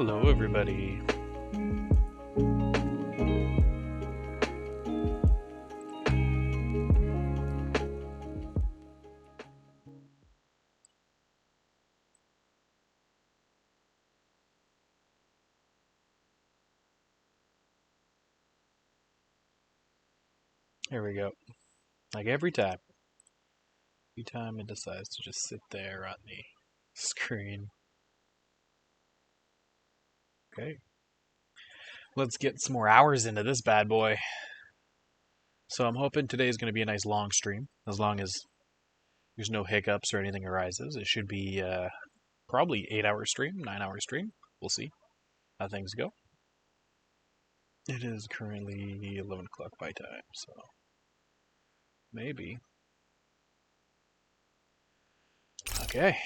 Hello, everybody. Here we go. Like every time it decides to just sit there on the screen. Okay. Let's get some more hours into this bad boy. So I'm hoping today is going to be a nice long stream, as long as there's no hiccups or anything arises. It should be probably 8-hour stream, 9-hour stream. We'll see how things go. It is currently 11 o'clock by time, so maybe. Okay.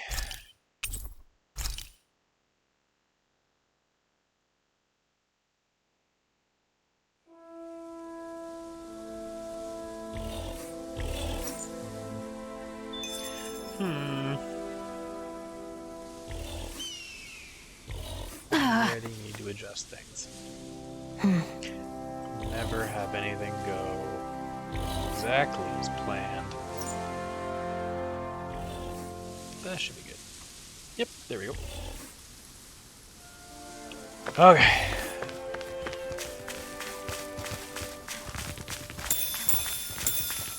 Already need to adjust things. Never have anything go exactly as planned. That should be good. Yep, there we go. Okay.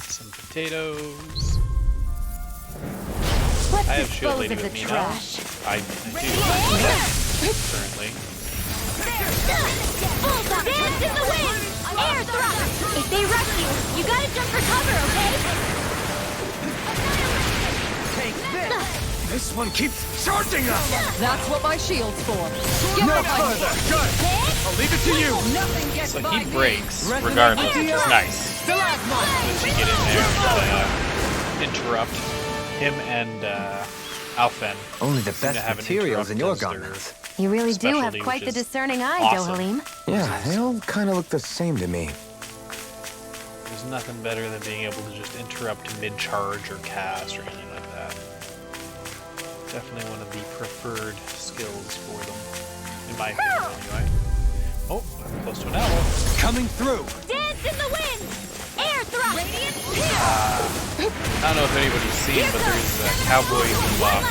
Some potatoes. Let's I have Shield dispose Lady of the with me now. trash. I do. Currently. Bullseye! Dance in the wind! Air thrust! If they rush you, you gotta jump for cover, okay? Take this! This one keeps charging us! That's what my shield's for. Get No behind further! me. Good! I'll leave it to you! Nothing gets So by he me. breaks Resonant regardless, which is idea. nice. Stalagmite. Does he get in there and interrupt him and Alphen? Only the seem to best have an materials in your interrupt as their garments. You really do have specialty, quite which the is discerning eye, awesome. Dohalim. Yeah, they all kind of look the same to me. There's nothing better than being able to just interrupt mid-charge or cast or anything like that. Definitely one of the preferred skills for them, in my opinion anyway. Oh, I'm close to an owl. Coming through! Dance in the wind! Air thrust! Radiant I don't know if anybody's seen, but there's a Cowboy Bebop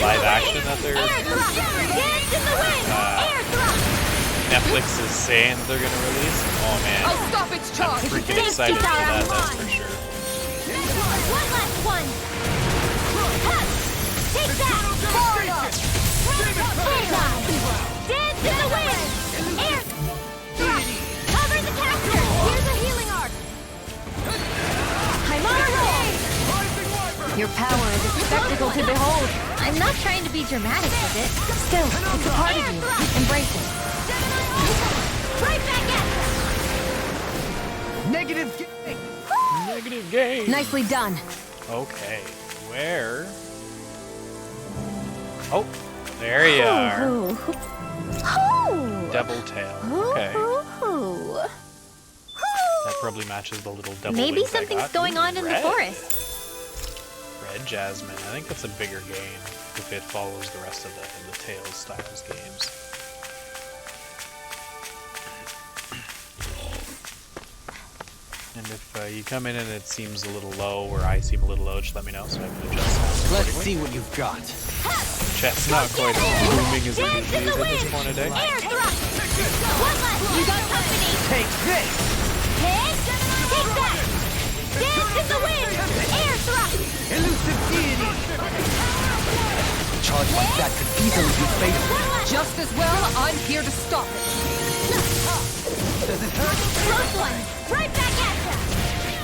live action that they're Air thrust! Dance in the wind! Air thrust! Netflix is saying that they're gonna release. Oh man, I'll stop its charge. freaking excited for that, that's for sure. One last one! Huh. Take that! Bullseye! Dance in the wind! Air thrust! Cover the caster! Here's a healing arc! I'm on a roll! Your power is a spectacle to behold. I'm not trying to be dramatic with it. Still, it's a part of you. Embrace it. Right back at Negative Negative game. you! Nicely done. Okay, where? Oh, there you are. Devil tail. Okay, that probably matches the little devil Maybe wings I something's got. going Ooh, on in the red. forest. Red Jasmine. I think that's a bigger game if it follows the rest of the Tales styles games. And if you come in and it seems a little low, or I seem a little low, just let me know so I can adjust sounds Let's accordingly. see what you've got. Chat's not quite as booming as it usually is at this point of day. Air thrust! One last! You got company! Take this! Take that! Dance in the wind! Air thrust! Elusive deity! A charge like that could easily be fatal. Just as well, I'm here to stop it. Does it hurt? Close one! Right back at ya!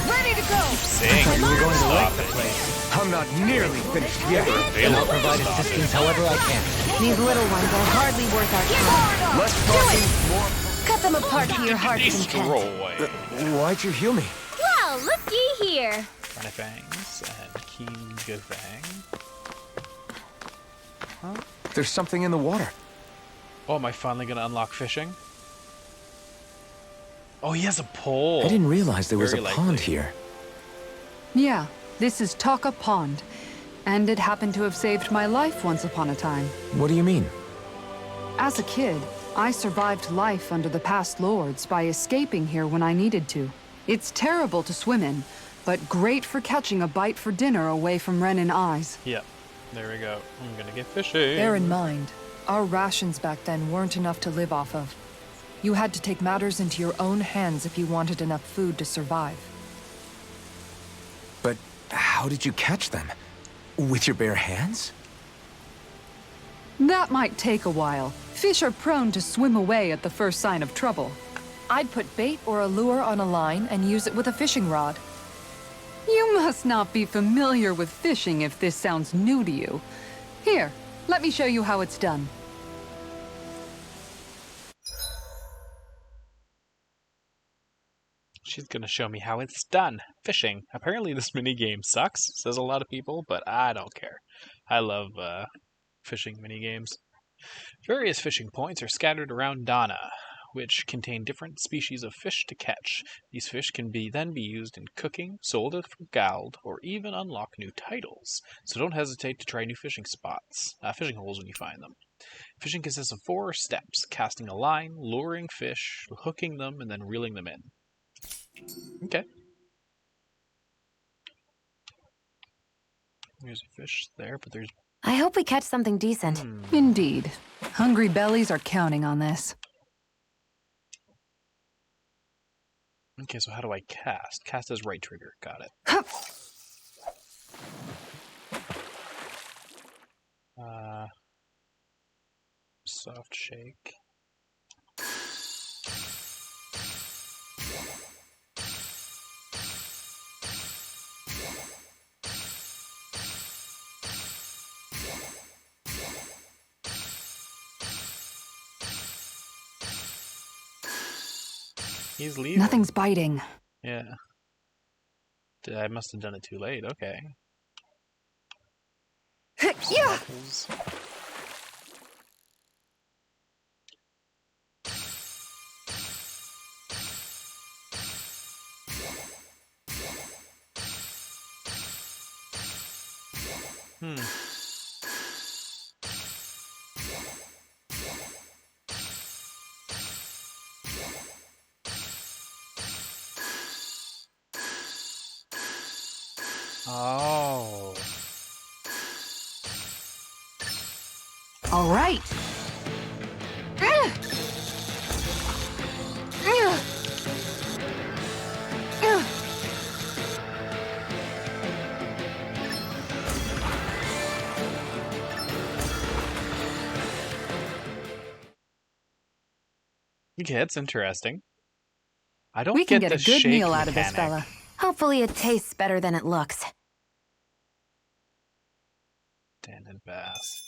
Ready to go. Saying You were going to stop like the it. place. I'm not nearly finished yet. And Available I'll provide to stop assistance however I can. These little ones are hardly worth our time. Let's talk more. Cut them apart to your heart's content. Destroy. Why'd you heal me? Well, looky here. Fangs and King Gavang. There's something in the water. Oh, am I finally gonna unlock fishing? Oh, he has a pole. I didn't realize there was a Very pond likely. here. Yeah, this is Taka Pond. And it happened to have saved my life once upon a time. What do you mean? As a kid, I survived life under the past lords by escaping here when I needed to. It's terrible to swim in, but great for catching a bite for dinner away from Renin eyes. Yep. There we go. I'm gonna get fishing. Bear in mind, our rations back then weren't enough to live off of. You had to take matters into your own hands if you wanted enough food to survive. But how did you catch them? With your bare hands? That might take a while. Fish are prone to swim away at the first sign of trouble. I'd put bait or a lure on a line and use it with a fishing rod. You must not be familiar with fishing if this sounds new to you. Here, let me show you how it's done. She's gonna show me how it's done. Fishing. Apparently this minigame sucks, says a lot of people, but I don't care. I love fishing minigames. Various fishing points are scattered around Dana, which contain different species of fish to catch. These fish can then be used in cooking, sold for gald, or even unlock new titles. So don't hesitate to try new fishing holes when you find them. Fishing consists of 4 steps: casting a line, luring fish, hooking them, and then reeling them in. Okay. There's a fish there, but there's... I hope we catch something decent. Indeed. Hungry bellies are counting on this. Okay, so how do I cast? Cast as right trigger. Got it. Soft shake. He's leaving. Nothing's biting. Yeah. I must have done it too late. Okay. Yeah. Oh. All right. Okay, that's interesting. I don't We can get get the a good shake meal out of this mechanic. fella. Hopefully it tastes better than it looks. Standard bass.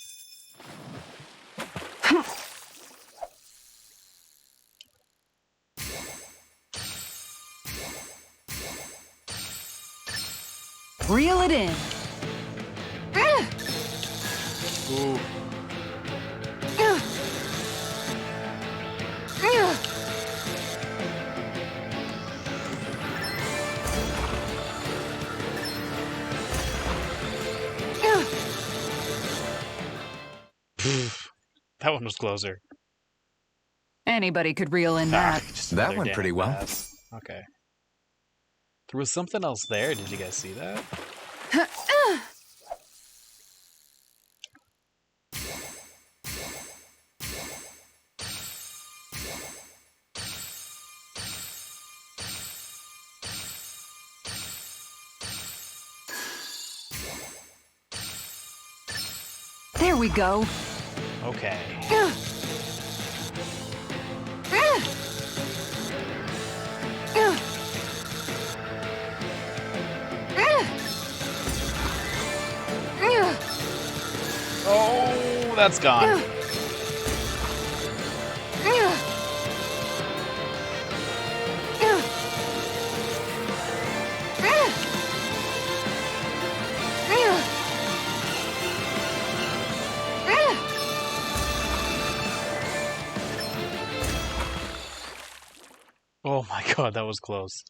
Reel it in. Ooh. That one was closer. Anybody could reel in that. Just That another went damn pretty well. bass. Okay. There was something else there. Did you guys see that? There we go. Okay. Oh, that's gone. Oh my god, that was close.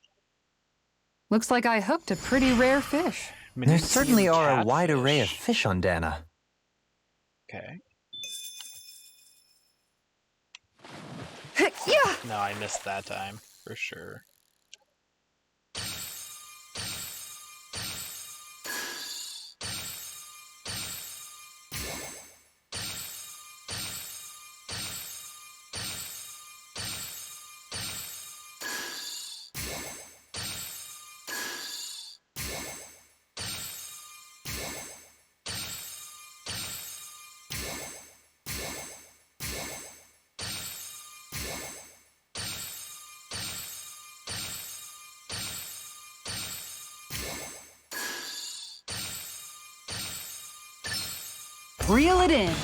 Looks like I hooked a pretty rare fish. There certainly are a wide array of catfish. fish on Dana. Okay. Yeah. No, I missed that time, for sure. Reel it in.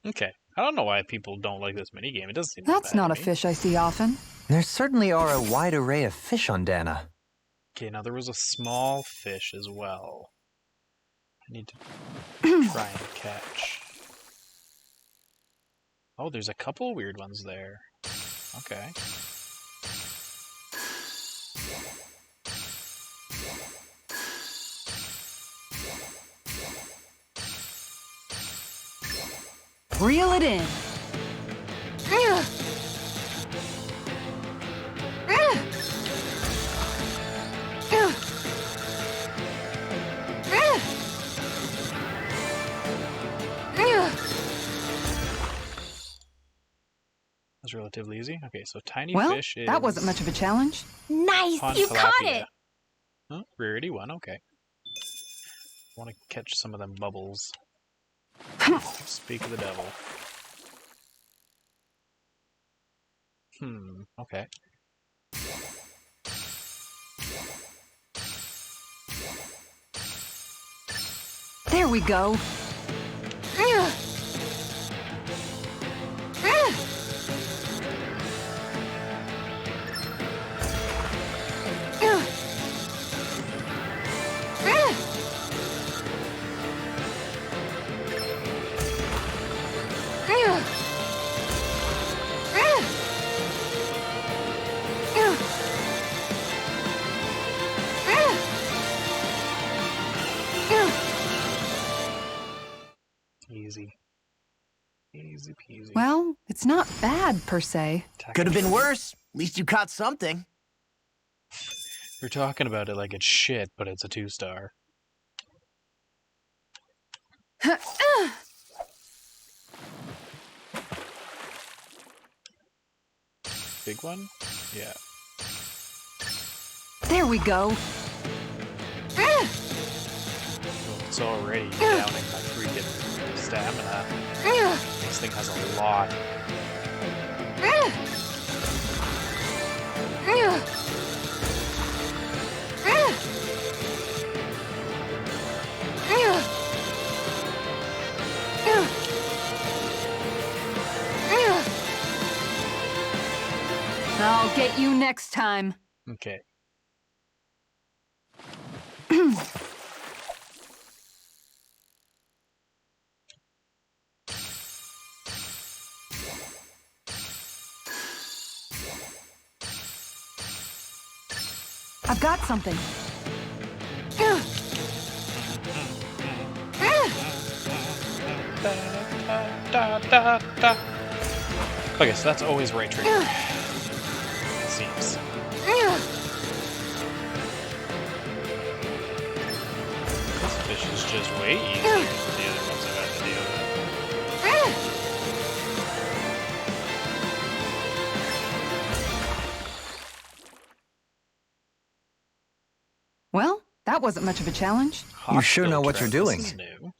Okay. I don't know why people don't like this minigame. It doesn't seem that That's bad not to a me. fish I see often. There certainly are a wide array of fish on Dana. Okay, now there was a small fish as well. I need to try and catch. Oh, there's a couple weird ones there. Okay. Reel it in. That's relatively easy. Okay, so tiny Well, fish is... that wasn't much of a challenge. Nice! pond You caught tilapia. it! Huh? Rarity 1, okay. I want to catch some of them bubbles. Speak of the devil. Okay. There we go. Easy. Easy peasy. Well, it's not bad per se. Could have been worse. At least you caught something. You're talking about it like it's shit, but it's a 2-star. Big one? Yeah. There we go. Well, it's already downing my freaking stamina. This thing has a lot. I'll get you next time. Okay. I've got something. Okay, so that's always right trigger. It seems. This fish is just way easier than the other ones I've had to deal with. Well, that wasn't much of a challenge. You sure Hawksbill know what you're trout, doing. This is new.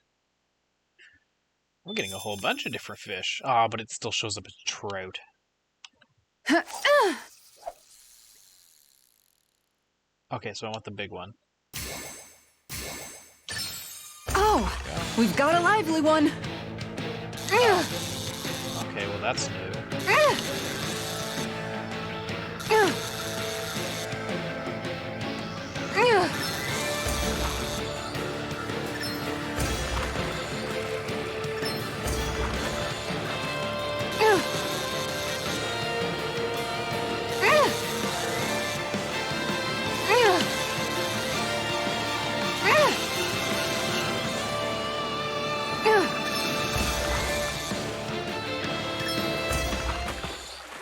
We're getting a whole bunch of different fish. Ah, but it still shows up as trout. Okay, so I want the big one. Oh, we've got a lively one. Okay, well that's new.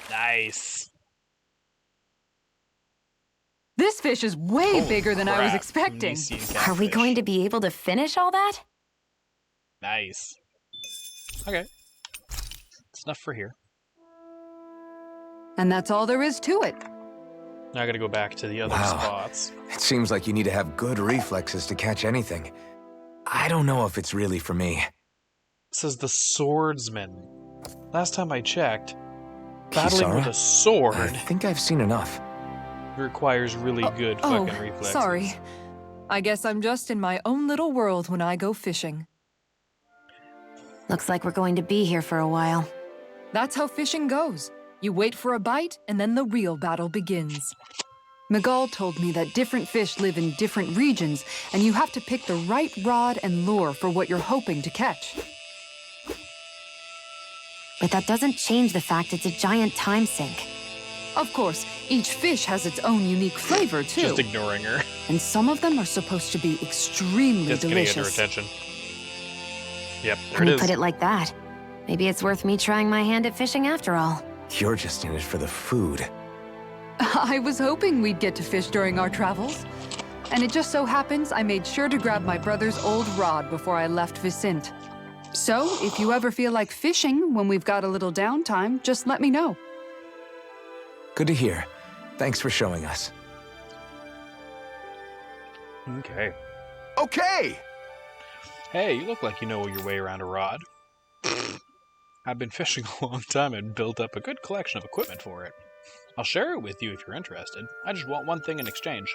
Nice. This fish is way Holy bigger than I was crap. expecting. Nicene Are we catfish. going to be able to finish all that? Nice. Okay. It's enough for here. And that's all there is to it. Now I gotta go back to the other Wow. spots. It seems like you need to have good reflexes to catch anything. I don't know if it's really for me. It says the swordsman. Last time I checked, battling with Kisara? a sword I think I've seen enough. requires really good fucking reflexes. Sorry. I guess I'm just in my own little world when I go fishing. Looks like we're going to be here for a while. That's how fishing goes. You wait for a bite, and then the real battle begins. Miguel told me that different fish live in different regions, and you have to pick the right rod and lure for what you're hoping to catch. But that doesn't change the fact it's a giant time sink. Of course, each fish has its own unique flavor, too. Just ignoring her. And some of them are supposed to be extremely Just gonna get her delicious. attention. Yep, there When it you is. put it like that, maybe it's worth me trying my hand at fishing after all. You're just in it for the food. I was hoping we'd get to fish during our travels. And it just so happens I made sure to grab my brother's old rod before I left Vicente. So, if you ever feel like fishing when we've got a little downtime, just let me know. Good to hear. Thanks for showing us. Okay. Okay! Hey, you look like you know your way around a rod. I've been fishing a long time and built up a good collection of equipment for it. I'll share it with you if you're interested. I just want one thing in exchange.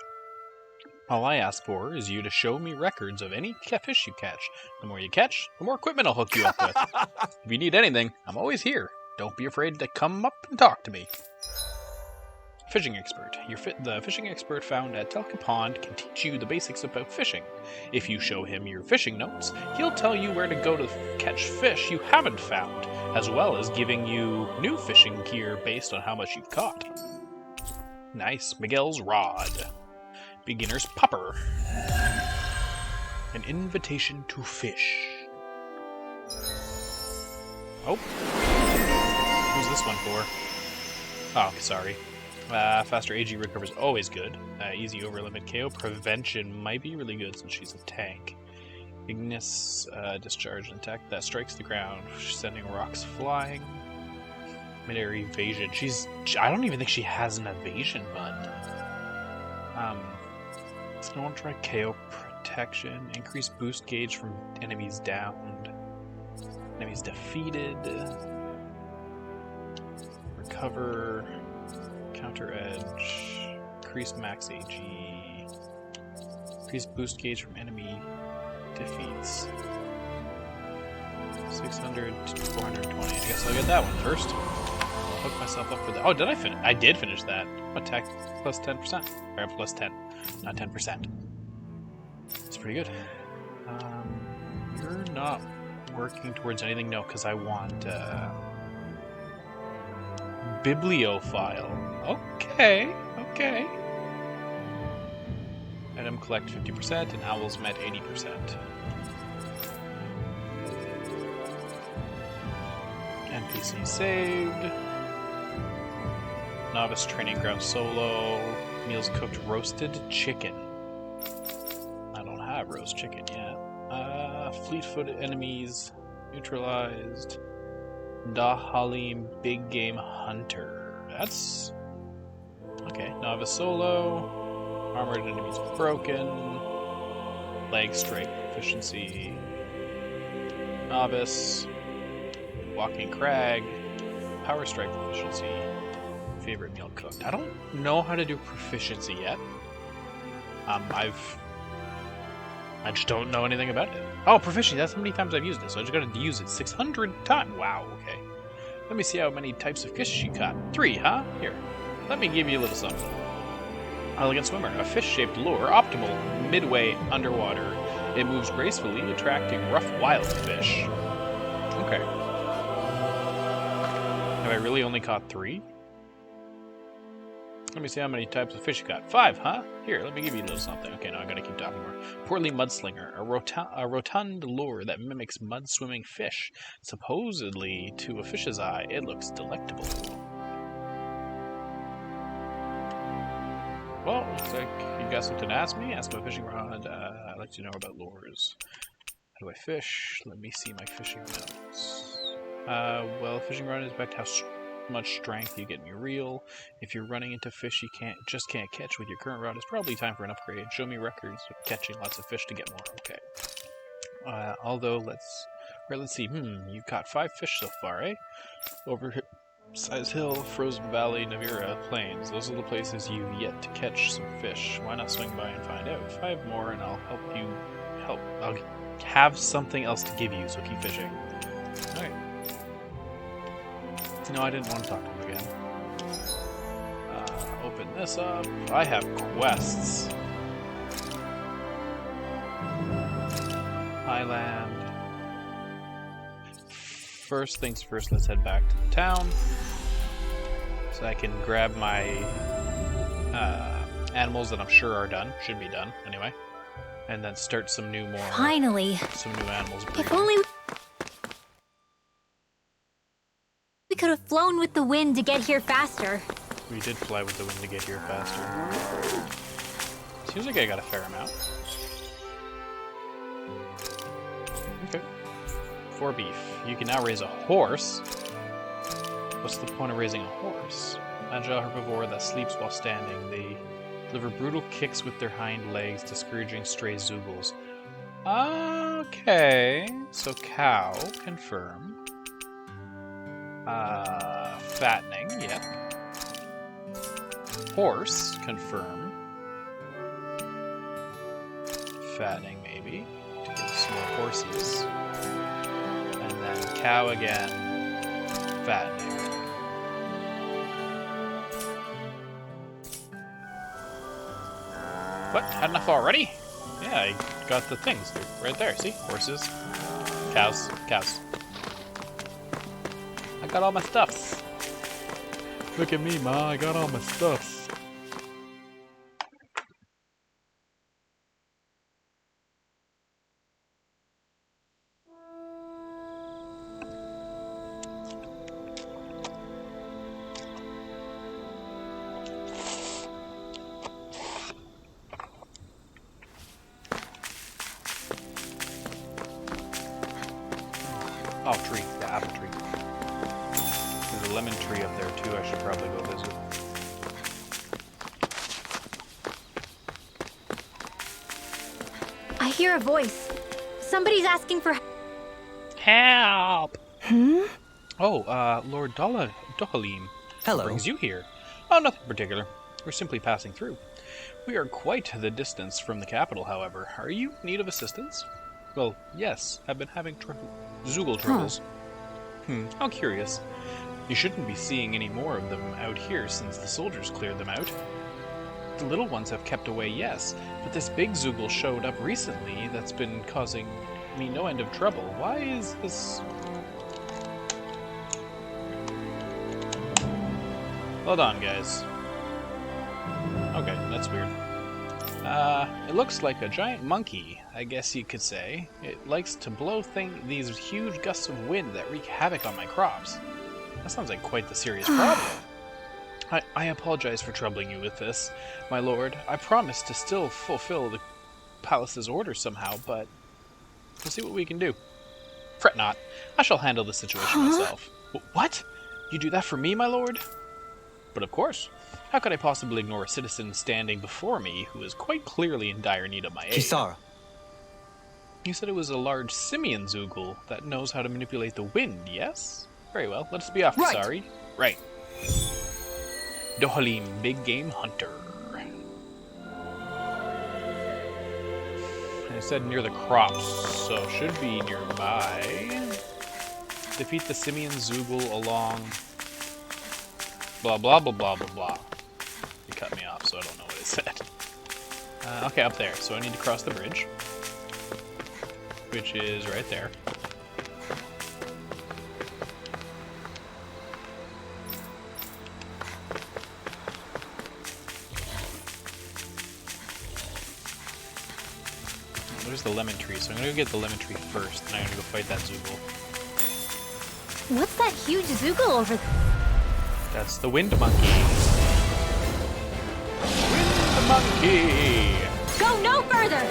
All I ask for is you to show me records of any fish you catch. The more you catch, the more equipment I'll hook you up with. If you need anything, I'm always here. Don't be afraid to come up and talk to me. Fishing expert. The fishing expert found at Telka Pond can teach you the basics about fishing. If you show him your fishing notes, he'll tell you where to go to catch fish you haven't found, as well as giving you new fishing gear based on how much you've caught. Nice. Miguel's Rod. Beginner's Pupper. An invitation to fish. Oh. Who's this one for? Oh, sorry. Faster AG recovers always good. Easy over limit KO prevention might be really good since she's a tank. Ignis discharge and attack that strikes the ground, sending rocks flying. Mid-air evasion. I don't even think she has an evasion button. So I want to try KO protection. Increase boost gauge from enemies downed. Enemies defeated. Recover. Counter edge. Increase max AG. Increase boost gauge from enemy defeats. 600 to 420. I guess I'll get that one first. I'll hook myself up for that. Oh, did I finish? I did finish that. Attack plus 10%. Or plus 10. Not 10%. It's pretty good. You're not working towards anything? No, because I want Bibliophile. Okay, okay. Item collect 50% and owls met 80%. NPC saved. Novice training ground solo. Meals cooked roasted chicken. I don't have roast chicken yet. Fleet-footed enemies neutralized. Dahalim big game hunter. That's okay. Novice solo. Armored enemies broken. Leg strike proficiency. Novice. Walking crag. Power strike proficiency. Favorite meal cooked. I don't know how to do proficiency yet. I just don't know anything about it. Oh, proficiency. That's how many times I've used it. So I just gotta use it 600 times. Wow. Okay. Let me see how many types of fish you caught. 3, huh? Here, let me give you a little something. Elegant swimmer, a fish-shaped lure, optimal midway underwater. It moves gracefully, attracting rough wild fish. Okay. Have I really only caught 3? Let me see how many types of fish you got. 5, huh? Here, let me give you a little something. Okay, now I gotta keep talking more. Portly mudslinger, a rotund lure that mimics mud-swimming fish. Supposedly, to a fish's eye, it looks delectable. Well, looks like you got something to ask me. Ask my fishing rod. I'd like to know about lures. How do I fish? Let me see my fishing notes. Well, fishing rod is back to how much strength you get in your reel. If you're running into fish you can't catch with your current rod, it's probably time for an upgrade. Show me records of catching lots of fish to get more. Okay. Although let's see. You've caught 5 fish so far, eh? Size Hill, Frozen Valley, Navira, Plains. Those are the places you've yet to catch some fish. Why not swing by and find out? 5 more and I'll help you I'll have something else to give you, so keep fishing. Alright. No, I didn't want to talk to him again. Open this up. I have quests. Highland. First things first, let's head back to the town. So I can grab my animals that I'm sure are done. Should be done, anyway. And then start some new Finally. Some new animals breeding. If only we could have flown with the wind to get here faster. We did fly with the wind to get here faster. Seems like I got a fair amount. Okay. 4 beef. You can now raise a horse. What's the point of raising a horse? Agile herbivore that sleeps while standing. They deliver brutal kicks with their hind legs, discouraging stray zoogles. Okay. So cow, confirm. Fattening, yep. Horse, confirm. Fattening, maybe. To get some more horses. And then cow again. Fattening. What? Had enough already? Yeah, I got the things. They're right there, see? Horses. Cows. Cows. I got all my stuffs. Look at me, Ma. I got all my stuffs. Oh, tree. The apple tree. There's a lemon tree up there, too. I should probably go visit. I hear a voice. Somebody's asking for help. Oh, Lord Dohalim. Hello. What brings you here? Oh, nothing particular. We're simply passing through. We are quite the distance from the capital, however. Are you in need of assistance? Well, yes. I've been having Zoogle troubles. How curious. You shouldn't be seeing any more of them out here since the soldiers cleared them out. The little ones have kept away, yes, but this big Zoogle showed up recently that's been causing me no end of trouble. Why is this... Hold on, guys. Okay, that's weird. It looks like a giant monkey, I guess you could say. It likes to blow these huge gusts of wind that wreak havoc on my crops. That sounds like quite the serious problem. I apologize for troubling you with this, my lord. I promise to still fulfill the palace's orders somehow, but we'll see what we can do. Fret not. I shall handle the situation myself. What? You do that for me, my lord? But of course. How could I possibly ignore a citizen standing before me who is quite clearly in dire need of my aid? Kisara. You said it was a large simian Zoogle that knows how to manipulate the wind, yes? Very well. Let us be off, Kisari. Right. Dohalim, big game hunter. I said near the crops, so should be nearby. Defeat the Simian Zoogle along... Blah, blah, blah, blah, blah, blah. It cut me off, so I don't know what it said. Okay, up there. So I need to cross the bridge. Which is right there. There's the lemon tree, so I'm gonna go get the lemon tree first, and I'm gonna go fight that Zoogle. What's that huge Zoogle over there? That's the Wind Monkey. Wind Monkey! Go no further!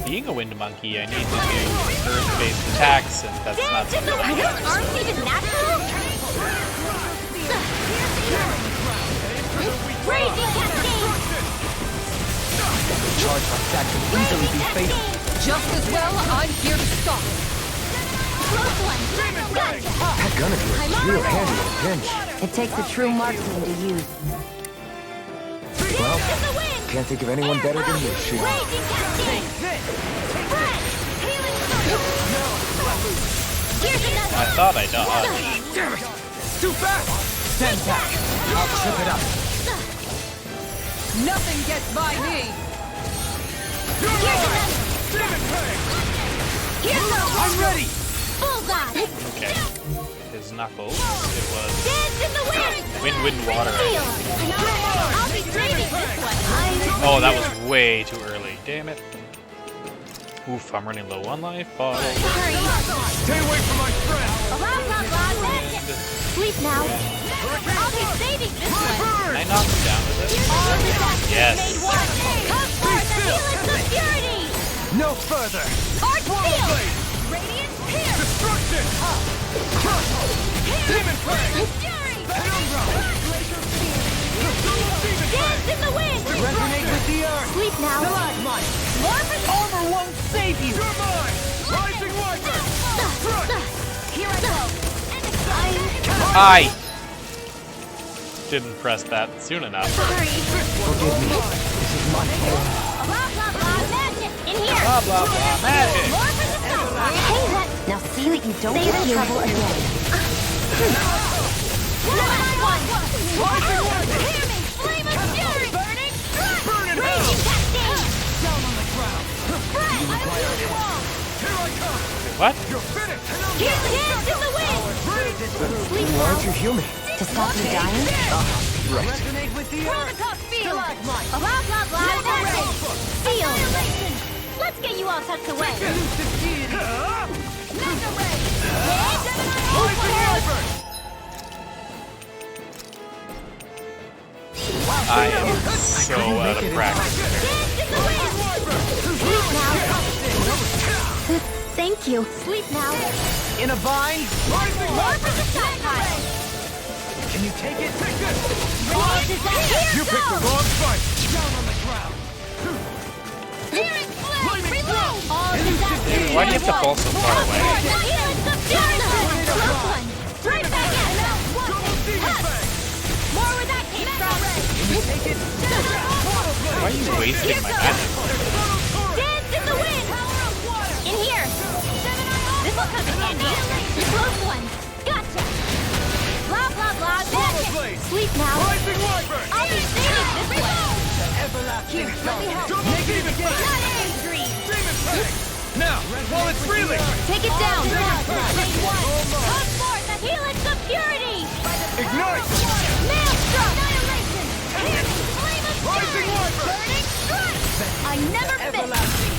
Being a Wind Monkey, I need to do Earth-based attacks, and that's not Are something I those arms even natural? Raging Cascade! Charge like that can easily be fatal. Just as well, I'm here to stop. Close one! Gotcha! That gun of yours is real handy in a pinch. It takes a true marksman to use. Well, To the wind! can't think of anyone better than you, shooter. Raging Cascade! Breath! Healing circle! Here's another! I thought I dodged. Damn it! Too fast! Stand back. I'll trip it up. Nothing gets by me. Here's another! Here's a I'm ready! bullseye! Okay. His knuckles. It was Dance in the wind! wind, water. Feel! I'll be saving this one! Oh, that was way too early. Damn it. Oof, I'm running low on life. Bottle. Sorry! Stay away from my friend! Blah, blah, blah, that's it! Sleep now! I'll be saving this one! Can I knock him down with it? All the best Yes. made one! Come forth and heal its purity! No further! Arch field! Radiant pierce! Destruction! Demon Flame! Fury! Penumbra! Dance in the wind! Resonate with the earth! Sleep now! Stalagmite! More for the... Armor won't save you! You're mine! Rising Wyvern! Here I go! I didn't press that soon enough. Sorry! Forgive me. This is my fault. Blah, blah, blah, magic! In here! Blah, blah, blah, magic. More for the spotlight! Hey, that... Now see what you don't get in trouble again. Last one! Hear me! Flame of fury! Burning strike! Raging cascade! Down on the ground! Breath! I will you all! Here I come! What? You're finished! Here's the dance in the wind! Sleep Why now. aren't you human? To stop me dying? Resonate with the earth! Protocol field! Blah, blah, blah, that's it! Field! Let's get you all tucked away! Elusive deity! Mega ray! Rising Wyvern! I am so out of practice. Dance in the wind! Sleep now! Thank you. Sleep now. In a vine! Rising More for the shot pile! Can you take it? Take this! What is that? Here You picked the goes! wrong fight! Down on the ground! Searing flame! Reload! All disasters! Why do you have to fall so far away? The healing's the fury! Close one! Right back at it! More where that came from! Take it! Why are you wasting my magic? Dance in the wind! In here! This will come in handy! Close one! Gotcha! Blah, blah, blah, magic! Sleep now! Rising Wyvern! I'll be saving this one! Everlasting Let me help! Negative Not angry! Demon Fang! Now, while it's reeling! Take it down! Come forth and heal its of purity! Ignite! Maelstrom! Annihilation! Hear me! Flame of Rising fury! Wyvern! Burning strike! I never miss! Everlasting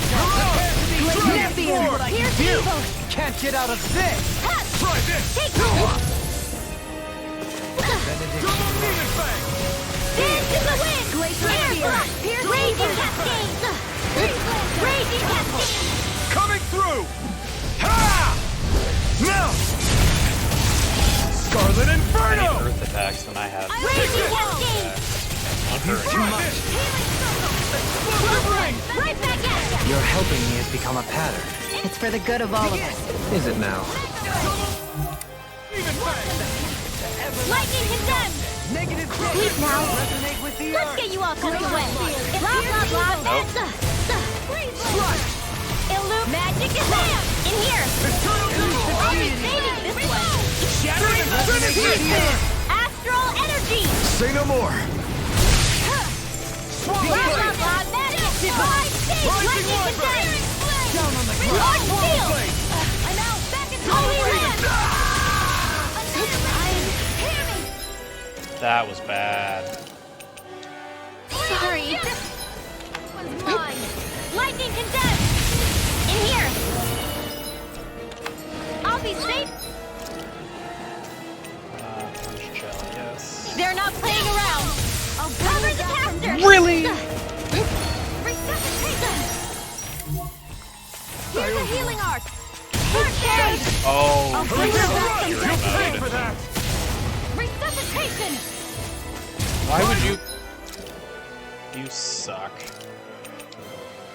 Champion! Here's evil! Can't get out of this! Try this! Take hold! Double Demon Fang! Dance in the wind! Air blast! Raging cascade! Raging cascade! Coming through! Ha! Now! Scarlet I Inferno! need earth attacks than I have. Raging cascade! Too much! Close one! Right back at ya! Your helping me has become a pattern. It's for the good of all of us. Is it now? Lightning condemned! Negative Sleep now. Resonate with the Let's earth! get you all tucked away. Blah, blah, blah. Nope. Illume magic is there! In here! I'll be saving Astral energy! Say no more. Blast out loud magic! Five stage! Lightning condensed! Down on the Large ground. shield! I'm out! Back in Holy Land! Hear me! That was bad. Sorry. This one's mine. Lightning condensed! In here! I'll be safe! Punch shell, yes. They're not playing around! I'll cover the caster! Really? Resuscitation! Here's a healing arc! First aid! Oh, bring her back and you're pay mode. Resuscitation! Why would you? You suck.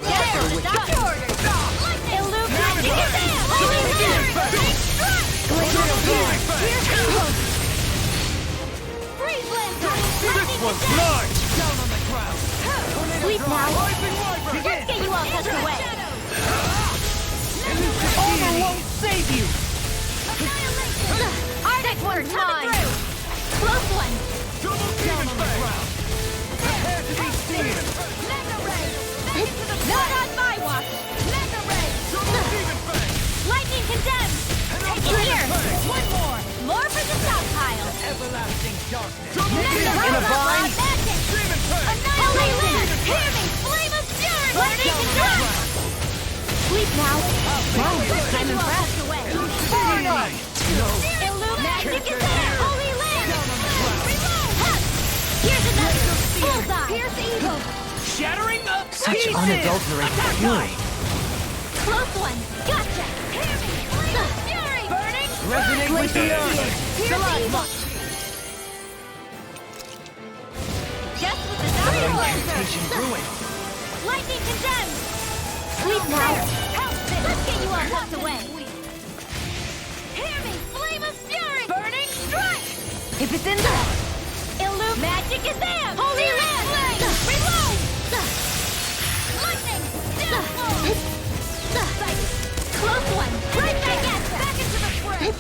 There! Doctor orders! Illuminati Kazam! Holy Land! Here's Eagle! Freeze Lancer! This one's mine. Down on the ground. Sleep now! Rising Wyvern. Let's get you all tucked away! Honor won't save you. Arctic word time! Close one! Double demon ground. Prepare to be seen. Not on my watch! Double demon fang. Lightning condemned! In here! One more! More for the stockpile! Everlasting darkness. In a vine. Magic! Demon fang. Holy Land! Hear me! Flame of fury! Lightning condemned! Sleep now! Wow, I'm impressed! Burn up. Magic is there! Holy Land! Reload! Huck! Here's another! Bullseye! Here's Eagle! Shattering up. Such pieces. unadulterated Attack fury. Close one! Gotcha! Hear me! Flame of fury! Burning! Resonate with the earth. Here's Eagle! Just with the Dark Incantation ruined. Lightning condemned! Sleep now! Let's get you all tucked away! Hear me! Flame of fury! Burning strike! If it's in the... Magic is there! Holy Land! Reload! Lightning! Close one! Right back at ya! Back into the fray!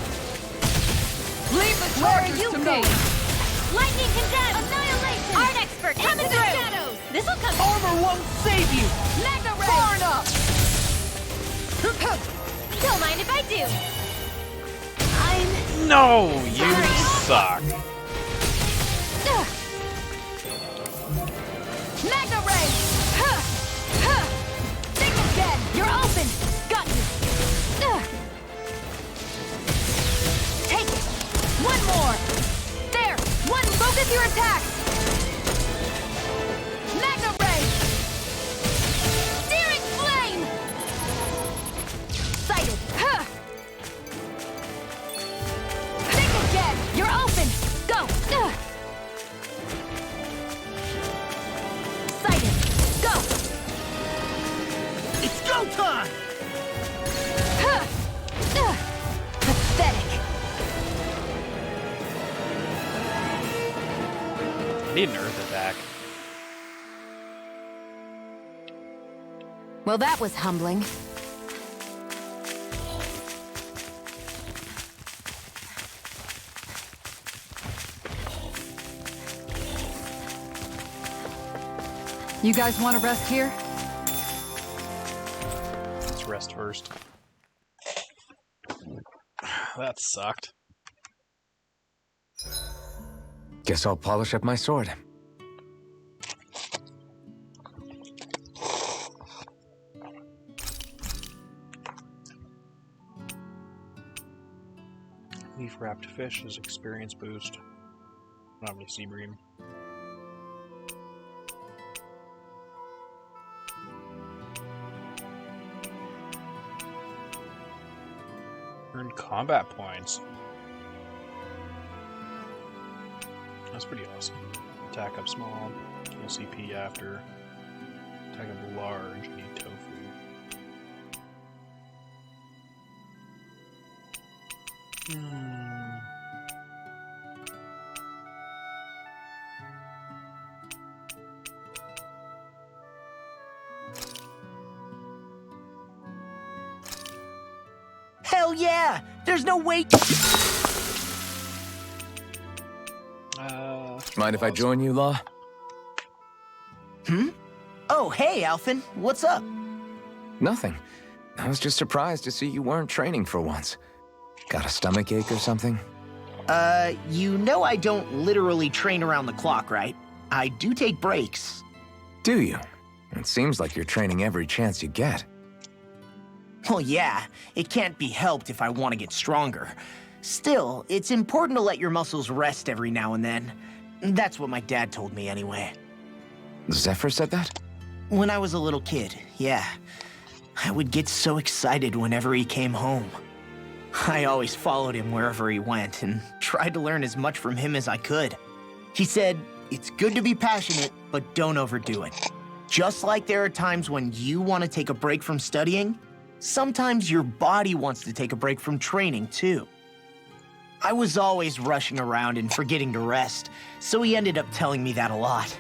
Leave the Where are charges you to me. going? Lightning condemned! Annihilation! Art expert coming through! Shadows. This'll come... Armor won't save you. Mega ray! Burn up. Don't mind if I do! I'm... No, you suck. Mega ray! Think again! You're open! Got you! Take it! One more! There! One! Focus your attack! Mega ray! Searing flame! Sighted! Think again! You're open! Go! Sighted! Go! It's go time. Pathetic! I need an earth attack. Well, that was humbling. You guys want to rest here? Let's rest first. That sucked. Guess I'll polish up my sword. Leaf wrapped fish is experience boost. I don't have any sea bream. Earn combat points. That's pretty awesome. Attack up small, kill CP after. Attack up large, need tofu. Hell yeah! There's no way. Mind if I join you, Law? Oh, hey, Alphen. What's up? Nothing. I was just surprised to see you weren't training for once. Got a stomachache or something? You know I don't literally train around the clock, right? I do take breaks. Do you? It seems like you're training every chance you get. Well, yeah, it can't be helped if I want to get stronger. Still, it's important to let your muscles rest every now and then. That's what my dad told me anyway. Zephyr said that? When I was a little kid, yeah. I would get so excited whenever he came home. I always followed him wherever he went and tried to learn as much from him as I could. He said, it's good to be passionate, but don't overdo it. Just like there are times when you want to take a break from studying, sometimes your body wants to take a break from training too. I was always rushing around and forgetting to rest, so he ended up telling me that a lot.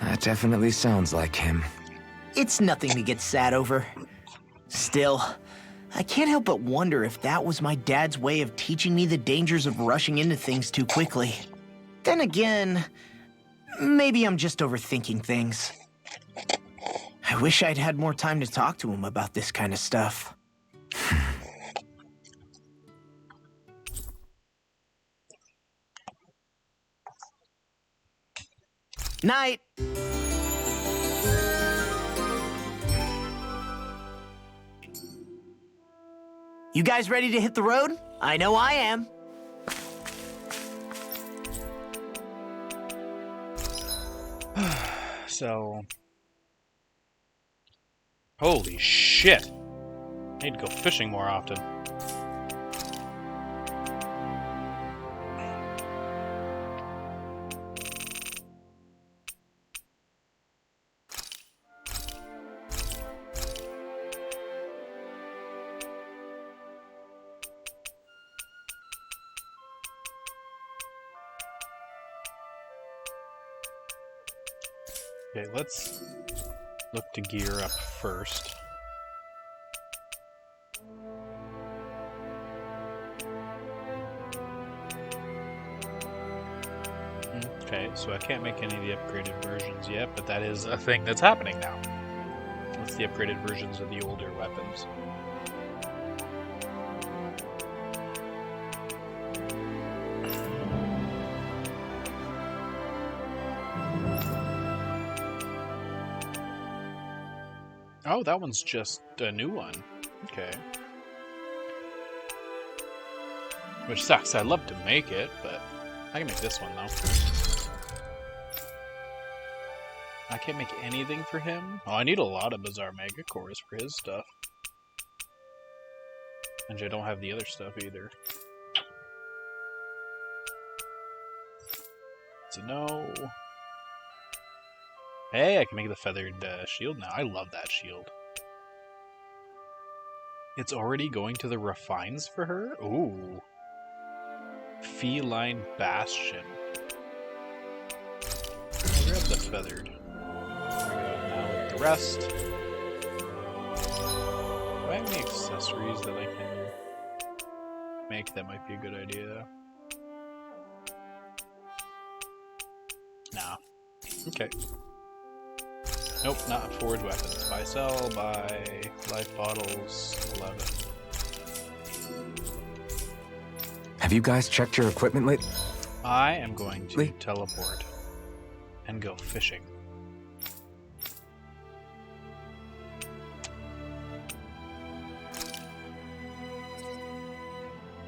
That definitely sounds like him. It's nothing to get sad over. Still, I can't help but wonder if that was my dad's way of teaching me the dangers of rushing into things too quickly. Then again, maybe I'm just overthinking things. I wish I'd had more time to talk to him about this kind of stuff. Night! You guys ready to hit the road? I know I am. So... Holy shit! I need to go fishing more often. Okay, let's look to gear up first. Okay, so I can't make any of the upgraded versions yet, but that is a thing that's happening now. That's the upgraded versions of the older weapons. Oh, that one's just a new one. Okay. Which sucks. I'd love to make it, but I can make this one, though. I can't make anything for him? Oh, I need a lot of Bizarre Mega Cores for his stuff. And I don't have the other stuff either. So no... Hey, I can make the feathered shield now. I love that shield. It's already going to the refines for her? Ooh. Feline Bastion. I'll grab the feathered. There we go. Now with the rest. Do I have any accessories that I can make? That might be a good idea. Nah. Okay. Nope, not forged weapons. Buy, sell, buy, life bottles, 11. Have you guys checked your equipment lately? I am going to teleport and go fishing.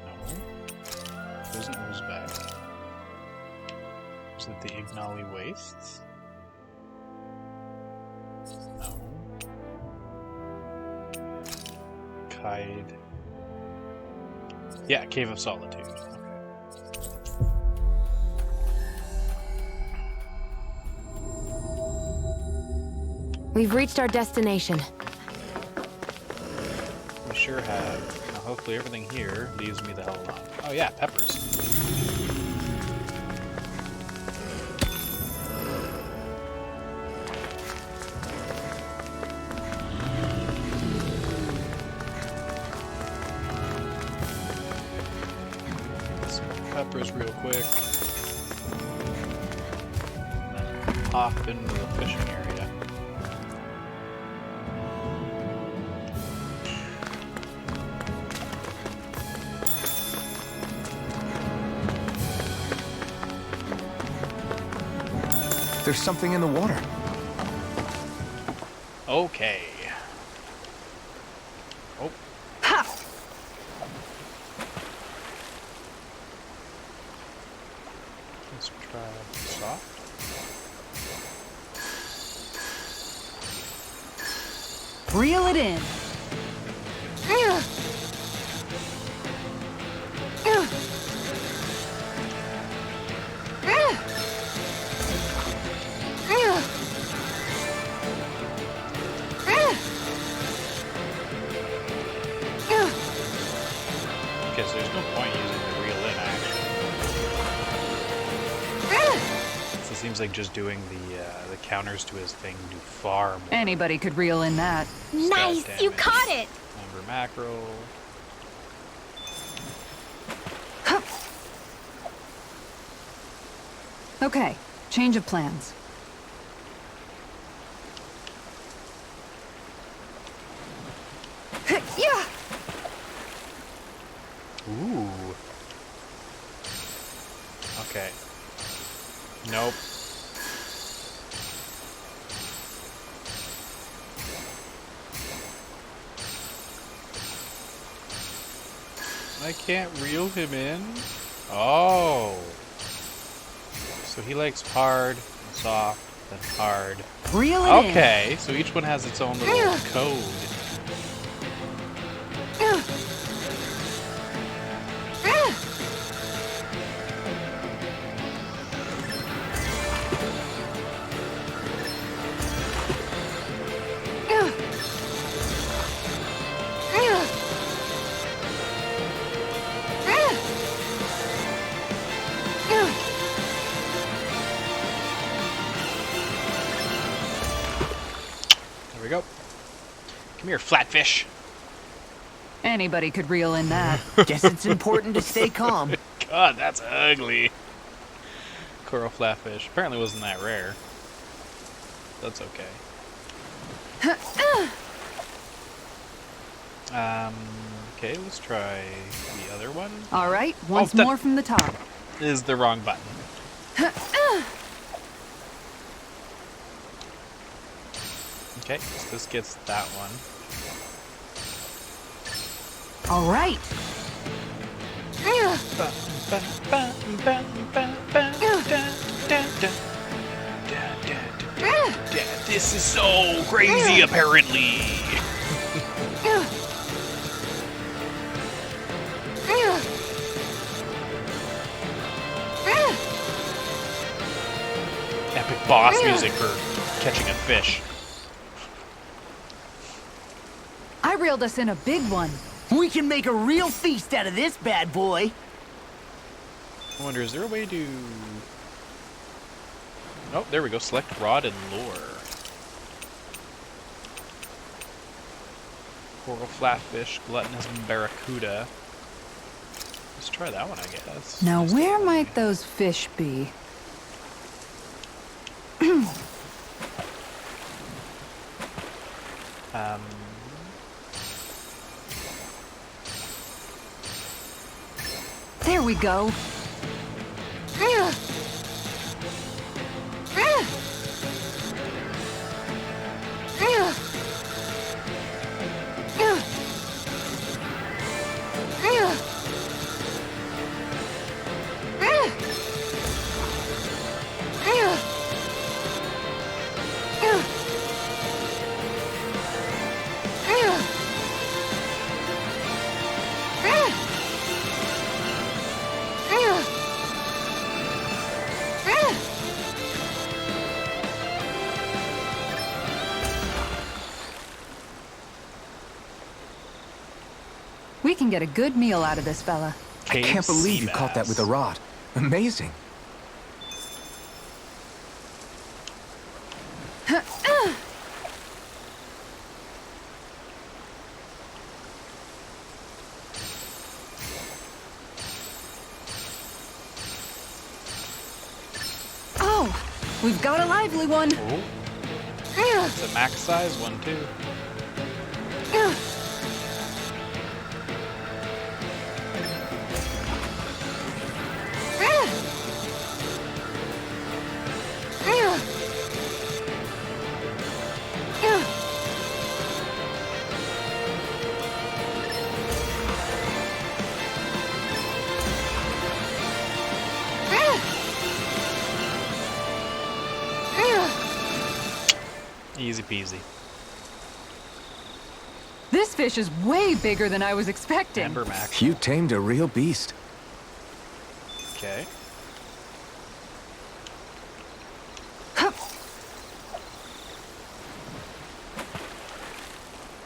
No. Isn't Uzbek? Is it the Ignali Wastes? Hide. Yeah, Cave of Solitude. Okay. We've reached our destination. We sure have. Now, hopefully everything here leaves me the hell alone. Oh yeah, peppers. Peppers real quick. off into the fishing area. There's something in the water. Okay. Oh. Let's try soft. Reel it in. Because there's no point using the reel in, actually. So it seems like just doing the counters to his thing do far more. Anybody could reel in that. Nice, Stat you damage. caught it! Number macro. Okay, change of plans. Yeah. Ooh. Okay. Nope. I can't reel him in. Oh. So he likes hard and soft and hard. Reel it in. Okay, so each one has its own little code. There we go. Come here, flatfish. Anybody could reel in that. Guess it's important to stay calm. God, that's ugly. Coral flatfish. Apparently wasn't that rare. That's okay. Okay, let's try the other one. All right, once that- more from the top. Is the wrong button. Okay, so this gets that one. All right. This is so crazy, apparently. Epic boss music for catching a fish. I reeled us in a big one. We can make a real feast out of this bad boy. I wonder, is there a way to... Oh, there we go. Select rod and lure. Coral flatfish, gluttonous barracuda. Let's try that one, I guess. Now, Just where the- might those fish be? Um, There we go. We can get a good meal out of this fella. I cave can't believe sea you caught that with a bass. rod. Amazing. Oh, We've got a lively one. Oh, it's a max size one too. Easy peasy. This fish is way bigger than I was expecting. Amber Max. You tamed a real beast. Okay.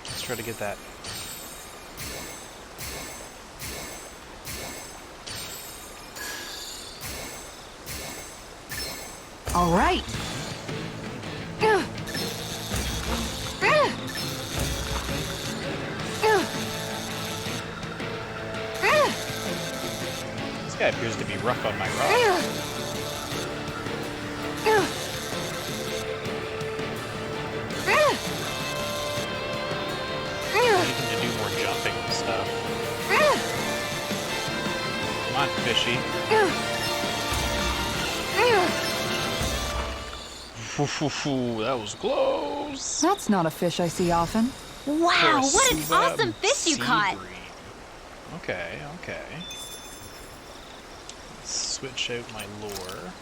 Let's try to get that. All right. This guy appears to be rough on my rod. I need him to do more jumping and stuff. Come on, fishy. That was close. That's not a fish I see often. Wow, what an Corsuva awesome fish you sea caught! bream. Okay, okay. Let's switch out my lure.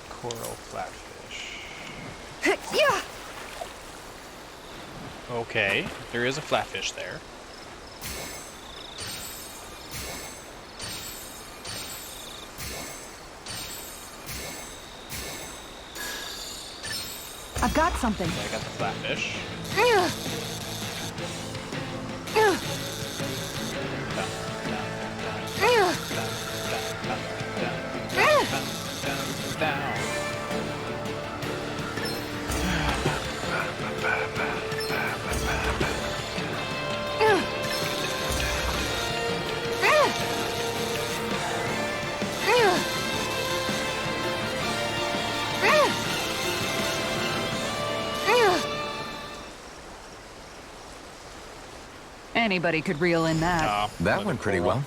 Coral flatfish. Yeah. Okay, there is a flatfish there. I've got something. Okay, I got the flatfish. Down. Anybody could reel in that. Oh, That look went pretty cool. well.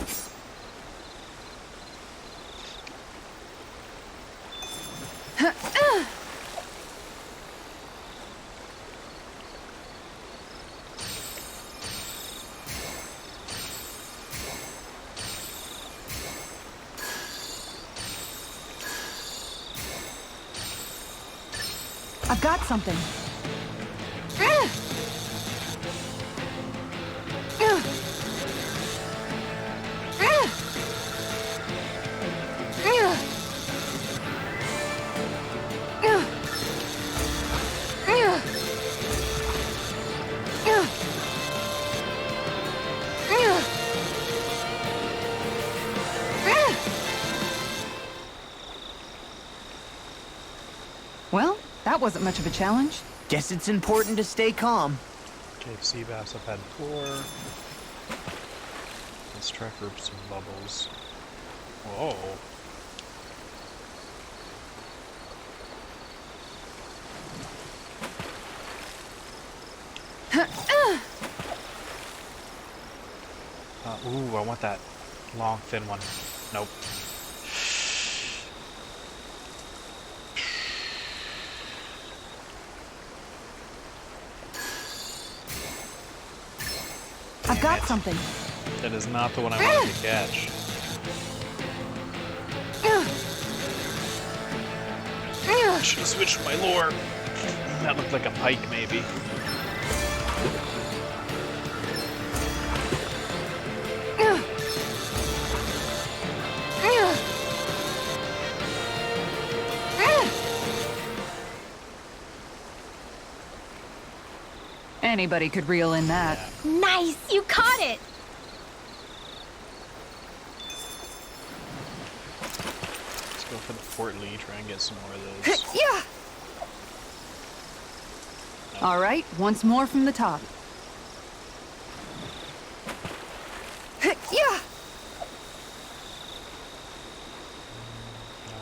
I've got something. Well, that wasn't much of a challenge. Guess it's important to stay calm. Okay, sea bass I've had before. Let's try for some bubbles. Whoa. Ooh, I want that long, thin one. Nope. I've got it. something. That is not the one I wanted to catch. I should have switched my lure. That looked like a pike, maybe. Anybody could reel in that. Nice, you caught it! Let's go for the Fort Lee, try and get some more of those. Yeah. All right, once more from the top. Yeah.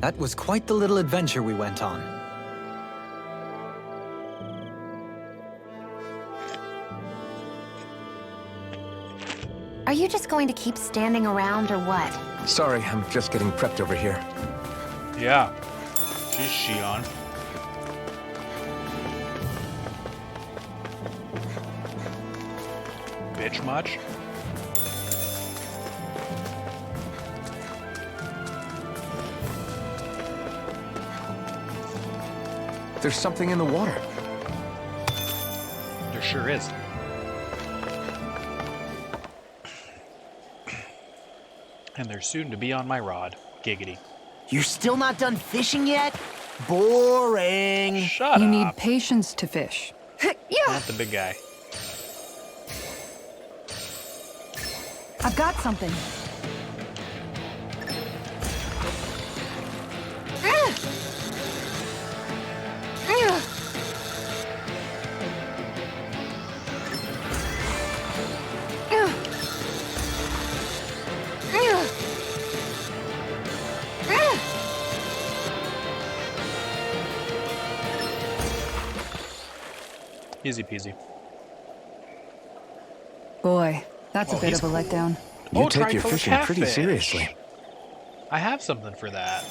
That was quite the little adventure we went on. Are you just going to keep standing around or what? Sorry, I'm just getting prepped over here. Yeah. She's Shion. Bitch much? There's something in the water. There sure is. And they're soon to be on my rod. Giggity. You're still not done fishing yet? Boring. Shut You up. need patience to fish. Not the big guy. I've got something. Easy peasy. Boy, that's a bit he's of a letdown. You Oh, take your tricolor fishing pretty catfish. seriously. I have something for that.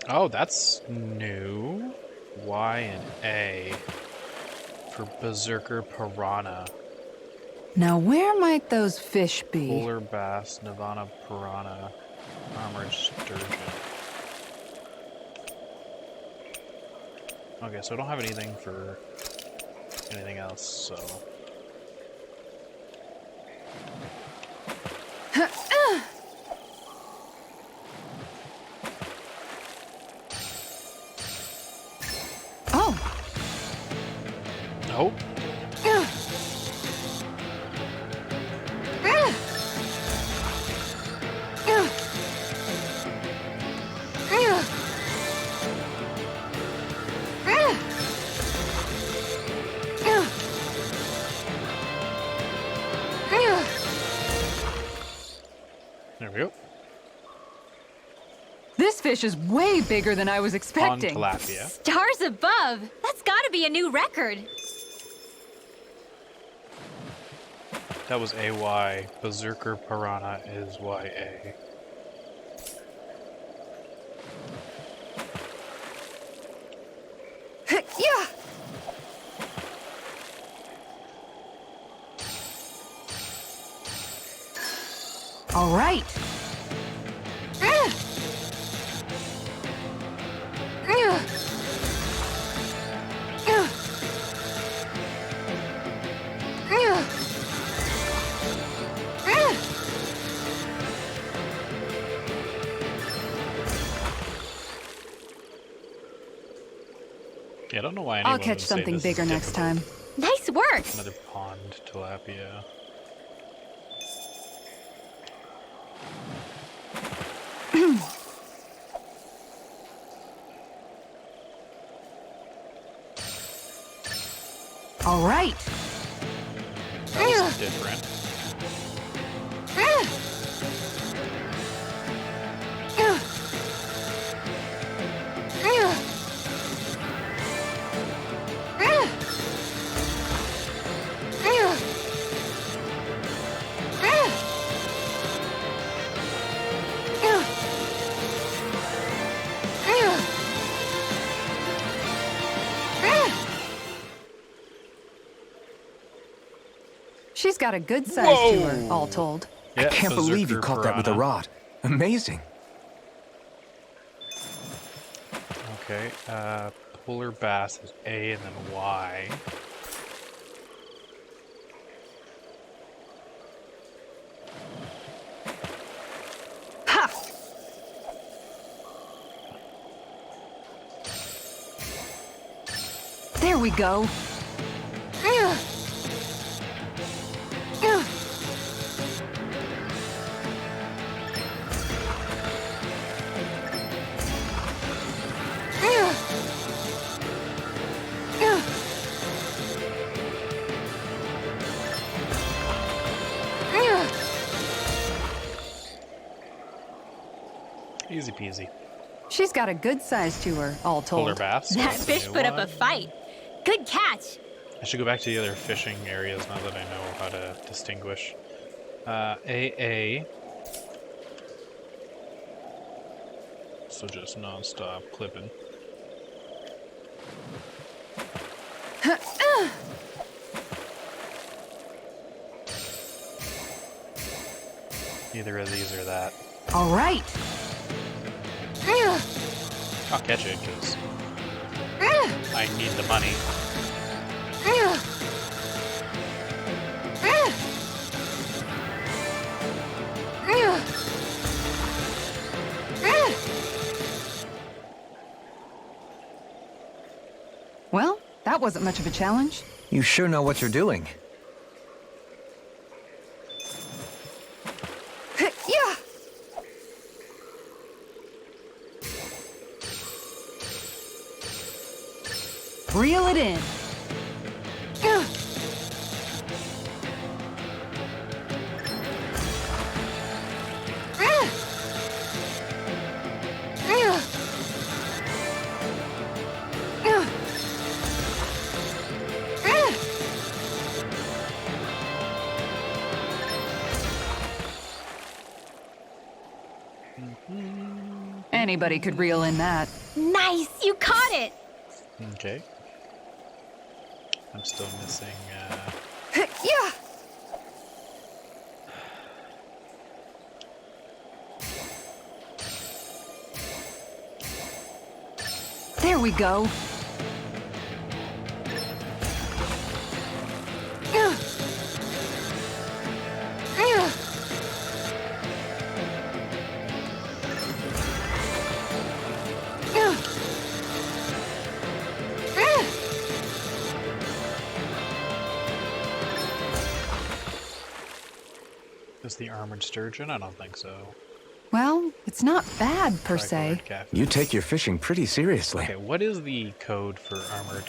Oh, that's new. Y and A for Berserker Piranha. Now, where might those fish be? Polar bass, Nirvana piranha, armored sturgeon. Okay, so I don't have anything for anything else, so... Oh, Nope. There we go. this fish is way bigger than I was On expecting. tilapia. Stars above! That's gotta be a new record. That was AY. Berserker piranha is YA. Yeah. All right. Yeah, I don't know why anyone I'll catch would say something this is bigger next time. Nice work! Another pond tilapia. All right. That was different. She's got a good size to her, all told. Yeah, I can't believe you Berserker caught that with a piranha. rod. Amazing. Okay, polar bass is A and then Y. Ha! There we go. Easy peasy. She's got a good size to her, all Polar told. bass. That that's a fish new put up a one. fight. Good catch. I should go back to the other fishing areas now that I know how to distinguish. AA. So just non-stop clipping. Either of these or that. All right. I'll catch it because I need the money. Well, that wasn't much of a challenge. You sure know what you're doing. Yeah. Reel it in. Anybody could reel in that. Nice, you caught it. Okay. I'm still missing, Yeah. There we go. is the armored sturgeon? I don't think so. Well, it's not bad per se. Tricolor catfish. You take your fishing pretty seriously. Okay, what is the code for armored?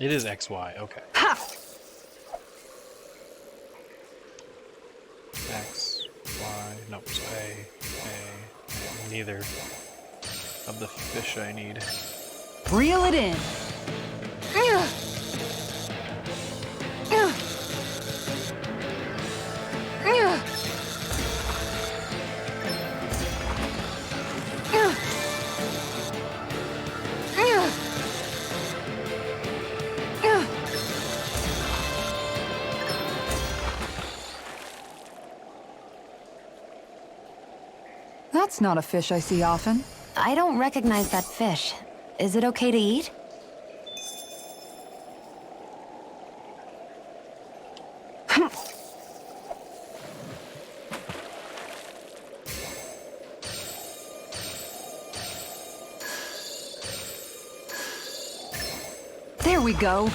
It is XY, okay. Ha! X, Y, no, so A, neither of the fish I need. Reel it in. That's not a fish I see often. I don't recognize that fish. Is it okay to eat? There we go.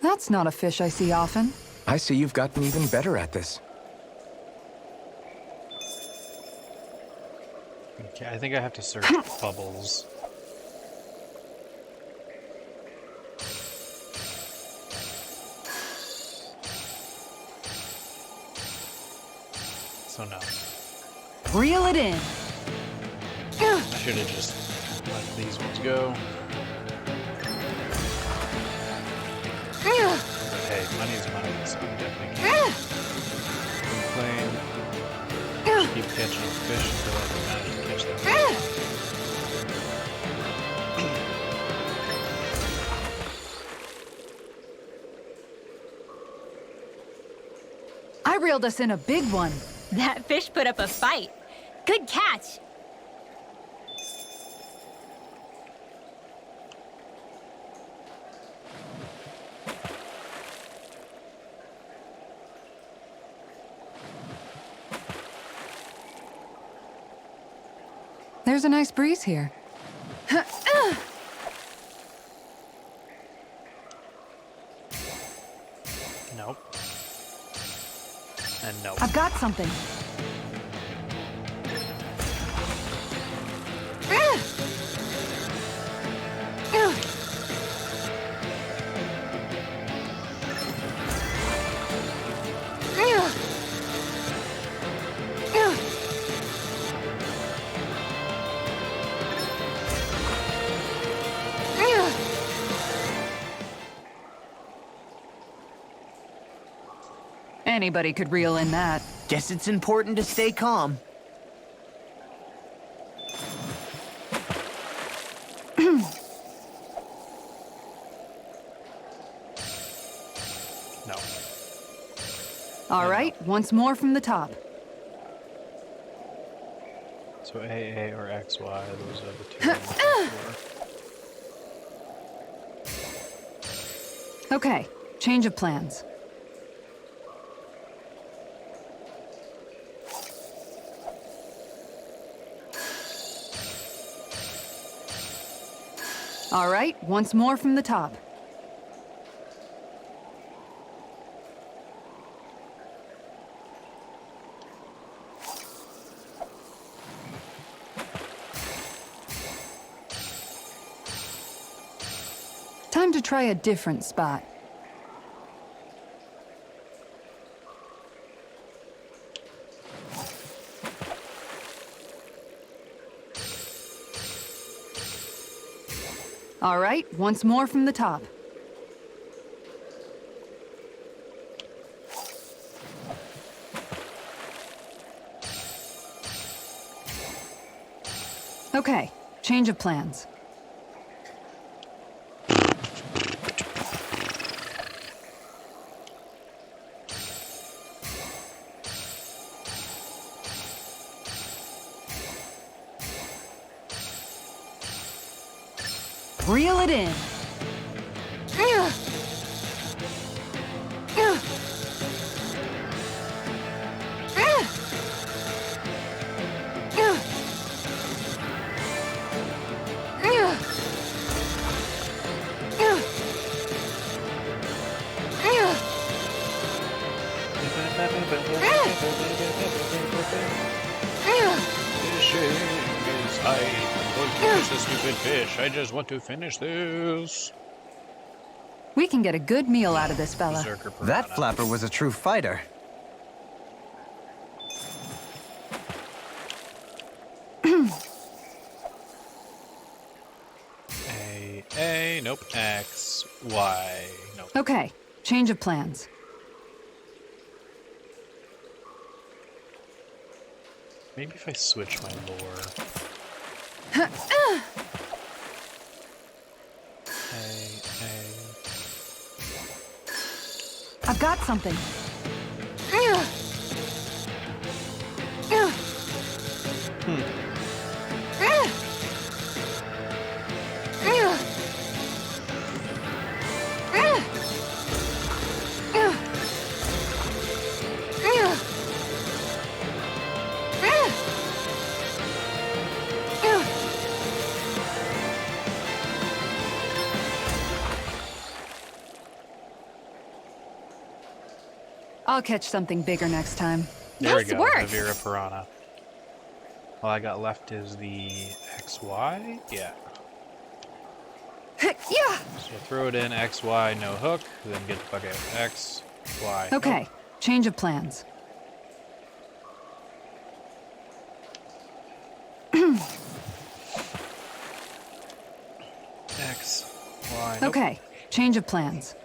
That's not a fish I see often. I see you've gotten even better at this. Okay, I think I have to search bubbles. So no. Reel it in. I should have just let these ones go. But hey, money's money, so I definitely can't complain. Keep catching fish until I can manage to catch them. I reeled us in a big one. That fish put up a fight. Good catch. There's a nice breeze here. And no. I've got something. Anybody could reel in that. Guess it's important to stay calm. No. All right, once more from the top. So AA or XY, those are the two I'm looking for. Okay, change of plans. All right, once more from the top. Time to try a different spot. All right, once more from the top. Okay, change of plans. Reel it in. Finish this stupid fish. I just want to finish this. We can get a good meal out of this fella. Berserker That piranha. flapper was a true fighter. A, nope. X, Y, nope. Okay, change of plans. Maybe if I switch my lore. I've got something. I'll catch something bigger next time. There we Nice go, work. the Vera Piranha. All I got left is the XY? Yeah. Yeah. So throw it in, XY, no hook, then get the fuck out. X, Y. Okay, change of plans. X, Y. Nope. Okay, change of plans.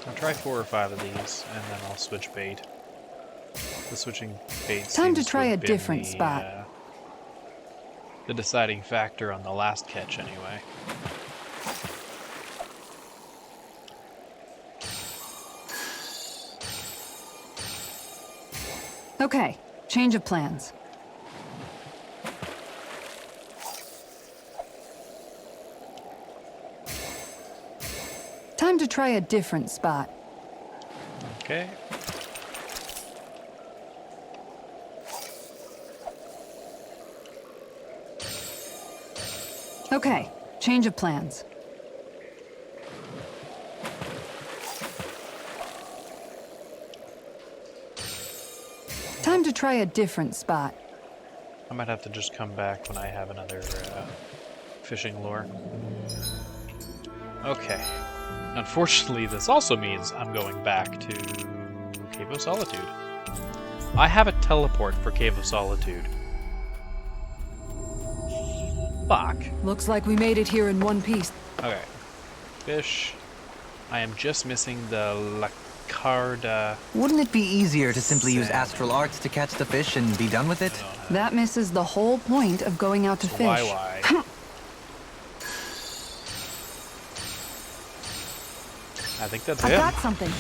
I'll try 4 or 5 of these, and then I'll switch bait. The switching bait Time to seems try have a been different the, spot. The deciding factor on the last catch, anyway. Okay, change of plans. Time to try a different spot. Okay. Okay, change of plans. going to try a different spot. I might have to just come back when I have another fishing lure. Okay. Unfortunately, this also means I'm going back to Cave of Solitude. I have a teleport for Cave of Solitude. Fuck. Looks like we made it here in one piece. Okay. Fish. I am just missing the Lacarda. Wouldn't it be easier to simply use Salmon. astral arts to catch the fish and be done with it? That misses the whole point of going out to fish. YY. I think that's I've it. got something.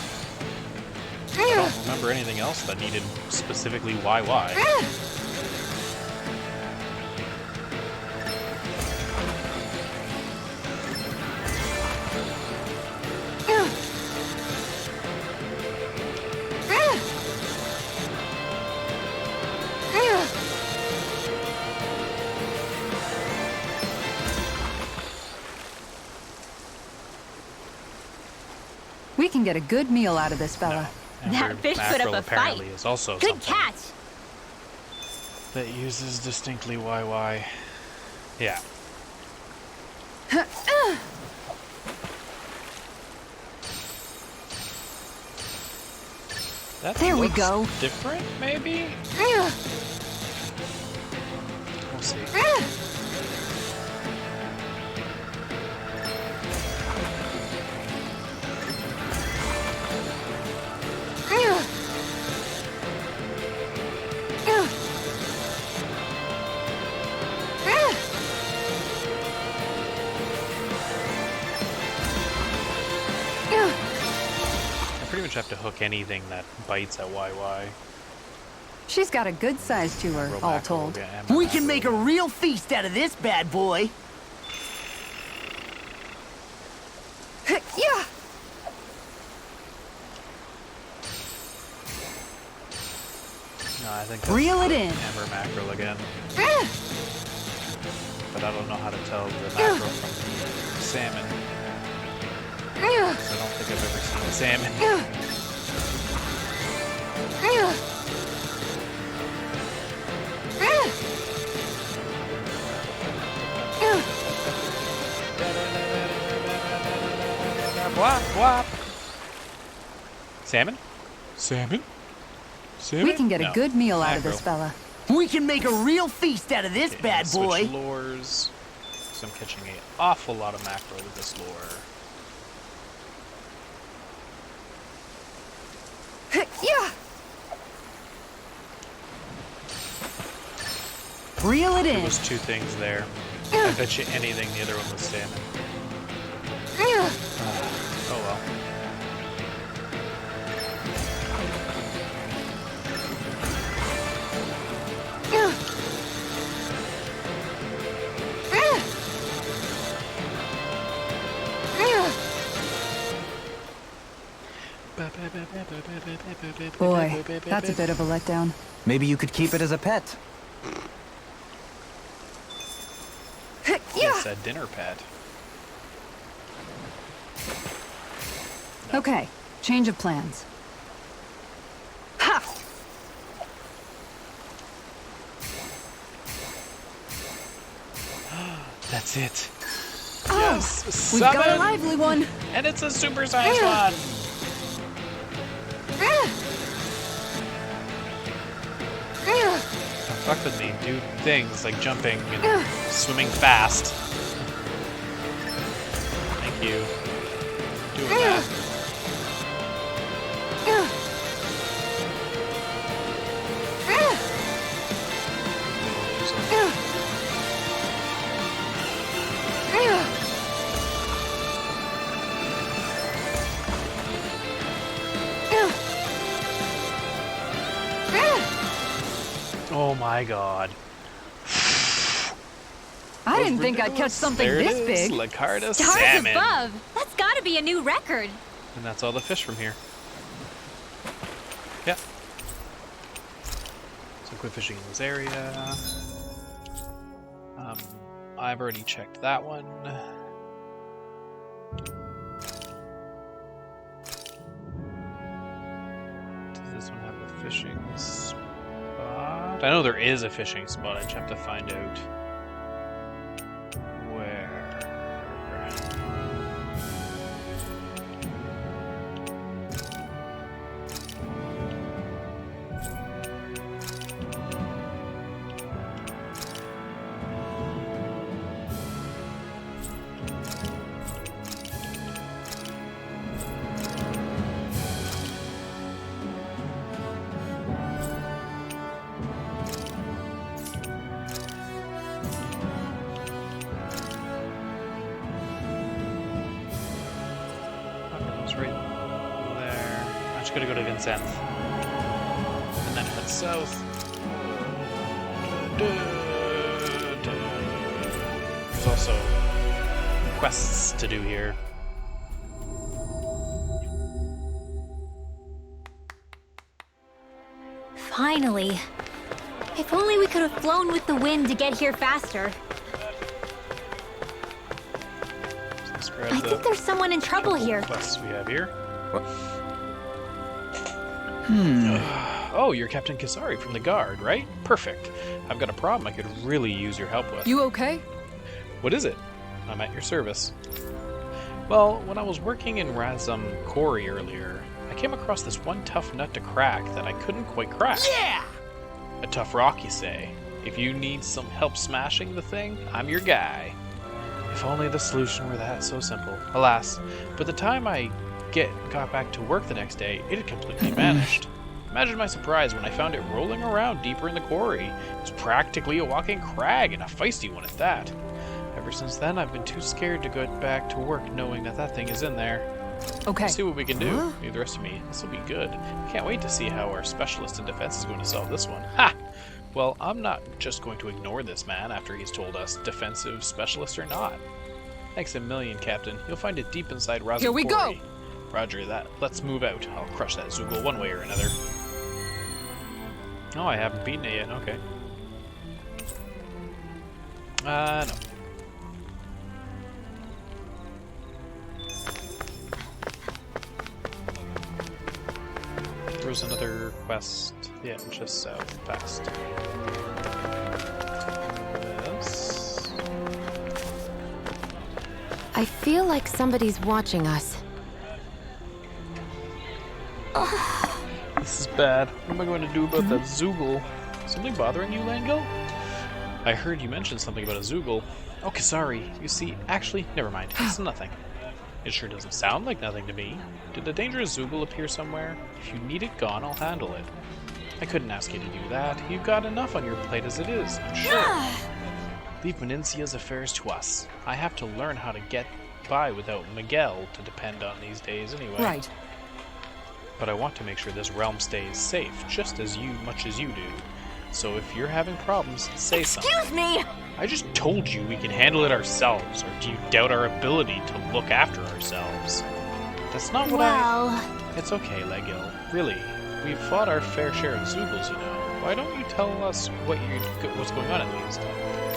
I don't remember anything else that needed specifically YY. We can get a good meal out of this fella. That fish put up Mackerel a fight. apparently is also Good something catch. that uses distinctly YY. Yeah. That There we looks go. Different, maybe? We'll see. I pretty much have to hook anything that bites at YY. She's got a good size to her, all told. We can make a real feast out of this bad boy. Yeah. No, I think Reel that's it in. Amber mackerel again. But I don't know how to tell the mackerel from the salmon. I don't think I've ever seen a salmon. Whop, whop. Salmon? Salmon? Salmon? We can get a No. good meal out of Mackerel. this fella. We can make a real feast out of this Okay, bad switch boy. lures. So I'm catching an awful lot of mackerel with this lure. Yeah. Reel it There in. was two things there. I bet you anything the other one was salmon. Oh well. Boy, that's a bit of a letdown. Maybe you could keep it as a pet. It's a dinner pet. Okay, change of plans. Ha! That's it. Oh, Yes, we've got a summon! lively one. And it's a super-sized one. Fuck with me, do things like jumping and swimming fast. Thank you. Doing that. Oh my god. I didn't think I'd catch something There it this is, big. Lacarda Stars salmon. above. That's gotta be a new record. And that's all the fish from here. Yep. So quit fishing in this area. I've already checked that one. Does this one have a fishing spot? I know there is a fishing spot. I just have to find out where. It's right there. I'm just gonna go to Vincennes. And then head south. There's also quests to do here. Finally. If only we could have flown with the wind to get here faster. So let's grab I the think there's someone in trouble here. quests we have here. What? Oh, you're Captain Kisari from the Guard, right? Perfect. I've got a problem I could really use your help with. You okay? What is it? I'm at your service. Well, when I was working in Razum Quarry earlier, I came across this one tough nut to crack that I couldn't quite crack. Yeah! A tough rock, you say. If you need some help smashing the thing, I'm your guy. If only the solution were that so simple. Alas, by the time I got back to work the next day, it had completely vanished. Imagine my surprise when I found it rolling around deeper in the quarry. It was practically a walking crag, and a feisty one at that. Ever since then, I've been too scared to go back to work knowing that thing is in there. Okay. Let's see what we can do. Leave the rest of me. This will be good. Can't wait to see how our specialist in defense is going to solve this one. Ha! Well, I'm not just going to ignore this man after he's told us defensive specialist or not. Thanks a million, Captain. You'll find it deep inside Razum Here we Quarry. go! Roger that. Let's move out. I'll crush that Zoogle one way or another. Oh, I haven't beaten it yet. Okay. No. There was another quest. Yeah, just south, past. This. I feel like somebody's watching us. This is bad. What am I going to do about that Zoogle? Something bothering you, Langel? I heard you mention something about a Zoogle. Oh, Kisari. You see, actually, never mind. It's nothing. It sure doesn't sound like nothing to me. Did a dangerous Zoogle appear somewhere? If you need it gone, I'll handle it. I couldn't ask you to do that. You've got enough on your plate as it is, I'm sure. Leave Mencia's affairs to us. I have to learn how to get by without Miguel to depend on these days anyway. Right. But I want to make sure this realm stays safe, just as much as you do. So if you're having problems, say something. Excuse me! I just told you we can handle it ourselves, or do you doubt our ability to look after ourselves? That's not what It's okay, Legil. Really, we've fought our fair share of Zoogles, you know. Why don't you tell us what's going on at least?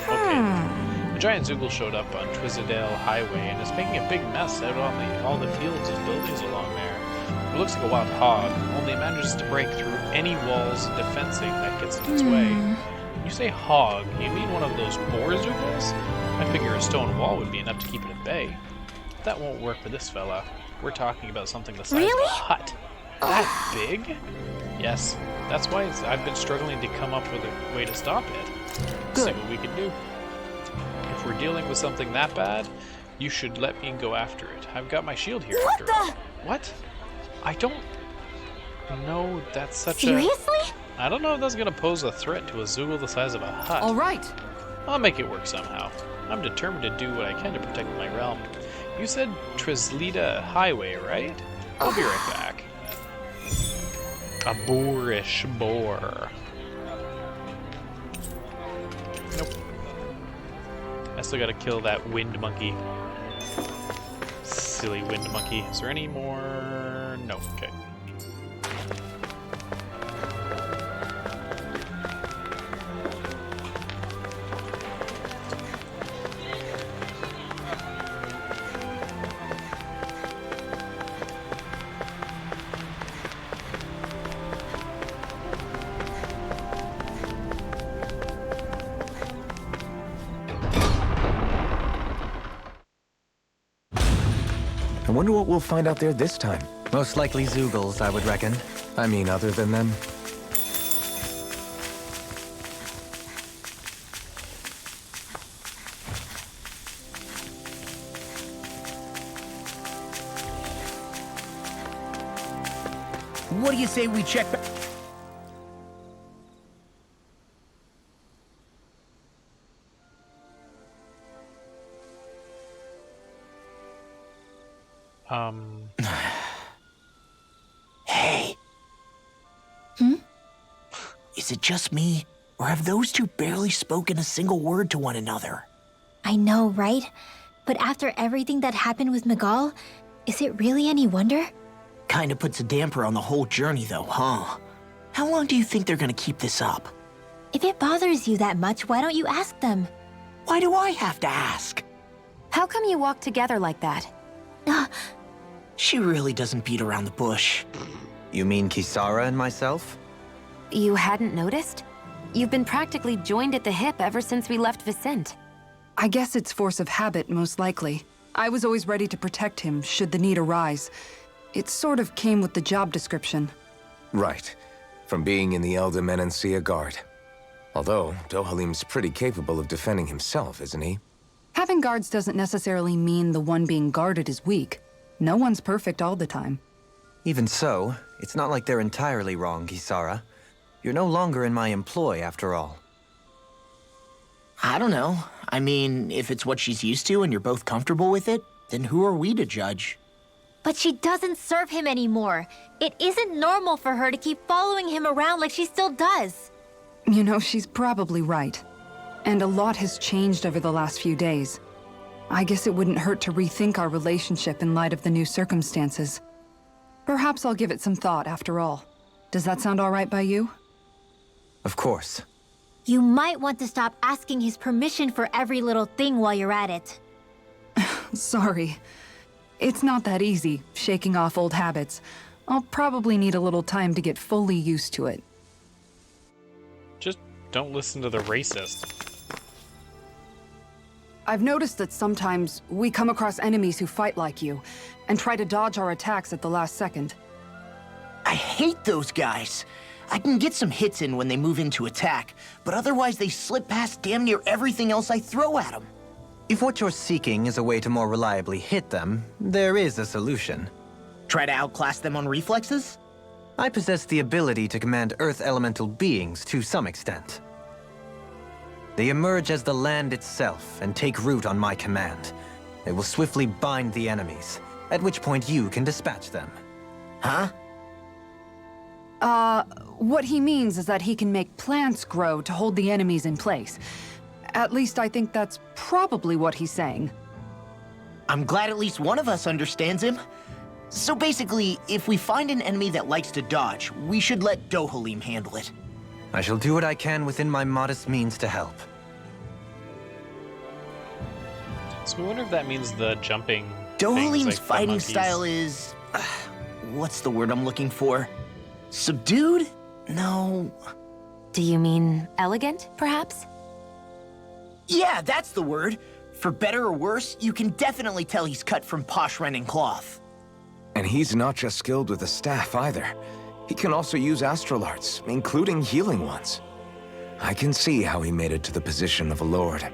Okay. A giant Zoogle showed up on Twizzledale Highway and is making a big mess out on all the fields and buildings along there. It looks like a wild hog, only it manages to break through any walls and defensing that gets in its way. When you say hog, you mean one of those boar Zoogles? I figure a stone wall would be enough to keep it at bay. That won't work for this fella. We're talking about something the size of a hut. That big? Yes, that's why I've been struggling to come up with a way to stop it. See what we can do. If we're dealing with something that bad, you should let me go after it. I've got my shield here after all. What? I don't know that's such Seriously? I don't know if that's going to pose a threat to a Zoogle the size of a hut. All right. I'll make it work somehow. I'm determined to do what I can to protect my realm. You said Trizlita Highway, right? I'll be right back. A boorish boar. Nope. I still gotta kill that wind monkey. Silly wind monkey. Is there any more? No. Okay. wonder what we'll find out there this time. Most likely Zeugles, I would reckon. I mean, other than them. What do you say we check back? Hey. Is it just me, or have those two barely spoken a single word to one another? I know, right? But after everything that happened with Miguel, is it really any wonder? Kinda puts a damper on the whole journey though, huh? How long do you think they're gonna keep this up? If it bothers you that much, why don't you ask them? Why do I have to ask? How come you walk together like that? She really doesn't beat around the bush. You mean Kisara and myself? You hadn't noticed? You've been practically joined at the hip ever since we left Vicente. I guess it's force of habit, most likely. I was always ready to protect him, should the need arise. It sort of came with the job description. Right. From being in the Elder Menancia Guard. Although, Dohalim's pretty capable of defending himself, isn't he? Having guards doesn't necessarily mean the one being guarded is weak. No one's perfect all the time. Even so, it's not like they're entirely wrong, Kisara. You're no longer in my employ, after all. I don't know. I mean, if it's what she's used to and you're both comfortable with it, then who are we to judge? But she doesn't serve him anymore. It isn't normal for her to keep following him around like she still does. You know, she's probably right. And a lot has changed over the last few days. I guess it wouldn't hurt to rethink our relationship in light of the new circumstances. Perhaps I'll give it some thought after all. Does that sound all right by you? Of course. You might want to stop asking his permission for every little thing while you're at it. Sorry. It's not that easy, shaking off old habits. I'll probably need a little time to get fully used to it. Just don't listen to the racist. I've noticed that sometimes we come across enemies who fight like you, and try to dodge our attacks at the last second. I hate those guys. I can get some hits in when they move into attack, but otherwise they slip past damn near everything else I throw at them. If what you're seeking is a way to more reliably hit them, there is a solution. Try to outclass them on reflexes? I possess the ability to command Earth elemental beings to some extent. They emerge as the land itself and take root on my command. They will swiftly bind the enemies, at which point you can dispatch them. Huh? What he means is that he can make plants grow to hold the enemies in place. At least I think that's probably what he's saying. I'm glad at least one of us understands him. So basically, if we find an enemy that likes to dodge, we should let Dohalim handle it. I shall do what I can within my modest means to help. So I wonder if that means the jumping Dohalim's things, like the fighting monkeys. style is... what's the word I'm looking for? Subdued? No... Do you mean elegant, perhaps? Yeah, that's the word. For better or worse, you can definitely tell he's cut from posh rending cloth. And he's not just skilled with the staff either. He can also use astral arts, including healing ones. I can see how he made it to the position of a lord.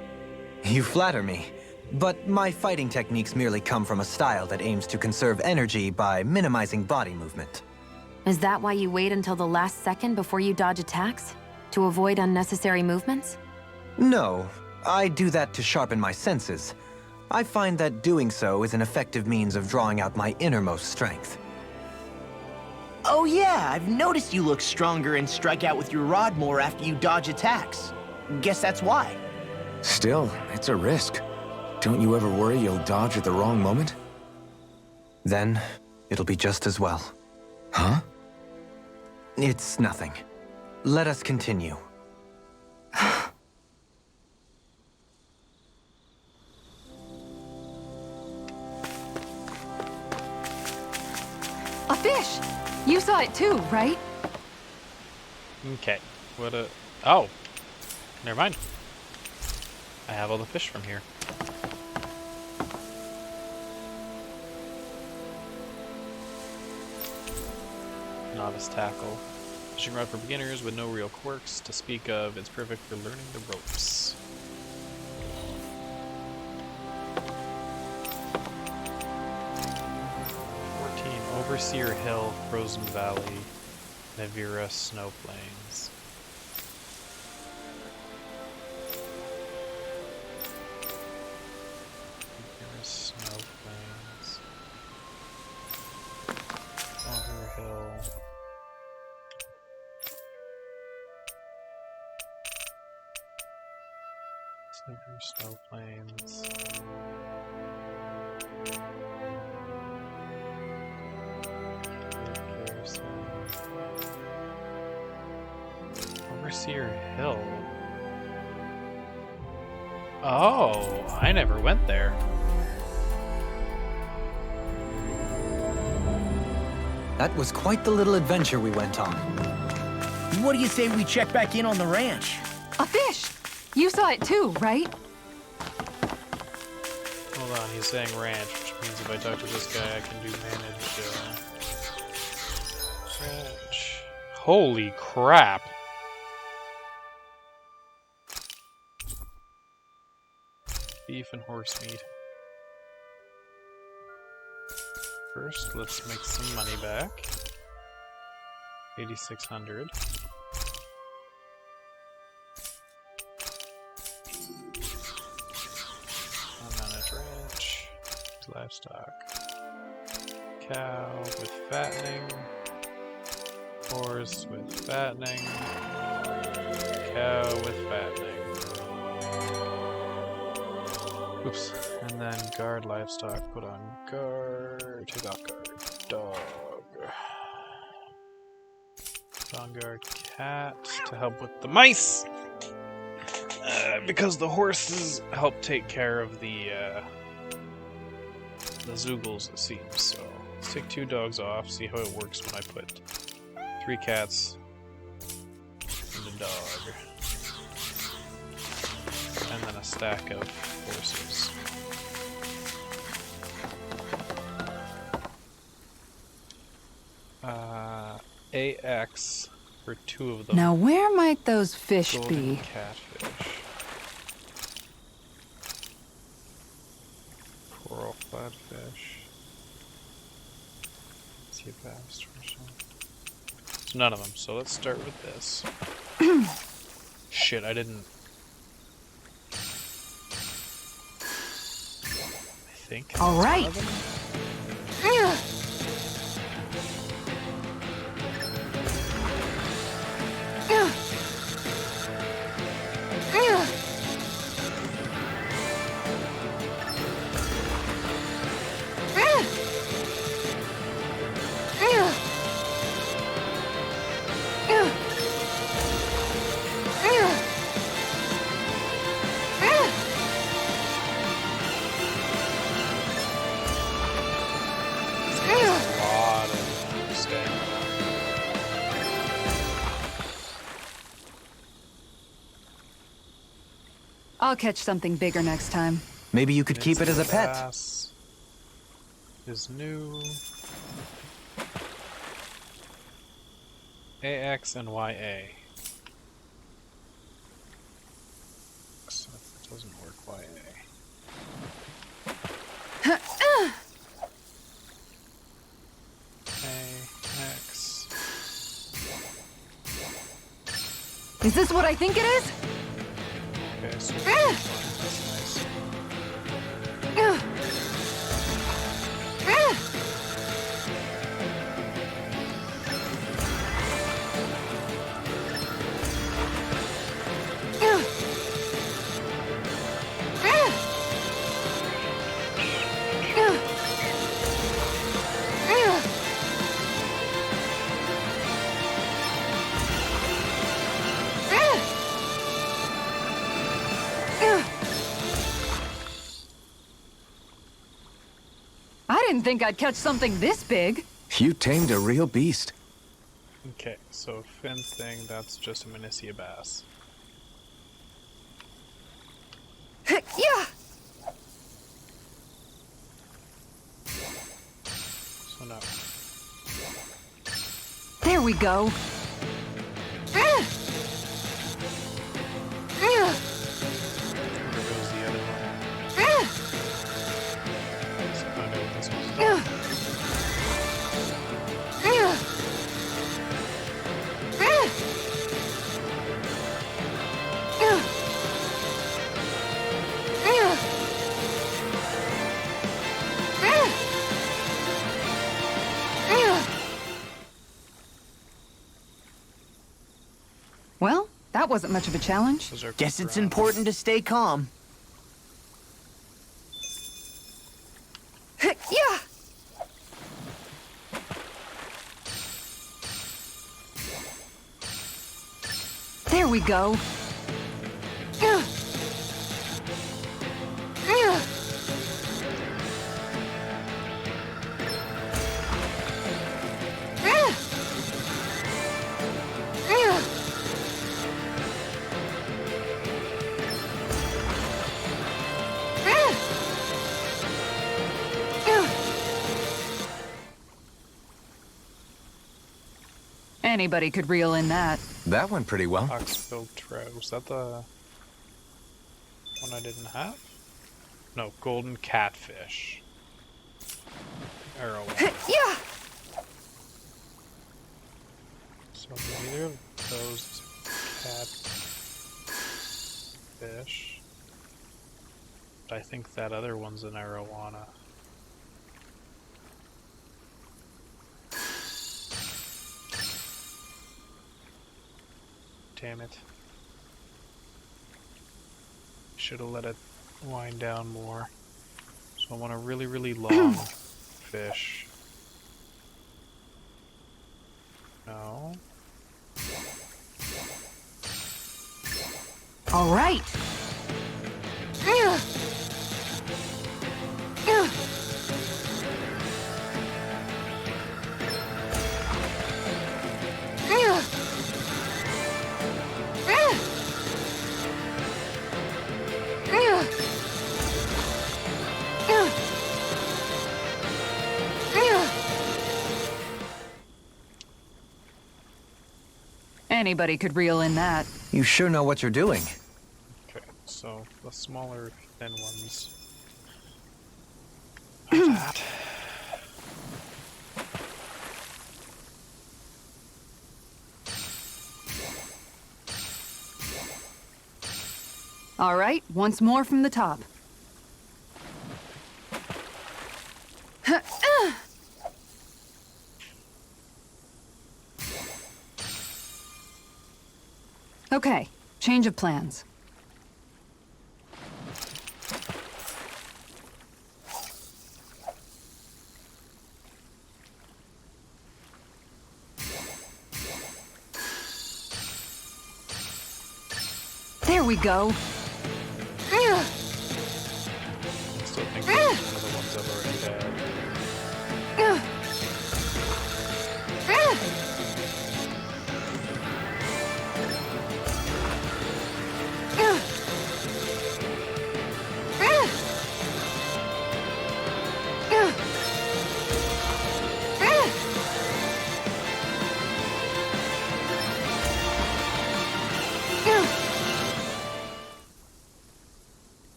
You flatter me, but my fighting techniques merely come from a style that aims to conserve energy by minimizing body movement. Is that why you wait until the last second before you dodge attacks? To avoid unnecessary movements? No, I do that to sharpen my senses. I find that doing so is an effective means of drawing out my innermost strength. Oh yeah, I've noticed you look stronger and strike out with your rod more after you dodge attacks. Guess that's why. Still, it's a risk. Don't you ever worry you'll dodge at the wrong moment? Then, it'll be just as well. Huh? It's nothing. Let us continue. A fish! You saw it too, right? Okay. What a... Oh! Never mind. I have all the fish from here. Novice tackle. Fishing rod for beginners with no real quirks to speak of. It's perfect for learning the ropes. Overseer Hill, Frozen Valley, Navira Snow Plains. Navira Snow Plains. Over Hill. Navira Snow Plains. Overseer Hill. Oh, I never went there. That was quite the little adventure we went on. What do you say we check back in on the ranch? A fish! You saw it too, right? Hold on, he's saying ranch, which means if I talk to this guy, I can do manage. Ranch. Holy crap! Beef and horse meat. First, let's make some money back. 8,600. Unmanaged ranch. Livestock. Cow with fattening. Horse with fattening. Cow with fattening. Oops. And then guard livestock. Put on guard. Take off guard. Dog. Put on guard cat to help with the mice. Because the horses help take care of the Zoogles, it seems. So let's take 2 dogs off. See how it works when I put 3 cats and a dog. And then a stack of horses. AX for 2 of them. Now where might those fish Golden be? catfish. Coral flatfish. Sea bass. So none of them. So let's start with this. Shit, I didn't. I think. All right. I'll catch something bigger next time. Maybe you could keep it as a pet. Bass is new. AX and YA. So it doesn't work YA. AX. Is this what I think it is? Okay, so that's nice. I didn't think I'd catch something this big. You tamed a real beast. Okay, so fin thing, that's just a Minicia bass. Yeah. So no. There we go. Where goes the other one? Let's find out what this one's doing. Well, that wasn't much of a challenge. Those are Guess it's ground. important to stay calm. Yeah. There we go. Anybody could reel in that. That went pretty well. Oxbow trout. Was that the one I didn't have? No, golden catfish. Arrow one. Yeah. So neither of those is a catfish. But I think that other one's an arowana. Damn it. Should have let it wind down more. So I want a really, really long fish. No. All right. Anybody could reel in that. You sure know what you're doing. Okay, so the smaller, thin ones. Are that. All right, once more from the top. Okay, change of plans. There we go. Still think those are one of the ones I've already had.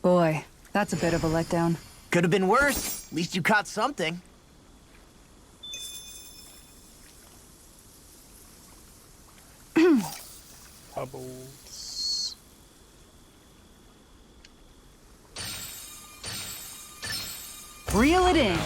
Boy, that's a bit of a letdown. Could have been worse. At least you caught something. Bubbles. Reel it in.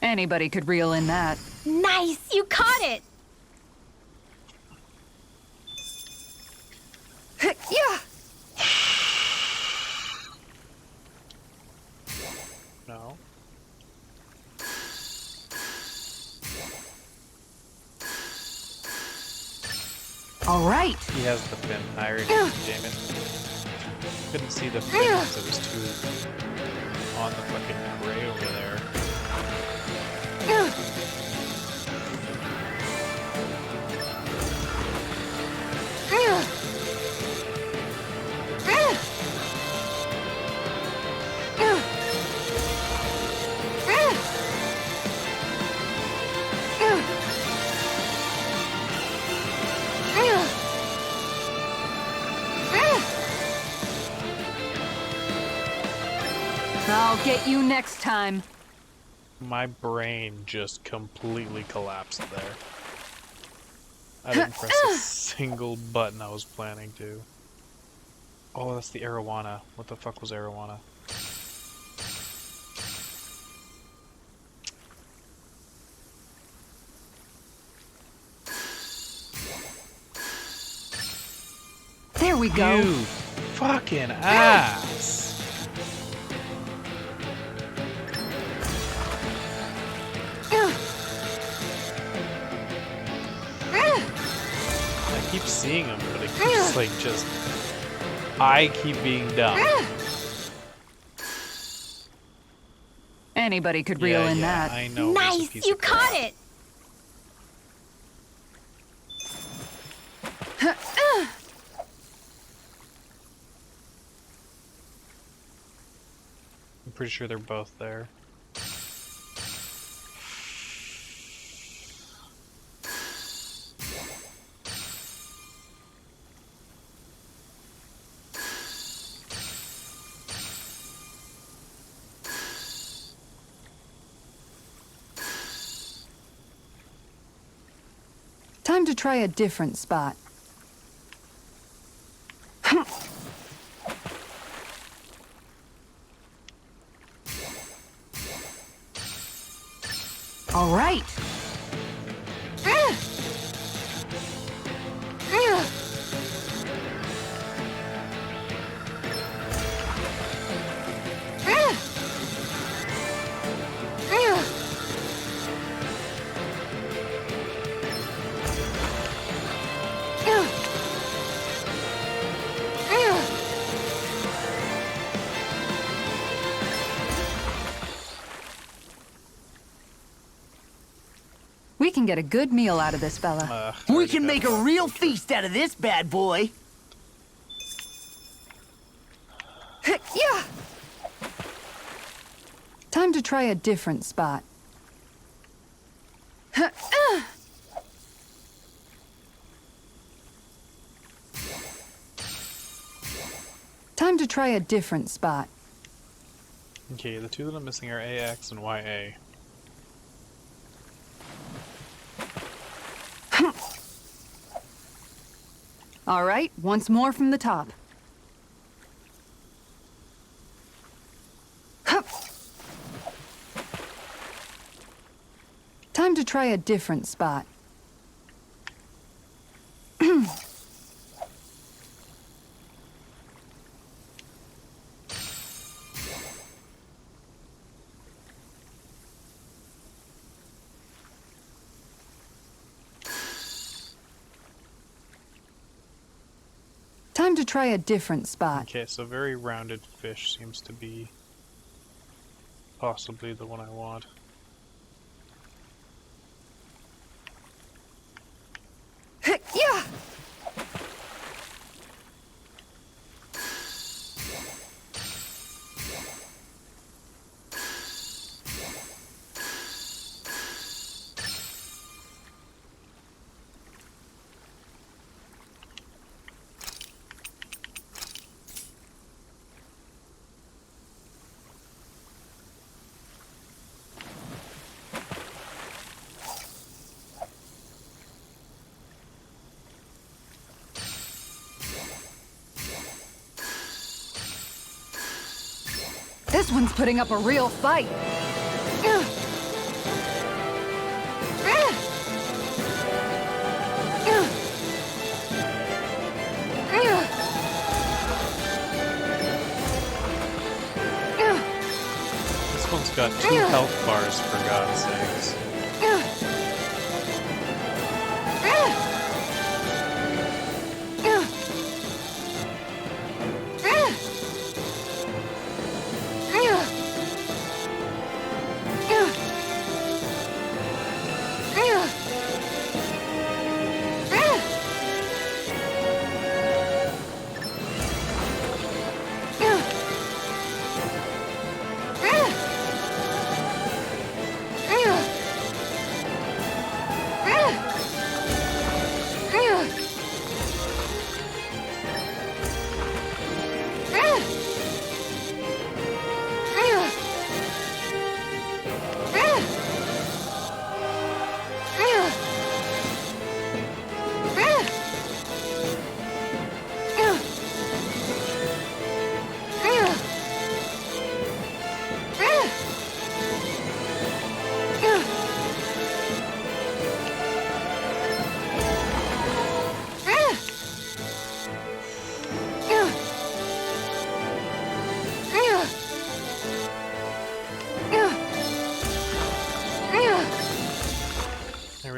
Anybody could reel in that. Nice! You caught it! Yeah. No. All right. He has the fin. I already damn it. Couldn't see the fin because it was too on the fucking prey over there. I'll get you next time. My brain just completely collapsed there. I didn't press a single button I was planning to. Oh, that's the Arowana. What the fuck was Arowana? There we go. You fucking ass! I keep seeing him, but it keeps like just... I keep being dumb. Anybody could reel in that. I know. Nice, you caught it. I'm pretty sure they're both there. Time to try a different spot. All right. We can get a good meal out of this fella. We can make a real feast out of this bad boy. Yeah. Time to try a different spot. Time to try a different spot. Okay, the two that I'm missing are AX and YA. All right, once more from the top. Time to try a different spot. Time to try a different spot. Okay, so very rounded fish seems to be possibly the one I want. Yeah. This one's putting up a real fight. This one's got 2 health bars, for God's sakes.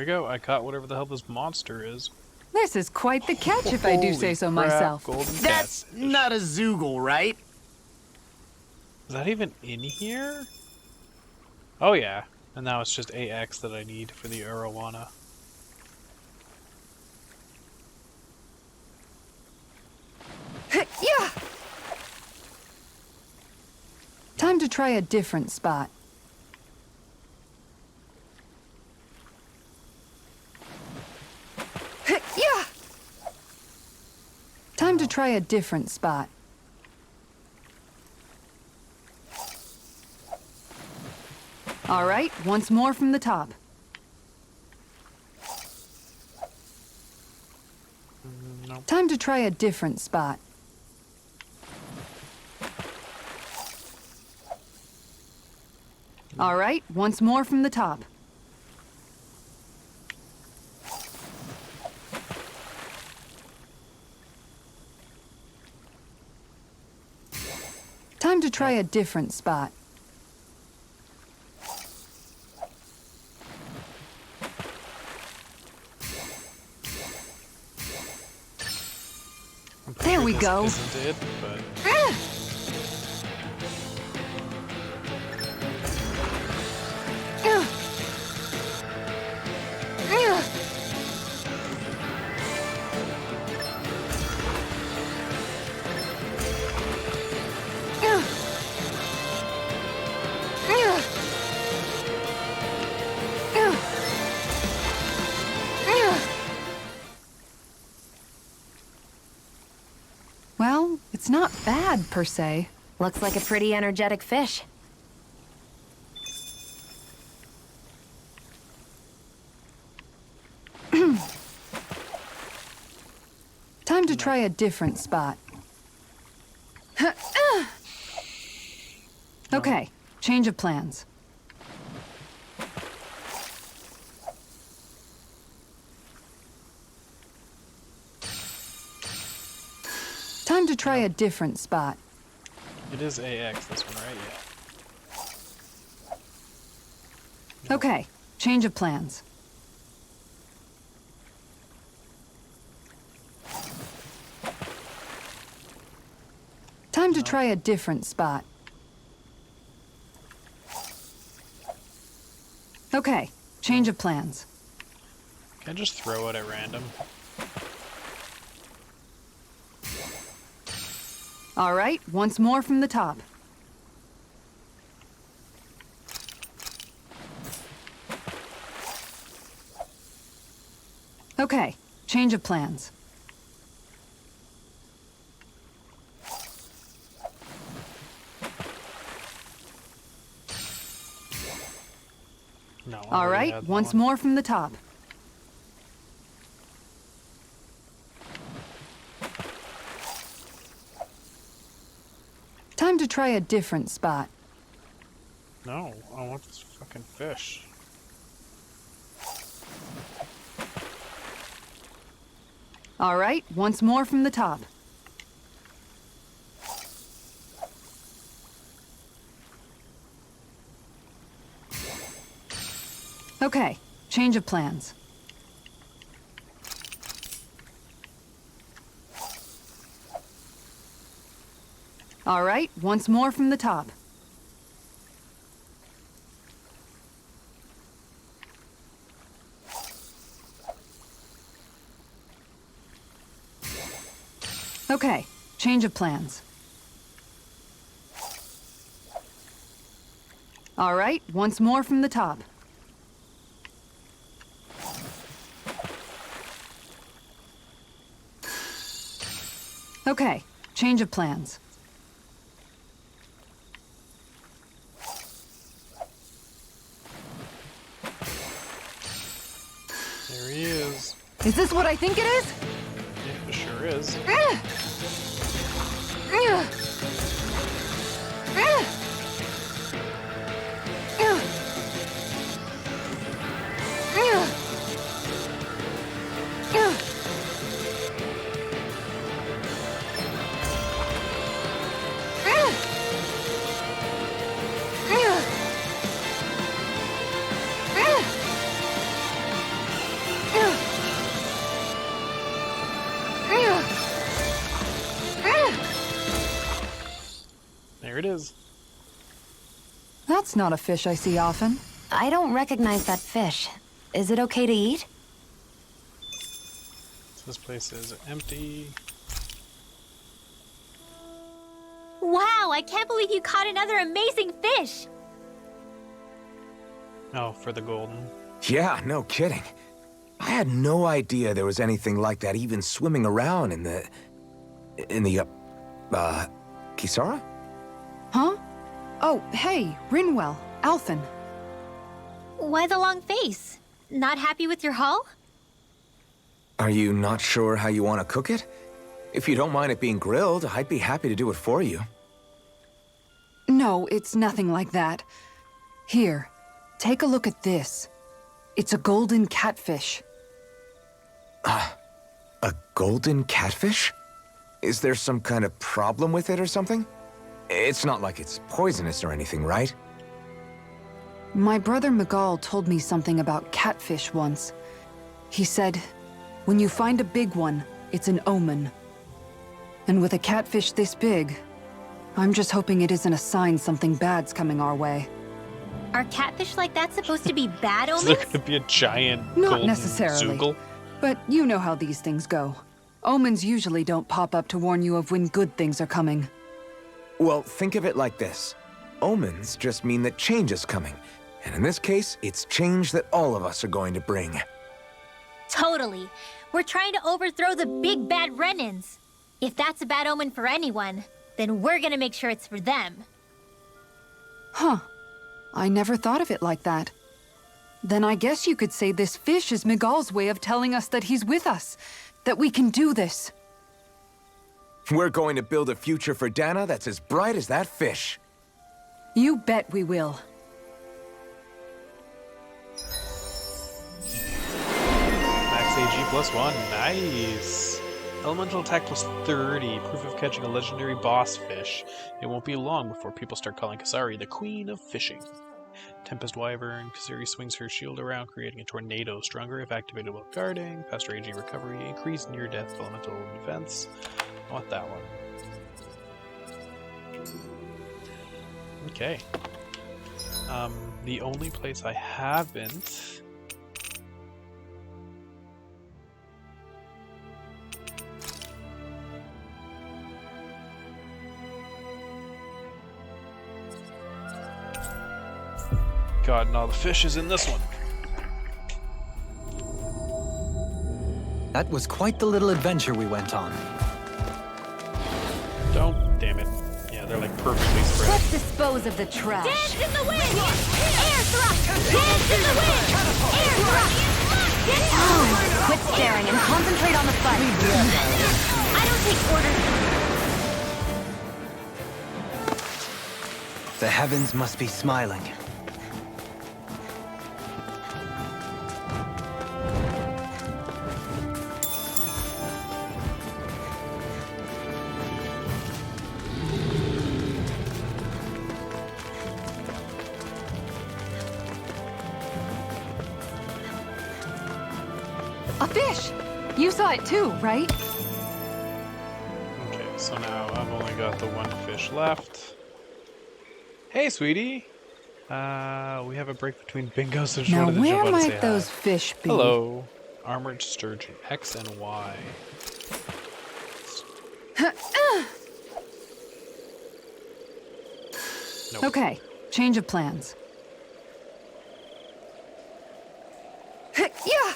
we go. I caught whatever the hell this monster is. This is quite the catch, if I do say so Holy crap, myself. Golden That's catfish. not a Zoogle, right? Is that even in here? Oh yeah. And now it's just AX that I need for the arowana. Yeah. Time to try a different spot. Yeah. Time to try a different spot. All right, once more from the top. No. Time to try a different spot. All right, once more from the top. Time to try a different spot. I'm pretty There sure we this go. Isn't it? But Well, it's not bad per se. Looks like a pretty energetic fish. Time to try a different spot. Okay, change of plans. Time to try a different spot. it is AX, this one, right? Yeah. Okay, change of plans. Time to try a different spot. Okay, change of plans. Can I just throw it at random? All right, once more from the top. Okay, change of plans. No. I All already right, had that once one. more from the top. Time to try a different spot. No, I want this fucking fish. All right, once more from the top. Okay, change of plans. All right, once more from the top. Okay, change of plans. All right, once more from the top. Okay, change of plans. There he is. Is this what I think it is? Yeah, it sure is. That's not a fish I see often. I don't recognize that fish. Is it okay to eat? This place is empty. Wow, I can't believe you caught another amazing fish! Oh, for the golden. Yeah, no kidding. I had no idea there was anything like that even swimming around in the... Kisara? Huh? Oh, hey, Rinwell, Alphen. Why the long face? Not happy with your haul? Are you not sure how you want to cook it? If you don't mind it being grilled, I'd be happy to do it for you. No, it's nothing like that. Here, take a look at this. It's a golden catfish. A golden catfish? Is there some kind of problem with it or something? It's not like it's poisonous or anything, right? My brother Miguel told me something about catfish once. He said, when you find a big one, it's an omen. And with a catfish this big, I'm just hoping it isn't a sign something bad's coming our way. Are catfish like that supposed to be bad Is there omens? gonna be a giant Not golden necessarily. Zoogle? But you know how these things go. Omens usually don't pop up to warn you of when good things are coming. Well, think of it like this. Omens just mean that change is coming. And in this case, it's change that all of us are going to bring. Totally. We're trying to overthrow the big bad Renans. If that's a bad omen for anyone, then we're gonna make sure it's for them. Huh. I never thought of it like that. Then I guess you could say this fish is Miguel's way of telling us that he's with us. That we can do this. We're going to build a future for Dana that's as bright as that fish. You bet we will. Max AG +1. Nice. Elemental attack +30. Proof of catching a legendary boss fish. It won't be long before people start calling Kasari the Queen of Fishing. Tempest Wyvern. Kasari swings her shield around, creating a tornado. Stronger if activated while guarding. Faster AG recovery. Increased near-death elemental defense. I want that one. Okay. The only place I haven't... God, and all the fish is in this one. That was quite the little adventure we went on. Don't, damn it. Yeah, they're like perfectly spread. Let's dispose of the trash. Dance in the wind! Air thrust! Dance in the wind! Air thrust! Quit staring and concentrate on the fight. I don't take orders. The heavens must be smiling. A fish! You saw it too, right? Okay, so now I've only got the one fish left. Hey, sweetie! We have a break between bingos, so just Now wanted to where jump on and say might those hi. fish be? Hello. Armored sturgeon. X and Y. Nope. Okay, change of plans. Yeah!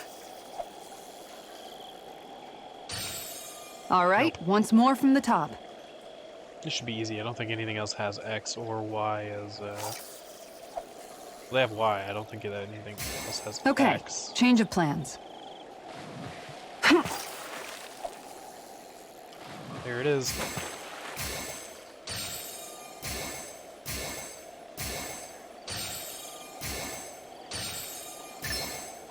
All right, once more from the top. This should be easy. I don't think anything else has X or Y as, They have Y. I don't think that anything else has Okay, X. change of plans. There it is.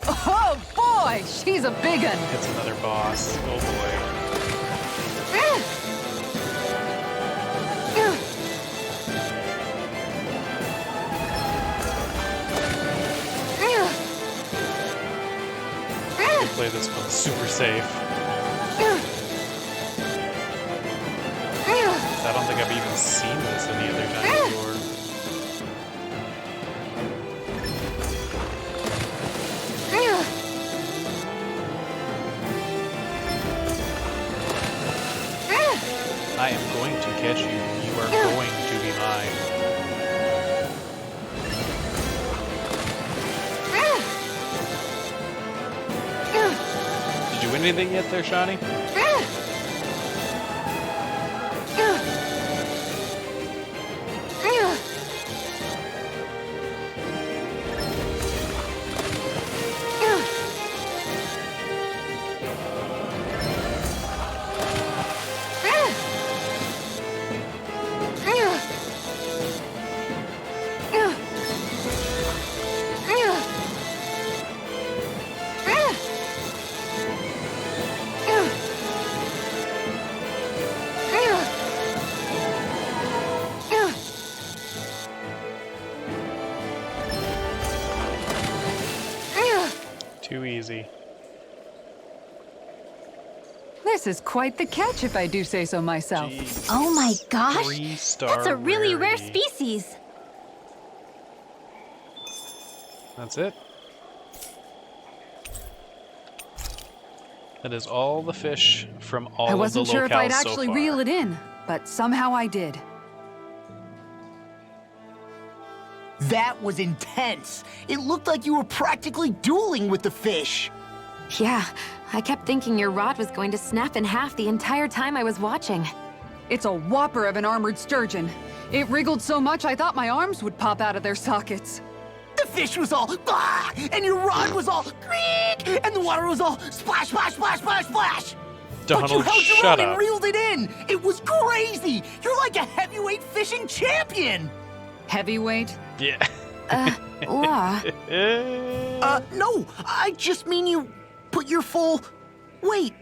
Oh boy, she's a big one. It's another boss. Oh boy. Play this one super safe. I don't think I've even seen this any other time before. catch you, you are going to be mine. Did you win anything yet there, Shani? Too easy. This is quite the catch, if I do say so myself. Jeez. Oh my gosh! 3-star That's a really rare rarity. species. That's it. That is all the fish from all I of the wasn't sure if locales I'd so actually far. reel it in, but somehow I did. That was intense. It looked like you were practically dueling with the fish. Yeah, I kept thinking your rod was going to snap in half the entire time I was watching. It's a whopper of an armored sturgeon. It wriggled so much I thought my arms would pop out of their sockets. The fish was all ah, and your rod was all creak, and the water was all splash, splash, splash, splash, splash. But you Donald, held your shut own up. and reeled it in. It was crazy. You're like a heavyweight fishing champion. Heavyweight? Yeah. Law, No, I just mean you put your full weight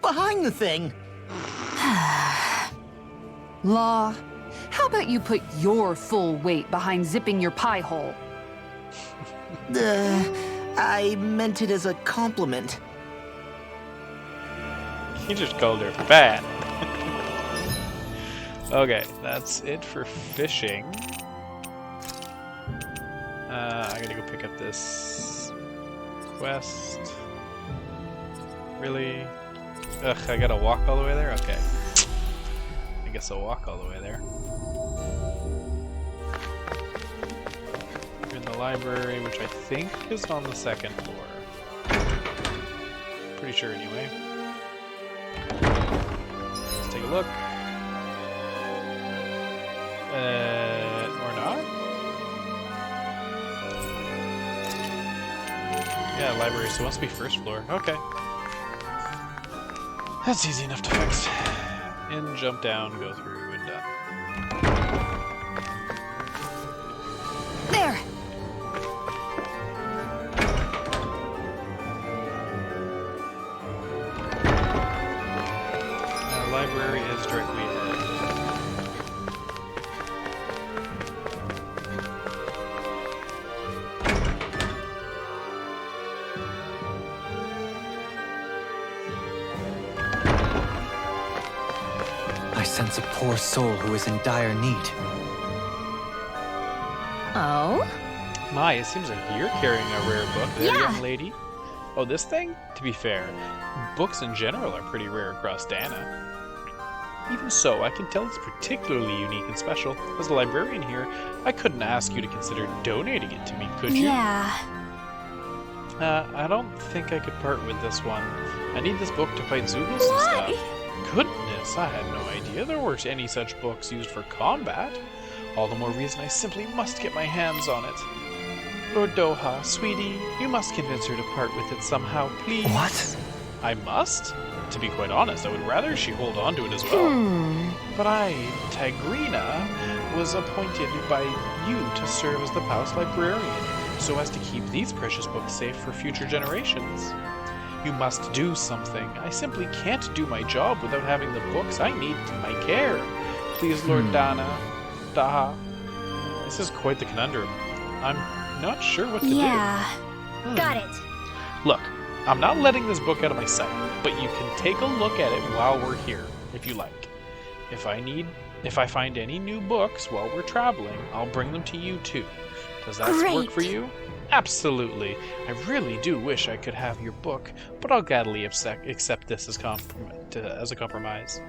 behind the thing. Law, how about you put your full weight behind zipping your pie hole? I meant it as a compliment. He just called her fat. Okay, that's it for fishing. I gotta go pick up this quest. Really? Ugh, I gotta walk all the way there? Okay. I guess I'll walk all the way there. We're in the library, which I think is on the second floor. Pretty sure anyway. Let's take a look. Or not? Yeah, library, so it must be first floor. Okay. That's easy enough to fix. In, jump down, go through, and done. There! Library is directly ahead. I sense a poor soul who is in dire need. Oh? My, it seems like you're carrying a rare book there, Yeah. young lady. Oh, this thing? To be fair, books in general are pretty rare across Dana. Even so, I can tell it's particularly unique and special. As a librarian here, I couldn't ask you to consider donating it to me, could you? Yeah. I don't think I could part with this one. I need this book to fight Zugos and Why? stuff. Goodness, I had no idea there were any such books used for combat. All the more reason I simply must get my hands on it. Lord Doha, sweetie, you must convince her to part with it somehow, please. What? I must? To be quite honest, I would rather she hold on to it as well. But I, Tigrina, was appointed by you to serve as the palace librarian, so as to keep these precious books safe for future generations. You must do something. I simply can't do my job without having the books I need to my care. Please, Lord Daha. This is quite the conundrum. I'm not sure what to do. Yeah. Got it. Look, I'm not letting this book out of my sight, but you can take a look at it while we're here, if you like. If I find any new books while we're traveling, I'll bring them to you too. Does that work Great. for you? Absolutely. I really do wish I could have your book, but I'll gladly accept this as a compromise.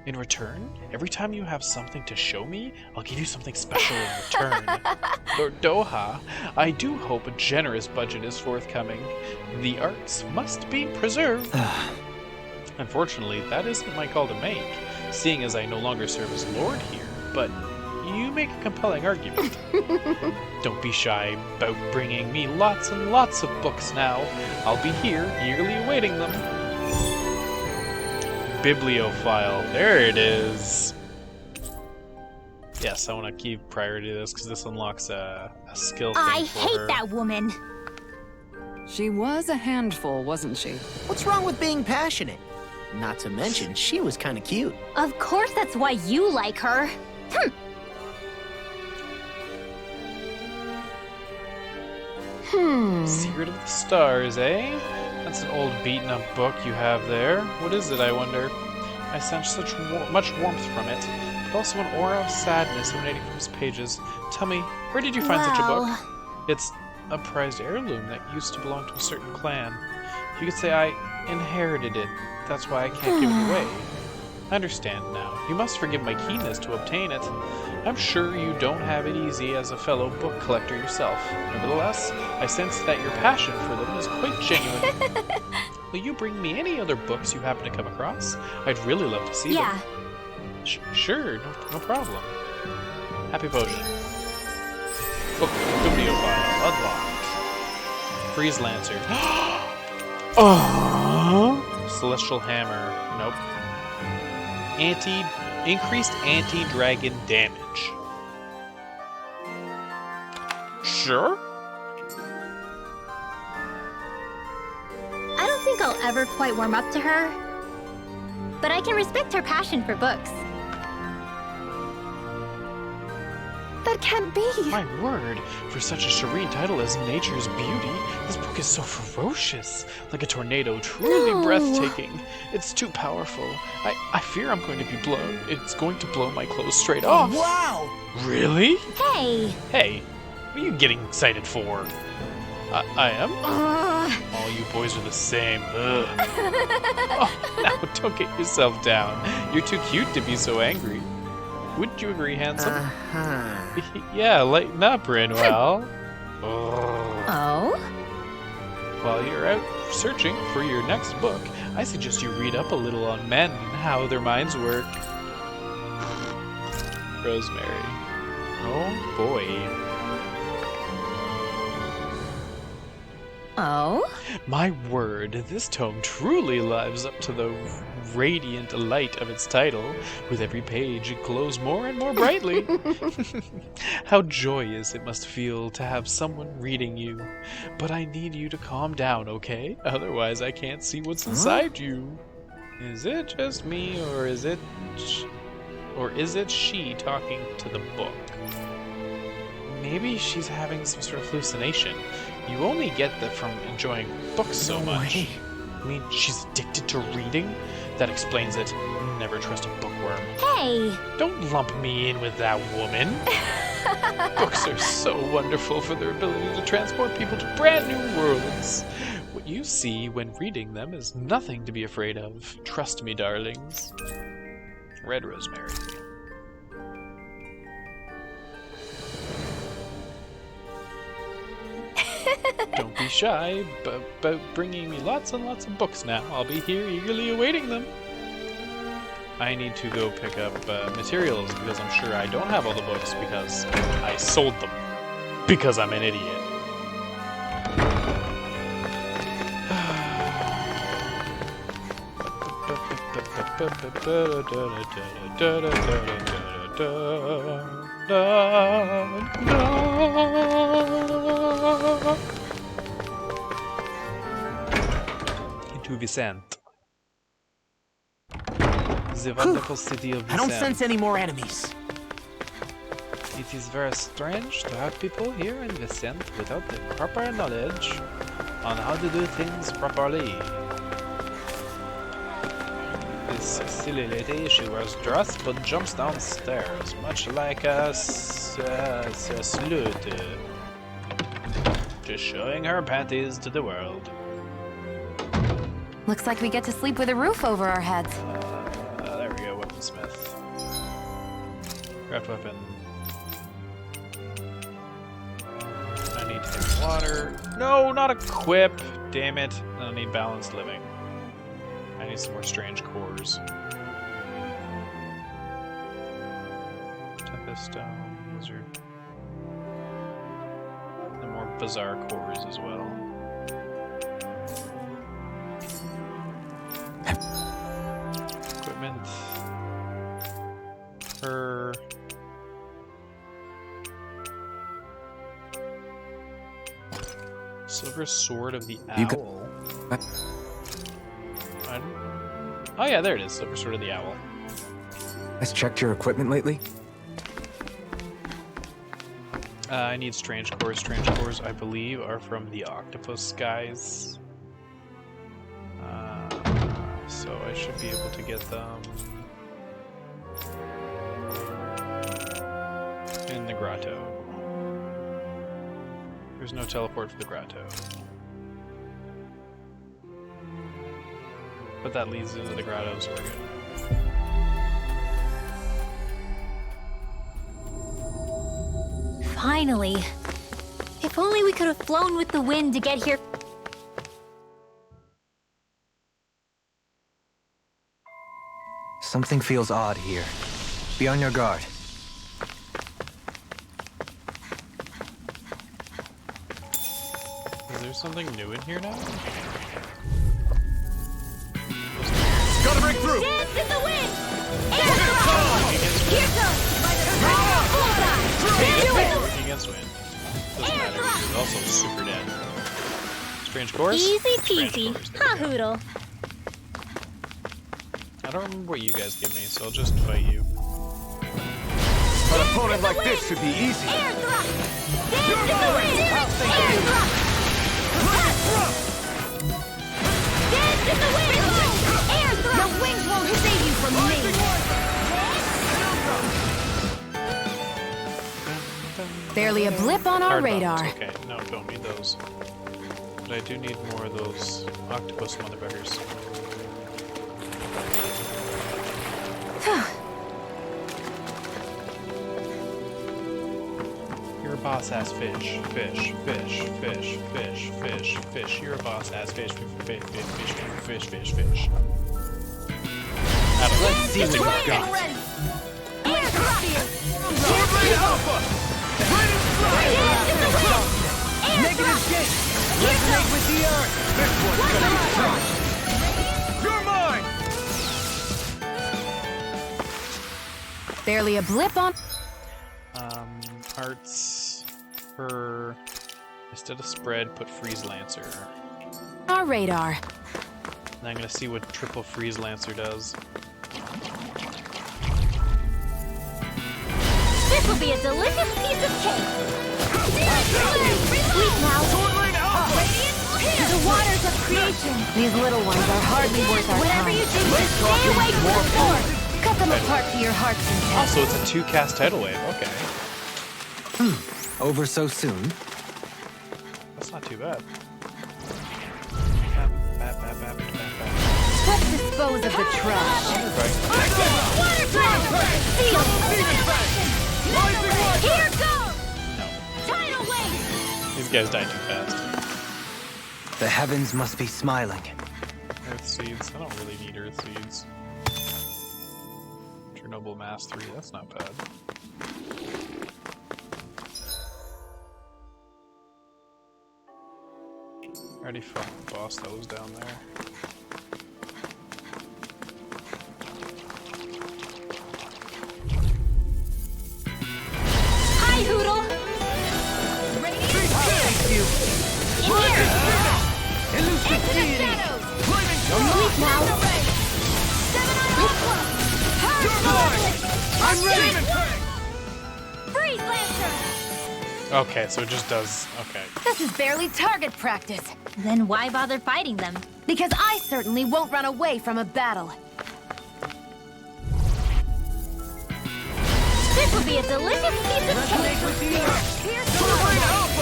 In return, every time you have something to show me, I'll give you something special in return. Lord Doha, I do hope a generous budget is forthcoming. The arts must be preserved. Unfortunately, that isn't my call to make, seeing as I no longer serve as Lord here, but you make a compelling argument. Don't be shy about bringing me lots and lots of books now. I'll be here, eagerly awaiting them. Bibliophile. There it is. Yes, I want to keep priority to this because this unlocks a skill thing I for hate her. that woman. She was a handful, wasn't she? What's wrong with being passionate? Not to mention, she was kind of cute. Of course that's why you like her. Secret of the Stars, eh? That's an old beaten-up book you have there. What is it, I wonder? I sense such much warmth from it, but also an aura of sadness emanating from its pages. Tell me, where did you find such a book? It's a prized heirloom that used to belong to a certain clan. You could say I inherited it. That's why I can't give it away. I understand now. You must forgive my keenness to obtain it. I'm sure you don't have it easy as a fellow book collector yourself. Nevertheless, I sense that your passion for them is quite genuine. Will you bring me any other books you happen to come across? I'd really love to see them. Sure, no problem. Happy Potion. Book Bibliophile unlocked. Freeze Lancer. Celestial Hammer. Nope. Increased anti-dragon damage. Sure. I don't think I'll ever quite warm up to her, but I can respect her passion for books. That can't be. My word, for such a serene title as Nature's Beauty, this book is so ferocious, like a tornado, truly breathtaking. It's too powerful. I fear I'm going to be blown. It's going to blow my clothes straight off. Wow! Really? Hey! Hey, what are you getting excited for? I am? All you boys are the same. Ugh. Oh, now don't get yourself down. You're too cute to be so angry. Wouldn't you agree, handsome? Yeah, lighten up, Rinwell. Oh? While you're out searching for your next book, I suggest you read up a little on men and how their minds work. Rosemary. Oh boy. Oh? My word, this tome truly lives up to the radiant light of its title. With every page, it glows more and more brightly. How joyous it must feel to have someone reading you. But I need you to calm down, okay? Otherwise, I can't see what's inside you. Is it just me, or is it she talking to the book? Maybe she's having some sort of hallucination. You only get that from enjoying books so much. I mean, she's addicted to reading? That explains it. Never trust a bookworm. Hey! Don't lump me in with that woman. Books are so wonderful for their ability to transport people to brand new worlds. What you see when reading them is nothing to be afraid of. Trust me, darlings. Red Rosemary. Don't be shy about bringing me lots and lots of books now. I'll be here eagerly awaiting them. I need to go pick up materials because I'm sure I don't have all the books because I sold them. Because I'm an idiot. Into Vicente. The wonderful city of Vicente. I don't sense any more enemies. It is very strange to have people here in Vicente without the proper knowledge on how to do things properly. This silly lady, she wears dress but jumps downstairs, much like a slut. Just showing her panties to the world. Looks like we get to sleep with a roof over our heads. There we go, weaponsmith. Craft weapon. I need heavy water. No, not equip! Damn it. I need balanced living. I need some more strange cores. Tempest Stone, Wizard. And more bizarre cores as well. Equipment. Her. Silver Sword of the Owl. Oh yeah, there it is. Silver Sword of the Owl. Has checked your equipment lately? I need strange cores. Strange cores, I believe, are from the octopus guys. So I should be able to get them in the grotto. There's no teleport for the grotto. But that leads into the grotto, so we're good. Finally. If only we could have flown with the wind to get here. Something feels odd here. Be on your guard. Is there something new in here now? Gotta break through! Dance in the wind! Air thrust! Here comes! Bullseye! Hey, Do this it! is working against wind. Doesn't matter. He's also super dead. Strange course? Easy Strange peasy. course. Ha hoodle. I don't remember what you guys give me, so I'll just fight you. An opponent like this should be easy. Air thrust! Dance in the wind! Air thrust! Dance in the wind! Air thrust! Your wings won't save you from me! Barely a blip on our Hard radar. bombs, okay, no, don't need those. But I do need more of those octopus motherfuckers. You're a boss ass fish. Fish, fish, fish, fish, fish, fish. You're a boss ass fish, fish, fish, fish, fish, fish, fish. Let's see what you've got. Air thrust! Alpha! Dance in the wind! Air Negative thrust! gate! Resonate with the earth! This one's gonna be tough! You're mine! Barely a blip on. Arts for instead of spread, put Freeze Lancer. Our radar. And I'm gonna see what triple Freeze Lancer does. This will be a delicious piece of cake! Sleep now! The waters of creation! These little ones are hardly worth our Whatever time. you do, just stay away from the sword! Cut them apart to your heart's content. Also, it's a 2-cast tidal wave. Okay, Over so soon? that's not too bad. Let's dispose of the trash. Water blast! Seal! Here goes! No, Tidal wave! these guys die too fast. The heavens must be smiling. Earth seeds. I don't really need earth seeds. Chernobyl Mass 3. That's not bad. Already fucking bossed those down there. Hi, Hoodle! In here! Into the shadows! Sleep now! 7 on Aqua! I'm ready! Freeze Lancer! Okay, so it just does. Okay. This is barely target practice. Then why bother fighting them? Because I certainly won't run away from a battle. This will be a delicious piece of cake!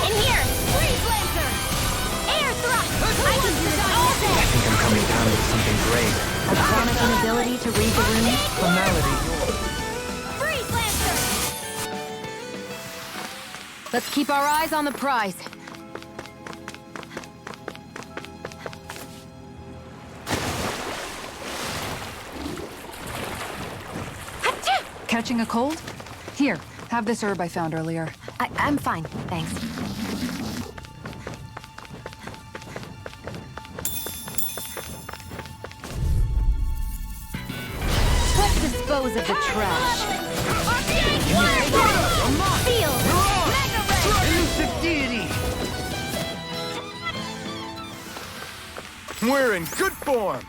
In here! Freeze Lancer! Air thrust! I can do this all day! I think I'm coming down with something great. A chronic inability to read the room? A malady. Freeze Lancer! Let's keep our eyes on the prize. Catching a cold? Here, have this herb I found earlier. I'm fine, thanks. Let's dispose of the trash. Seal! Elusive deity! We're in good form!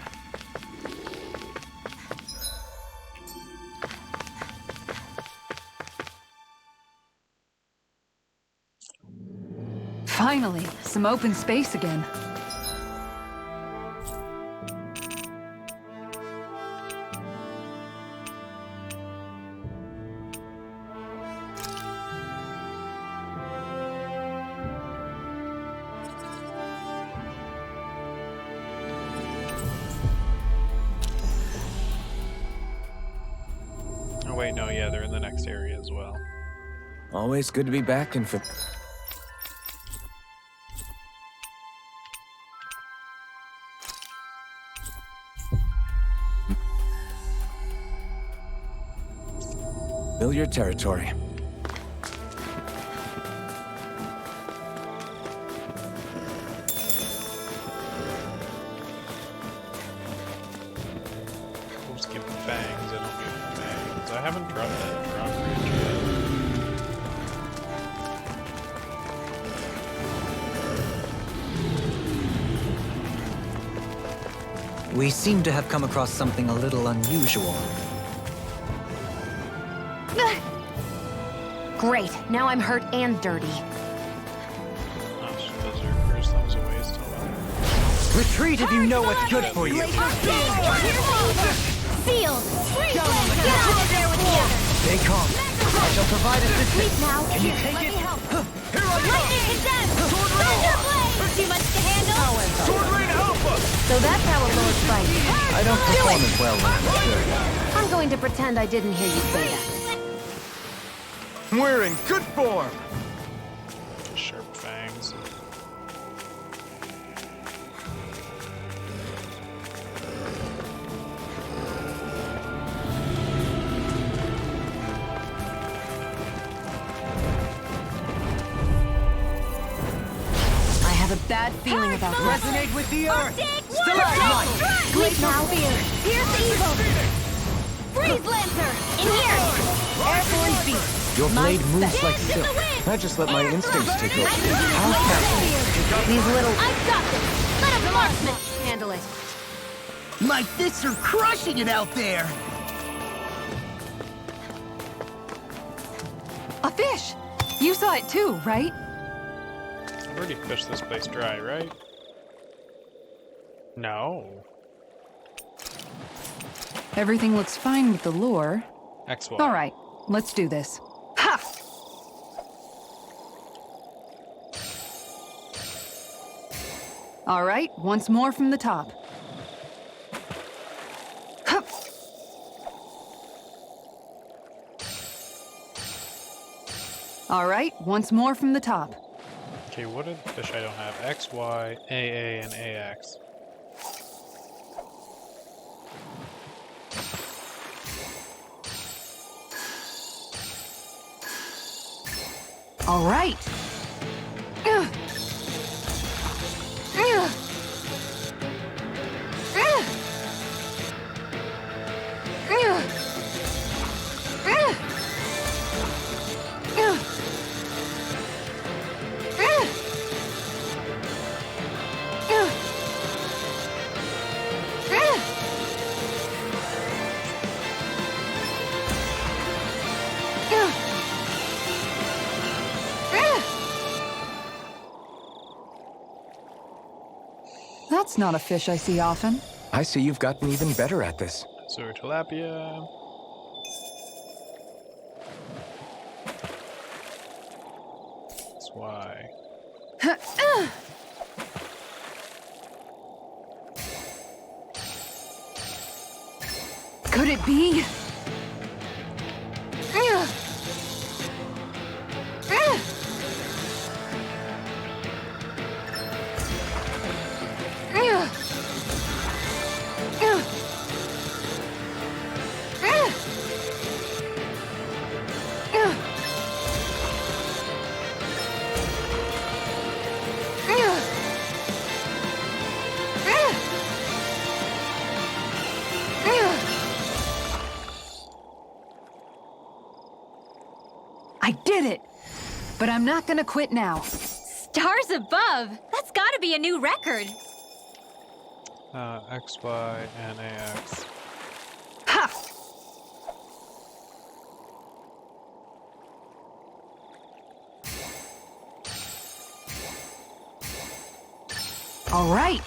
Finally, some open space again. Oh wait, no, yeah, they're in the next area as well. Always good to be back and familiar territory. Oops, give them fangs, I don't give them fangs. I haven't dropped that drawbridge yet. We seem to have come across something a little unusual. Great, now I'm hurt and dirty. Oh, berserkers, that was a waste of time. Retreat if you know what's good for you. Seal! Get out of there with the others! Stay calm. I shall provide assistance. Sleep now. Can you Here, take let it? me help. Lightning condemned! Thunder blade! Too much to handle? Sword Rain Alpha! So that's how a lord fights. I don't perform as well when I'm sure. I'm going to pretend I didn't hear you say that. We're in good form! Sharp fangs. I have a bad feeling about this. Resonate with the earth. Stalagmite! Sleep now. Here's the evil! Freeze Lancer! In here! Airborne beast! Your blade moves like Dance in the silk. wind! I just let my instincts take over. How fascinating. These little... I've got this! Let a marksman handle it! My fists are crushing it out there! A fish! You saw it too, right? I've already fished this place dry, right? No. Everything looks fine with the lure. XY. All right, let's do this. Ha! All right, once more from the top. Hup. All right, once more from the top. Okay, what did fish I don't have? X, Y, AA, and AX. All right. Ugh. Ugh. Ugh. Ugh. Ugh. Ugh. Ugh. Ugh. Ugh. Ugh. That's not a fish I see often. I see you've gotten even better at this. So tilapia. That's why. Could it be? did it! But I'm not gonna quit now. Stars above! That's gotta be a new record. X, Y, and AX. Ha! All right.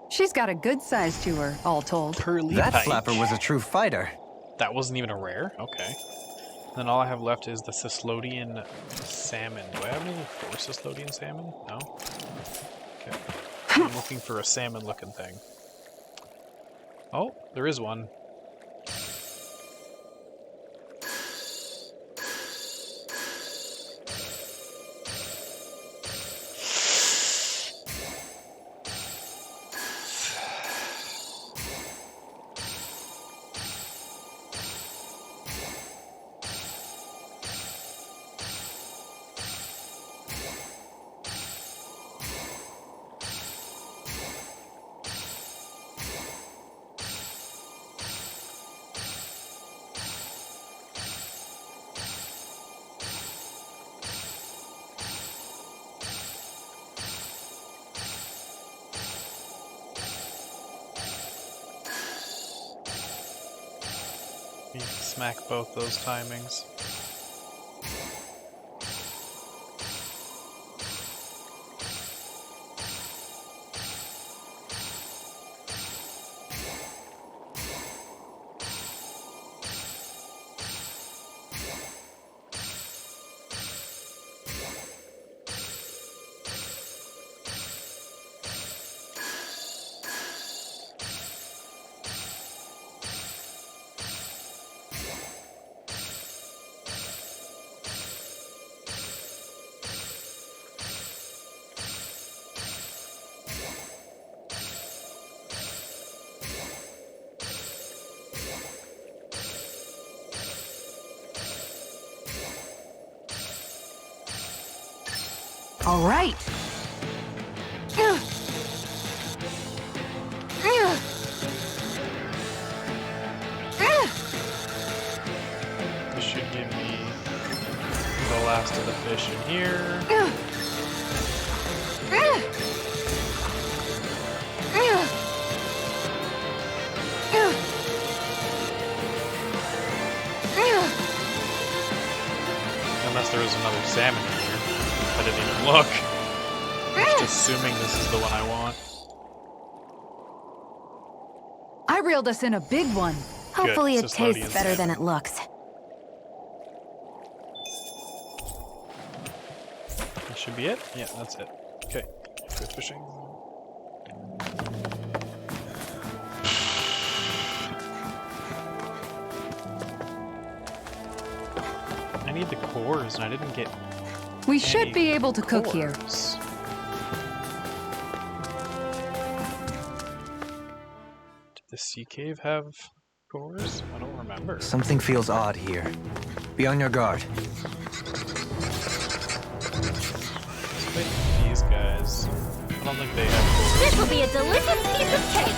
She's got a good size to her, all told. Pearly That Pike. flapper was a true fighter. That wasn't even a rare? Okay. Then all I have left is the Cislodian salmon. Do I have any for Cislodian salmon? No? Okay. I'm looking for a salmon-looking thing. Oh, there is one. You can smack both those timings. All right. This should give me the last of the fish in here. Unless there was another salmon in here. I didn't even look. I'm just assuming this is the one I want. I reeled us in a big one. Hopefully it Cislodian tastes better than it looks. That should be it? Yeah, that's it. Okay, go fishing. I need the cores, and I didn't get We should any be able to cook here. cores. Did the sea cave have cores? I don't remember. Something feels odd here. Be on your guard. Wait, these guys. I don't think they have cores. This will be a delicious piece of cake.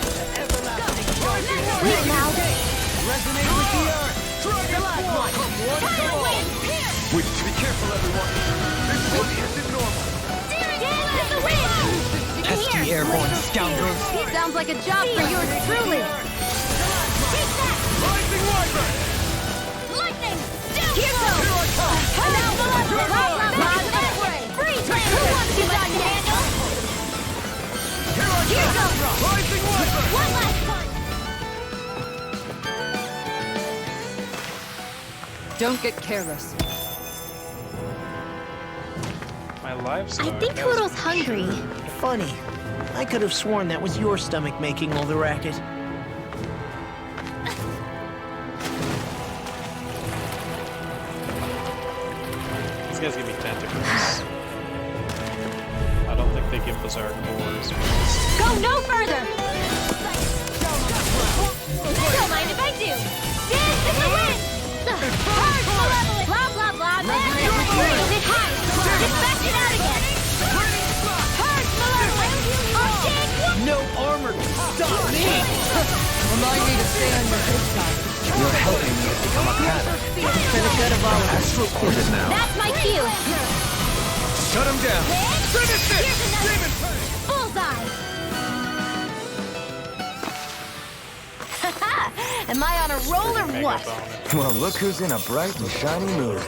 Wait now. Resonate with the earth! Wait, be careful, everyone! This one isn't normal! Dance in the wind. Pesky airborne scoundrels! Sounds like a job for yours truly. Take that. Rising Wyvern! Lightning. Here goes. Come out the left. That way. Freeze. Who wants you back to handle? Here goes. Rising Wyvern! One last punch. Don't get careless. My livestock. I think Hoodle's hungry. Funny. I could have sworn that was your stomach making all the racket. These guys give me tentacles. I don't think they give Berserk cores. Go no further! Don't mind if I do! Dance in the wind! Hard malevolent! Blah blah blah! It high! Dispatch it out again! Hard malevolent! I'll stand one! No armor can stop me! Remind me to stay on your good side. You're helping me become a pattern. For the good of all of us. Astral quarters now. That's my cue! Shut him down! Finish it! Here's another! Bullseye! Am I on a roll or Mega what? bonus. Well, look who's in a bright and shiny mood.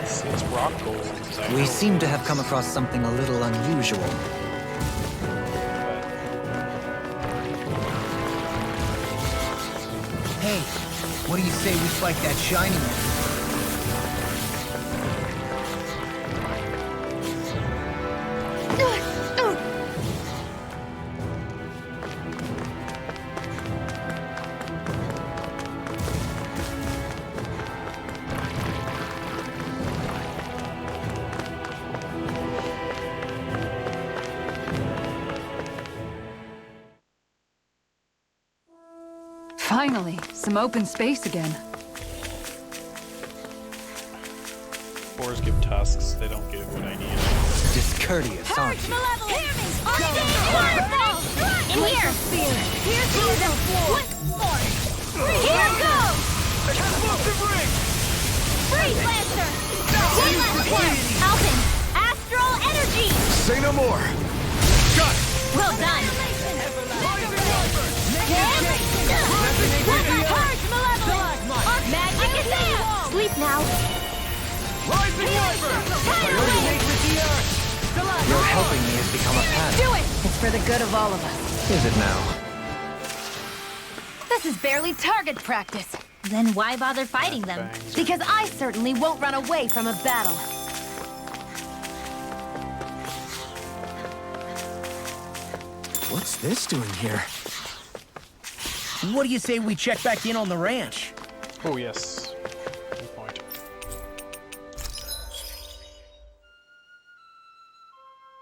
It's rock gold. I We know seem it to have is. come across something a little unusual. Hey, what do you say we fight that shiny one? Finally, some open space again. Boars give tusks, they don't give what I need. Discourteous, aren't you? Malevolent! In here! Here's the floor! Here goes! Freeze Lancer! Alpin! Astral Energy! Say no more! Well done! Purge Malevolent! Magic is out! Sleep now! Your helping me has become a pattern. Do it! It's for the good of all of us. Is it now? This is barely target practice. Then why bother fighting them? Bangs. Because I certainly won't run away from a battle. What's this doing here? What do you say we check back in on the ranch? Oh, yes. Good point.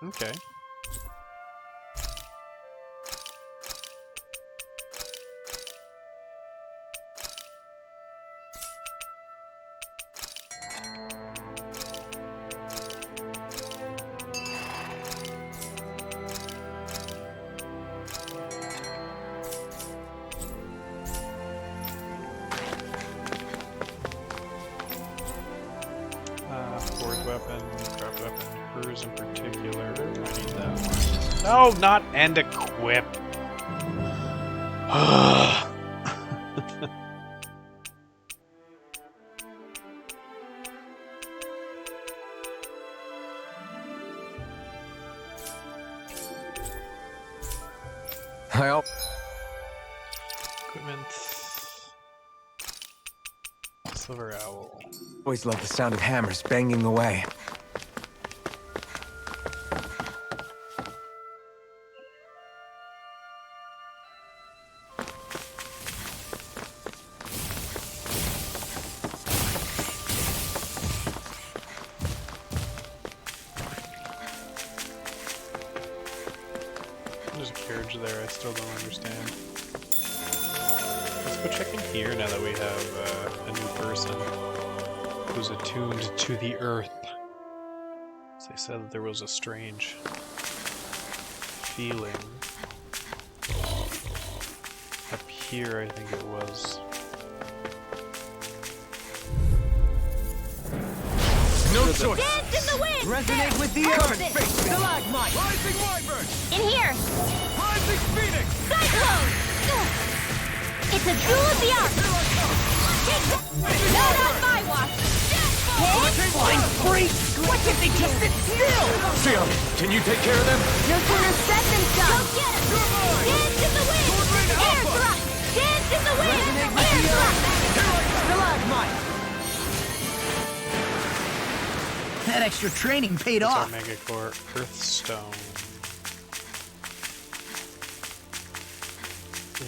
Okay. Fourth weapon, craft weapon, cruise in particular. I need that one. No, not and equip. Equipment. Silver Owl. Always love the sound of hammers banging away. There's a carriage there, I still don't understand. Let's go check in here now that we have a new person who's attuned to the earth. So they said that there was a strange feeling up here, I think it was. No choice! Dance in the wind! Resonate with the Pulse earth! it! Stalagmite! Rising Wyvern! In here! Rising Phoenix! Cyclone! It's a jewel of the arts! Not on my watch! Flying freaks! What if they just sit still? Sion, can you take care of them? No sooner said than done! Go get him! Dance in the wind! Air thrust! Dance in the wind! Air thrust! Stalagmite! That extra training paid It's our off. Megacore Earthstone.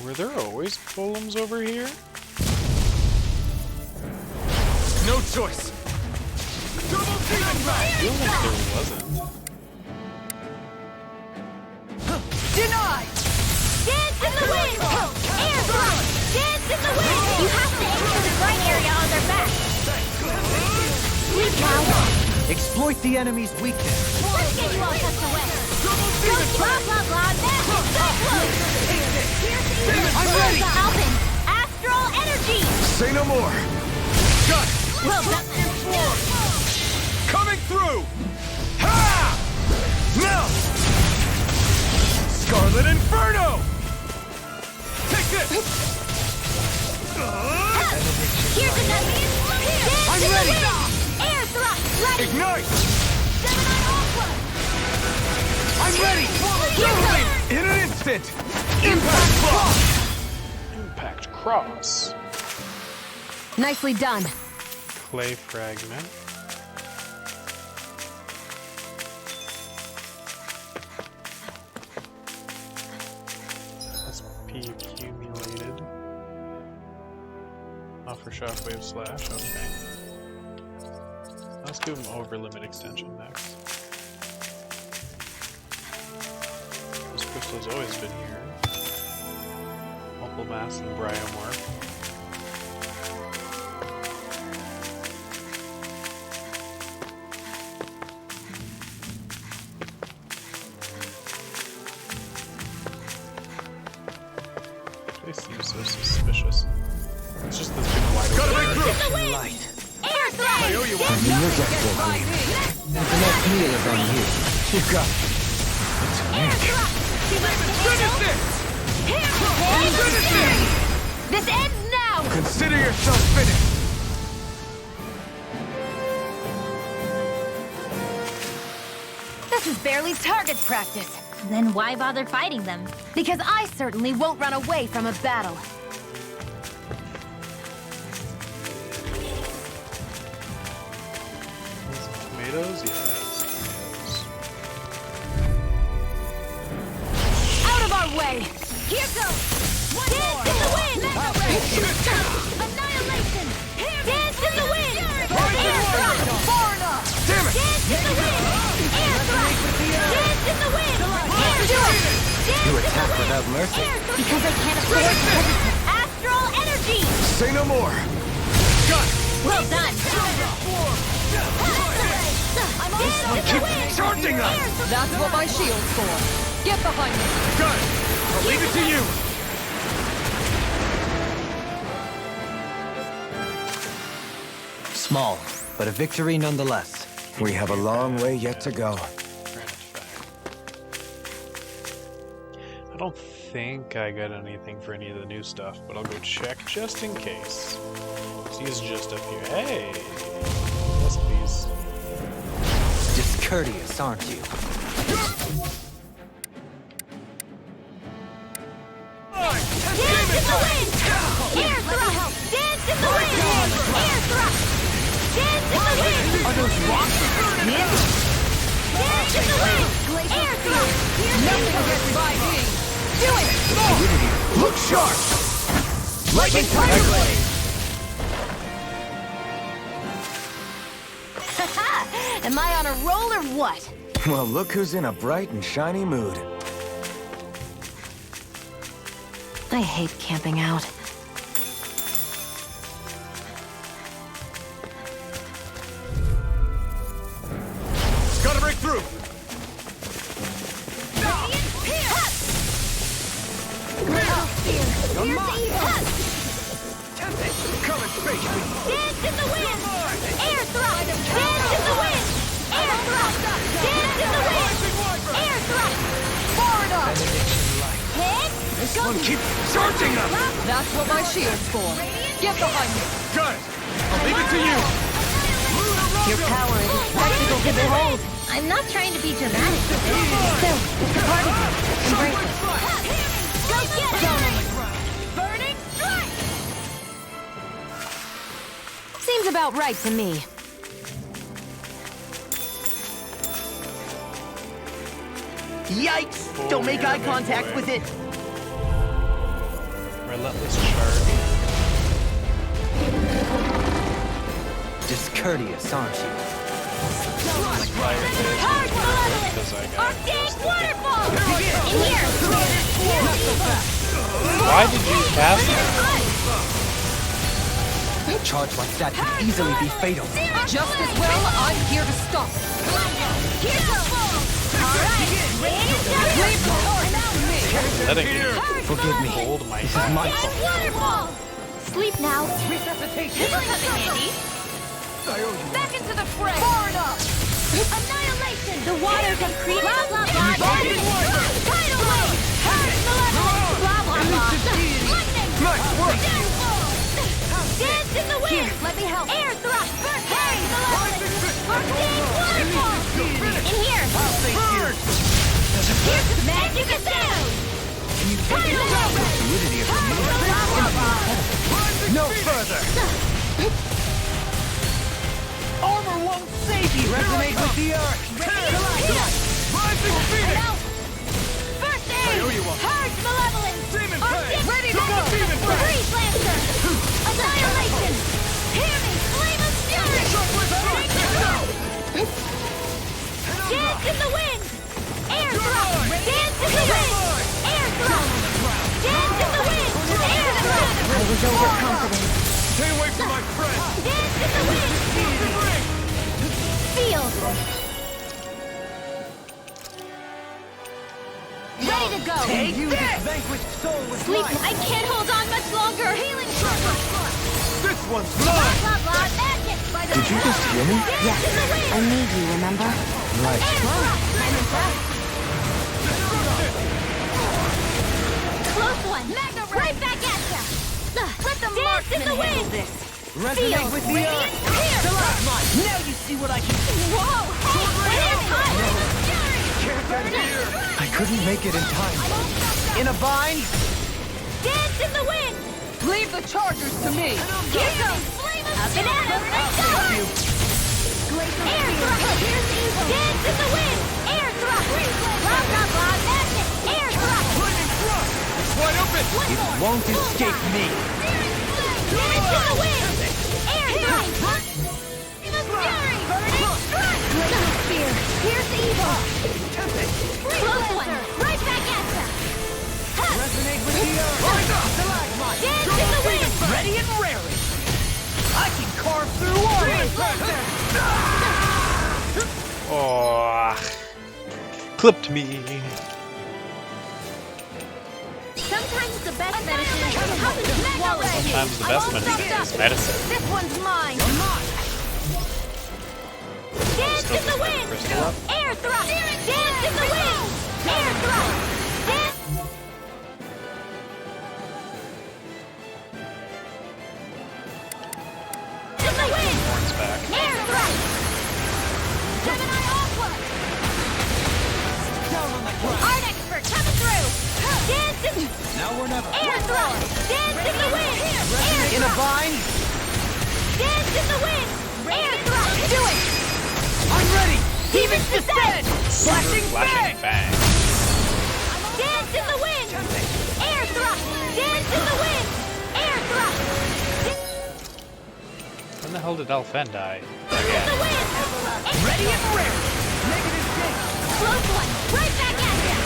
Were there always golems over here? No choice. Double demon blast. There wasn't. Denied! Dance in the wind! Air thrust! Dance in the wind! You have to aim for the right area on their back! Sweet cow! Exploit the enemy's weakness. Let's get you all tucked away! Go blah blah blah! Magic! So close! I'm ready! Alpin! Astral energy! Say no more. Got it. Well done! Coming through. Ha! Now. Scarlet Inferno. Take this. Here's another! I'm ready! Air thrust! Ready! Ignite. Gemini Ultra! I'm ready. Here goes! In an instant. Impact Cross. Impact Cross. Nicely done. Clay Fragment. SP accumulated. Offer Shockwave Slash, okay. Let's give him Over Limit Extension next. This crystal's always been here. Opal Mass and Bryomorph. They seem so suspicious. It's just this big wide Gotta open make area. through. Light. Air thrust! I owe you one. Your death will bleed. The next meal is on you. You got it. Air thrust! Finish this. Finish this. This ends now! Consider yourself finished. This is barely target practice. Then why bother fighting them? Because I certainly won't run away from a battle. Tomatoes? Yes. Out of our way! Here goes! Dance in the wind! Annihilation! Dance in the wind! Air thrust! Far enough! Damn it. Dance in the wind! Air thrust! Dance in the wind! Air thrust! You attack without mercy. Because I can't afford to hesitate. Astral energy! Say no more. Got it. Well done! This one Keep charging us. That's what my shield's for. Get behind me. Got it. I'll leave it to you. Small, but a victory nonetheless. We have a long way yet to go. Granite fact. I don't think I got anything for any of the new stuff, but I'll go check just in case. He's just up here. Hey! Yes, please. Discourteous, aren't you? Dance in the wind! Air thrust! Dance in the wind! Air thrust! Dance in the wind! Are those rocks? Dance in the wind! Air thrust! Nothing gets by me. Do it! Look sharp. Lightning Tiger Blade. Am I on a roll or what? Well, look who's in a bright and shiny mood. I hate camping out. Gotta break through. Come and face me. Dance in the wind! Air thrust! Dance in the wind! Air thrust! Dance in the wind! Air thrust! Far enough! Hit! This one keeps charging us. That's what my shield's for. Get behind me. Got it. I'll leave it to you. Your power is a spectacle to behold. I'm not trying to be dramatic. Still, it's a part of you. Embrace it. Go get it! Burning strike! Seems about right to me. Yikes! Don't make eye contact with it. Relentless charge. courteous, aren't you? Charge Malevolent! Arctic Waterfall! In here! Why did you cast that? A charge like that could easily be fatal. Just as well, I'm here to stop. Here goes! Alright! Leave the horse to me. Letting me Forgive me. hold my This is my fault. Waterfall! Sleep now. Resuscitation. This will come in handy. Back into the fray! Far enough. Annihilation! The waters have created blah blah blah. Tidal wave! Charge Malevolent! Blah blah blah. Lightning! Downfall! Dance in the wind! Let me help. Air thrust! Charge Malevolent! Arctic Waterfall! In here! Here's the magic of sound! Tidal wave! Blah blah blah. No further! Armor won't save you! Resonate with the earth! Rising Phoenix! First aid! Charge Malevolent! Arctic! Ready to go! Freeze Lancer! Annihilation! Hear me! Flame of Fury! Dance in the wind! Air thrust! Dance in the wind! Air thrust! Dance in the wind! Air thrust! I was overconfident. Stay away from my friend! Dance in the wind! Field! Ready to go! Take this! Vanquished soul with Sleep! life! I can't hold on much longer! Healing circle! This one's Blah mine! blah blah! Magic! Did you just hear me? Dance in the wind! I need you, remember? Right. Air thrust! Close one! Mega right back at ya! Let the dance in the wind! Resonate with the earth! Stalagmite! Now you see what I can do! Whoa! I couldn't make it in time. In a bind? Dance in the wind! Leave the chargers to me. Here goes! Up and at 'em! Go! Air thrust! Dance in the wind! Air thrust! Blah blah blah! Magic! Air thrust! It's wide open! It won't escape me. Dance in the wind! Air thrust! Fury! Burning strike! Blazing spear! Pierce evil! Close one! Right back at ya! Resonate with the earth! Stalagmite! Dance in the wind! Ready and raring! I can carve through armor! Oh, clipped me. Sometimes the best medicine is how to swallow. Sometimes the best medicine is medicine. This one's mine. Dance in the wind. Crystal up. Air thrust. Dance in the wind. Air thrust. Dance. In the wind. Horns back. Air thrust. Gemini Aqua. Art expert coming through. Dance in. Now we're never. Air thrust. Dance in the wind. Air In a thrust. bind? Dance in the wind. Air thrust. Do it. I'm ready! Demons descend. Flashing Flashing bang. Dance in the wind. Air thrust. Dance in the wind. Air thrust. When the hell did Elfen die? In the wind. Ready and ready! Negative J! Close one. Right back at ya.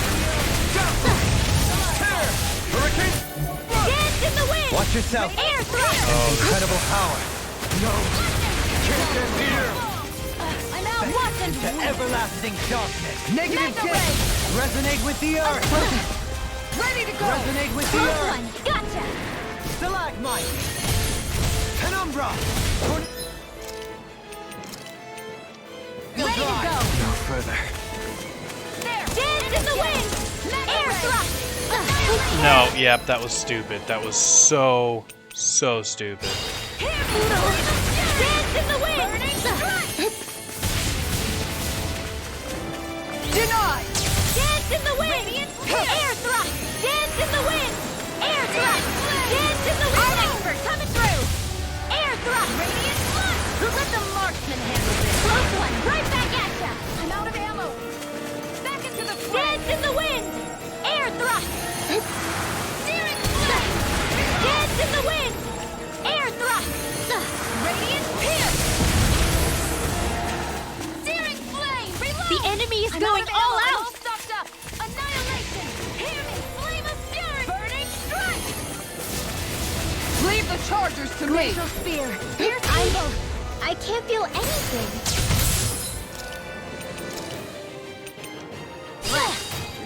Hurricane! Dance in the wind. Watch yourself! Air thrust. Incredible power! I'm out watching. To everlasting darkness! Negative Mega J! ray. Resonate with the earth! Ready to go. Resonate with the Close earth! one. Gotcha. Stalagmite! Penumbra! Ready to go. No further. There. Dance in the wind. Air thrust. No, yep, that was stupid. That was so stupid. Dance in the wind. Denied. Dance in the wind. Air thrust. Dance in the wind. Air thrust. Dance in the wind. Art expert coming through. Air thrust. Radiant flood. Let the marksman handle this. Close one. Right back at ya. I'm out of ammo. Back into the fray. Dance in the wind. Air thrust. Searing flood. Dance in the wind. Air thrust. Radiant pierce. going all out! All stocked up! Annihilation! Hear me! Flame of fury! Burning strike! Leave the chargers to me! Glacial spear! Pierce evil! I can't feel anything.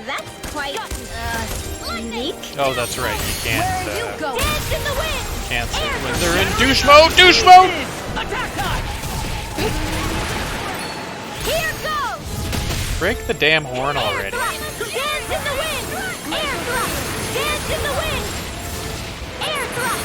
That's quite, unique. Oh, that's right. You can't, Where you go? Dance in the wind! cancel when they're in douche mode! Douche mode! Attack time! Here goes! Break the damn horn already. Dance in the wind! Air thrust! Dance in the wind! Air thrust!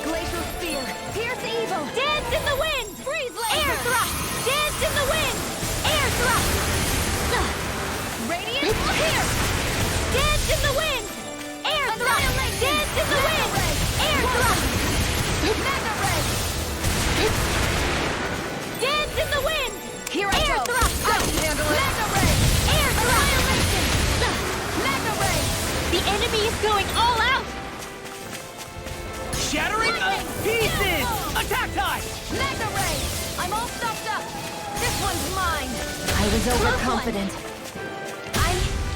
Glacial spear! Pierce evil! Dance in the wind! Freeze laser! Air thrust! Dance in the wind! Air thrust! Radiant here! Dance in the wind! Air thrust! Dance in the wind! Air thrust! Mega ray! Dance in the wind! Here I go! Air thrust! Mega ray! Air thrust! Mega ray! The enemy is going all out! Shattering pieces! Attack time! Mega ray! I'm all stocked up! This one's mine! I was overconfident.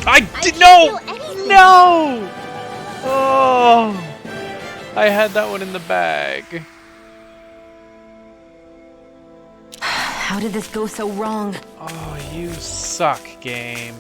I did no! No! Oh! I had that one in the bag. How did this go so wrong? Oh, you suck, game.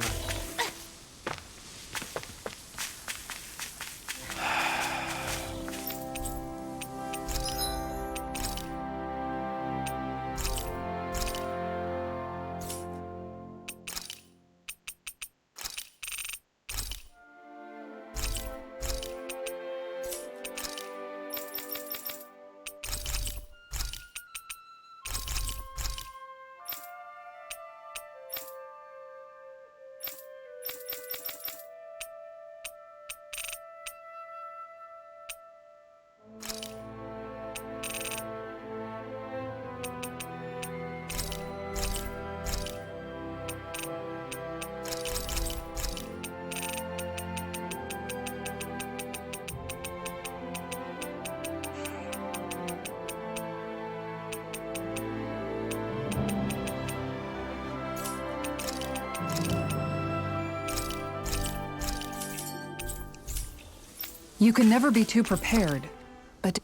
You can never be too prepared, but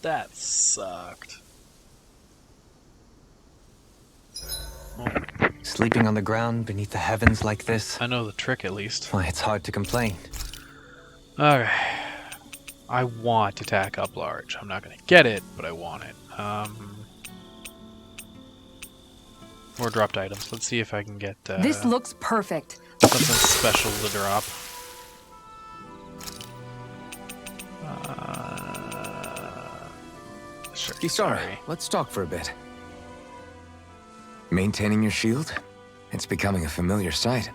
That sucked. Sleeping on the ground beneath the heavens like this? I know the trick at least. Why, it's hard to complain. Okay. I want to tack up large. I'm not going to get it, but I want it. More dropped items. Let's see if I can get this looks perfect. something special to drop. Sure. Kisara, Sorry. let's talk for a bit. Maintaining your shield? It's becoming a familiar sight.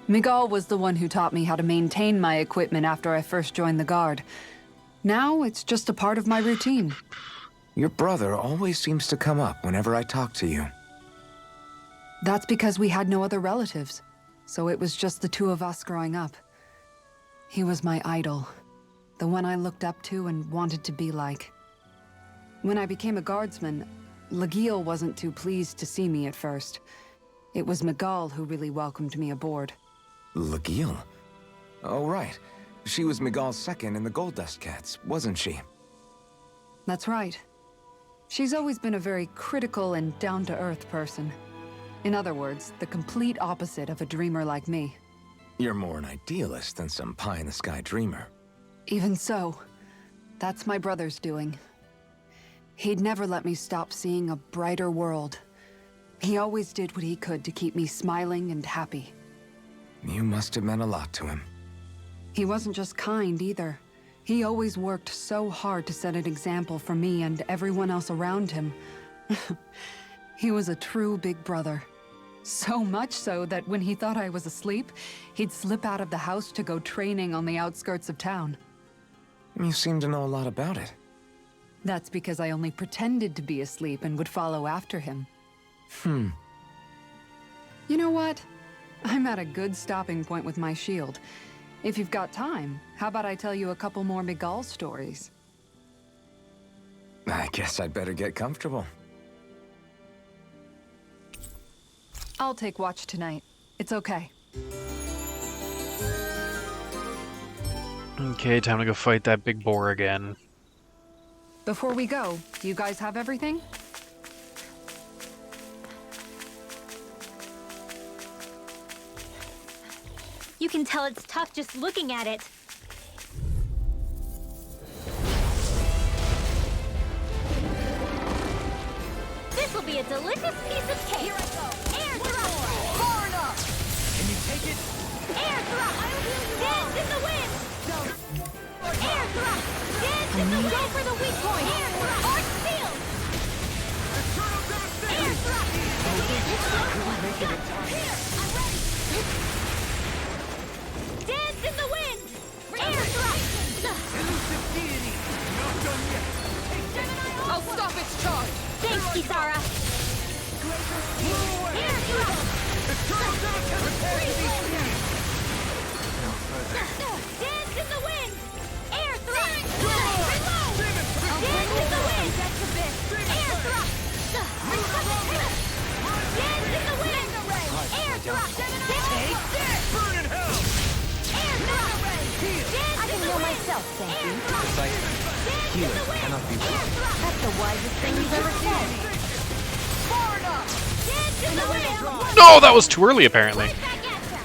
Miguel was the one who taught me how to maintain my equipment after I first joined the Guard. Now it's just a part of my routine. Your brother always seems to come up whenever I talk to you. That's because we had no other relatives, so it was just the two of us growing up. He was my idol, the one I looked up to and wanted to be like. When I became a guardsman, Lagiel wasn't too pleased to see me at first. It was Miguel who really welcomed me aboard. Lagiel? Oh, right. She was Miguel's second in the Gold Dust Cats, wasn't she? That's right. She's always been a very critical and down-to-earth person. In other words, the complete opposite of a dreamer like me. You're more an idealist than some pie-in-the-sky dreamer. Even so, that's my brother's doing. He'd never let me stop seeing a brighter world. He always did what he could to keep me smiling and happy. You must have meant a lot to him. He wasn't just kind either. He always worked so hard to set an example for me and everyone else around him. He was a true big brother. So much so that when he thought I was asleep, he'd slip out of the house to go training on the outskirts of town. You seem to know a lot about it. That's because I only pretended to be asleep and would follow after him. You know what? I'm at a good stopping point with my shield. If you've got time, how about I tell you a couple more Miguel stories? I guess I'd better get comfortable. I'll take watch tonight. It's okay. Okay, time to go fight that big boar again. Before we go, do you guys have everything? You can tell it's tough just looking at it. This will be a delicious piece of cake. Here I go. Air thrust. Far enough. Can you take it? Air thrust. Dance in the wind. Air thrust. Dance in the wind. Go for the weak point. Air thrust. Arch field. Air thrust. Here, I'm ready. Dance in the wind. Air thrust. Elusive deity. Not done yet. I'll stop its charge! Thanks, Kisara. Air thrust. Dance in the wind. Air thrust. Dance in the wind. Air thrust. Dance in the wind. Air thrust. Burn in hell. Air thrust. I can heal myself, thank you. Healers cannot be weak. That's the wisest thing you've ever said. Far enough. Dance in the wind. No, that was too early apparently. Right back at ya.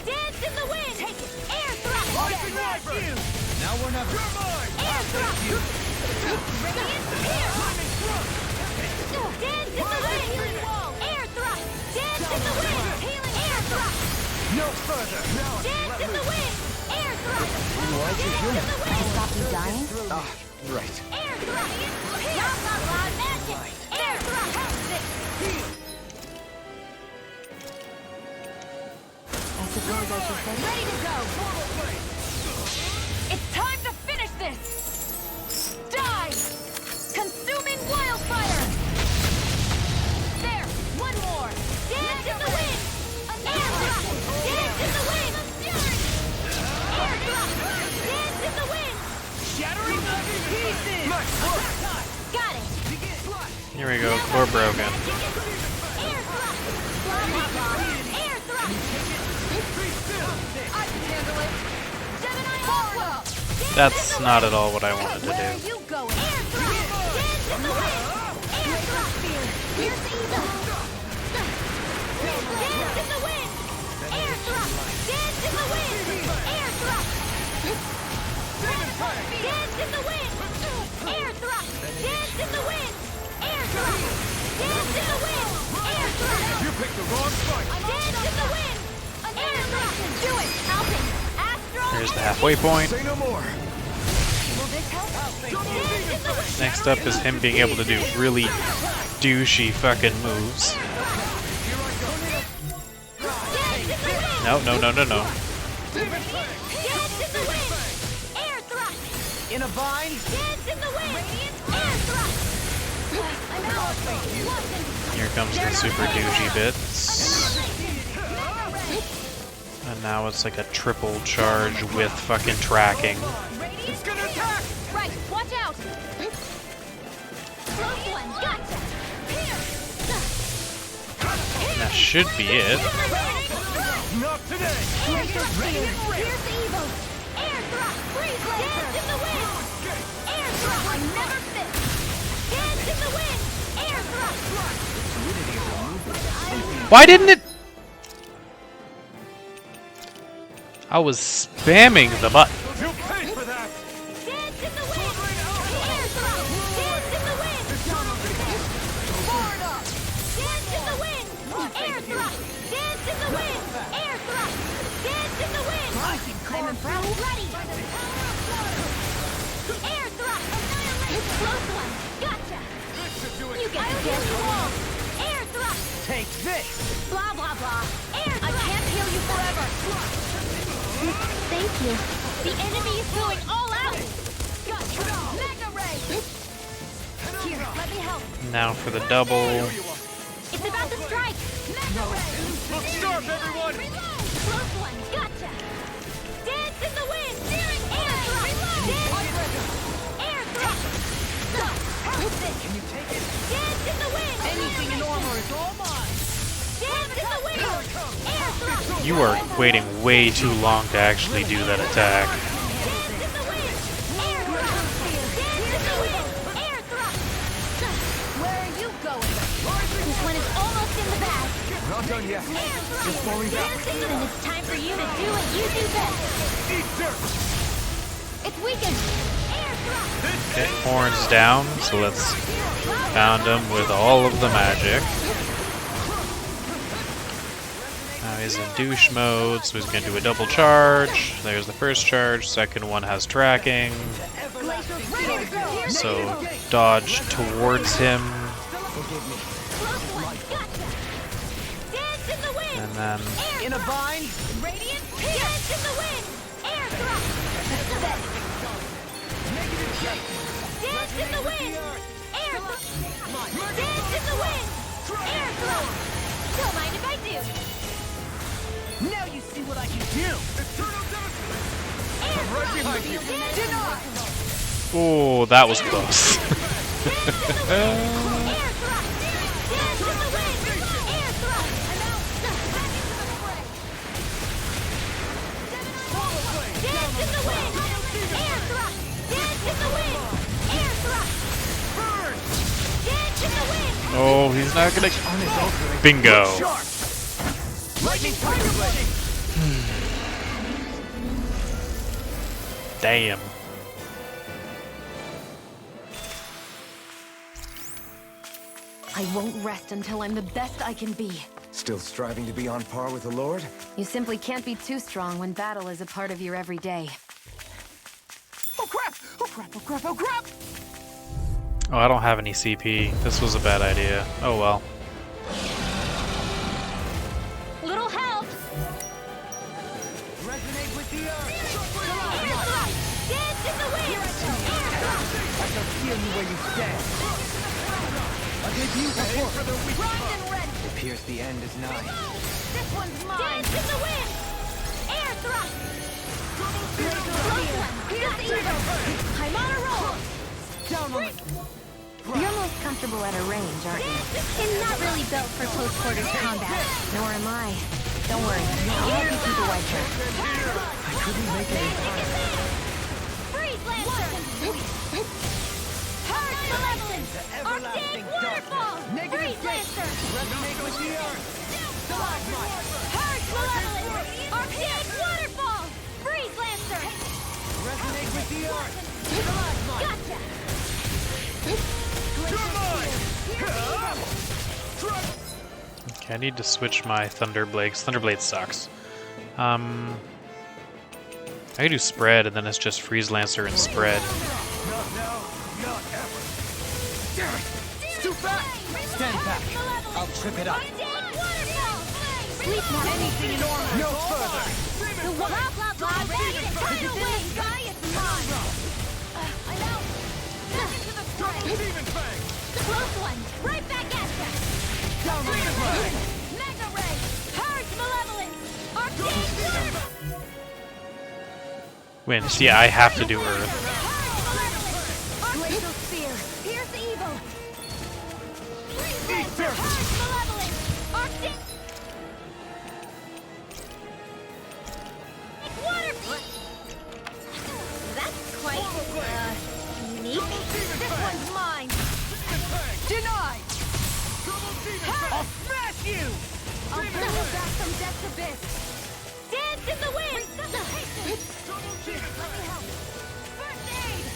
Dance in the wind. Take it. Air thrust. Now we're not. Air thrust. Radiant here. Dance in the wind. Air thrust. Dance in the wind. Air thrust. No further. Dance in the wind. Air thrust. Dance in the wind. Stop you dying? Ah, right. Air thrust. Blah, blah, blah. Magic. Air thrust. I suppose I should say. Ready to go. It's time to finish this. Die. Consuming wildfire. There. One more. Dance in the wind. Air thrust. Dance in the wind. Air thrust. Dance in the wind. Shattering the pieces. Got it. Here we go, core broken. Air thrust. Blah, blah, blah. Air thrust. I can handle it! Gemini Aqua. That's not at all what I wanted to Where are do. you going? Air thrust. Dance in the wind. Air thrust. Here's the evil. Dance in the wind. Air thrust. Dance in the wind. Air thrust. Dance in the wind. Air thrust. Dance in the wind. Air thrust. Dance in the wind. Air thrust. You picked the wrong fight. Dance in the wind. Air thrust. Do it. Alpin. Astral. There's the halfway point. Say no more. Will this help? Dance in the wind. Next up is him being able to do really douchey fucking moves. Dance in the wind. No, no, no, no, no. Dance in the wind. Air thrust. In a bind. Dance in the wind. Air thrust. I'm out. Here comes the super douchey bits. And now it's like a triple charge with fucking tracking. It's gonna attack. Right. Watch out. Close one. Gotcha. Here. That should be it. Not today. Here's the evil. Air thrust. Freeze laser. Dance in the wind. Air thrust. I never miss. Dance in the wind. Air thrust. Why didn't it? I was spamming the button. You pay for that. Dance in the wind. Air thrust. Dance in the wind. Forward up. Dance in the wind. Air thrust. Dance in the wind. Air thrust. Dance in the wind. I'm impressed. Ready. Air thrust. Close one. Gotcha. You get to dance the wall. Air thrust. Take this. Blah blah blah. Air thrust. I can't heal you forever. Thank you. The enemy is going all out. Gotcha. Mega ray. Here, let me help. Now for the double. It's about to strike. Mega ray. Look sharp, everyone. Reload. Close one. Gotcha. Dance in the wind. Air thrust. Dance. Air thrust. You are waiting way too long to actually do that attack. Where are you going? This one is almost in the bag. Not done yet. Just falling back. And it's time for you to do what you do best. It's weakened. Air thrust. Okay, horns down, so let's pound him with all of the magic. Now he's in douche mode, so he's gonna do a double charge. There's the first charge, second one has tracking. So dodge towards him. Dance in the wind. And then In a bind? Radiant. Dance in the wind. Air thrust. Dance in the wind. Air thrust. Dance in the wind. Air thrust. Don't mind if I do. Now you see what I can do! Air right thrust. behind you. Deny. oh, that was close. Air thrust. Dance in the wind. Air thrust. Dance in the wind. Air thrust. Dance in the wind. Air thrust. Dance in the wind. Oh, he's not gonna. Bingo. Lightning Tiger Blade! Damn. I won't rest until I'm the best I can be. Still striving to be on par with the Lord? You simply can't be too strong when battle is a part of your everyday. Oh crap! Oh crap! Oh crap! Oh crap! Oh, I don't have any CP. This was a bad idea. Oh well. Little help. Resonate with the earth! Air thrust. Dance in the wind. Air thrust. I shall feel you where you stand! A debut before! Primed and ready. It appears the end is nigh. This one's mine. Dance in the wind. Air thrust. Here's the evil. I'm on a roll. Down on it! You're most comfortable at a range, aren't you? I'm not really built for close quarters combat. Nor am I. Don't worry, I'll help you through the white track. I couldn't make it in time. Freeze Lancer. Hurricane Malevolence. Arctic Waterfall. Freeze Lancer. Resonate with the earth! Stalagmite! Hurricane Malevolence. Arctic Waterfall. Freeze Lancer. Resonate with the earth! Gotcha. Okay, I need to switch my Thunderblades. Thunderblade sucks. I can do spread, and then it's just Freeze Lancer and spread. Not now, not ever! Too fast! Stand back! I'll trip it up! Sleep now. Anything enormous! No further! The blah blah blah. Ready to turn away. Sky is mine. I know. Into the strike. Close one. Right back at ya. Down on the ground! Mega ray. Purge malevolence. Arcane water. Winds. Yeah, I have to do Earth. Purge malevolence. Glacial spear. Here's the evil. Freeze Lancer. Purge malevolence. Arcane. Water. That's quite unique. This one's mine. Denied! I'll smash you! I'll bring you back from death's abyss. Dance in the wind. Let me help. First aid.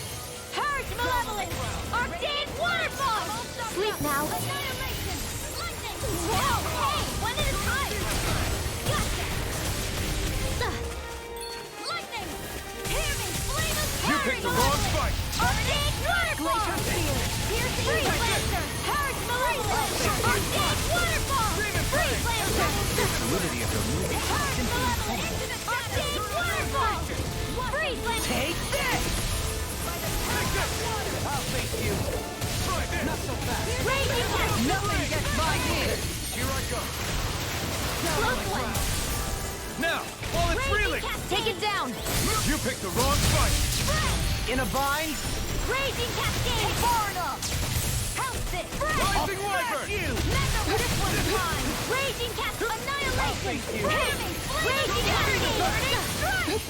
Purge malevolence. Arcane waterfall. Sleep now. Annihilation. Lightning. Whoa, hey, one at a time. Gotcha. Lightning. Hear me. Flame of You picked the wrong fight! Arcane waterfall. Glacier spear. Here's the Freeze Lancer. Purge malevolence. Arcane waterfall. Freeze Lancer. Fluidity of your movement. Purge malevolence. Arcane waterfall. Freeze Lancer. Take this! I'll face you! Not so fast! Raging Cat. Nothing gets by me! Here I go! Close one. Now, while it's Raging reeling! Cat. Take it down. You picked the wrong fight! Spread. In a bind? Raging Cascade. Far enough. House Rising Wyvern! This one's mine! Raging Cat Annihilation! Raging Cascade!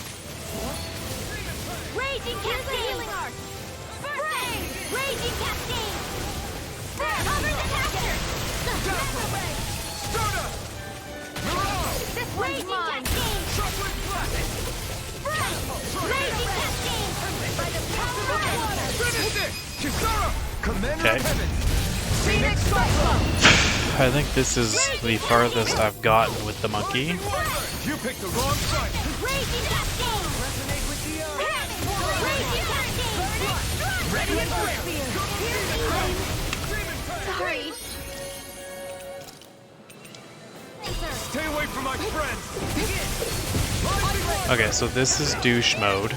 Raging Cascade! Healing Art! Raging Cascade! Cover the Caster! Sturda! Mirage! This one's mine! Shuffling Blast! Raging Cascade! By the power of water! Finish it! Kisara! Commander Okay. of Heavens! Phoenix Cyclone! I think this is the farthest I've gotten with the monkey. You picked the wrong side! Raging Cascade! Resonate with the Raging Cascade! Ready and Sorry. Stay away from my friends! Okay, so this is douche mode.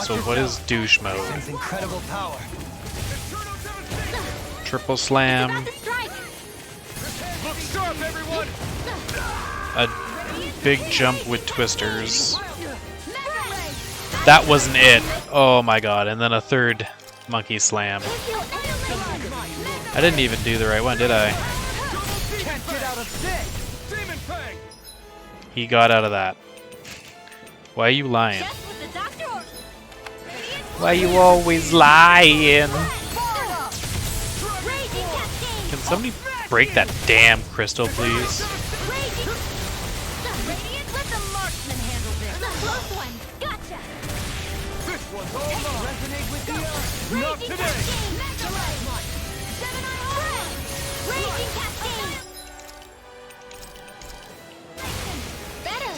So what is douche mode? Sense incredible power. Triple slam, About to strike! Look sharp, everyone! a big jump with twisters. That wasn't it. Oh my god, and then a third monkey slam. I didn't even do the right one, did I? Can't get out of this! Demon Fang! He got out of that. Why are you lying? Just with the doctor or... Why you always lying? Raging Cascade! Can somebody break that damn crystal, please? Raging... Radiant, let the marksman handle this. The close one. Gotcha. This one's all mine! Resonate with the Not Raging today! Cascade. Seven-Eye Horn. Raging Cascade. Better.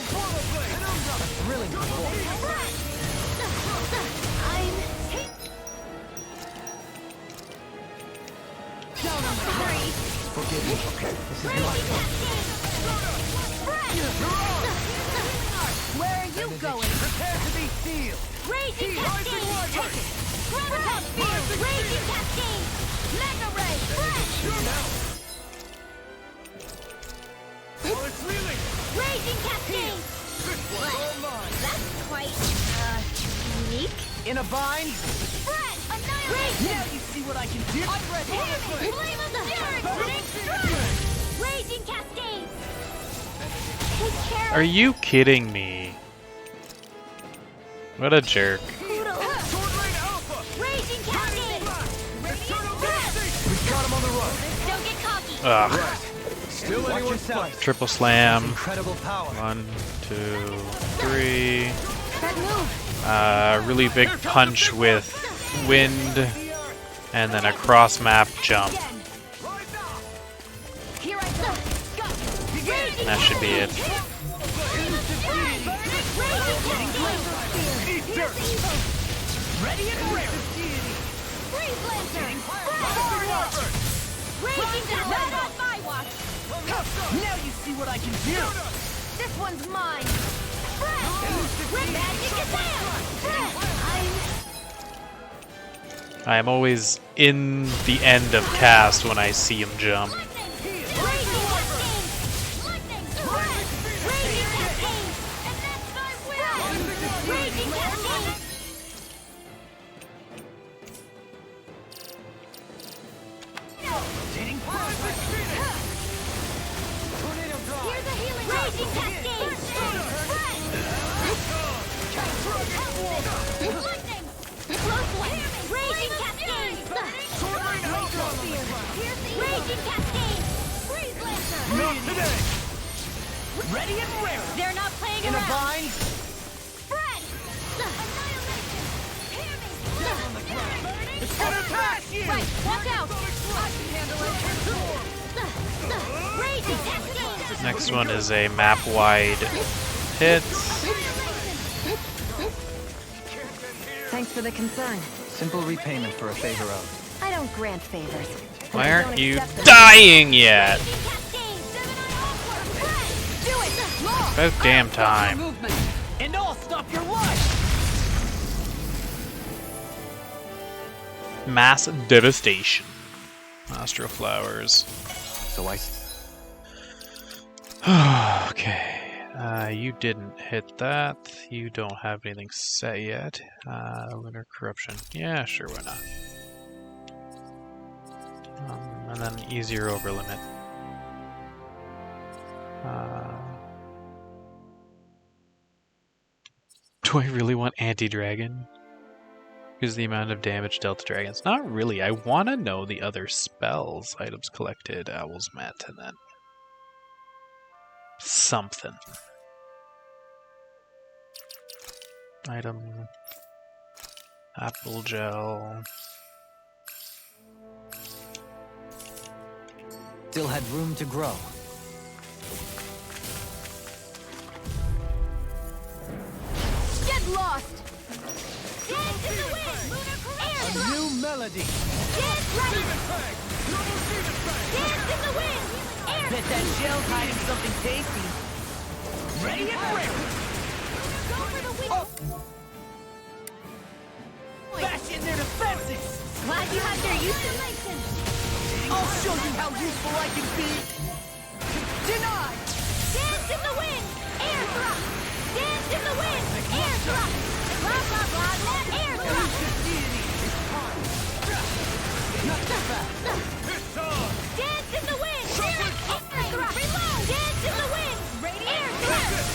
Thrilling performance. I'm... Sorry. Forgive me. This is my fault. Where are you going? Prepare to be sealed! Raging Cascade! Take it! Graviton Field! Raging Cascade! Mega Ray! Fresh! Oh, it's reeling! Raging Cascade! This one's all mine! That's quite, unique. In a bind? Fresh! Annihilation! Now you see what I can do! I'm ready! Flame of Fury! Burning Strike! Raging Cascade! Take care Are you kidding me? What a jerk. Poodle! Sword Rain Alpha! Raging Cascade! Eternal Devastation! We've got him on the run! Don't get cocky! Ugh. Still anyone's fight! Triple slam. Incredible power. 1, 2, 3. That move! Really big punch with wind, and then a cross map jump. Here I go! Raging That should be it. Eat dirt! Ready and rare! Freeze Lancer! Raging Not on my watch! Now you see what I can do! This one's mine! Magic Gazelle! I am always in the end of cast when I see him jump. Raging Cascade! Lightning! Raging Cascade! And that's my will! Raging Cascade! Here's a healing Raging Cascade! Lightning! Close one! Raging Cascade! Raging Cascade! Freeze Lancer! Not today! Ready and rare! They're not playing In a around! bind? Spread! Annihilation! Hear me! It's gonna pass you! Right, watch out! I can handle it! Raging Cascade! Next one is a map-wide hit. Thanks for the concern. Simple repayment for a favor owed. I don't grant favors. Why aren't you dying yet? Raging Cascade! Seven-Eye Awkward! Spread! About damn time. Movement! And I'll stop your life! Mass devastation. Astro flowers. So I... Okay. You didn't hit that. You don't have anything set yet. Lunar corruption. Yeah, sure, why not? and then easier over limit. Do I really want anti-dragon? Here's the amount of damage dealt to dragons. Not really. I want to know the other spells. Items collected, owls met, and then something. Item. Apple gel. Still had room to grow. Get lost! Dance in the wind! Air A new melody. Dance right! Demon Fang! Double Demon Fang! Dance in the wind! Air Bet that shell's hiding something tasty. Ready and ready. Go for the wind! Bash in their defenses. Glad you have their isolation! I'll show you how useful I can be. Denied. Dance in the wind! Air thrust! Dance in the wind! Air thrust! Blah blah blah! Air thrust! It's on! Dance in the wind! Air thrust! Reload! Dance in the wind! Air thrust!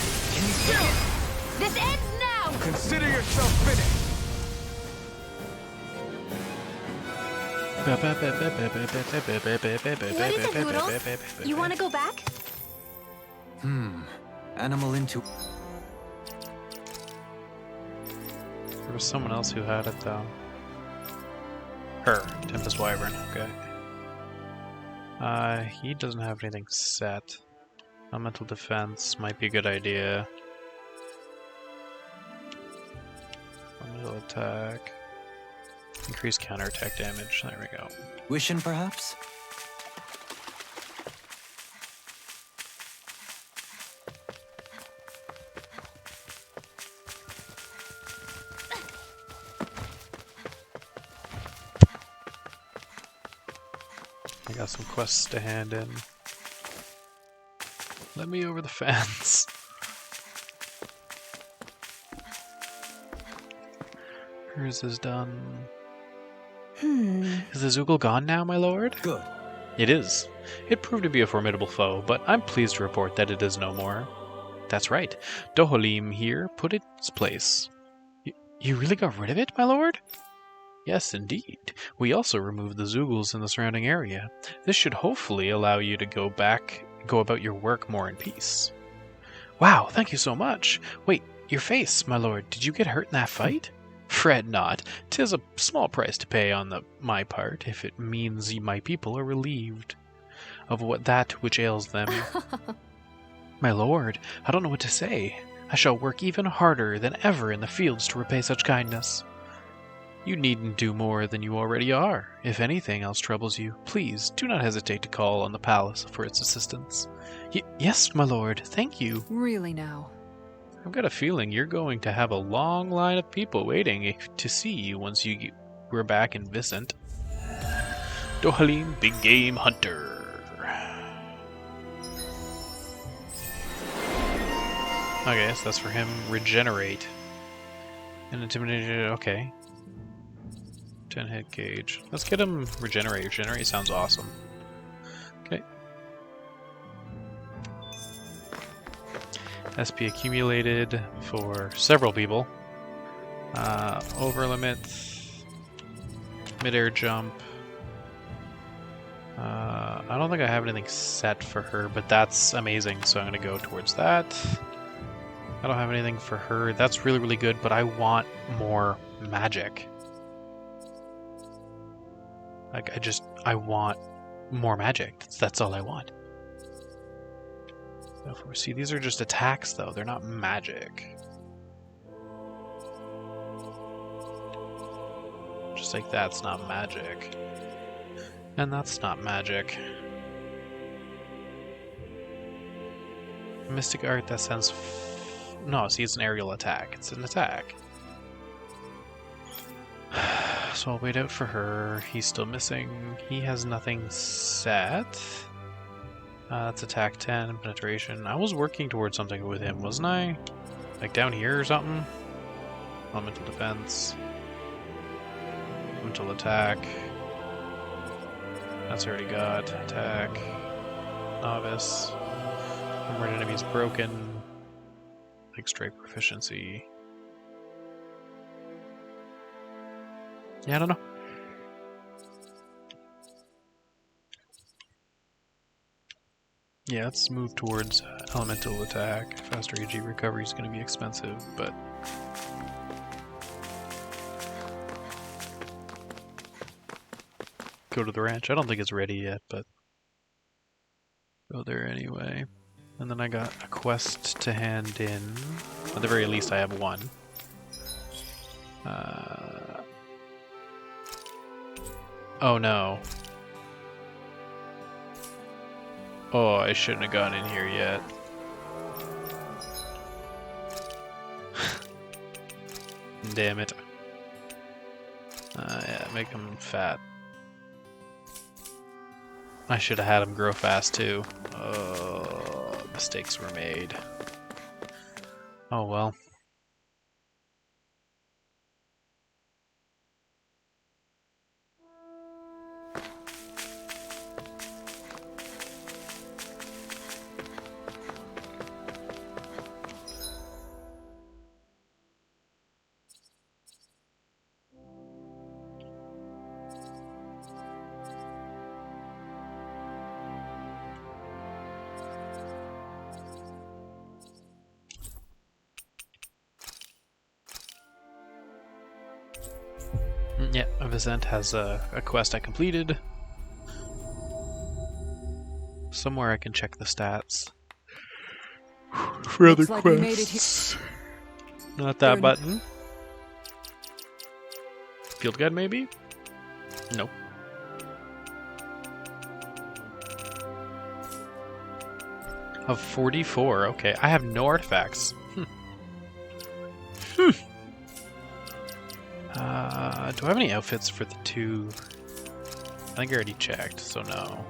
This ends now! Consider yourself finished! What is it, Noodles? You want to go back? Animal into... There was someone else who had it though. Her, Tempest Wyvern, okay. He doesn't have anything set. Elemental defense might be a good idea. Elemental attack. Increase counterattack damage, there we go. Wishing, perhaps? I got some quests to hand in. Let me over the fence. Hers is done. Is the Zoogle gone now, my lord? Good. It is. It proved to be a formidable foe, but I'm pleased to report that it is no more. That's right. Dohalim here put it in its place. You really got rid of it, my lord? Yes, indeed. We also removed the Zoogles in the surrounding area. This should hopefully allow you to go about your work more in peace. Wow, thank you so much. Wait, your face, my lord, did you get hurt in that fight? Fret not. 'Tis a small price to pay on my part, if it means my people are relieved of that which ails them. My lord, I don't know what to say. I shall work even harder than ever in the fields to repay such kindness. You needn't do more than you already are. If anything else troubles you, please do not hesitate to call on the palace for its assistance. Yes, my lord, thank you. Really now. I've got a feeling you're going to have a long line of people waiting to see you once we're back in Vicent. Dohalim, big game hunter. Okay, so that's for him. Regenerate. And intimidate. Okay. 10 hit gauge. Let's get him regenerate. Regenerate sounds awesome. Okay. SP accumulated for several people. Over limit. Mid-air jump. I don't think I have anything set for her, but that's amazing, so I'm going to go towards that. I don't have anything for her. That's really, really good, but I want more magic. Like, I want more magic. That's all I want. See, these are just attacks, though. They're not magic. Just like that's not magic. And that's not magic. Mystic Art, that sounds... No, see, it's an aerial attack. It's an attack. So I'll wait out for her. He's still missing. He has nothing set. That's attack 10, penetration. I was working towards something with him, wasn't I? Like down here or something? Elemental defense. Elemental attack. That's already got. Attack. Novice. Armored enemies broken. Big strike proficiency. Yeah, I don't know. Yeah, let's move towards elemental attack. Faster AG recovery is going to be expensive, but go to the ranch. I don't think it's ready yet, but go there anyway. And then I got a quest to hand in. At the very least, I have one. Oh no. Oh, I shouldn't have gone in here yet. Damn it. Yeah, make him fat. I should have had him grow fast too. Oh, mistakes were made. Oh well. Yeah, Vicent has a quest I completed. Somewhere I can check the stats. For other Looks like we made it quests. Not that button. Field guide maybe? Nope. Of 44, okay. I have no artifacts. Do I have any outfits for the two? I think I already checked, so no.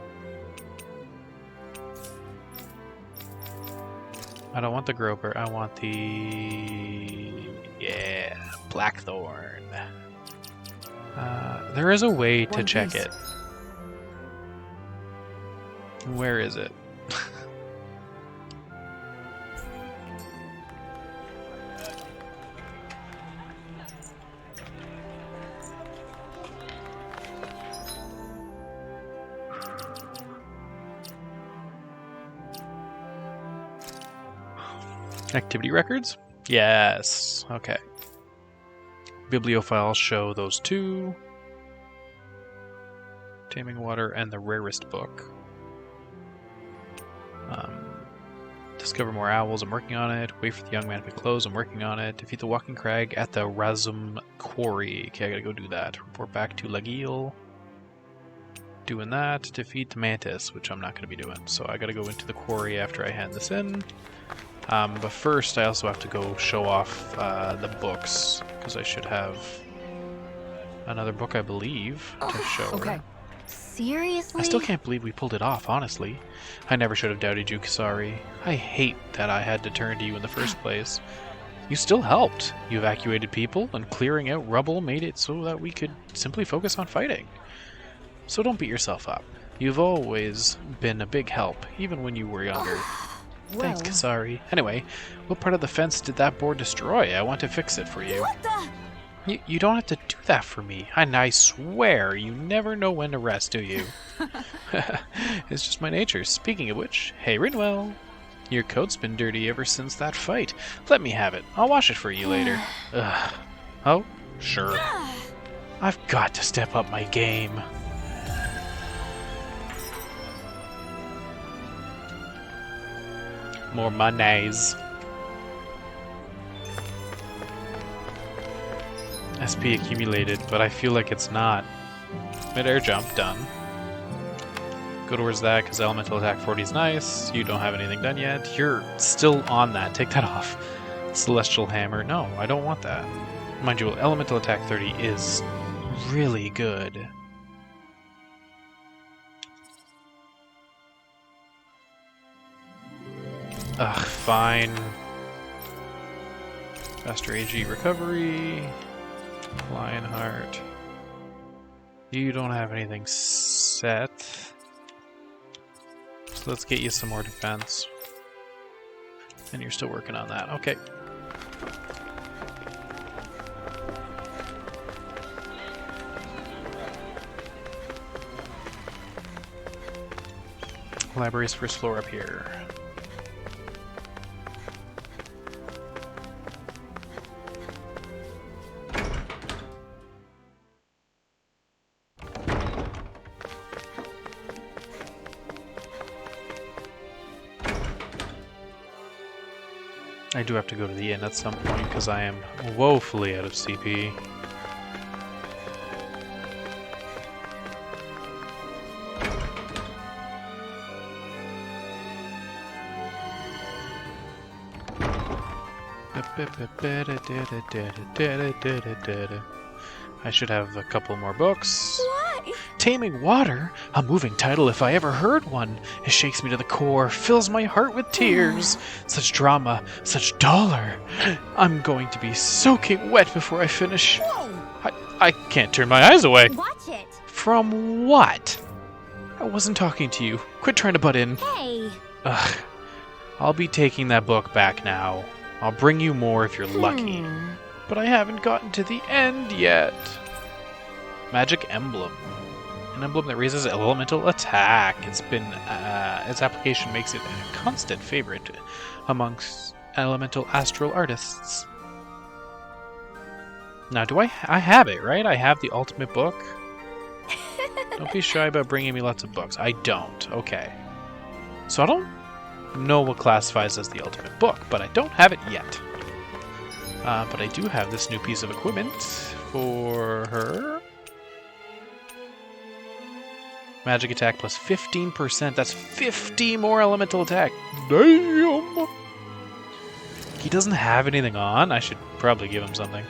I don't want the Groper, I want the... yeah, Blackthorn. There is a way to check it. Where is it? Activity records? Yes. Okay. Bibliophiles show those two. Taming Water and the Rarest Book. Discover more owls, I'm working on it. Wait for the young man to be closed, I'm working on it. Defeat the walking crag at the Razum Quarry. Okay, I gotta go do that. Report back to Lagiel. Doing that. Defeat the Mantis, which I'm not gonna be doing. So I gotta go into the quarry after I hand this in. But first I also have to go show off the books, because I should have another book, I believe, to show Okay. her. Seriously? I still can't believe we pulled it off, honestly. I never should have doubted you, Kisari. I hate that I had to turn to you in the first place. You still helped. You evacuated people, and clearing out rubble made it so that we could simply focus on fighting. So don't beat yourself up. You've always been a big help, even when you were younger. Thanks, Kisari. Anyway, what part of the fence did that board destroy? I want to fix it for you. What the? You don't have to do that for me. And I swear, you never know when to rest, do you? It's just my nature. Speaking of which, hey Rinwell, your coat's been dirty ever since that fight. Let me have it. I'll wash it for you later. Ugh. Oh, sure. I've got to step up my game. More monies. SP accumulated, but I feel like it's not. Mid-air jump, done. Go towards that, because elemental attack 40 is nice. You don't have anything done yet. You're still on that. Take that off. Celestial hammer. No, I don't want that. Mind you, elemental attack 30 is really good. Ugh, fine. Faster AG recovery. Lionheart. You don't have anything set. So let's get you some more defense. And you're still working on that. Okay. Library's first floor up here. I do have to go to the inn at some point because I am woefully out of CP. I should have a couple more books. What? Taming Water? A moving title if I ever heard one. It shakes me to the core, fills my heart with tears. Such drama, such dollar. I'm going to be soaking wet before I finish. I can't turn my eyes away. Watch it. From what? I wasn't talking to you. Quit trying to butt in. Hey. Ugh. I'll be taking that book back now. I'll bring you more if you're lucky. But I haven't gotten to the end yet. Magic Emblem. An emblem that raises elemental attack. Its application makes it a constant favorite amongst elemental astral artists. Now, I have it, right? I have the ultimate book? Don't be shy about bringing me lots of books. I don't. Okay. So I don't know what classifies as the ultimate book, but I don't have it yet. But I do have this new piece of equipment for her. Magic attack plus 15%. That's 50 more elemental attack. Damn! He doesn't have anything on. I should probably give him something.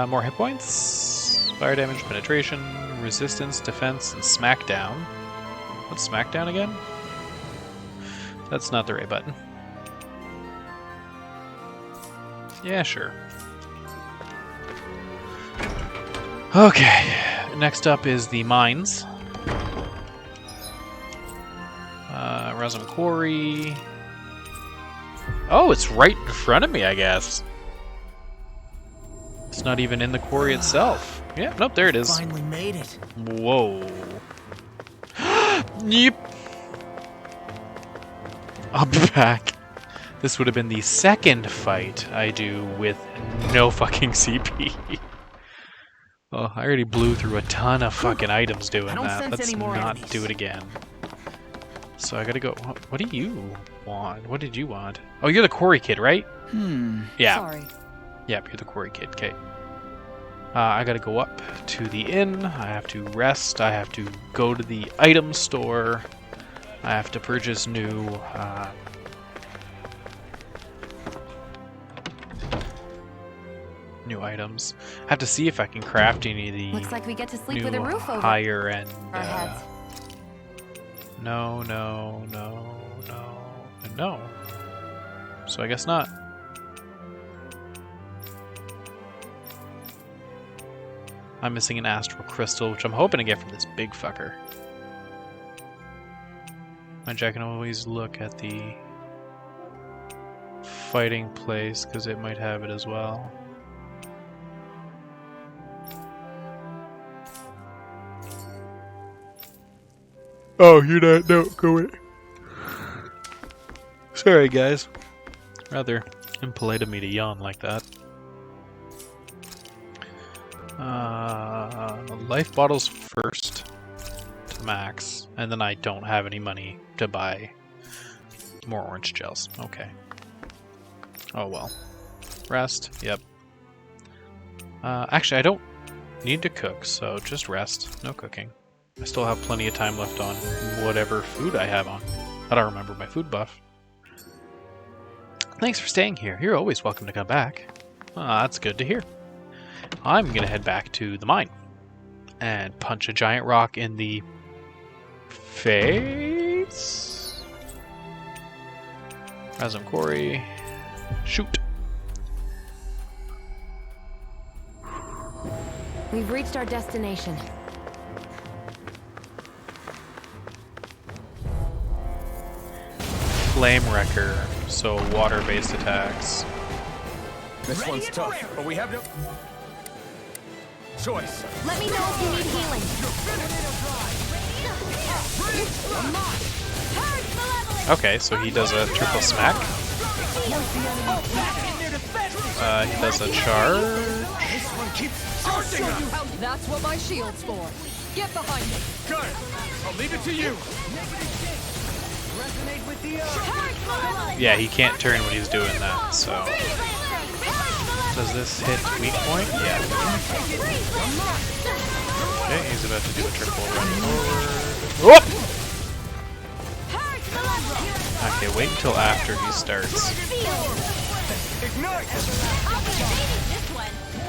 More hit points. Fire damage, penetration, resistance, defense, and smackdown. What's smackdown again? That's not the right button. Yeah, sure. Okay, next up is the mines. Resin Quarry. Oh, it's right in front of me, I guess. It's not even in the quarry itself. Yeah, nope, there it is. Finally made it. Whoa. Yep. I'll be back. This would have been the second fight I do with no fucking CP. Oh, I already blew through a ton of fucking items doing that. Let's not do it again. So I gotta go. What do you want? What did you want? Oh, you're the quarry kid, right? Yeah. Sorry. Yep, you're the quarry kid. Okay. I gotta go up to the inn. I have to rest. I have to go to the item store. I have to purchase new items. I have to see if I can craft any of the Looks like we get to sleep new with a roof over higher end. our heads. No, no, no, no, and no. So I guess not. I'm missing an astral crystal, which I'm hoping to get from this big fucker. And I can always look at the fighting place, because it might have it as well. Oh, you're not? No, go away. Sorry, guys. Rather impolite of me to yawn like that. Life bottles first to max, and then I don't have any money to buy more orange gels. Okay. Oh well. Rest. Yep. Actually, I don't need to cook, so just rest. No cooking. I still have plenty of time left on whatever food I have on. I don't remember my food buff. Thanks for staying here. You're always welcome to come back. That's good to hear. I'm gonna head back to the mine and punch a giant rock in the face. Resin Quarry. Shoot. We've reached our destination. Flame Wrecker, so water-based attacks. This one's tough, but we have no choice. Let me know if you need healing. Okay, so he does a triple smack. He does a charge. That's what my shield's for. Get behind me. Got it. I'll leave it to you. Yeah, he can't turn when he's doing that, so... Does this hit weak point? Yeah. Okay, he's about to do a triple run forward. Whoop! Okay, wait until after he starts.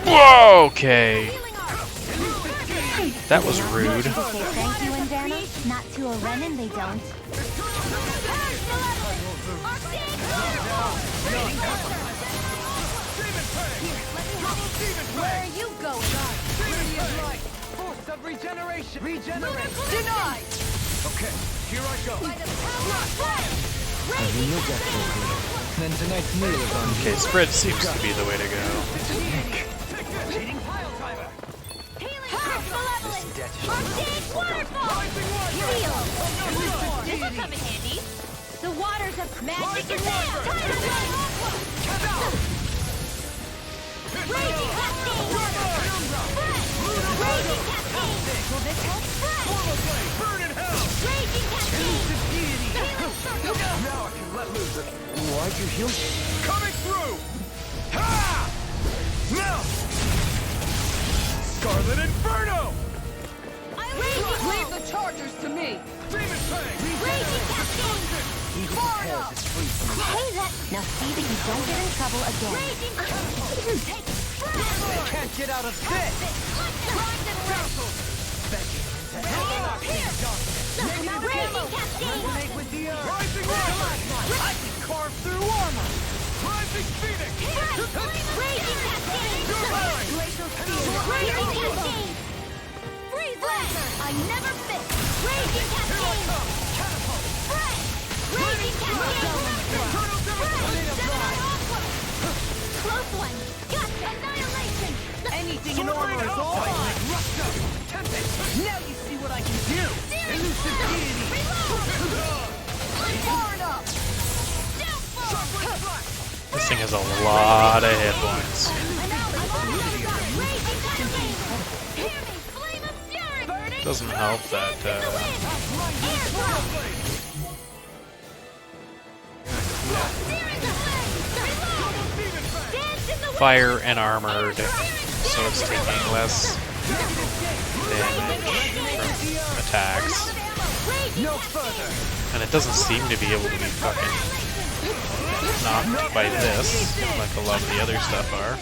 Whoa, okay. That was rude. Thank you, Indiana. Not to a Renin, they don't. Where are you going? Force of regeneration. Denied! Okay, here I go. Then tonight's meal is on. Okay, spread seems to be the way to go. This will come in handy. The waters of magic is now. Raging Cascade! Raging Cascade! Will this help? Burn in hell! Raging Cascade! Now I can let loose. Why'd you heal? Coming through! Ha! Now! Scarlet Inferno! Leave the chargers to me! Demon Fang! Raging Cascade! Far enough! Hey, that... Now see that you don't get in trouble again. Raging Cascade! Can't get out of this! Raging Cascade! With the Rising Rising! I can carve through armor! Rising Phoenix! Raging Cascade! Glacial Raging Cascade! Freeze Laser! I never miss! Raging Cascade! Fresh! Raging Cascade! Close one! Gotcha! Annihilation! Anything in armor is all mine! Now you see what I can do! Elusive deity! Far enough! This thing has a lot of hit points. Doesn't help that, fire and armored, so it's taking less damage from attacks. And it doesn't seem to be able to be fucking knocked by this, like a lot of the other stuff are.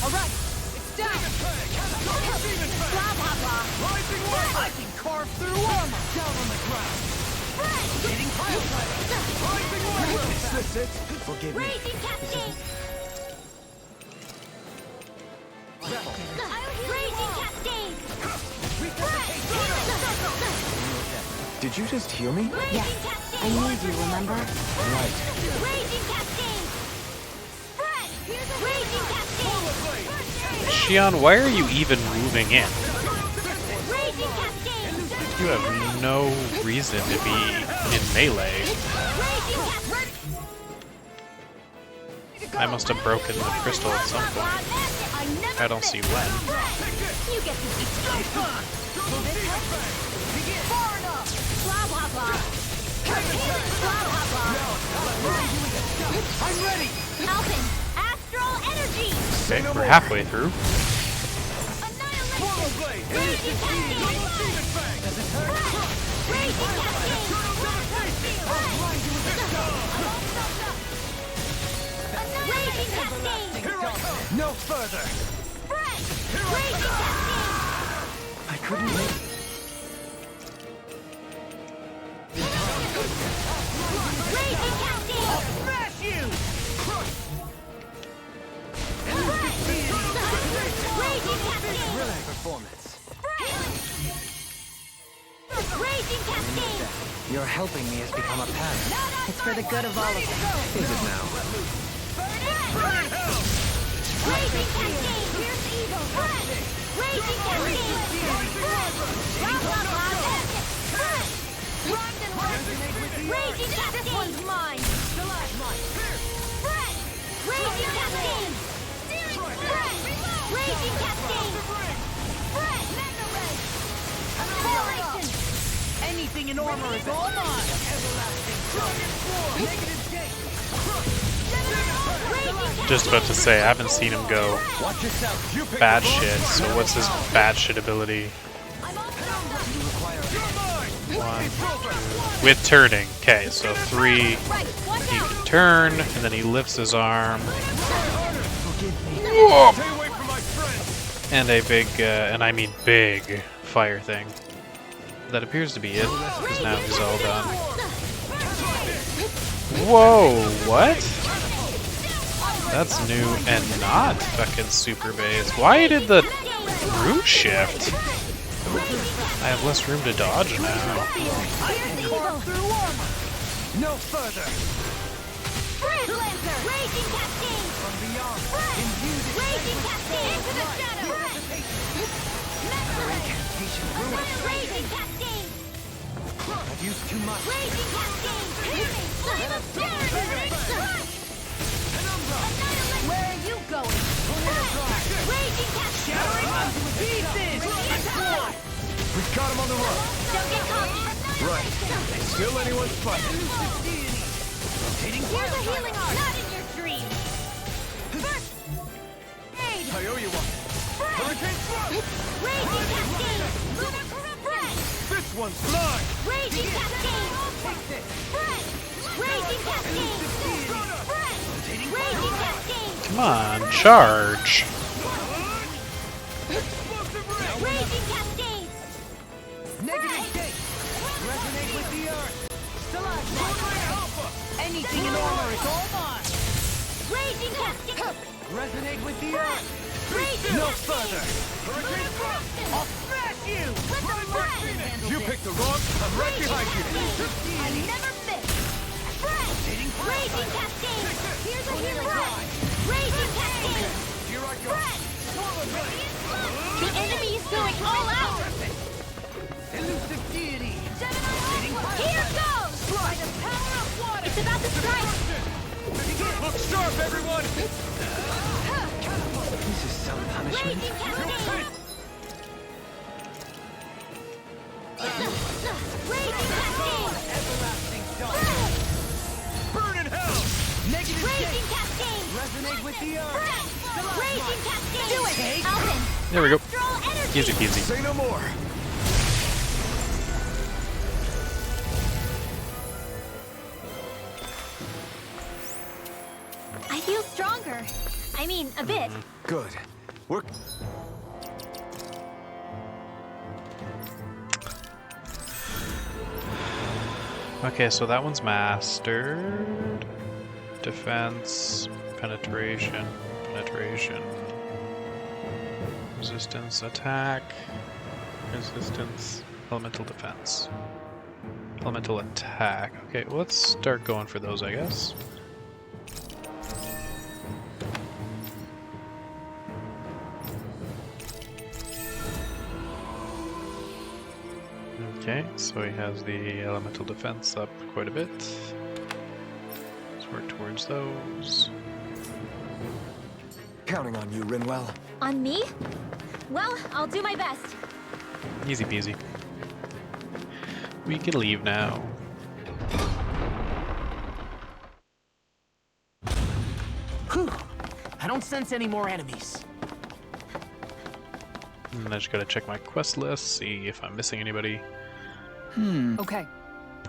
Alright, it's down! I can carve through armor! Down on the ground! Getting pile Is this it? Forgive me. Raging Cascade! Raging Cascade! Did you just heal me? Yes, I need you, remember? Right. Raging Cascade! Spread! Raging Cascade! Xion, why are you even moving in? Raging Cascade! You have no reason to be in melee. I must have broken the crystal at some point. I don't see when. You get to be far enough! Blah blah blah! I'm ready! Alpin! Astral energy! Okay, we're halfway through. Annihilation! Raging Cascade! Raging Cascade! Raging Cascade! No further! Spread! Raging Cascade! I couldn't wait. Raging Cascade! Smash you! Raging Cascade! Your helping me has become a pattern. It's for the good of all of us. Is it now? Raging Cascade! Here's Eagle! Raging Cascade! Raging Cascade! This one's mine! Raging Cascade! Raging Cascade! Correlation! Anything in armor is all mine! Negative gate! Just about to say, I haven't seen him go Watch yourself! You pick bad the wrong shit, so what's his bad shit ability? With turning. Okay, so 3, he can turn, and then he lifts his arm. Whoa! Stay away from my friends! And a big, and I mean big, fire thing. That appears to be it, because now he's all done. Whoa, what? That's new and not fucking super base. Why did the root shift? I have less room to dodge now. No further! Raging Cascade! From beyond! Raging Cascade! Into the shadow! Raging Cascade! I've used too much! Raging Cascade! Flame of Fury! Where are you going? Raging Cascade! Shattering onto pieces! We've got him on the run! Don't get cocky! Right. Still anyone's fight. Here's a healing arm! Not in your dreams! First aid! I owe you one. Hurricane thrust! Raging Cascade! Lunar Corruption! This one's mine! Raging Cascade! Raging Cascade! Raging Cascade! Come on, charge! Raging Cascade! Negative gate! Resonate with the earth! Anything in armor is all mine! Raging Cascade! Resonate with the earth! Raging No Cascade! further! Lunar Corruption! I'll smash you! With the breath! You picked the wrong, I'm right Raging behind you! Cascade! I never miss! Raging Cascade! Here's a healing arm! Raging Cascade! Here I go! The enemy is going all out! Elusive deity! Here goes! By the power of water! It's about to strike! Look sharp, everyone! This is some punishment. Raging Cascade! Raging Cascade! Burn in hell! Negative Raging gate! Cascade! Resonate with the earth! Raging Cascade! Do it! Alvin! There we go. Astral energy! Easy peasy. Say no more! I feel stronger. I mean, a bit. Good. We're... Okay, so that one's mastered. Defense, penetration, resistance, attack, resistance, elemental defense, elemental attack. Okay, well, let's start going for those, I guess. Okay, so he has the elemental defense up quite a bit. Let's work towards those. Counting on you, Rinwell. On me? Well, I'll do my best. Easy peasy. We can leave now. Whew. I don't sense any more enemies. And I just gotta check my quest list, see if I'm missing anybody. Okay.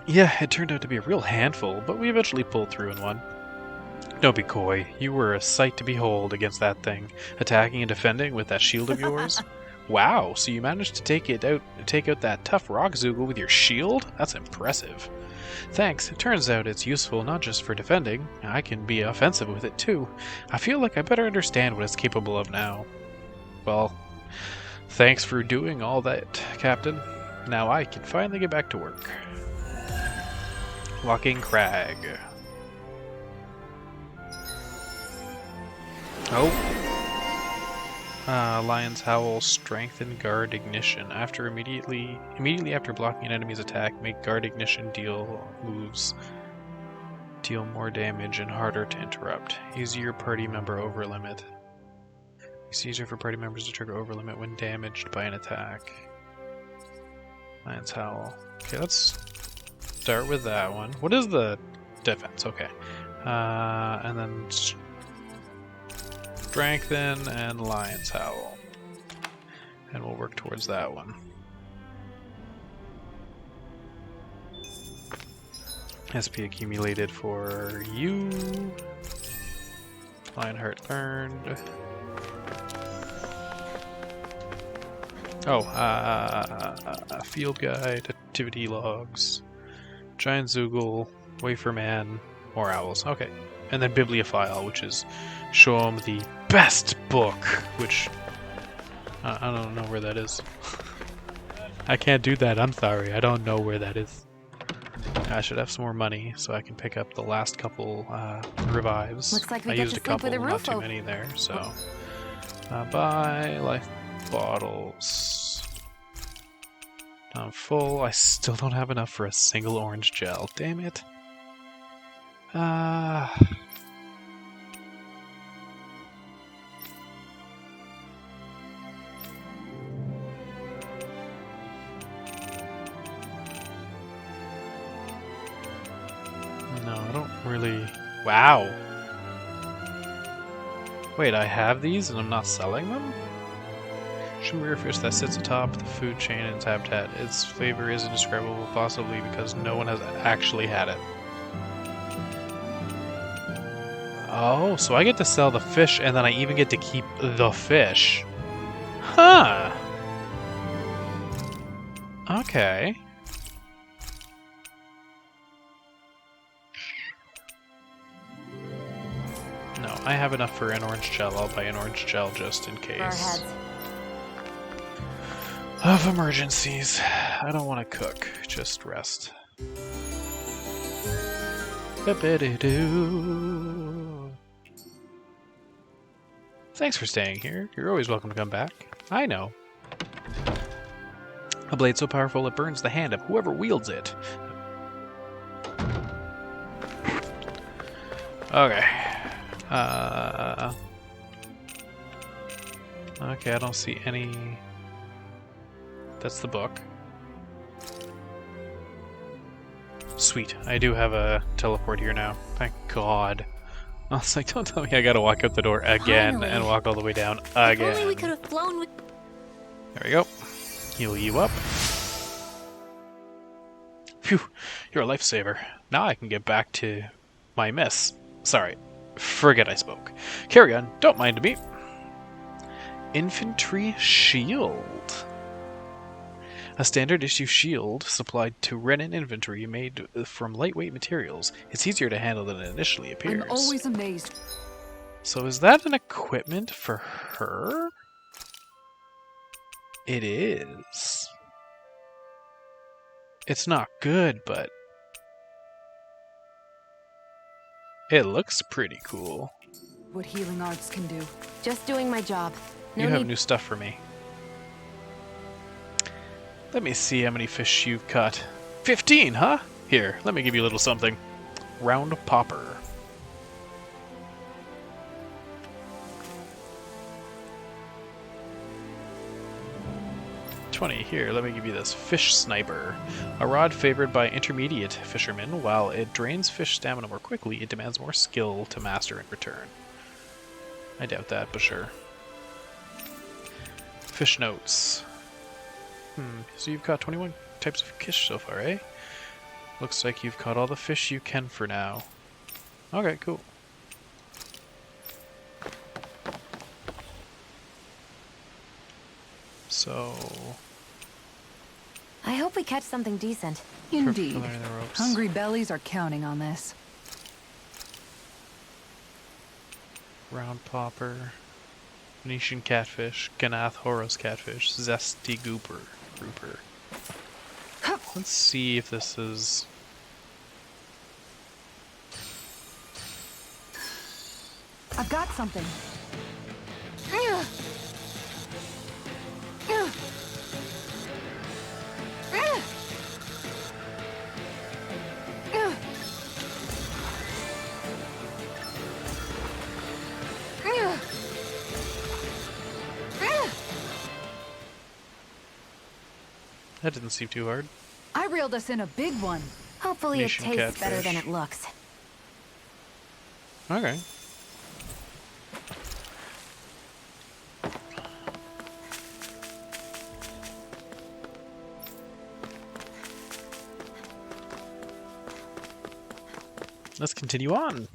Yeah, it turned out to be a real handful, but we eventually pulled through and won. Don't be coy. You were a sight to behold against that thing, attacking and defending with that shield of yours. Wow, so you managed to take out that tough Rockzoogle with your shield? That's impressive. Thanks. It turns out it's useful not just for defending. I can be offensive with it too. I feel like I better understand what it's capable of now. Well, thanks for doing all that, Captain. Now I can finally get back to work. Walking Crag. Oh. Lion's Howl, Strength and Guard Ignition. Immediately after blocking an enemy's attack, make Guard Ignition deal moves. Deal more damage and harder to interrupt. Use your party member over limit. It's easier for party members to trigger over limit when damaged by an attack. Lion's Howl. Okay, let's start with that one. What is the defense? Okay. And then Strengthen and Lion's Howl. And we'll work towards that one. SP accumulated for you. Lionheart earned. Oh, field guide, activity logs, giant Zoogle, wafer man, more owls. Okay. And then bibliophile, which is show them the best book, which I don't know where that is. I can't do that, I'm sorry. I don't know where that is. I should have some more money so I can pick up the last couple revives. Looks like we I get used to a sleep couple, with a not roof too over. many there, so buy life bottles. I'm full. I still don't have enough for a single orange gel. Damn it. No, I don't really... Wow! Wait, I have these and I'm not selling them? Sugar fish that sits atop the food chain in its habitat. Its flavor is indescribable, possibly because no one has actually had it. Oh, so I get to sell the fish and then I even get to keep the fish. Huh! Okay. No, I have enough for an orange gel. I'll buy an orange gel just in case. Of emergencies. I don't want to cook, just rest. Ba-ba-dee-doo. Thanks for staying here. You're always welcome to come back. I know. A blade so powerful it burns the hand of whoever wields it. Okay. Okay, I don't see any... That's the book. Sweet. I do have a teleport here now. Thank God. I was like, don't tell me I gotta walk out the door again Finally. and walk all the way down If only we again. could have flown with... There we go. Heal you up. Phew, you're a lifesaver. Now I can get back to my mess. Sorry, forget I spoke. Carry on, don't mind me. Infantry shield. A standard issue shield supplied to Renin infantry made from lightweight materials. It's easier to handle than it initially appears. I'm always amazed. So is that an equipment for her? It is. It's not good, but it looks pretty cool. What healing arts can do. Just doing my job. No You have need- new stuff for me. Let me see how many fish you've caught. 15, huh? Here, let me give you a little something. Round popper. $20. Here, let me give you this. Fish Sniper. A rod favored by intermediate fishermen. While it drains fish stamina more quickly, it demands more skill to master in return. I doubt that, but sure. Fish notes. So you've caught 21 types of fish so far, eh? Looks like you've caught all the fish you can for now. Okay, cool. So... I hope we catch something decent. Indeed. for learning the ropes. Hungry bellies are counting on this. Round popper. Venetian catfish. Ganath Horos catfish. Zesty grouper. Let's see if this is... I've got something. That didn't seem too hard. I reeled us in a big one. Hopefully Nation it tastes better than catfish. it looks. Okay. Let's continue on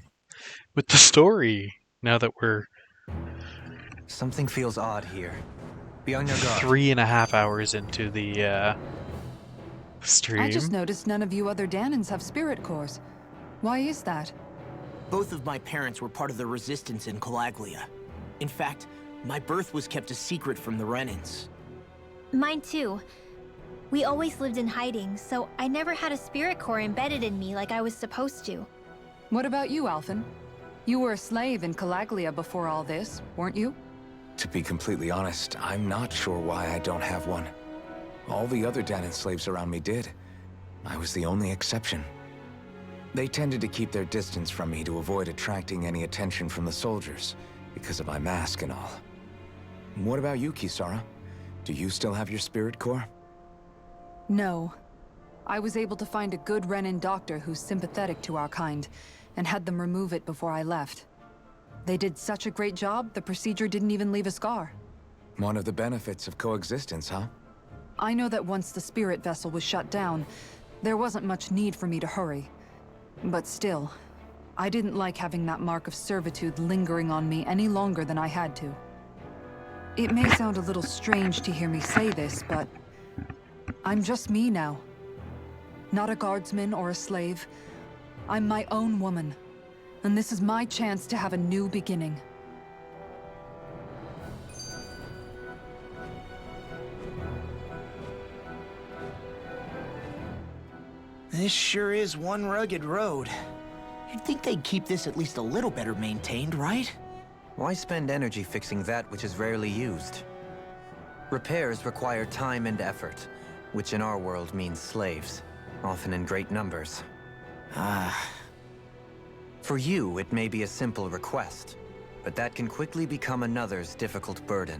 with the story now that we're Something feels odd here. Be on your guard. 3.5 hours into the stream. I just noticed none of you other Danans have spirit cores. Why is that? Both of my parents were part of the resistance in Calaglia. In fact, my birth was kept a secret from the Renans. Mine too. We always lived in hiding, so I never had a spirit core embedded in me like I was supposed to. What about you, Alphen? You were a slave in Calaglia before all this, weren't you? To be completely honest, I'm not sure why I don't have one. All the other Danan slaves around me did. I was the only exception. They tended to keep their distance from me to avoid attracting any attention from the soldiers, because of my mask and all. What about you, Kisara? Do you still have your spirit core? No. I was able to find a good Renan doctor who's sympathetic to our kind, and had them remove it before I left. They did such a great job, the procedure didn't even leave a scar. One of the benefits of coexistence, huh? I know that once the spirit vessel was shut down, there wasn't much need for me to hurry. But still, I didn't like having that mark of servitude lingering on me any longer than I had to. It may sound a little strange to hear me say this, but I'm just me now. Not a guardsman or a slave. I'm my own woman, and this is my chance to have a new beginning. This sure is one rugged road. You'd think they'd keep this at least a little better maintained, right? Why spend energy fixing that which is rarely used? Repairs require time and effort, which in our world means slaves, often in great numbers. For you, it may be a simple request, but that can quickly become another's difficult burden.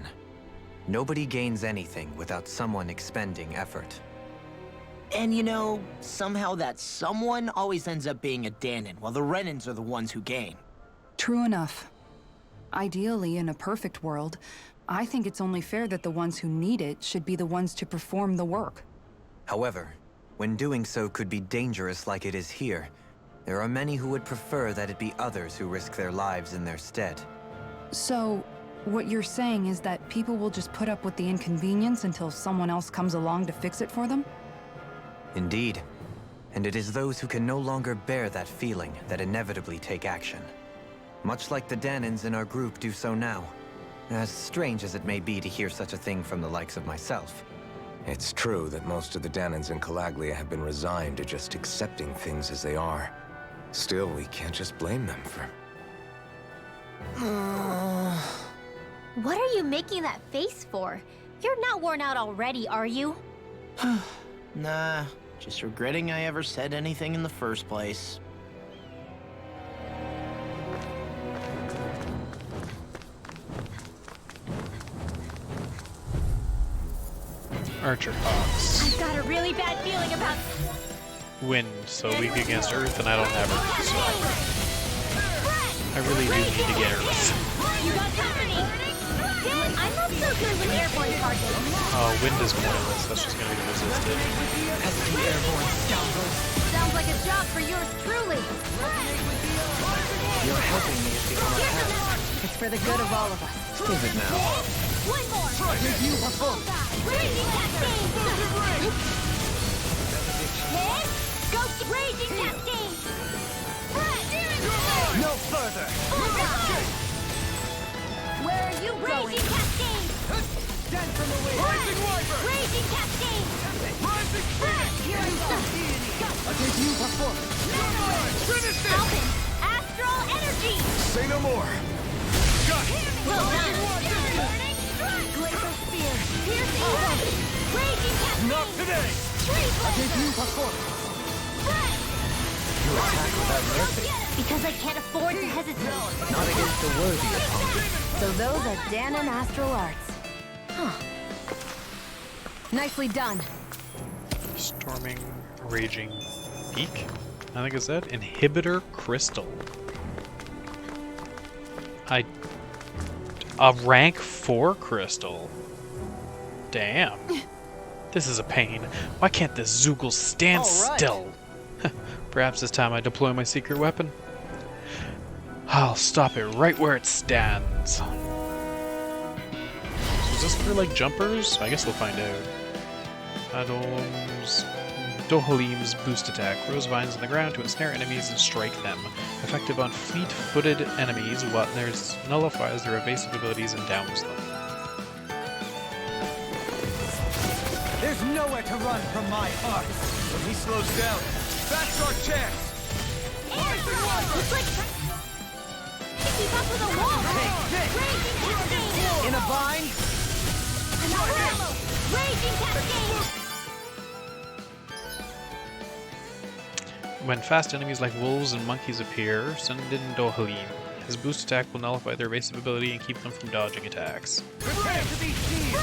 Nobody gains anything without someone expending effort. And you know, somehow that someone always ends up being a Danan, while the Renans are the ones who gain. True enough. Ideally, in a perfect world, I think it's only fair that the ones who need it should be the ones to perform the work. However, when doing so could be dangerous like it is here, there are many who would prefer that it be others who risk their lives in their stead. So, what you're saying is that people will just put up with the inconvenience until someone else comes along to fix it for them? Indeed. And it is those who can no longer bear that feeling that inevitably take action. Much like the Danans in our group do so now. As strange as it may be to hear such a thing from the likes of myself. It's true that most of the Danans in Calaglia have been resigned to just accepting things as they are. Still, we can't just blame them for... What are you making that face for? You're not worn out already, are you? Nah, just regretting I ever said anything in the first place. Archer Hawks. I've got a really bad feeling about... Wind, so weak against Earth, and I don't have Earth, so I really do need to get Earth. You got company! Dylan, I'm not so good with airborne targets. Oh, Wind is pointless. That's just gonna be resisted. Sounds like a job for yours truly. You're helping me if you want to help. It's for the good of all of us. Is it now? One more! Raging Cascade! Hit! Go Raging Cascade! No further! Where are you going? Raging Cascade! Stand from the way! Rising Wyvern! Raging Cascade! Rising Phoenix! Here I no more. Got it. Well done. Glacial spear. Piercing blade. Raging cascade. Not today. Tree blaster. You attack without mercy. Because I can't afford to hesitate. Not against the worthy opponent. So those are Danon Astral Arts. Huh. Nicely done. Storming Raging Peak, I think it said. Inhibitor Crystal. A rank 4 crystal. Damn. This is a pain. Why can't this Zoogle stand still? Perhaps this time I deploy my secret weapon. I'll stop it right where it stands. So is this for like jumpers? I guess we'll find out. Dohalim's boost attack. Rose vines in the ground to ensnare enemies and strike them. Effective on fleet-footed enemies, while there's nullifies their evasive abilities and downs them. There's nowhere to run from my heart. When he slows down, that's our chance. Looks like keep up with a wall. Take this. Raging cascade. In a bind. Another ammo. Raging cascade. When fast enemies like wolves and monkeys appear, send in Dohalim. His boost attack will nullify their evasive ability and keep them from dodging attacks. Prepare to be seized.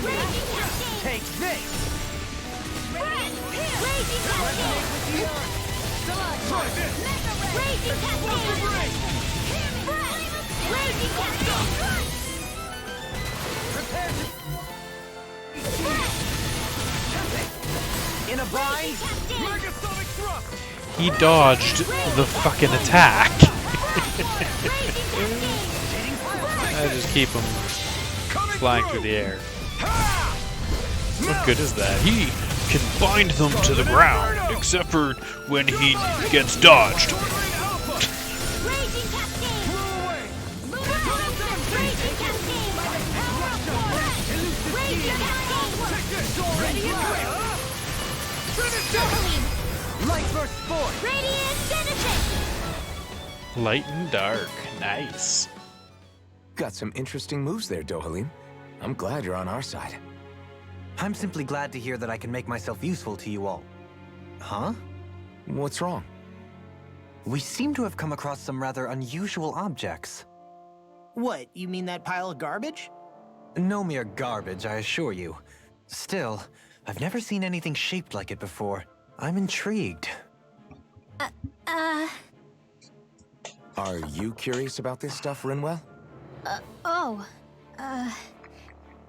Raging cascade. Take this. Raging cascade. Try this. Raging cascade. Raging cascade. Prepare to in a bind. Megasonic thrust. He dodged the fucking attack. I just keep him flying through the air. What good is that? He can bind them to the ground, except for when he gets dodged. Raging cascade. Raging cascade. Raging cascade. Light burst forth. Radiant Genesis. Light and dark. Nice. Got some interesting moves there, Dohalim. I'm glad you're on our side. I'm simply glad to hear that I can make myself useful to you all. Huh? What's wrong? We seem to have come across some rather unusual objects. What, you mean that pile of garbage? No mere garbage, I assure you. Still, I've never seen anything shaped like it before. I'm intrigued. Are you curious about this stuff, Rinwell?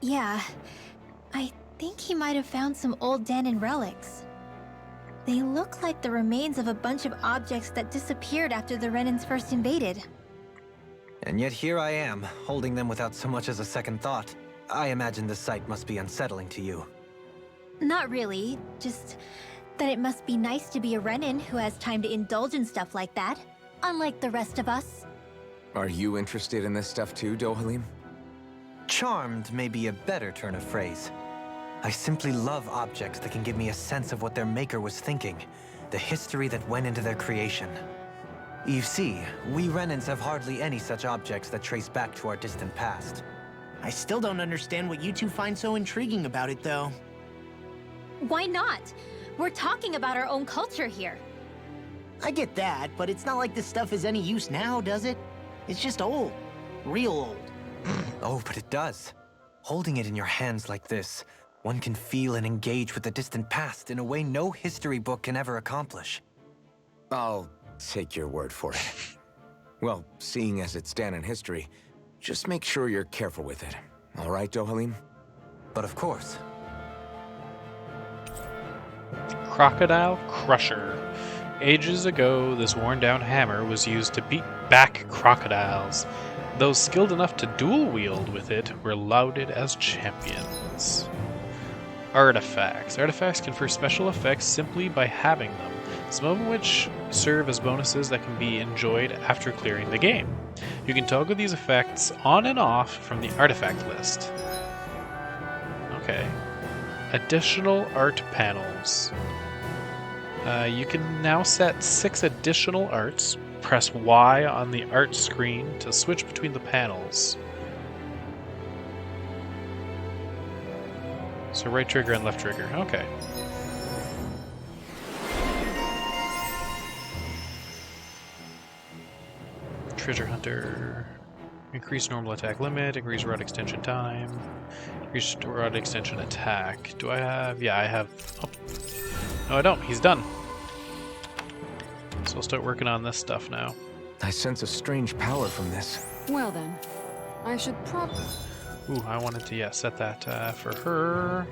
Yeah. I think he might have found some old Danon relics. They look like the remains of a bunch of objects that disappeared after the Renans first invaded. And yet here I am, holding them without so much as a second thought. I imagine the sight must be unsettling to you. Not really, just that it must be nice to be a Renan who has time to indulge in stuff like that, unlike the rest of us. Are you interested in this stuff too, Dohalim? Charmed may be a better turn of phrase. I simply love objects that can give me a sense of what their maker was thinking, the history that went into their creation. You see, we Renans have hardly any such objects that trace back to our distant past. I still don't understand what you two find so intriguing about it, though. Why not? We're talking about our own culture here. I get that, but it's not like this stuff is any use now, does it? It's just old. Real old. Oh, but it does. Holding it in your hands like this, one can feel and engage with the distant past in a way no history book can ever accomplish. I'll take your word for it. Well, seeing as it's Danon history, just make sure you're careful with it. All right, Dohalim? But of course. Crocodile Crusher. Ages ago, this worn-down hammer was used to beat back crocodiles. Those skilled enough to dual-wield with it were lauded as champions. Artifacts. Artifacts confer special effects simply by having them, some of which serve as bonuses that can be enjoyed after clearing the game. You can toggle these effects on and off from the artifact list. Okay. Additional art panels. You can now set 6 additional arts. press Y on the art screen to switch between the panels. So right trigger and left trigger. Okay. Treasure Hunter. Increase normal attack limit, increase rod extension time, increase rod extension attack. Do I have... yeah, I have... oh. No, I don't. He's done. So I'll start working on this stuff now. I sense a strange power from this. Well then, I should probably... Ooh, I wanted to, yeah, set that for her.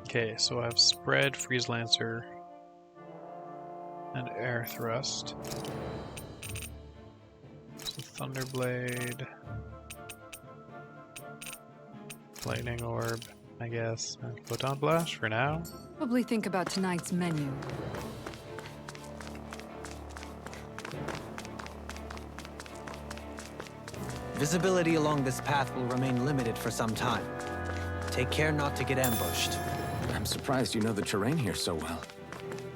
Okay, so I have Spread, Freeze Lancer, and Air Thrust. So Thunderblade, Lightning Orb, I guess, and Photon Blast for now. Probably think about tonight's menu. Visibility along this path will remain limited for some time. Take care not to get ambushed. I'm surprised you know the terrain here so well.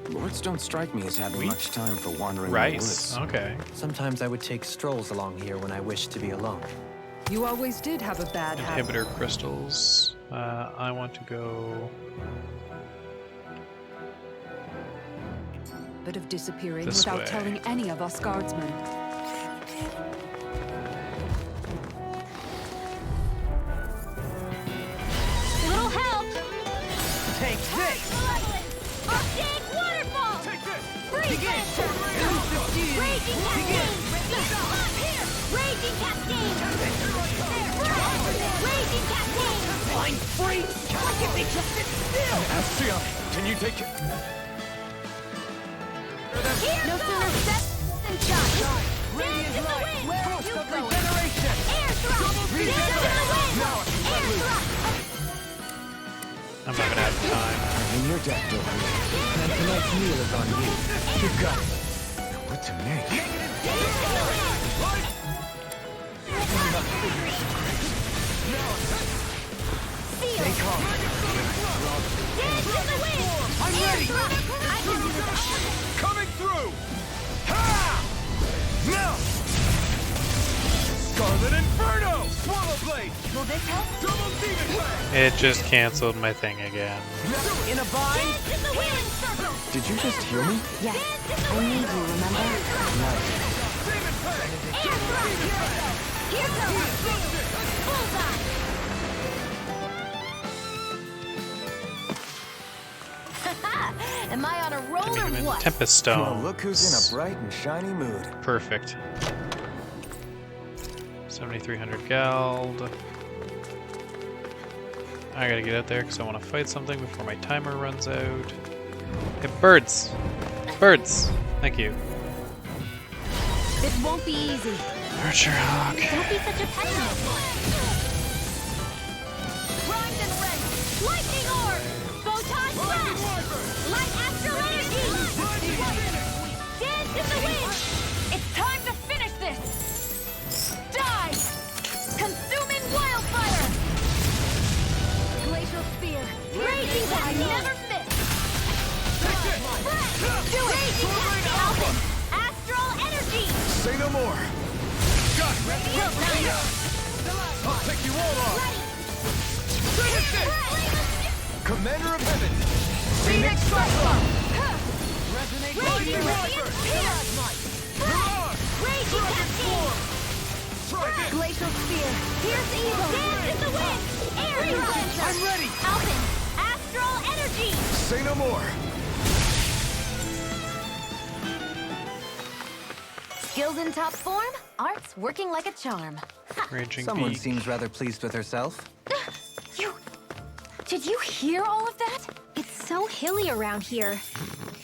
Lords don't strike me as having much time for wandering in the woods. Okay. Sometimes I would take strolls along here when I wished to be alone. You always did have a bad habit. Inhibitor crystals. I want to go... Bit of disappearing this without way. telling any of us guardsmen. Little help! Take this! Archaic waterfall! Take this! Freeze Lancer! Raging Cascade! Here! Raging Cascade! Raging Cascade! I'm free! Why can't they just sit still? Astion, can you take it? Here no sooner set than shot! Dance in the wind! Force You of go it! regeneration! Air thrust! Dance in the wind! Air thrust! I'm not gonna have time. In your deck, Dory. And tonight's meal is on you. You got it. Now what to make? Stay calm. Dance in the wind! I'm ready! I can do this! Coming through! Ha! Now! Scarlet Inferno! Swallow Blade! Will this help? Double Demon Blade! It just canceled my thing again. In a bind! Dance in the wind! Circle! Did you just hear me? Yes, I need you, remember? Demon Blade! Air thrust! Here goes! Bullseye! Am I on a roll Didn't or even what? Tempest Well, Stone. look who's in a bright and shiny mood. Perfect. 7,300 Gald. I gotta get out there because I want to fight something before my timer runs out. Hey, birds! Birds! Thank you. This won't be easy. Archer Hawk. Don't be such a pessimist. Grind and rend. Lightning orb. Photon blast. Light astral energy. Dance in the wind. It's time to finish this. Die. Consuming wildfire. Glacial spear. Raging that never miss. Do it. Raging Cascade. Astral energy. Say no more! Got it! I'll take you all on! Finish it! Commander of Heaven! Phoenix Cyclone! Resonate Raging Viper! Radiant Spear! Mirage! Raging Dragon Cascade! Form! Try this! Glacial Spear! Pierce Evil! Dance in the wind! Air Lancer! I'm ready! Alpin! Astral Energy! Say no more! Skills in top form, art's working like a charm. Raging Someone Beak. seems rather pleased with herself. Did you hear all of that? It's so hilly around here.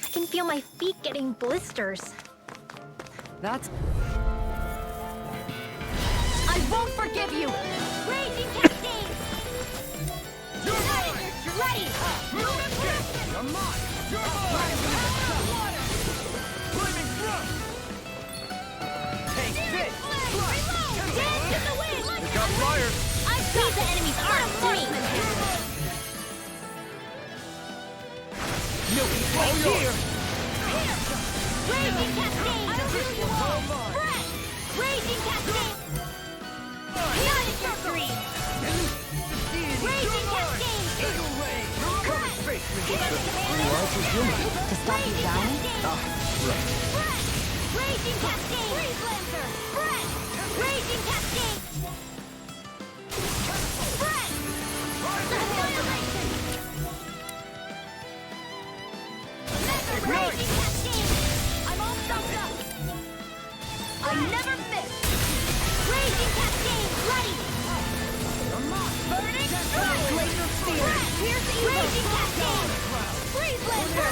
I can feel my feet getting blisters. That's... I won't forgive you! Raging Cascade! You're ready! Ready! got fire! Leave the enemy's arm to me! Milky's right here! Raging Cascade! I'll do you all! Spread! Raging Cascade! Not in your dream! Raging Cascade! Eagle Ray! Come and face me! To stop you dying? Spread! Raging Cascade! Freeze Lancer! Spread! Raging Cascade! Spread! Annihilation! Raging Cascade! I'm all stuffed up! I never miss! Raging Cascade! Ready! Burning Strike! Laser Spear! Pierce Evil! Raging Cascade! Freeze Lancer!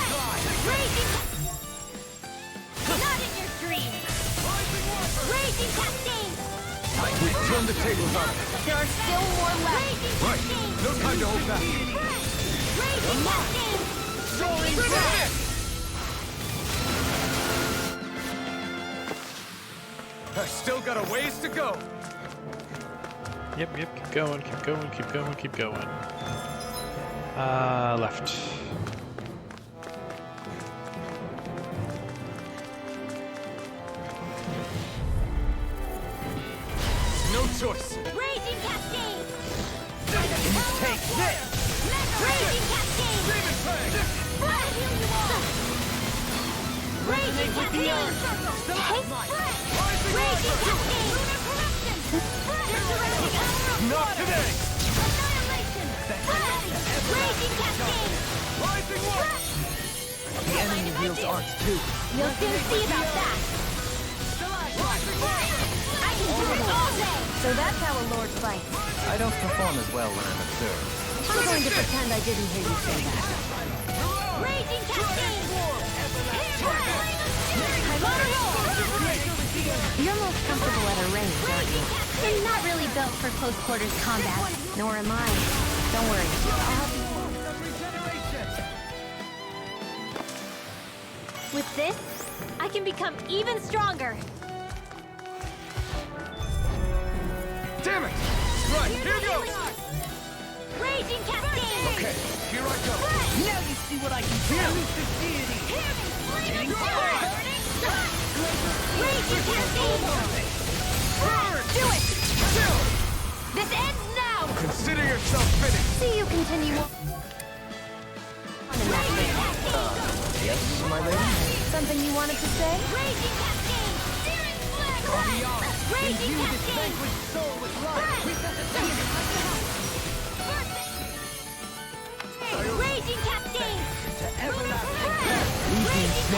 Raging Not in your dream! Raging Cascade! We've turned the tables on it. There are still more left! Raging Right. Cascade! No time to hold back. Raging Cascade! Soaring Finish! I still got a ways to go. Yep, keep going, keep going, keep going, keep going. Left. No choice. Raging Cascade! Take this! Raging Cascade! Demon Fang! I'll heal you all! Raging Cascade! Take spread! Raging Cascade! Lunar corruption! They're surrounding us! Not today! Annihilation! Raging Cascade! Rising War! The enemy wields arts too. You'll soon see about that! I can do it all day! So that's how a lord fights. I don't perform as well when I'm observed. I'm going to pretend I didn't hear you say that. Raging Cascade! I'm on a roll! You're most comfortable at a range, aren't you? I'm not really built for close quarters combat. Nor am I. Don't worry. I'll help you. With this, I can become even stronger. Damn it! Right, here goes! Raging Cascade! Okay, here I go. Now you see what I can do! Getting fire! Raging Cascade! Do it! This ends now! Consider yourself finished. See you continue. Raging Cascade! Yes, my lady? Something you wanted to say? Raging Cascade! Searing Flare! Raging Cascade! Raging Cascade! Raging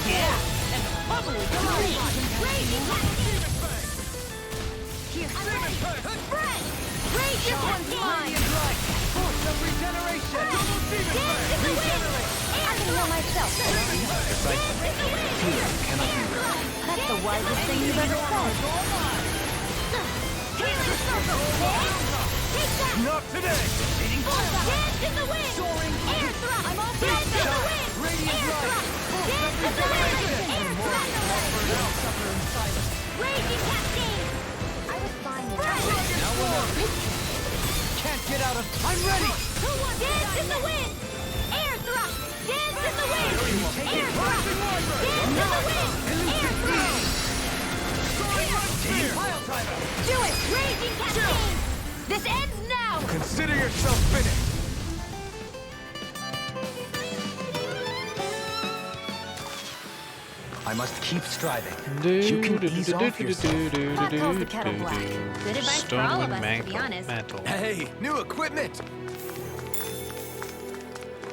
Yeah! And bubbly Raging Cascade! Here, I'm ready! Spread! Raging Cascade! Force of regeneration! Dance in the wind! I can heal myself! Dance in the wind! That's the wisest thing you've ever said! Healing circle! Take that! Not today! Dance in the wind! Air thrust! I'm all dance in the wind! Air thrust! Dance in the wind! Air thrust! Raging Cascade! I was fine with that. Can't get out of... I'm ready! Dance in the wind! Air thrust! Dance in the wind! Air thrust! Dance in the wind! Air thrust! Do it! Raging Cascade! This ends now! Consider yourself finished. I must keep striving. You can ease off yourself. Pot calls the kettle black. Good advice for all of us, to be honest. Mantle. Hey, new equipment!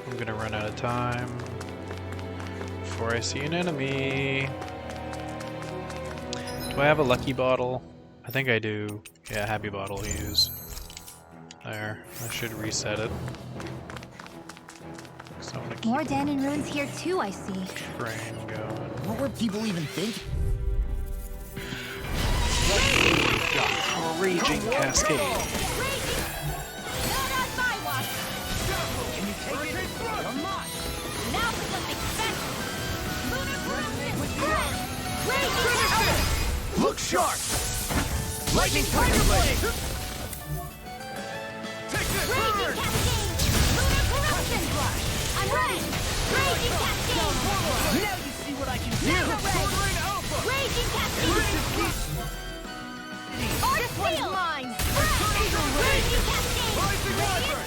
I'm gonna run out of time before I see an enemy. Do I have a lucky bottle? I think I do. Yeah, happy bottle to use. There. I should reset it. So I'm gonna keep More Danon ruins here too, I see. brain going. What were people even thinking? Raging Cascade. Not on my watch! Can you take it? Come on! Now for something special! Lunar corruption! Raging Cascade! Look sharp! Lightning Tiger Blade! Take this! Raging Cascade! Lunar Corruption! I'm ready! Raging Cascade! Now you see what I can do! Mega Ray! Swordring Alpha! Raging Cascade! Arc Seal! Mine! Raging Cascade! Rising Wyvern!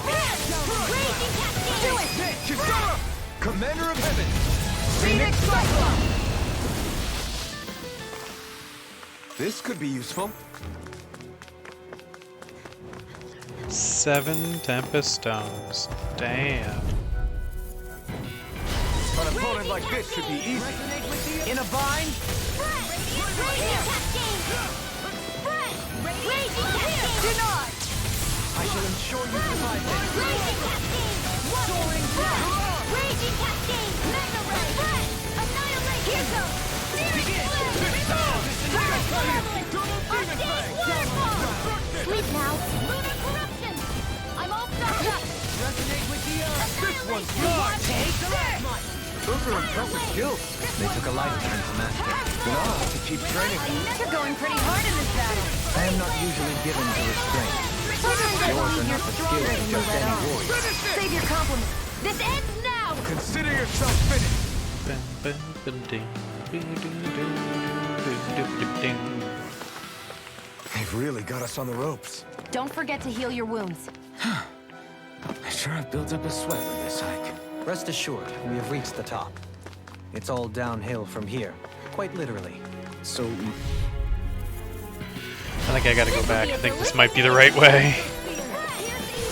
Raging Cascade! Do it! Kisara! Commander of Heaven! Phoenix Cyclone! This could be useful. 7 Tempest Stones. Damn. An opponent like this should be easy. In a bind? Raging Cascade! Raging Cascade! Denied! I shall ensure you survive this. Raging Cascade! Soaring Blast! Raging Cascade! Mega Ray! Annihilate! Here goes! Begin! Perfect Malevolence! Arcane Waterfall! Sleep now! Lunar Corruption! I'm all stocked up! Resonate with the earth! This one's Annihilate! yours! Take this! Those are impressive skills. They took a lifetime to master. Then I'll have to keep training. You're going pretty hard in this battle. I am not usually given to restraint. Sometimes I Yours are believe not you're the stronger skills of than you just let any on. warrior. Save your compliments. This ends now! Consider yourself finished. They've really got us on the ropes. Don't forget to heal your wounds. I sure have built up a sweat with this hike. Rest assured, we have reached the top. It's all downhill from here, quite literally. So, I think I gotta go back. I think this might be the right way.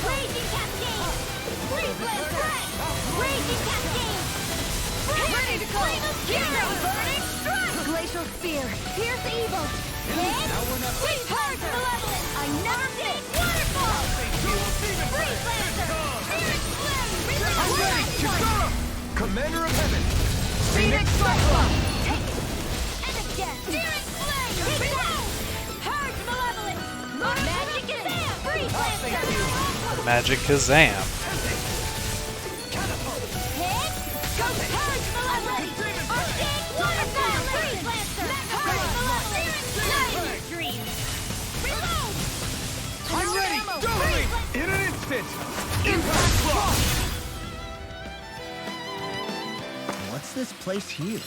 Raging Cascade! Freeze Blaster! Raging Cascade! Ready to flame of fury! Burning Strike! Glacial Spear! Pierce Evil! Hit! Sweet Heart Malevolent! I never did! Waterfall! Freeze Blaster! Spirit Slim! I'm ready! Kisara! Commander of Heaven! Phoenix Cyclone! Take it! And again! Spirit Flame! Hit down! Purge Malevolent! Magic Kazam! Freeze Blaster! Magic Kazam. Hit! Go Purge Malevolent! Arcane Waterfall! Freeze Blaster! Purge Malevolent! Nightmare Dream! Reload! I'm ready! Ammo! Dominate! Freeze In an instant! Impact Frost! What's this place here?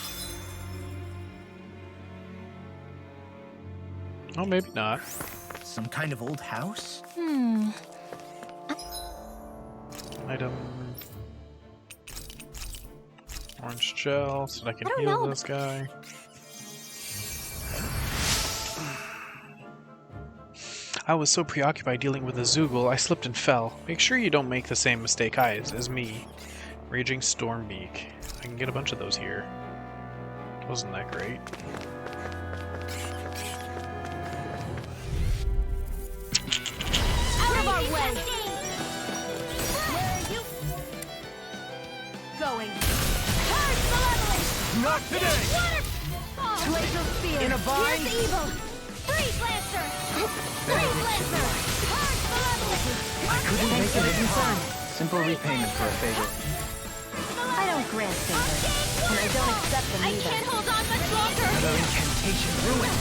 Oh, maybe not. Some kind of old house? Item. Orange gel, so I can I don't heal know. this guy. I was so preoccupied dealing with the Zoogle, I slipped and fell. Make sure you don't make the same mistake as me. Raging Stormbeak. I can get a bunch of those here. Wasn't that great? Out of our way! Where are you going? Purge Malevolent! Not today! Waterfall! Glacial Spear! In a bind? Pierce Evil! Freeze Lancer! Freeze Lancer! Purge Malevolent! I couldn't make it in time. Simple repayment for a favor. I don't grant favors, and I don't accept them I either. can't hold on much longer! Another incantation ruined.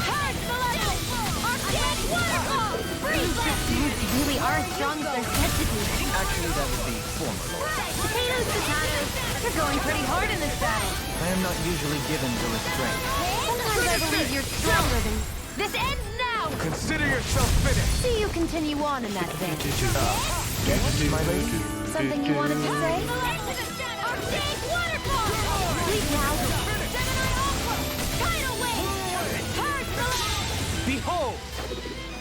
Purge Malevolent! Arcane Waterfall! Freeze Lancer! You really are as strong as they're said to be. Actually, that would be former lord. Potatoes, potatoes! You're going pretty hard in this battle! I am not usually given to restraint. Sometimes I believe you're stronger than... This ends now! Consider yourself finished! See you continue on in that vein. My lady? Something you wanted to say? Arcane Waterfall! Sleep now! Gemini Aqua! Tidal Wave! Purge Malevolent! Behold!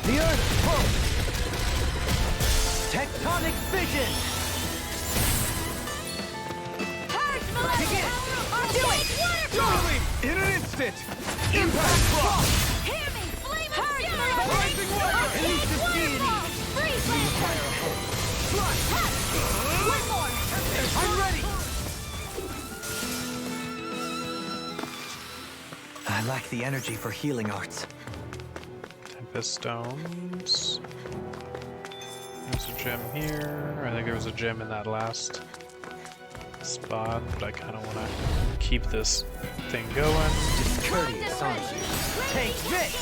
The Earth pulse! Tectonic vision! Purge Malevolent! Arcane Waterfall! Dominate! In an instant! Impact Frost! Hear me! Flame of Fury! Rising Wyvern! Arcane Waterfall! Freeze Lancer! One more! I'm ready! I lack the energy for healing arts. Tempest Stones. There's a gem here. I think there was a gem in that last spot, but I kind of want to keep this thing going. Discourteous, aren't you? Take this!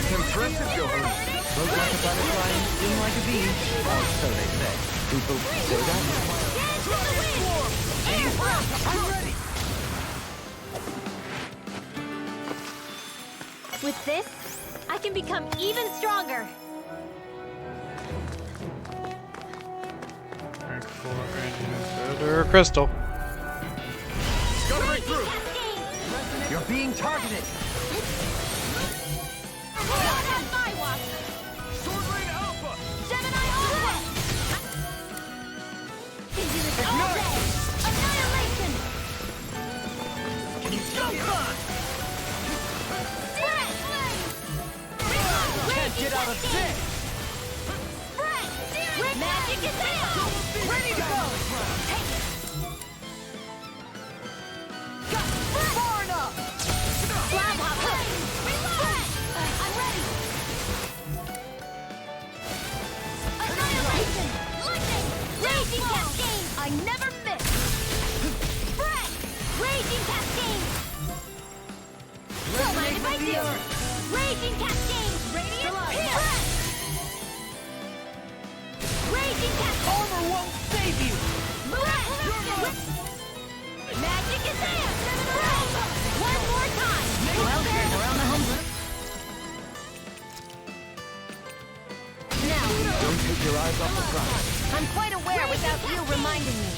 Impressive, Gohan. Float like a butterfly and sting like a bee. Or so they say. People say that? I'm ready. With this, I can become even stronger. Rank 4 and further crystal. Gotta break through. You're being targeted. Sword Rain Alpha. Gemini Alpha! Annihilation! Can't get out of this. Magic is out! Ready to go. Far enough. Slab hopper! I'm ready! Annihilation! Lightning! Raging Cascade! I never miss! Spread! Raging Cascade! So minded by you! Raging Cascade! Radiant Spread! Raging Cascade! Armor won't save you. Magic is there! One more time! Well, around the home. Now, Don't take your eyes off the prize. I'm quite aware without you reminding me.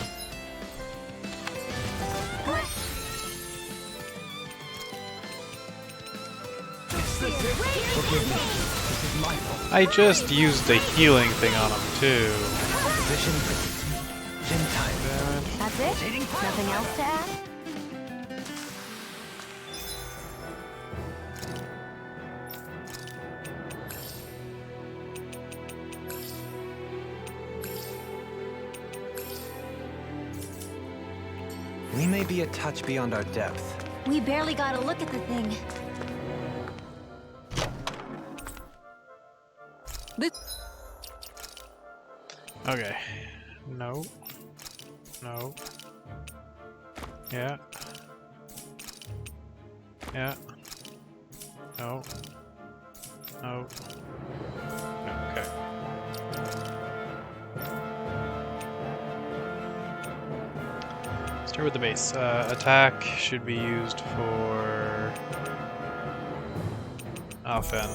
Forgive me. This is my fault. I just used the healing thing on him too. Position. Gym time. That's it? Nothing else to add? We may be a touch beyond our depth. We barely got a look at the thing. Okay. No. No. Yeah. Yeah. No. No. No. Okay. Start with the base. Attack should be used for Alphen.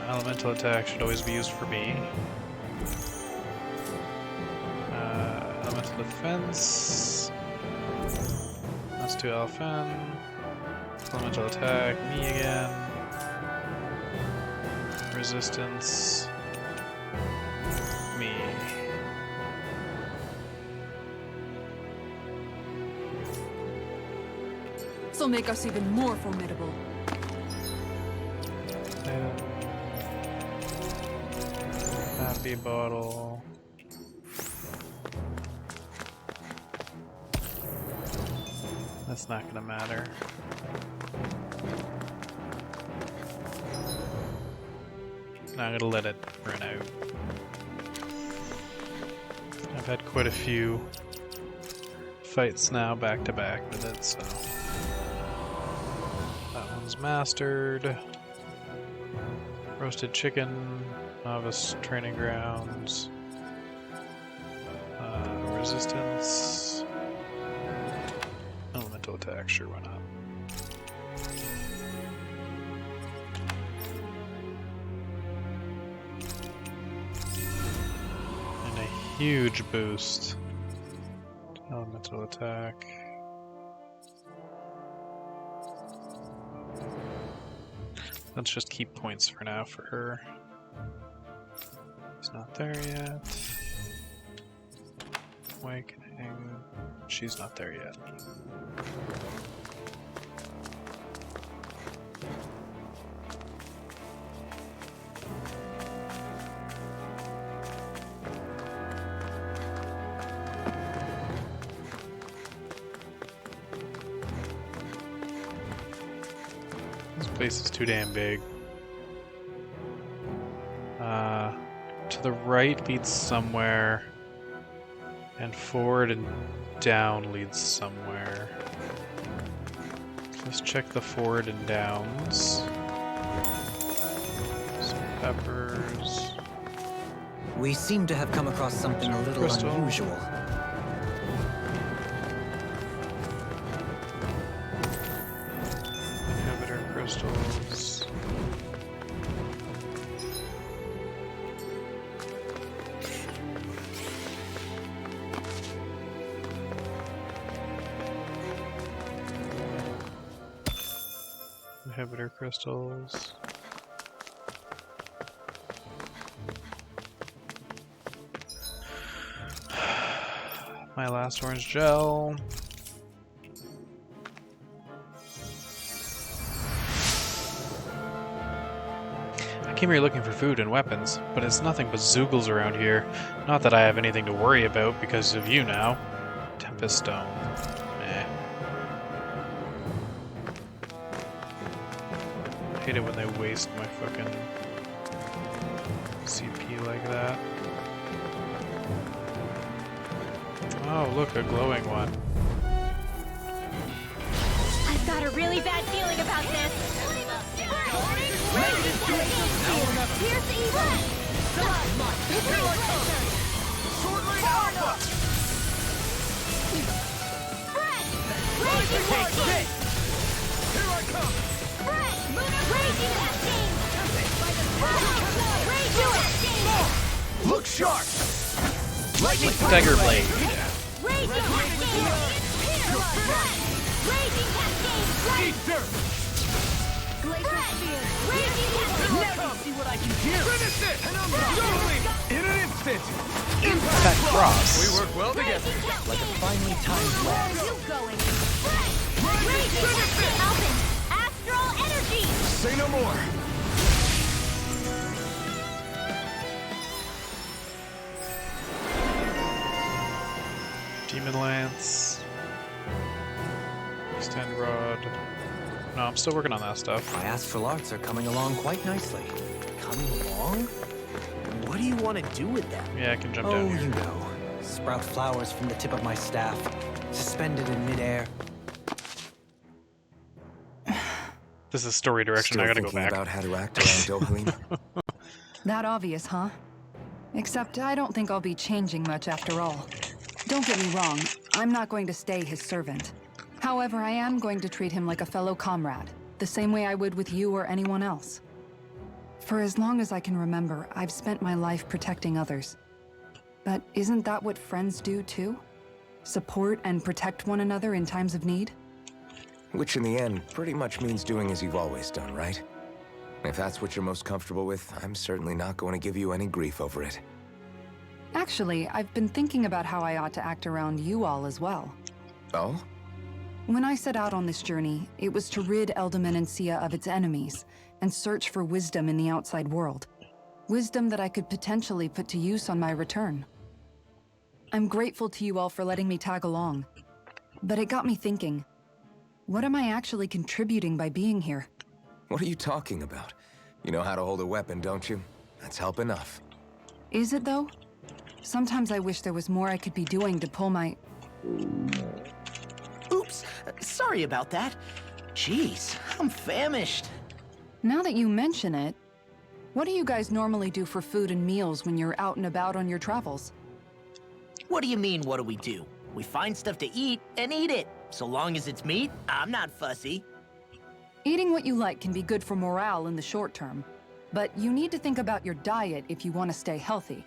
Elemental attack should always be used for me. Elemental defense. That's to Alphen. Elemental attack, me again. Resistance, me. This'll make us even more formidable. Happy bottle. That's not gonna matter. Not gonna let it run out. I've had quite a few fights now back to back with it, so that one's mastered. Roasted chicken, novice training grounds, resistance, elemental attack, sure, why not? And a huge boost to elemental attack. Let's just keep points for now for her. He's not there yet. Awakening. She's not there yet. place is too damn big. To the right leads somewhere, and forward and down leads somewhere. Let's check the forward and downs. Some peppers. We seem to have come across something a little Crystal. unusual. Inhibitor crystals. Inhibitor crystals. My last orange gel. I came here looking for food and weapons, but it's nothing but Zoogles around here. Not that I have anything to worry about because of you now. Tempest Stone. Meh. I hate it when they waste my fucking CP like that. Oh, look, a glowing one. I've got a really bad feeling about this. Here's the evil. Raging Cascade! Here I come! Raging Cascade! Raging Cascade! Look sharp! Lightning Dagger Blade. Raging Cascade! Raging Cascade! Eat dirt! Glacial Spear! Raging Cascade! Now you see what I can do! Finish it! And I'm totally in an instant! Impact That cross. We work well together. Like a finely timed Where web. are you going? Raging Cascade! Alpin! Astral Energy! Say no more! Demon Lance. Extend Rod. No, I'm still working on that stuff. My astral arts are coming along quite nicely. Coming along? What do you want to do with them? Yeah, I can jump Oh, down you here. know. Sprout flowers from the tip of my staff, suspended in midair. This is story direction. Still I gotta go thinking back. about how to act around Dohalim? That obvious, huh? Except I don't think I'll be changing much after all. Don't get me wrong, I'm not going to stay his servant. However, I am going to treat him like a fellow comrade, the same way I would with you or anyone else. For as long as I can remember, I've spent my life protecting others. But isn't that what friends do too? Support and protect one another in times of need? Which in the end pretty much means doing as you've always done, right? If that's what you're most comfortable with, I'm certainly not going to give you any grief over it. Actually, I've been thinking about how I ought to act around you all as well. Oh? When I set out on this journey, it was to rid Elde Menancia of its enemies and search for wisdom in the outside world. Wisdom that I could potentially put to use on my return. I'm grateful to you all for letting me tag along, but it got me thinking, what am I actually contributing by being here? What are you talking about? You know how to hold a weapon, don't you? That's help enough. Is it though? Sometimes I wish there was more I could be doing to pull my... Oops, sorry about that. Jeez, I'm famished. Now that you mention it, what do you guys normally do for food and meals when you're out and about on your travels? What do you mean, what do we do? We find stuff to eat and eat it. So long as it's meat, I'm not fussy. Eating what you like can be good for morale in the short term, but you need to think about your diet if you want to stay healthy.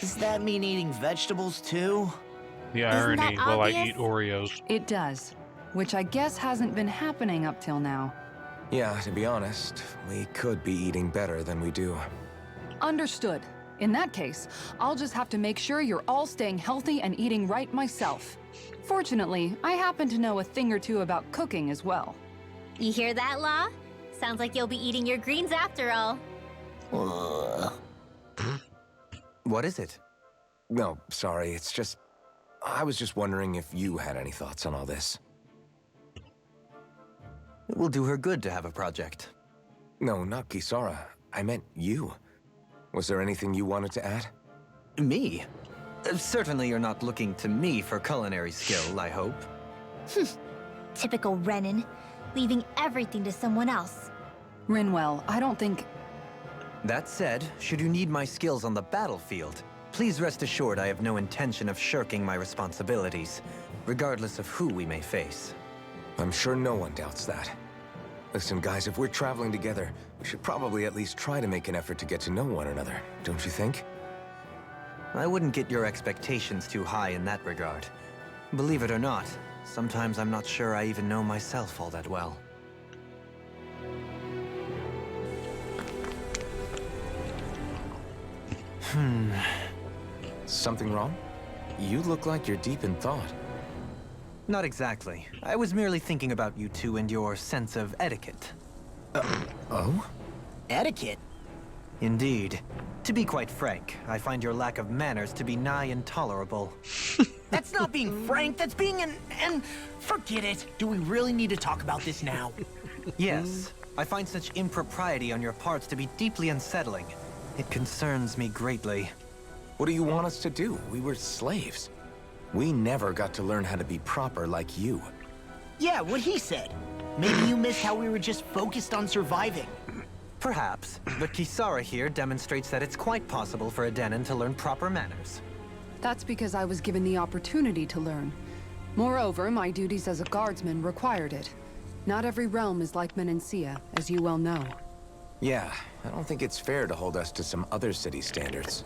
Does that mean eating vegetables too? The that irony while I obvious? eat Oreos. It does, which I guess hasn't been happening up till now. Yeah, to be honest, we could be eating better than we do. Understood. In that case, I'll just have to make sure you're all staying healthy and eating right myself. Fortunately, I happen to know a thing or two about cooking as well. You hear that, Law? Sounds like you'll be eating your greens after all. Ugh. What is it? No, sorry, it's just... I was just wondering if you had any thoughts on all this. It will do her good to have a project. No, not Kisara. I meant you. Was there anything you wanted to add? Me? Certainly you're not looking to me for culinary skill, I hope. Typical Renan, leaving everything to someone else. Rinwell, I don't think... That said, should you need my skills on the battlefield, please rest assured I have no intention of shirking my responsibilities, regardless of who we may face. I'm sure no one doubts that. Listen, guys, if we're traveling together, we should probably at least try to make an effort to get to know one another, don't you think? I wouldn't get your expectations too high in that regard. Believe it or not, sometimes I'm not sure I even know myself all that well. Something wrong? You look like you're deep in thought. Not exactly. I was merely thinking about you two and your sense of etiquette. Oh? Etiquette? Indeed. To be quite frank, I find your lack of manners to be nigh intolerable. That's not being frank, that's being and forget it. Do we really need to talk about this now? Yes. I find such impropriety on your parts to be deeply unsettling. It concerns me greatly. What do you want us to do? We were slaves. We never got to learn how to be proper like you. Yeah, what he said. Maybe you missed how we were just focused on surviving. Perhaps, but Kisara here demonstrates that it's quite possible for a Denon to learn proper manners. That's because I was given the opportunity to learn. Moreover, my duties as a guardsman required it. Not every realm is like Menancia, as you well know. Yeah, I don't think it's fair to hold us to some other city standards.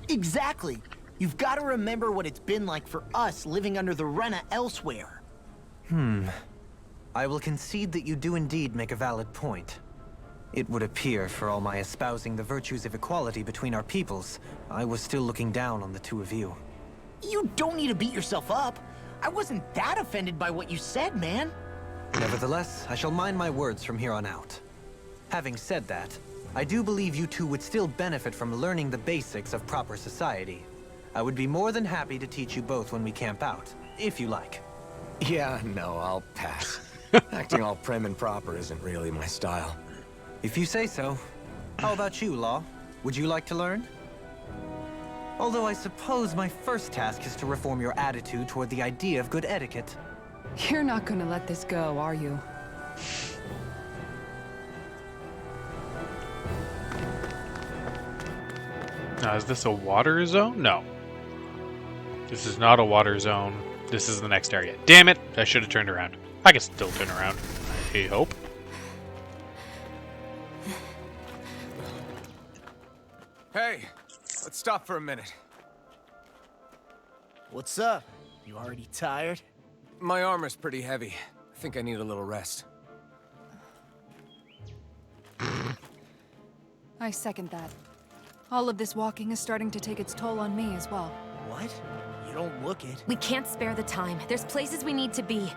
Exactly. You've got to remember what it's been like for us living under the Rena elsewhere. I will concede that you do indeed make a valid point. It would appear, for all my espousing the virtues of equality between our peoples, I was still looking down on the two of you. You don't need to beat yourself up. I wasn't that offended by what you said, man. Nevertheless, I shall mind my words from here on out. Having said that, I do believe you two would still benefit from learning the basics of proper society. I would be more than happy to teach you both when we camp out, if you like. Yeah, no, I'll pass. Acting all prim and proper isn't really my style. If you say so. How about you, Law? Would you like to learn? Although I suppose my first task is to reform your attitude toward the idea of good etiquette. You're not gonna let this go, are you? Now, is this a water zone? No. This is not a water zone. This is the next area. Damn it! I should have turned around. I can still turn around. I hope. Hey, let's stop for a minute. What's up? You already tired? My armor's pretty heavy. I think I need a little rest. I second that. All of this walking is starting to take its toll on me as well. What? You don't look it. We can't spare the time. There's places we need to be.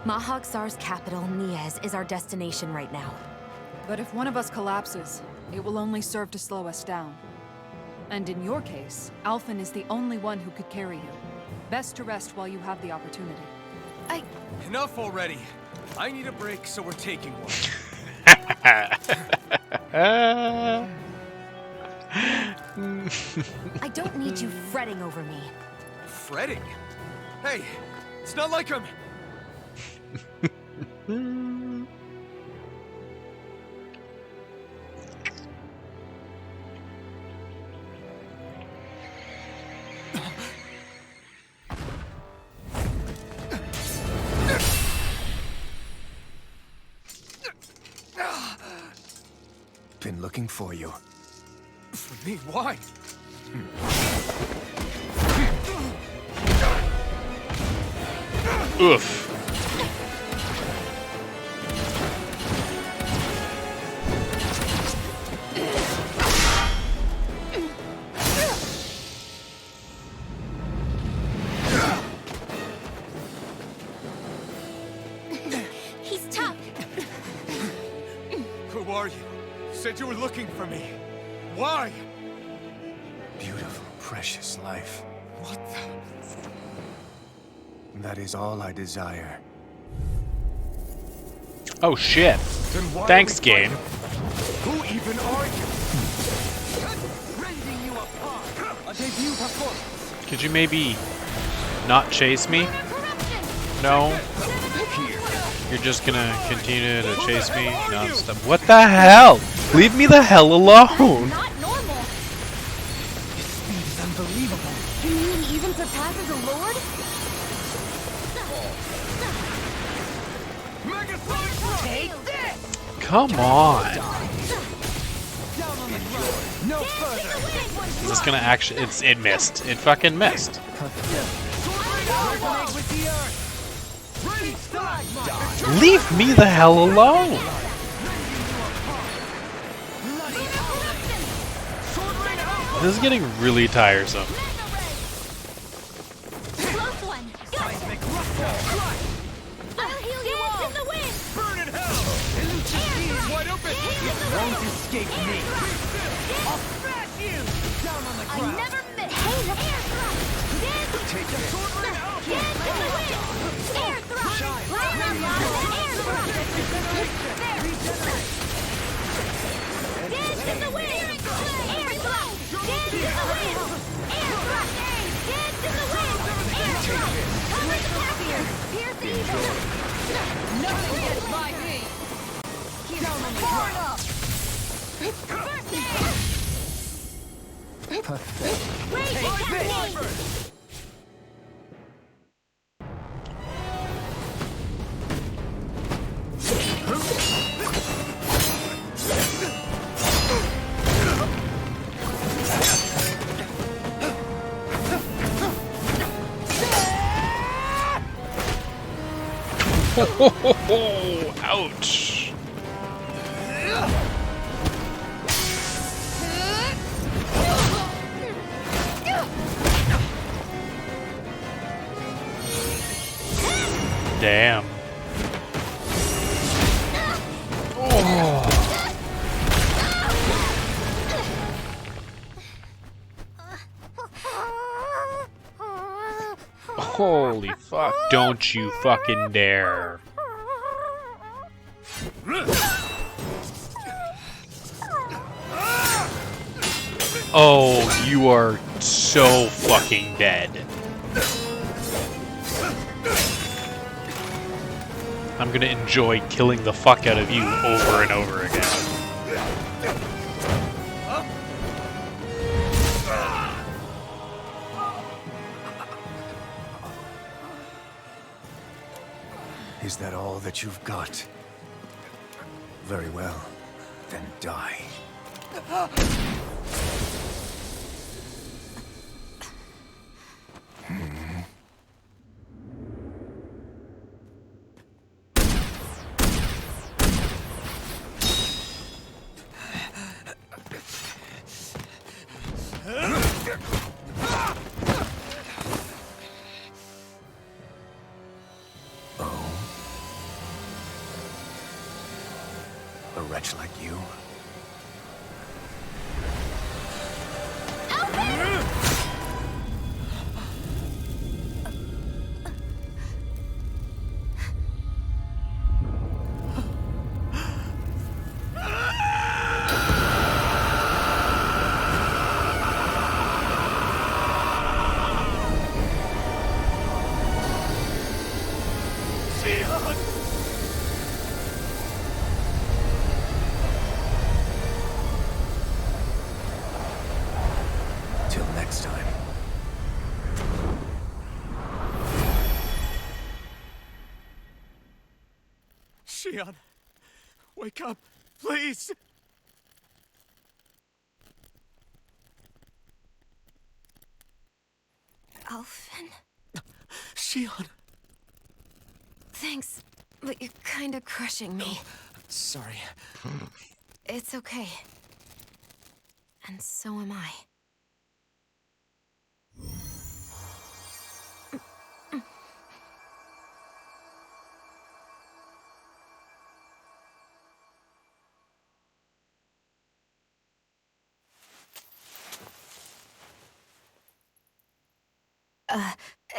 Mahag Saar's capital, Niez, is our destination right now. But if one of us collapses, it will only serve to slow us down. And in your case, Alphen is the only one who could carry you. Best to rest while you have the opportunity. Enough already. I need a break, so we're taking one. I don't need you fretting over me. Fretting? Hey, it's not like I'm... Been looking for you. For me? Why? Oof. He's tough. Who are you? You said you were looking for me. Why? Beautiful, precious life. What the... That is all I desire. Oh shit. Then why Thanks, are we game. fighting? Who even are you? Rending you apart. A debut performance. Could you maybe not chase me? No. You're just gonna continue to chase me non-stop. What the hell? Leave me the hell alone. Not normal. His speed is unbelievable. You mean he even surpasses a lord? Take this! Come on. Down on the ground. No further. Is this gonna actually? It missed. It fucking missed. Resonate with the earth. Ready, stalagmite. Leave me the hell alone. This is getting really tiresome. Close one. Seismic ruffle. I'll heal you all. In the wind. Burn in hell. Elusive sea is wide open. You won't escape me. I'll smash you. Down on the I ground. never miss. Hey, air thrust. Take it. Sword ring out. Air thrust. Line up, line. Air thrust. Dance in the wind. Air thrust. Dance in the wind. Air thrust. Dance in the wind. Air thrust. Cover the barrier. Pierce the evil. Nothing gets by me. Down on the ground. Pathetic. Wait, Captain! Ouch. Damn. Oh. Holy fuck, don't you fucking dare. Oh, you are so fucking dead. I'm gonna enjoy killing the fuck out of you over and over again. Is that all that you've got? Very well. Then die. A wretch like you? Till next time. Shion, wake up, please. Alphen, Shion. thanks, but you're kinda crushing me. Sorry. It's okay. And so am I.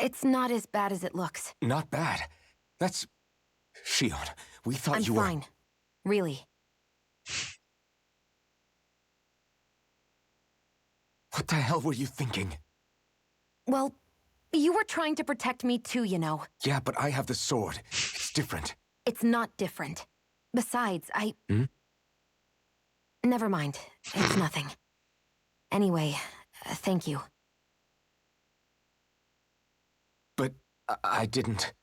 It's not as bad as it looks. Not bad. That's... Shion, we thought I'm you were... fine. Really. What the hell were you thinking? Well, you were trying to protect me too, you know. Yeah, but I have the sword. It's different. It's not different. Besides, Hmm? Never mind. It's nothing. Anyway, thank you. But I didn't...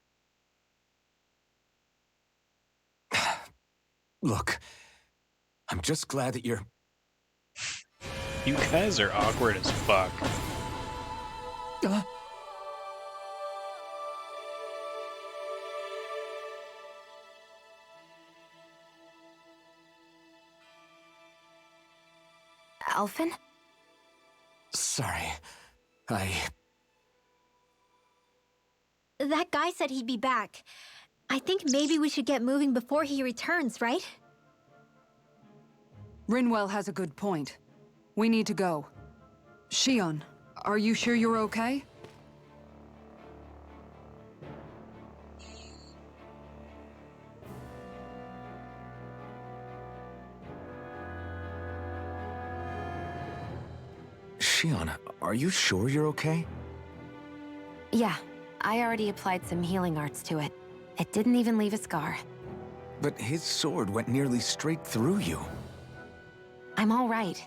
Look, I'm just glad that you're... You guys are awkward as fuck. Alphen? Sorry. That guy said he'd be back. I think maybe we should get moving before he returns, right? Rinwell has a good point. We need to go. Shion, are you sure you're okay? Shion, are you sure you're okay? Yeah, I already applied some healing arts to it. It didn't even leave a scar. But his sword went nearly straight through you. I'm all right.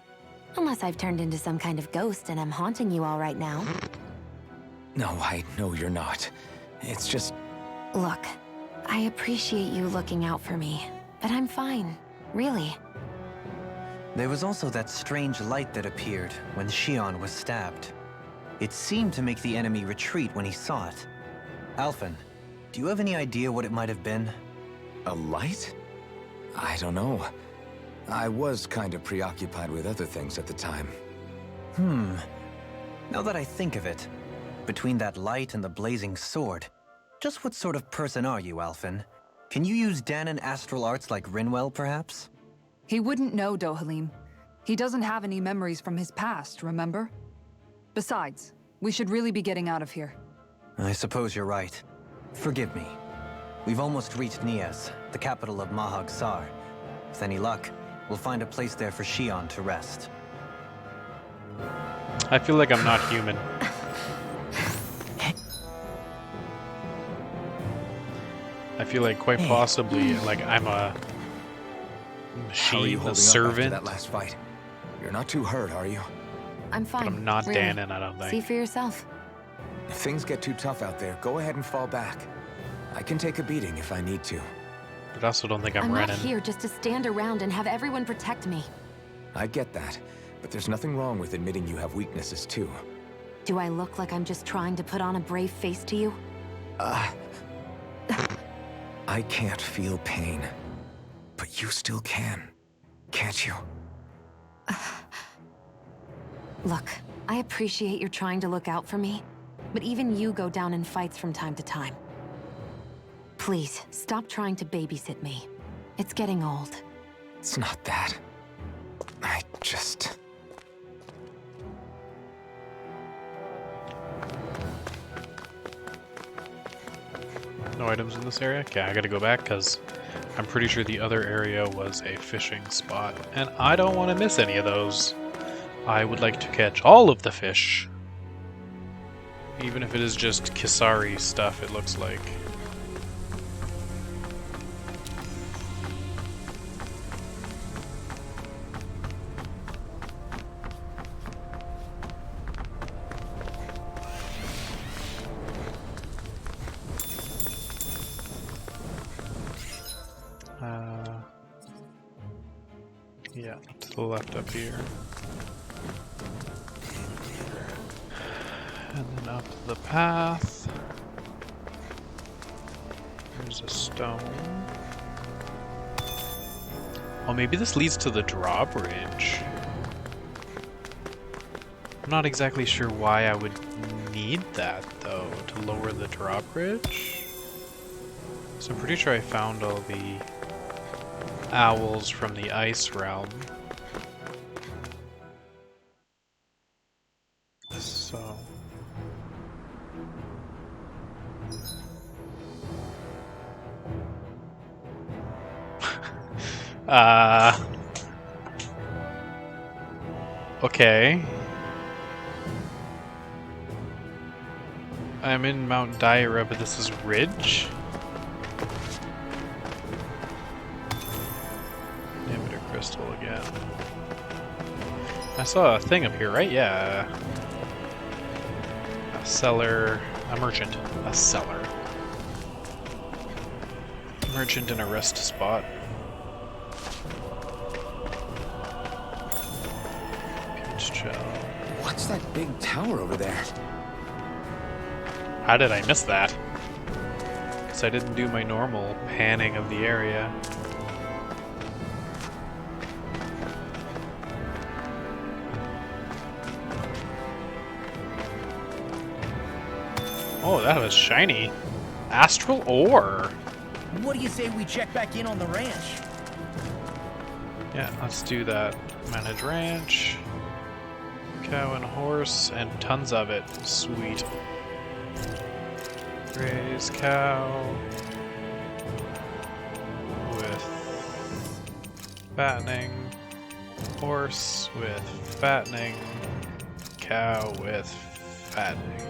Unless I've turned into some kind of ghost and I'm haunting you all right now. No, I know you're not. It's just... Look, I appreciate you looking out for me, but I'm fine. Really. There was also that strange light that appeared when Shion was stabbed. It seemed to make the enemy retreat when he saw it. Alphen, do you have any idea what it might have been? A light? I don't know. I was kind of preoccupied with other things at the time. Now that I think of it, between that light and the blazing sword, just what sort of person are you, Alphen? Can you use Dahnan astral arts like Rinwell, perhaps? He wouldn't know, Dohalim. He doesn't have any memories from his past, remember? Besides, we should really be getting out of here. I suppose you're right. Forgive me. We've almost reached Nias, the capital of Mahag Saar. With any luck, we'll find a place there for Shion to rest. I feel like I'm not human. I feel like quite possibly like I'm a How are you machine, a holding up after servant. that last fight? You're not too hurt, are you? I'm fine. But I'm not really. Dahnan, I don't think. See for yourself. If things get too tough out there, go ahead and fall back. I can take a beating if I need to. But I also don't think I'm not Renan. here just to stand around and have everyone protect me. I get that, but there's nothing wrong with admitting you have weaknesses too. Do I look like I'm just trying to put on a brave face to you? I can't feel pain. But you still can, can't you? Look, I appreciate you're trying to look out for me, but even you go down in fights from time to time. Please, stop trying to babysit me. It's getting old. It's not that. I just... No items in this area? Okay, I gotta go back because I'm pretty sure the other area was a fishing spot. And I don't want to miss any of those. I would like to catch all of the fish. Even if it is just Kisari stuff, it looks like. Yeah, to the left up here. And then up the path. There's a stone. Oh, maybe this leads to the drawbridge. I'm not exactly sure why I would need that, though, to lower the drawbridge. So I'm pretty sure I found all the owls from the Ice Realm. So... Okay. I'm in Mount Daira, but this is Ridge? Inhibitor crystal again. I saw a thing up here, right? Yeah. A seller. A merchant. A seller. Merchant in a rest spot. Peach gel. What's that big tower over there? How did I miss that? Because I didn't do my normal panning of the area. Oh, that was shiny. Astral ore. What do you say we check back in on the ranch? Yeah, let's do that. Manage ranch. Cow and horse, and tons of it. Sweet. Raise cow. With fattening. Horse with fattening. Cow with fattening.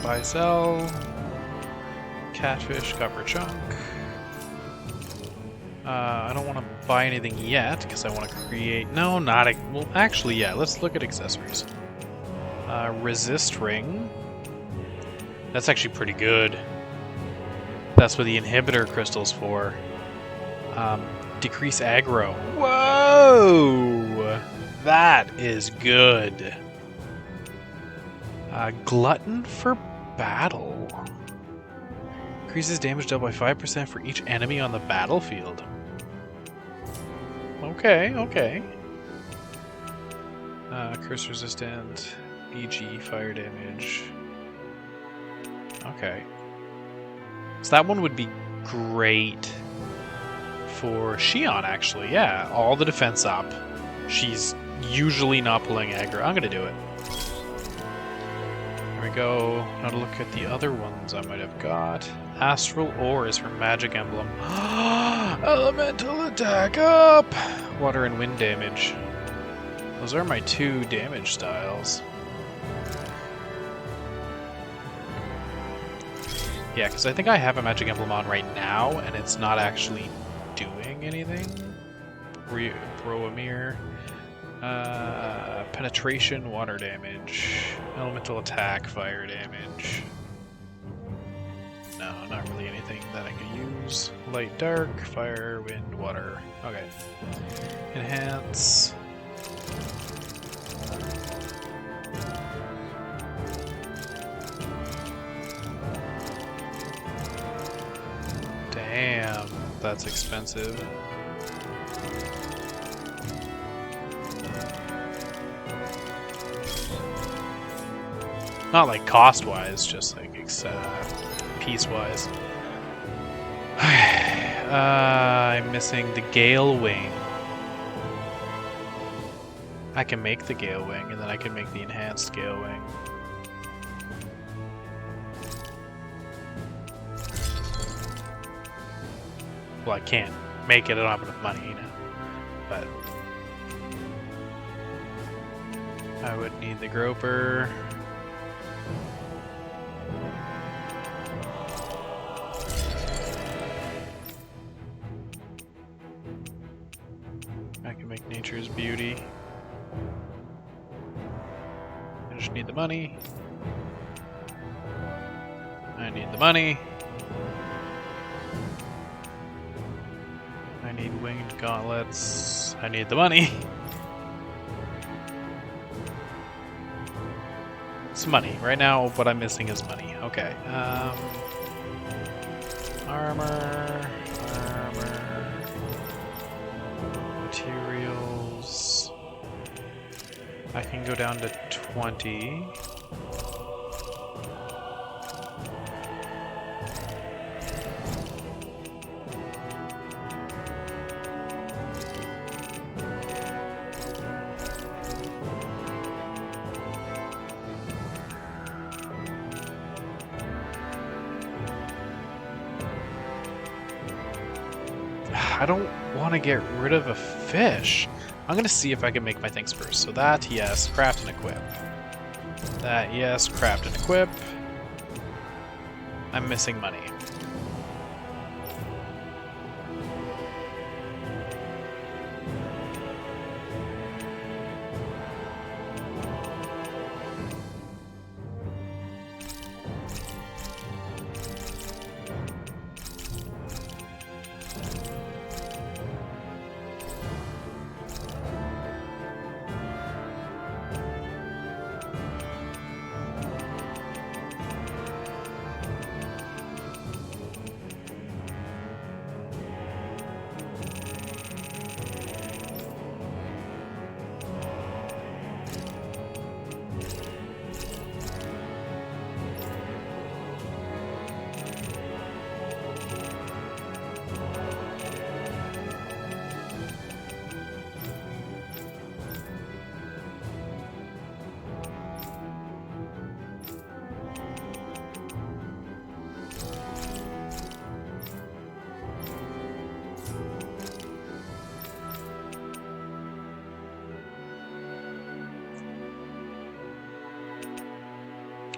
Buy, sell, catfish, copper chunk. I don't want to buy anything yet because I want to create. No, not a. Well, actually, yeah. Let's look at accessories. Resist ring. That's actually pretty good. That's what the inhibitor crystal's for. Decrease aggro. Whoa, that is good. Glutton for battle. Increases damage dealt by 5% for each enemy on the battlefield. Okay, okay. Curse resistant, EG fire damage. Okay. So that one would be great for Xion, actually. Yeah, all the defense up. She's usually not pulling aggro. I'm gonna do it. There we go. Now to look at the other ones I might have got. Astral ore is for magic emblem. Elemental attack up! Water and wind damage. Those are my two damage styles. Yeah, because I think I have a magic emblem on right now, and it's not actually doing anything. Throw a mirror. Penetration, water damage. Elemental attack, fire damage. No, not really anything that I could use. Light, dark, fire, wind, water. Okay. Enhance. Damn, that's expensive. Not like cost-wise, just like piece-wise. I'm missing the Gale Wing. I can make the Gale Wing, and then I can make the enhanced Gale Wing. Well, I can't make it, I don't have enough money, you know. But I would need the Groper. I can make Nature's Beauty. I just need the money. I need the money. I need winged gauntlets. I need the money. It's money. Right now, what I'm missing is money. Okay. Armor. Materials. I can go down to 20. I don't want to get rid of a fish. I'm going to see if I can make my things first. So that, yes, craft and equip. That, yes, craft and equip. I'm missing money.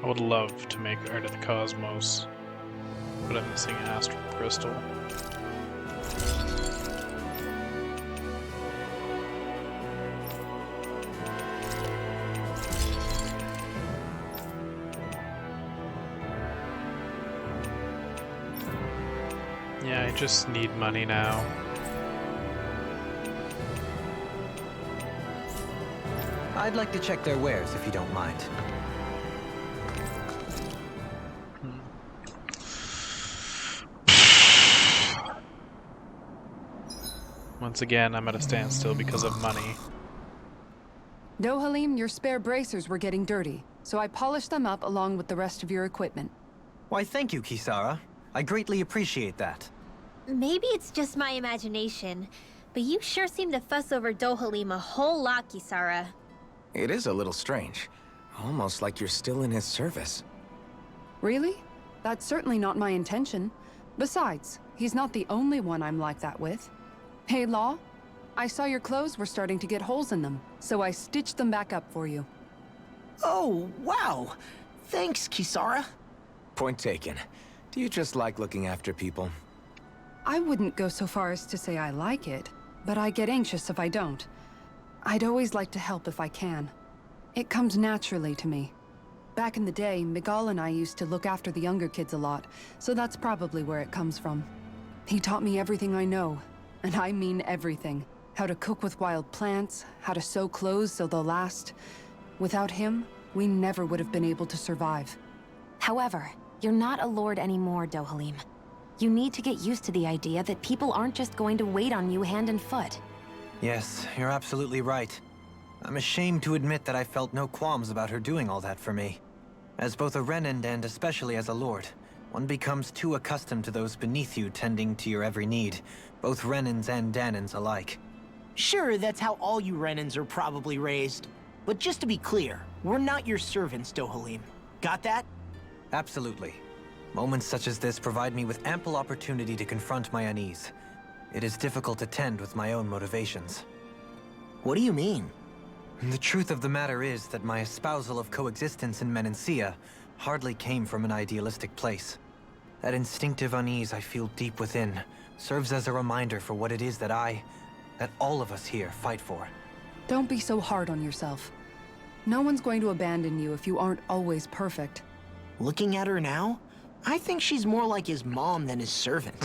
I would love to make Art of the Cosmos, but I'm missing Astral Crystal. Yeah, I just need money now. I'd like to check their wares if you don't mind. Once again, I'm at a standstill because of money. Dohalim, your spare bracers were getting dirty, so I polished them up along with the rest of your equipment. Why, thank you, Kisara. I greatly appreciate that. Maybe it's just my imagination, but you sure seem to fuss over Dohalim a whole lot, Kisara. It is a little strange. Almost like you're still in his service. Really? That's certainly not my intention. Besides, he's not the only one I'm like that with. Hey, Law, I saw your clothes were starting to get holes in them, so I stitched them back up for you. Oh, wow. Thanks, Kisara. Point taken. Do you just like looking after people? I wouldn't go so far as to say I like it, but I get anxious if I don't. I'd always like to help if I can. It comes naturally to me. Back in the day, Miguel and I used to look after the younger kids a lot, so that's probably where it comes from. He taught me everything I know. And I mean everything. How to cook with wild plants, how to sew clothes so they'll last. Without him, we never would have been able to survive. However, you're not a lord anymore, Dohalim. You need to get used to the idea that people aren't just going to wait on you hand and foot. Yes, you're absolutely right. I'm ashamed to admit that I felt no qualms about her doing all that for me. As both a Renan and especially as a lord, one becomes too accustomed to those beneath you tending to your every need, both Renans and Danans alike. Sure, that's how all you Renans are probably raised. But just to be clear, we're not your servants, Dohalim. Got that? Absolutely. Moments such as this provide me with ample opportunity to confront my unease. It is difficult to tend with my own motivations. What do you mean? The truth of the matter is that my espousal of coexistence in Menancia hardly came from an idealistic place. That instinctive unease I feel deep within serves as a reminder for what it is that all of us here fight for. Don't be so hard on yourself. No one's going to abandon you if you aren't always perfect. Looking at her now, I think she's more like his mom than his servant.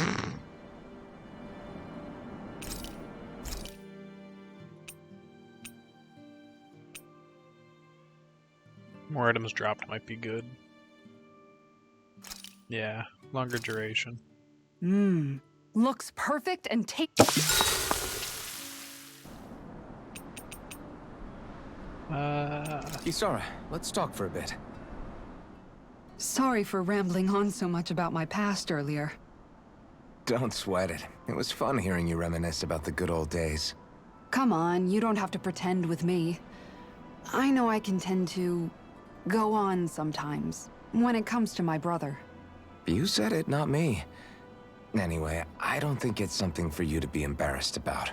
More items dropped might be good. Yeah, longer duration. Looks perfect and take... Kisara, let's talk for a bit. Sorry for rambling on so much about my past earlier. Don't sweat it. It was fun hearing you reminisce about the good old days. Come on, you don't have to pretend with me. I know I can tend to go on sometimes when it comes to my brother. You said it, not me. Anyway, I don't think it's something for you to be embarrassed about.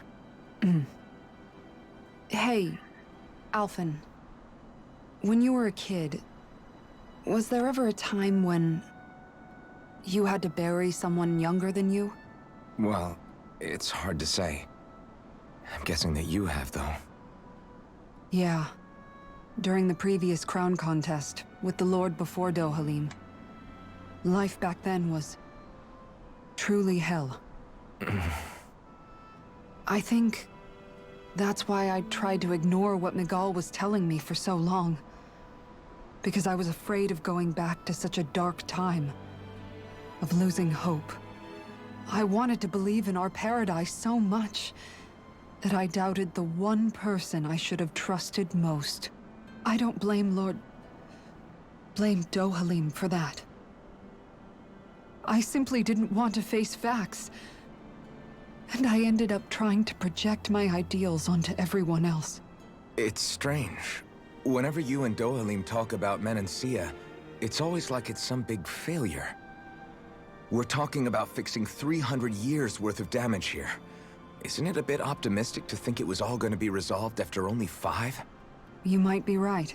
Hey, Alphen. When you were a kid, was there ever a time when you had to bury someone younger than you? Well, it's hard to say. I'm guessing that you have, though. Yeah. During the previous crown contest, with the Lord before Dohalim. Life back then was truly hell. I think that's why I tried to ignore what Miguel was telling me for so long. Because I was afraid of going back to such a dark time. Of losing hope. I wanted to believe in our paradise so much that I doubted the one person I should have trusted most. I don't blame blame Dohalim for that. I simply didn't want to face facts. And I ended up trying to project my ideals onto everyone else. It's strange. Whenever you and Dohalim talk about Menancia, it's always like it's some big failure. We're talking about fixing 300 years worth of damage here. Isn't it a bit optimistic to think it was all going to be resolved after only 5? You might be right.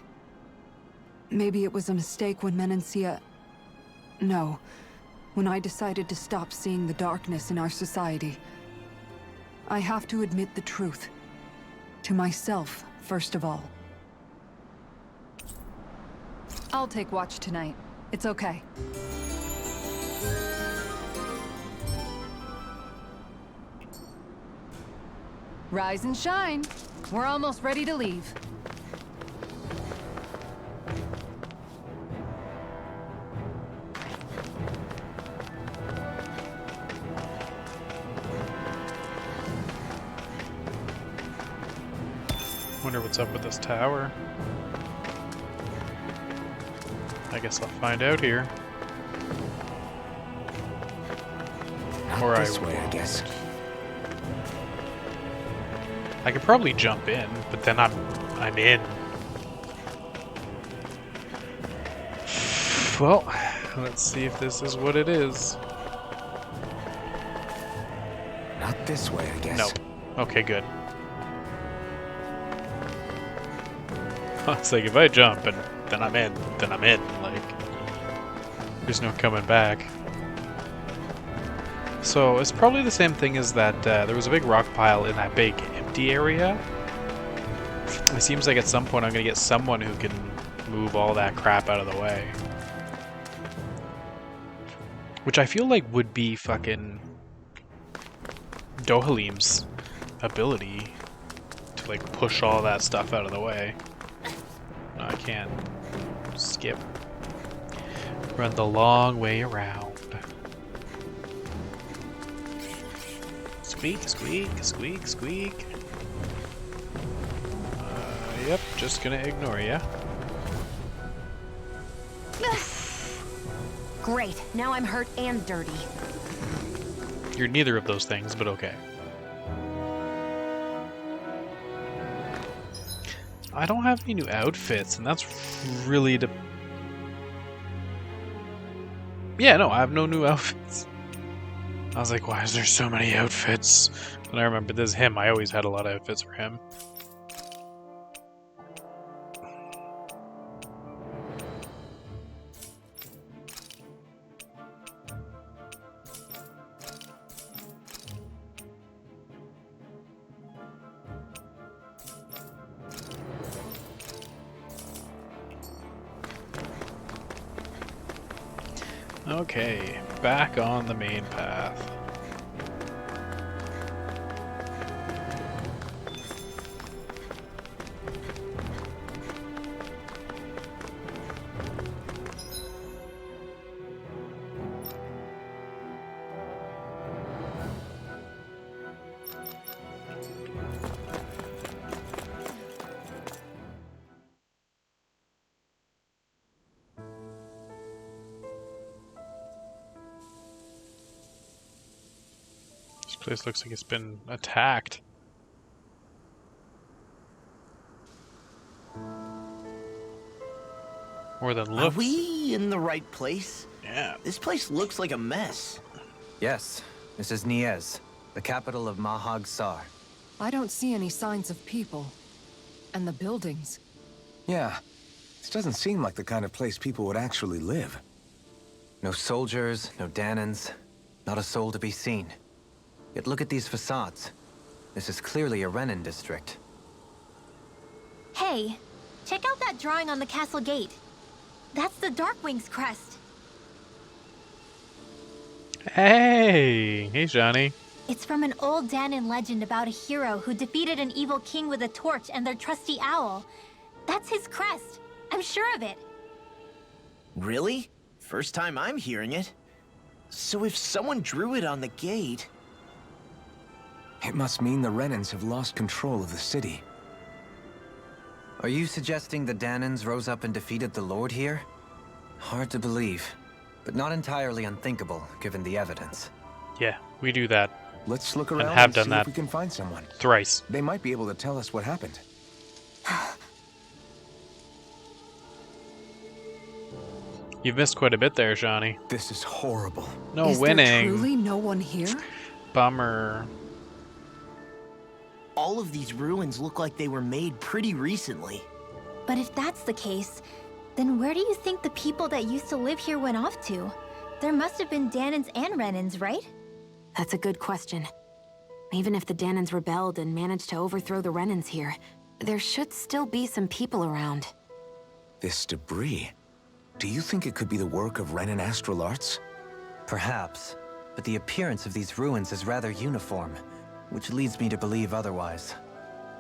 Maybe it was a mistake when Menancia... No. When I decided to stop seeing the darkness in our society. I have to admit the truth. To myself, first of all. I'll take watch tonight. It's okay. Rise and shine. We're almost ready to leave. Wonder what's up with this tower. I guess I'll find out here. Not this way, I guess. I could probably jump in, but then I'm in. Well, let's see if this is what it is. Not this way, I guess. No. Okay, good. It's like if I jump and then I'm in, then I'm in. Like, there's no coming back. So it's probably the same thing as that. There was a big rock pile in that big empty area. It seems like at some point I'm gonna get someone who can move all that crap out of the way. Which I feel like would be fucking Dohalim's ability to like push all that stuff out of the way. No, I can't. Skip. Run the long way around. Squeak, squeak, squeak, squeak. Yep, just gonna ignore ya. Great, now I'm hurt and dirty. You're neither of those things, but okay. I don't have any new outfits, and that's really Yeah, no, I have no new outfits. I was like, why is there so many outfits? And I remember this is him. I always had a lot of outfits for him. Okay, back on the main path. This place looks like it's been attacked. More than looks. Are we in the right place? Yeah. This place looks like a mess. Yes, This is Niez, the capital of Mahag Sar. I don't see any signs of people. And the buildings. Yeah, this doesn't seem like the kind of place people would actually live. No soldiers, no Danans, not a soul to be seen. Yet look at these facades. This is clearly a Renan district. Hey, check out that drawing on the castle gate. That's the Darkwing's crest. Hey, Johnny. It's from an old Danan legend about a hero who defeated an evil king with a torch and their trusty owl. That's his crest. I'm sure of it. Really? First time I'm hearing it. So if someone drew it on the gate... It must mean the Renans have lost control of the city. Are you suggesting the Danans rose up and defeated the Lord here? Hard to believe, but not entirely unthinkable, given the evidence. Yeah, we do that. Let's look around have and done see that if we can find someone. Thrice. They might be able to tell us what happened. You've missed quite a bit there, Johnny. This is horrible. No Is winning. there truly no one here? Bummer. All of these ruins look like they were made pretty recently. But if that's the case, then where do you think the people that used to live here went off to? There must have been Danans and Renans, right? That's a good question. Even if the Danans rebelled and managed to overthrow the Renans here, there should still be some people around. This debris. Do you think it could be the work of Renan Astral Arts? Perhaps, but the appearance of these ruins is rather uniform, which leads me to believe otherwise.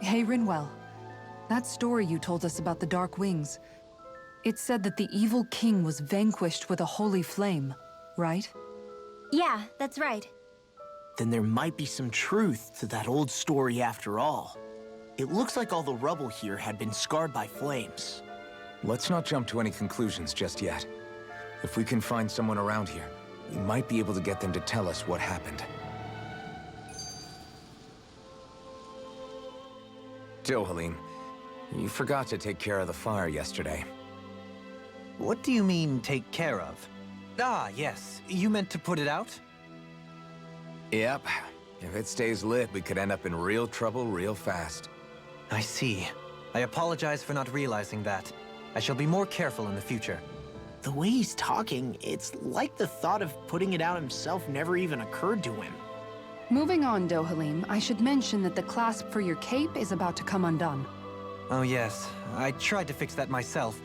Hey, Rinwell. That story you told us about the Dark Wings. It said that the evil king was vanquished with a holy flame, right? Yeah, that's right. Then there might be some truth to that old story after all. It looks like all the rubble here had been scarred by flames. Let's not jump to any conclusions just yet. If we can find someone around here, we might be able to get them to tell us what happened. Dohalim, you forgot to take care of the fire yesterday. What do you mean, take care of? Ah, yes. You meant to put it out? Yep. If it stays lit, we could end up in real trouble real fast. I see. I apologize for not realizing that. I shall be more careful in the future. The way he's talking, it's like the thought of putting it out himself never even occurred to him. Moving on, Dohalim, I should mention that the clasp for your cape is about to come undone. Oh yes, I tried to fix that myself,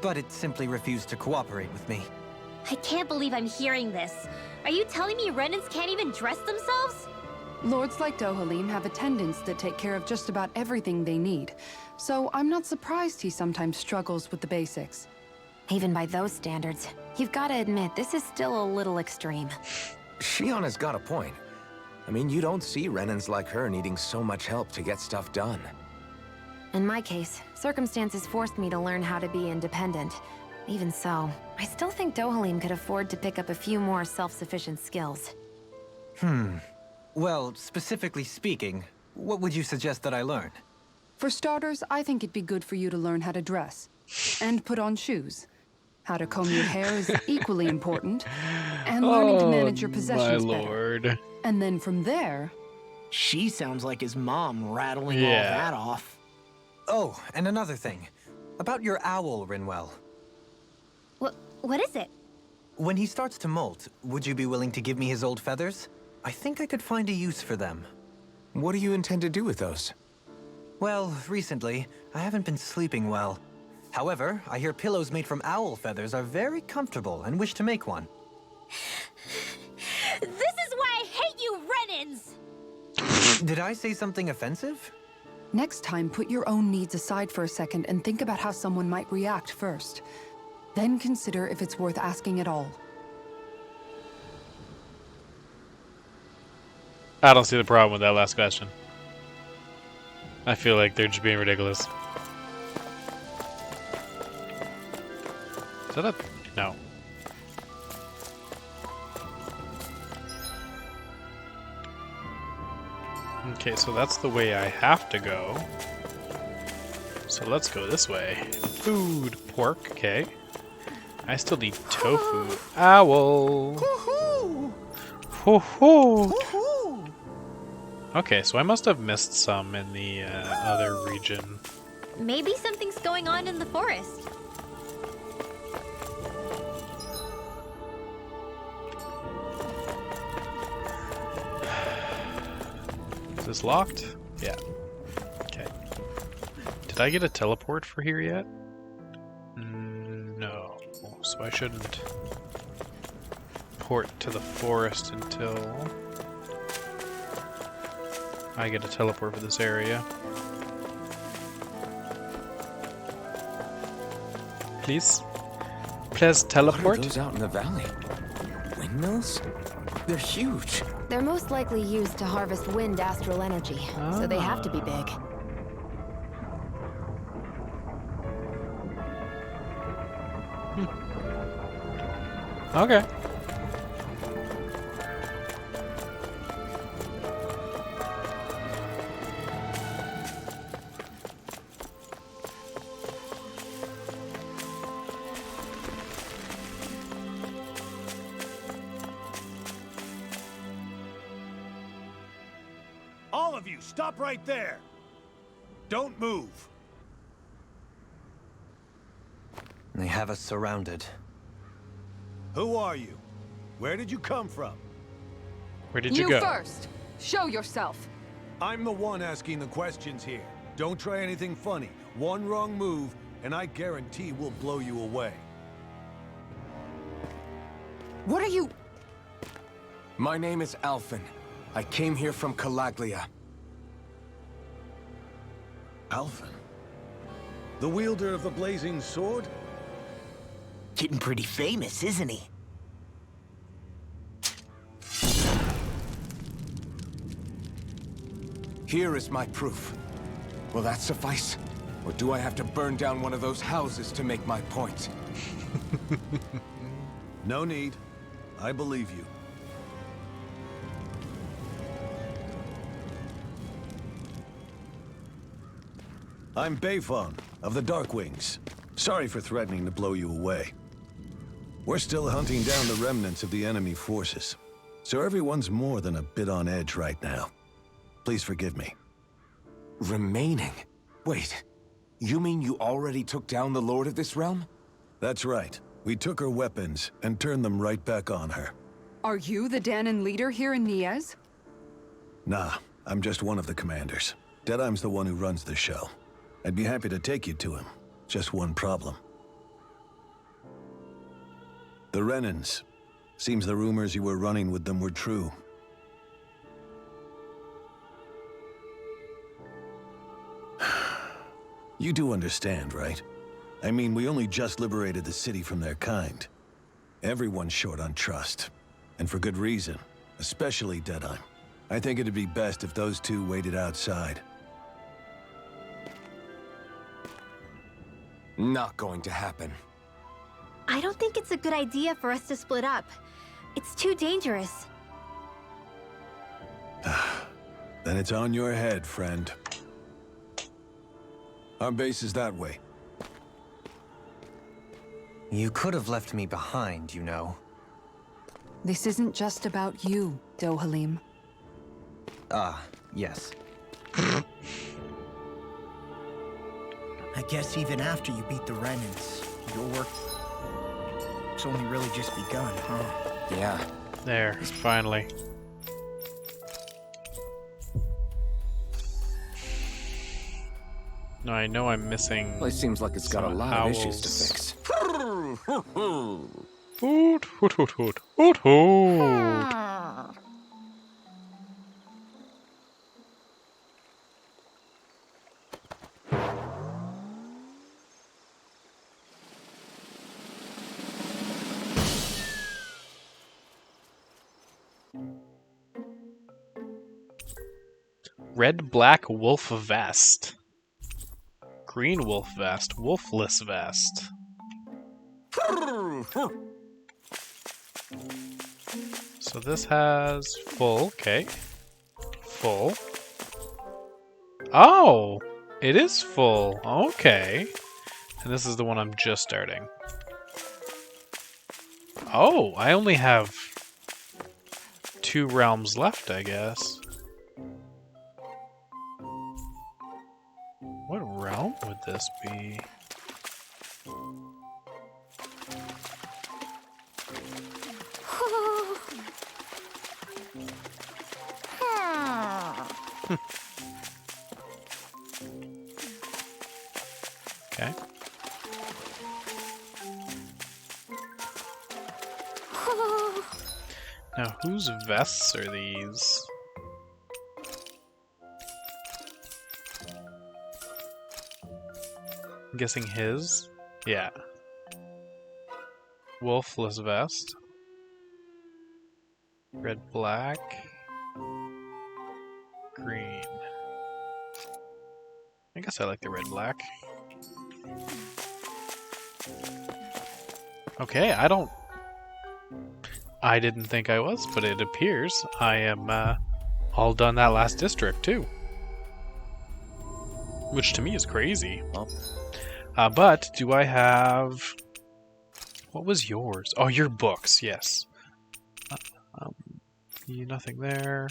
but it simply refused to cooperate with me. I can't believe I'm hearing this. Are you telling me Renans can't even dress themselves? Lords like Dohalim have attendants that take care of just about everything they need, so I'm not surprised he sometimes struggles with the basics. Even by those standards, you've got to admit this is still a little extreme. Shionna's got a point. I mean, you don't see Renans like her needing so much help to get stuff done. In my case, circumstances forced me to learn how to be independent. Even so, I still think Dohalim could afford to pick up a few more self-sufficient skills. Well, specifically speaking, what would you suggest that I learn? For starters, I think it'd be good for you to learn how to dress. And put on shoes. How to comb your hair is equally important. And learning to manage your possessions my better. lord. And then from there... She sounds like his mom rattling all Yeah. that off. Oh, and another thing. About your owl, Rinwell. What is it? When he starts to molt, would you be willing to give me his old feathers? I think I could find a use for them. What do you intend to do with those? Well, recently, I haven't been sleeping well. However, I hear pillows made from owl feathers are very comfortable and wish to make one. This is why I hate you, Renans! Did I say something offensive? Next time, put your own needs aside for a second and think about how someone might react first. Then consider if it's worth asking at all. I don't see the problem with that last question. I feel like they're just being ridiculous. Is that a... No. Okay, so that's the way I have to go. So let's go this way. Food, pork, okay. I still need tofu. Owl! hoo hoo. Okay, so I must have missed some in the other region. Maybe something's going on in the forest. Is this locked? Yeah. Okay. Did I get a teleport for here yet? No. So I shouldn't port to the forest until I get a teleport for this area. Please? Please teleport? What are those out in the valley? Windmills? They're huge. They're most likely used to harvest wind astral energy, so they have to be big. Okay. All of you, stop right there! Don't move! They have us surrounded. Who are you? Where did you come from? Where did you go? You first! Show yourself! I'm the one asking the questions here. Don't try anything funny. One wrong move, and I guarantee we'll blow you away. What are you... My name is Alphen. I came here from Calaglia. Alphen? The wielder of the blazing sword? Getting pretty famous, isn't he? Here is my proof. Will that suffice? Or do I have to burn down one of those houses to make my point? No need. I believe you. I'm Bayfon, of the Darkwings. Sorry for threatening to blow you away. We're still hunting down the remnants of the enemy forces, so everyone's more than a bit on edge right now. Please forgive me. Remaining? Wait, you mean you already took down the Lord of this realm? That's right. We took her weapons and turned them right back on her. Are you the Dahnan leader here in Niez? Nah, I'm just one of the commanders. Deadeye's the one who runs the show. I'd be happy to take you to him. Just one problem. The Renans. Seems the rumors you were running with them were true. You do understand, right? I mean, we only just liberated the city from their kind. Everyone's short on trust. And for good reason. Especially Deadeye. I think it'd be best if those two waited outside. Not going to happen. I don't think it's a good idea for us to split up. It's too dangerous. Then it's on your head, friend. Our base is that way. You could have left me behind, you know. This isn't just about you, Dohalim. Ah, yes. I guess even after you beat the Renans, your work... it's only really just begun, huh? Yeah. There, finally. No, I know I'm missing. Well, it seems like it's got a lot of issues to fix. Hoot, hoot, hoot, hoot, hoot, hoot. Red black wolf vest. Green wolf vest. Wolfless vest. So this has full, okay. Full. Oh! It is full. Okay. And this is the one I'm just starting. Oh, I only have 2 realms left, I guess. What realm would this be? Okay. Now, whose vests are these? I'm guessing his? Yeah. Wolfless vest. Red, black. Green. I guess I like the red, black. Okay, I didn't think I was, but it appears I am all done that last district too. Which to me is crazy. But do I have... What was yours? Oh, your books, yes. Nothing there.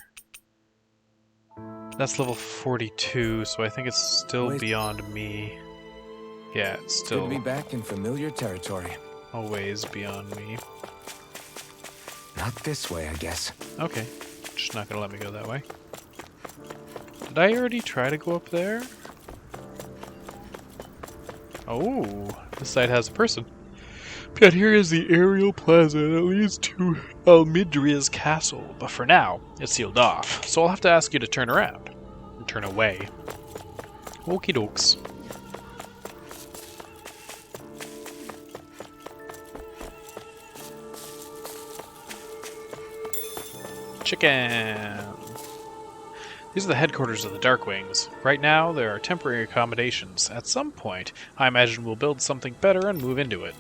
That's level 42, so I think it's still beyond me. Yeah, it's still... Good to be back in familiar territory. Always beyond me. Not this way, I guess. Okay. Just not gonna let me go that way. Did I already try to go up there? Oh, this side has a person. Yet here is the aerial plaza that leads to Almidria's castle, but for now, it's sealed off, so I'll have to ask you to turn around. And turn away. Okie dokes. Chicken! These are the headquarters of the Darkwings. Right now, there are temporary accommodations. At some point, I imagine we'll build something better and move into it.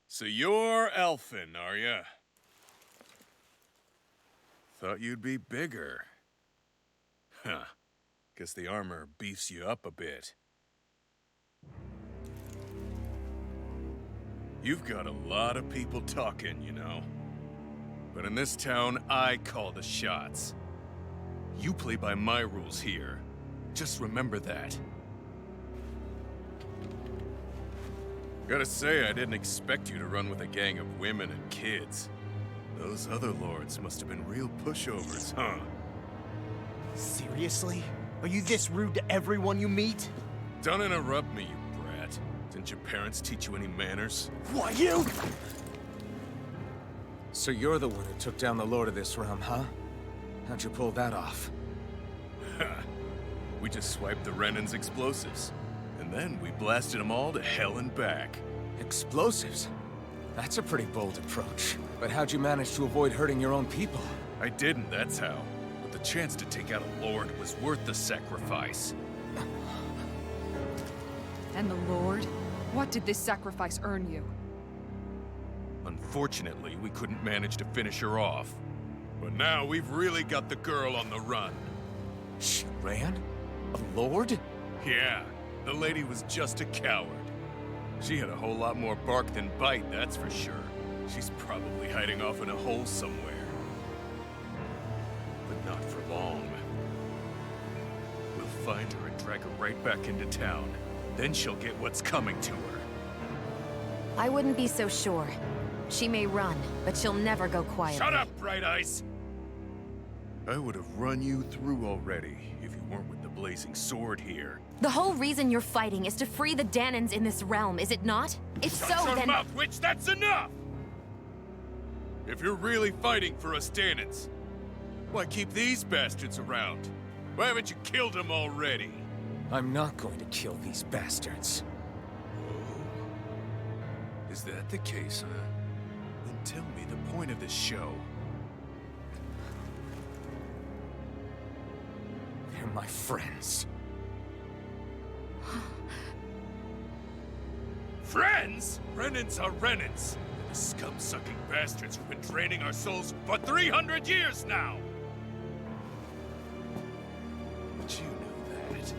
So you're elfin, are ya? Thought you'd be bigger. Huh. Guess the armor beefs you up a bit. You've got a lot of people talking, you know. But in this town, I call the shots. You play by my rules here. Just remember that. Gotta say, I didn't expect you to run with a gang of women and kids. Those other lords must have been real pushovers, huh? Seriously? Are you this rude to everyone you meet? Don't interrupt me, you brat. Didn't your parents teach you any manners? Why, you? So you're the one who took down the Lord of this realm, huh? How'd you pull that off? We just swiped the Renan's explosives. And then we blasted them all to hell and back. Explosives? That's a pretty bold approach. But how'd you manage to avoid hurting your own people? I didn't, that's how. But the chance to take out a lord was worth the sacrifice. And the Lord? What did this sacrifice earn you? Unfortunately, we couldn't manage to finish her off. But now we've really got the girl on the run. She ran? A lord? Yeah, the lady was just a coward. She had a whole lot more bark than bite, that's for sure. She's probably hiding off in a hole somewhere. But not for long. We'll find her and drag her right back into town. Then she'll get what's coming to her. I wouldn't be so sure. She may run, but she'll never go quietly. Shut up, Bright Eyes! I would have run you through already if you weren't with the blazing sword here. The whole reason you're fighting is to free the Danans in this realm, is it not? If Shut so, your then— mouth, witch! That's enough! If you're really fighting for us Danans, why keep these bastards around? Why haven't you killed them already? I'm not going to kill these bastards. Oh. Is that the case, huh? Then tell me the point of this show. They're my friends. Friends? Renans are Renans. The scum-sucking bastards who've been draining our souls for 300 years now! But you know that.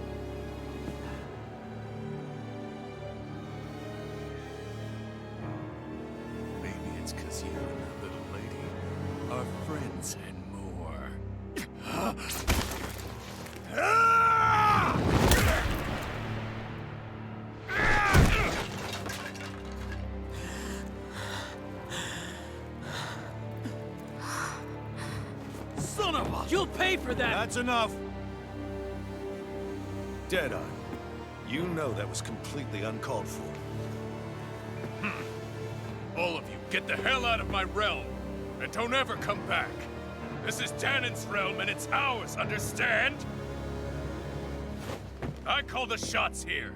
Remnants and more. Son of a... You'll pay for that! That's enough! Deadeye, you know that was completely uncalled for. All of you, get the hell out of my realm! And don't ever come back! This is Danon's realm and it's ours, understand? I call the shots here.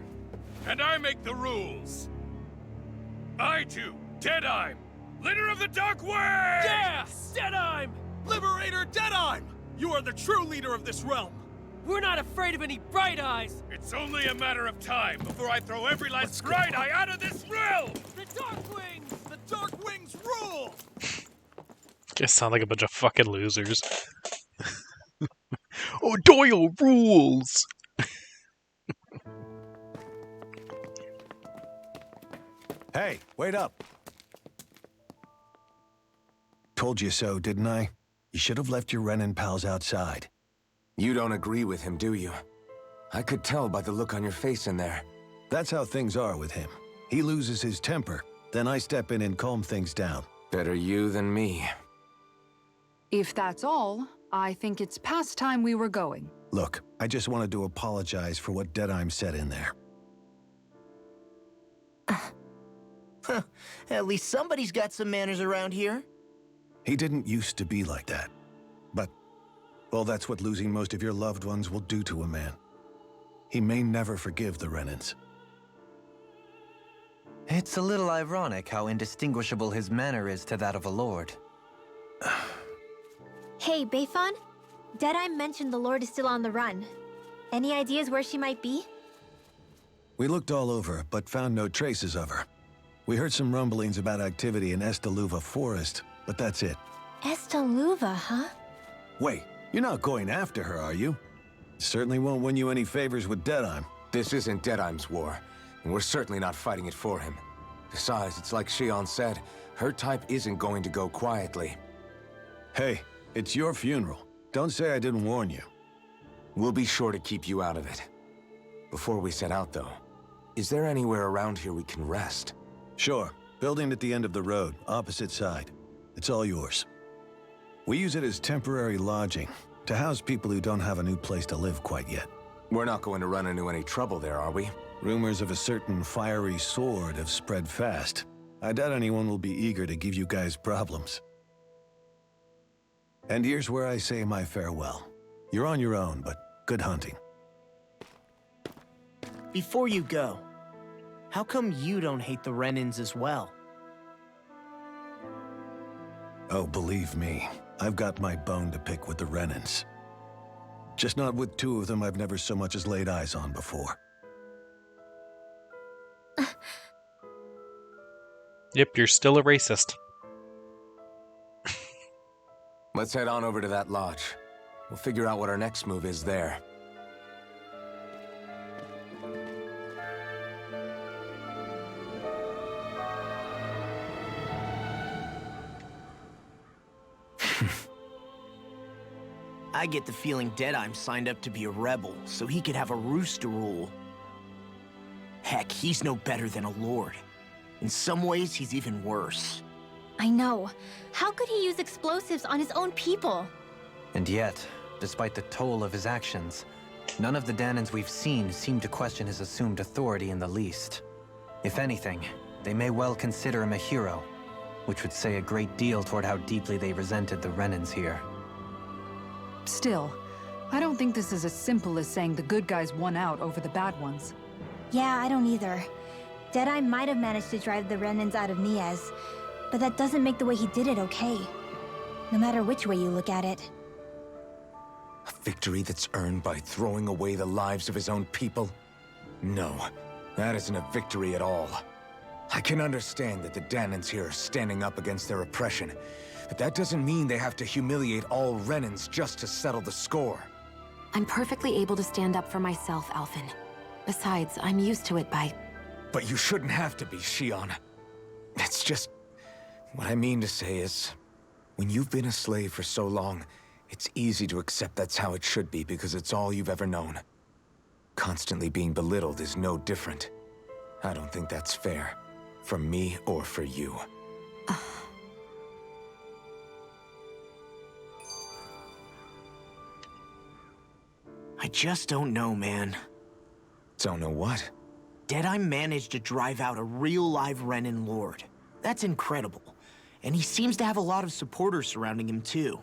And I make the rules. I do, Deadeye, leader of the Dark Wings! Yeah! Deadeye! Liberator Deadeye! You are the true leader of this realm! We're not afraid of any Bright Eyes! It's only a matter of time before I throw every last Bright Eye out of this realm! The Dark Wings! The Dark Wings rule! Just sound like a bunch of fucking losers. Oh, Doyle rules! Hey, wait up! Told you so, didn't I? You should have left your Renan pals outside. You don't agree with him, do you? I could tell by the look on your face in there. That's how things are with him. He loses his temper, then I step in and calm things down. Better you than me. If that's all, I think it's past time we were going. Look, I just wanted to apologize for what Deadeye said in there. At least somebody's got some manners around here. He didn't used to be like that. But, well, that's what losing most of your loved ones will do to a man. He may never forgive the Renans. It's a little ironic how indistinguishable his manner is to that of a lord. Hey, Bayfon? Deadeye mentioned the Lord is still on the run. Any ideas where she might be? We looked all over, but found no traces of her. We heard some rumblings about activity in Estaluva Forest, but that's it. Estaluva, huh? Wait, you're not going after her, are you? Certainly won't win you any favors with Deadeye. This isn't Deadeye's war, and we're certainly not fighting it for him. Besides, it's like Shion said, her type isn't going to go quietly. Hey, it's your funeral. Don't say I didn't warn you. We'll be sure to keep you out of it. Before we set out, though, is there anywhere around here we can rest? Sure. Building at the end of the road, opposite side. It's all yours. We use it as temporary lodging, to house people who don't have a new place to live quite yet. We're not going to run into any trouble there, are we? Rumors of a certain fiery sword have spread fast. I doubt anyone will be eager to give you guys problems. And here's where I say my farewell. You're on your own, but good hunting. Before you go, how come you don't hate the Renans as well? Oh, believe me, I've got my bone to pick with the Renans. Just not with two of them I've never so much as laid eyes on before. Yep, you're still a racist. Let's head on over to that lodge. We'll figure out what our next move is there. I get the feeling Deadeye signed up to be a rebel, so he could have a roost to rule. Heck, he's no better than a lord. In some ways, he's even worse. I know. How could he use explosives on his own people? And yet, despite the toll of his actions, none of the Danons we've seen seem to question his assumed authority in the least. If anything, they may well consider him a hero, which would say a great deal toward how deeply they resented the Renans here. Still, I don't think this is as simple as saying the good guys won out over the bad ones. Yeah, I don't either. Deadeye might have managed to drive the Renans out of Niez, but that doesn't make the way he did it okay. No matter which way you look at it. A victory that's earned by throwing away the lives of his own people? No, that isn't a victory at all. I can understand that the Danons here are standing up against their oppression, but that doesn't mean they have to humiliate all Renans just to settle the score. I'm perfectly able to stand up for myself, Alphen. Besides, I'm used to it by... But you shouldn't have to be, Shion. It's just... What I mean to say is... When you've been a slave for so long, it's easy to accept that's how it should be because it's all you've ever known. Constantly being belittled is no different. I don't think that's fair. For me or for you. I just don't know, man. Don't know what? Deadeye managed to drive out a real live Renan Lord. That's incredible. And he seems to have a lot of supporters surrounding him too.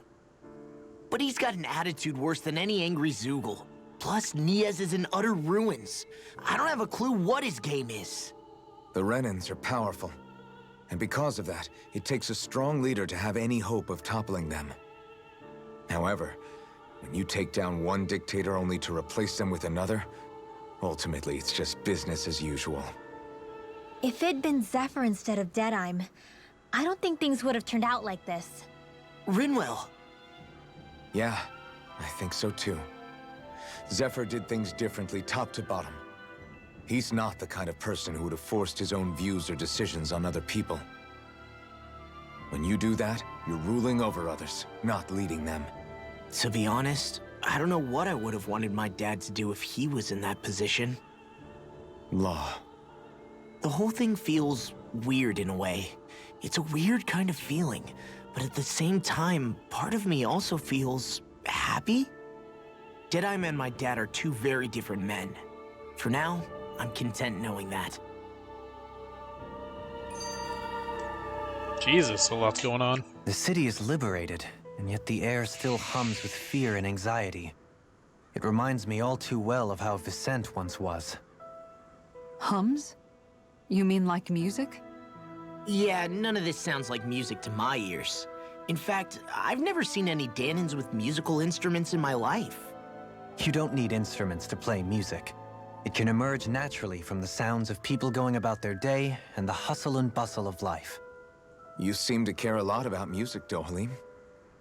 But he's got an attitude worse than any angry Zoogle. Plus, Niez is in utter ruins. I don't have a clue what his game is. The Renans are powerful. And because of that, it takes a strong leader to have any hope of toppling them. However, when you take down one dictator only to replace them with another, ultimately it's just business as usual. If it'd been Zephyr instead of Deadeye, I don't think things would have turned out like this. Rinwell! Yeah, I think so too. Zephyr did things differently top to bottom. He's not the kind of person who would have forced his own views or decisions on other people. When you do that, you're ruling over others, not leading them. To be honest, I don't know what I would have wanted my dad to do if he was in that position. Law. The whole thing feels weird in a way. It's a weird kind of feeling, but at the same time, part of me also feels happy. Deadeye and my dad are two very different men. For now, I'm content knowing that. Jesus, a lot's going on. The city is liberated, and yet the air still hums with fear and anxiety. It reminds me all too well of how Vicente once was. Hums? You mean like music? Yeah, none of this sounds like music to my ears. In fact, I've never seen any Danans with musical instruments in my life. You don't need instruments to play music. It can emerge naturally from the sounds of people going about their day and the hustle and bustle of life. You seem to care a lot about music, Dohalim.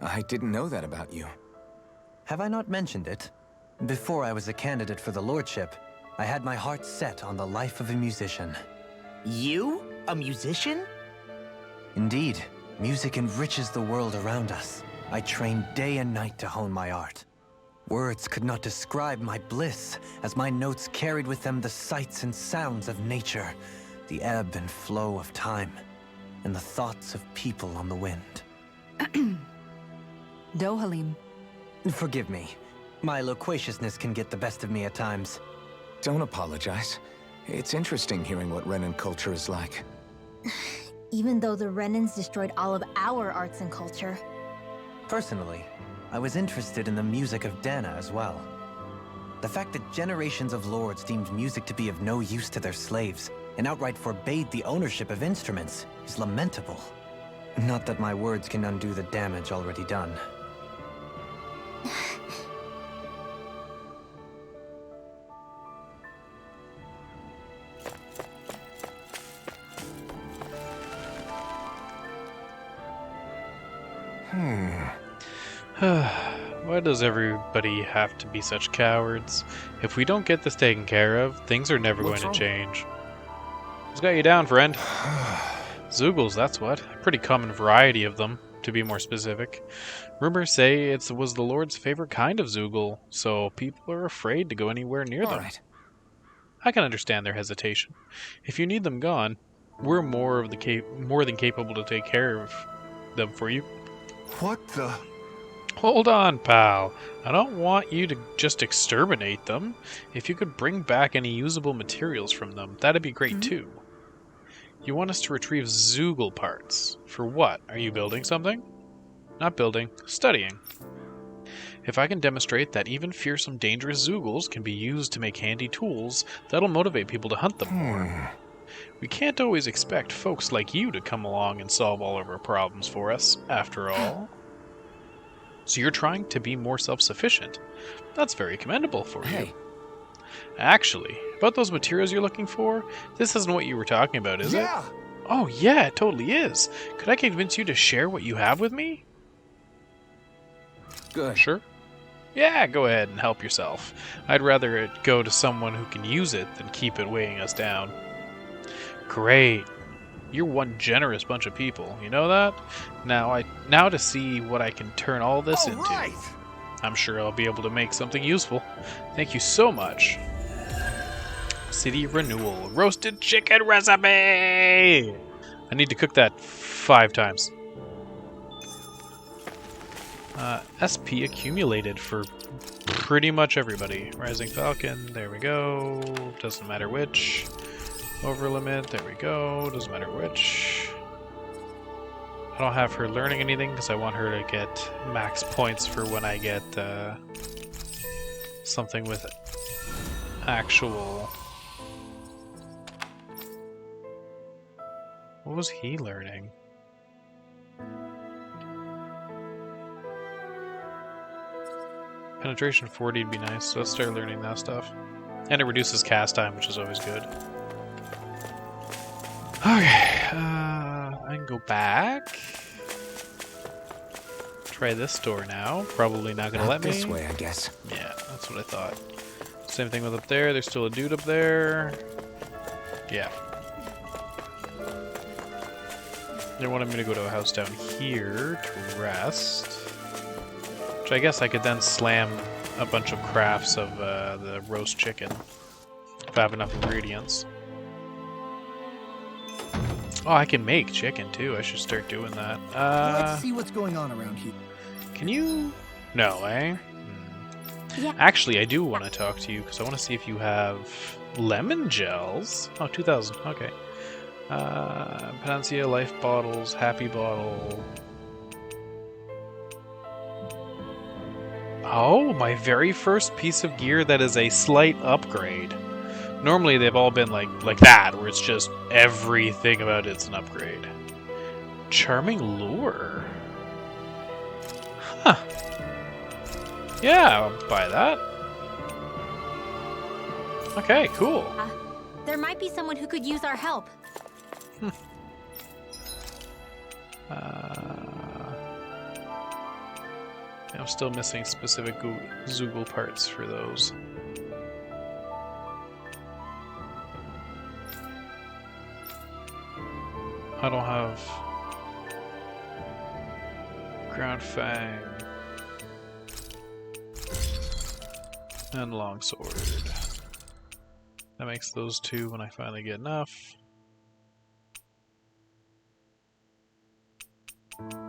I didn't know that about you. Have I not mentioned it? Before I was a candidate for the lordship, I had my heart set on the life of a musician. You? A musician? Indeed, music enriches the world around us. I trained day and night to hone my art. Words could not describe my bliss, as my notes carried with them the sights and sounds of nature, the ebb and flow of time, and the thoughts of people on the wind. Dohalim. Forgive me. My loquaciousness can get the best of me at times. Don't apologize. It's interesting hearing what Renan culture is like. Even though the Renans destroyed all of our arts and culture. Personally, I was interested in the music of Dana as well. The fact that generations of lords deemed music to be of no use to their slaves and outright forbade the ownership of instruments is lamentable. Not that my words can undo the damage already done. Why does everybody have to be such cowards? If we don't get this taken care of, things are never going to change. What's got you down, friend? Zoogles, that's what. A pretty common variety of them, to be more specific. Rumors say it was the Lord's favorite kind of Zoogle, so people are afraid to go anywhere near them. Right. I can understand their hesitation. If you need them gone, we're more than capable to take care of them for you. What the? Hold on, pal. I don't want you to just exterminate them. If you could bring back any usable materials from them, that'd be great too. You want us to retrieve Zoogle parts. For what? Are you building something? Not building, studying. If I can demonstrate that even fearsome, dangerous Zoogles can be used to make handy tools, that'll motivate people to hunt them more. We can't always expect folks like you to come along and solve all of our problems for us, after all. So you're trying to be more self-sufficient. That's very commendable for you. Actually, about those materials you're looking for, this isn't what you were talking about, is it? Oh yeah, it totally is. Could I convince you to share what you have with me? Good. Sure. Yeah, go ahead and help yourself. I'd rather it go to someone who can use it than keep it weighing us down. Great. You're one generous bunch of people. You know that? Now to see what I can turn all this into. Right. I'm sure I'll be able to make something useful. Thank you so much. City renewal. Roasted chicken recipe! I need to cook that 5 times. SP accumulated for pretty much everybody. Rising Falcon, there we go. Doesn't matter which. Over limit, there we go. Doesn't matter which. I don't have her learning anything because I want her to get max points for when I get something with actual... What was he learning? Penetration 40 would be nice, so let's start learning that stuff. And it reduces cast time, which is always good. Okay, I can go back. Try this door now. Probably not gonna let me. This way, I guess. Yeah, that's what I thought. Same thing with up there. There's still a dude up there. Yeah. They wanted me to go to a house down here to rest. Which I guess I could then slam a bunch of crafts of the roast chicken. If I have enough ingredients. Oh, I can make chicken too. I should start doing that. Let's see what's going on around here. Can you? No, eh? Yeah. Actually, I do want to talk to you because I want to see if you have lemon gels. Oh, 2,000. Okay. Panacea, life bottles, happy bottle. Oh, my very first piece of gear that is a slight upgrade. Normally they've all been like that, where it's just everything about it's an upgrade. Charming lure. Huh. Yeah, I'll buy that. Okay, cool. There might be someone who could use our help. I'm still missing specific Zoogle parts for those. I don't have Ground Fang and Longsword. That makes those 2 when I finally get enough.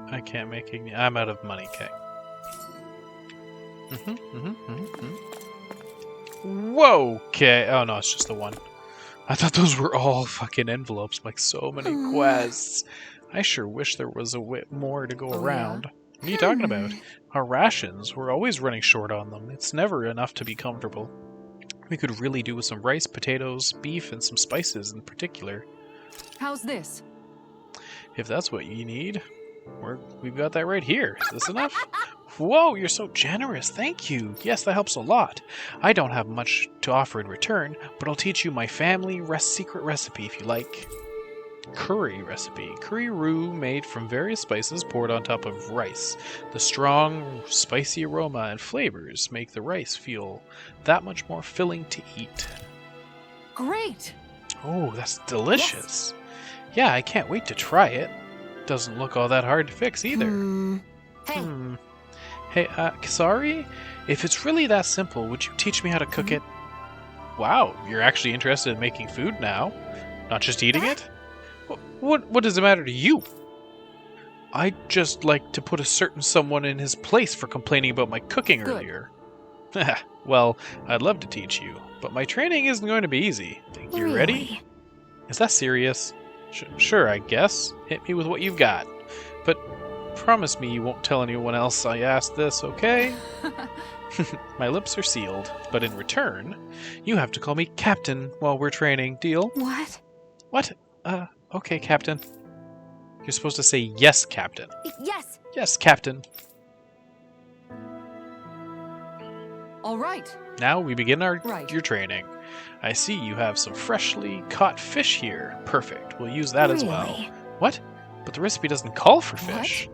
I can't make it. I'm out of money, okay. Whoa, okay. Oh no, it's just the one. I thought those were all fucking envelopes, like so many quests. I sure wish there was a bit more to go around. What are you talking about? Our rations, we're always running short on them. It's never enough to be comfortable. We could really do with some rice, potatoes, beef, and some spices in particular. How's this? If that's what you need, we've got that right here. Is this enough? Whoa, you're so generous. Thank you. Yes, that helps a lot. I don't have much to offer in return, but I'll teach you my family secret recipe if you like. Curry recipe. Curry roux made from various spices poured on top of rice. The strong, spicy aroma and flavors make the rice feel that much more filling to eat. Great! Oh, that's delicious. Yes. Yeah, I can't wait to try it. Doesn't look all that hard to fix either. Hey, sorry? If it's really that simple, would you teach me how to cook it? Wow, you're actually interested in making food now? Not just eating it? What does it matter to you? I'd just like to put a certain someone in his place for complaining about my cooking earlier. Well, I'd love to teach you, but my training isn't going to be easy. Think you're ready? Is that serious? Sure, I guess. Hit me with what you've got. But promise me you won't tell anyone else I asked this, okay? My lips are sealed, but in return, you have to call me Captain while we're training. Deal? What? What? Okay, Captain. You're supposed to say yes, Captain. Yes. Yes, Captain. All right. Now we begin your training. I see you have some freshly caught fish here. Perfect. We'll use that as well. What? But the recipe doesn't call for fish.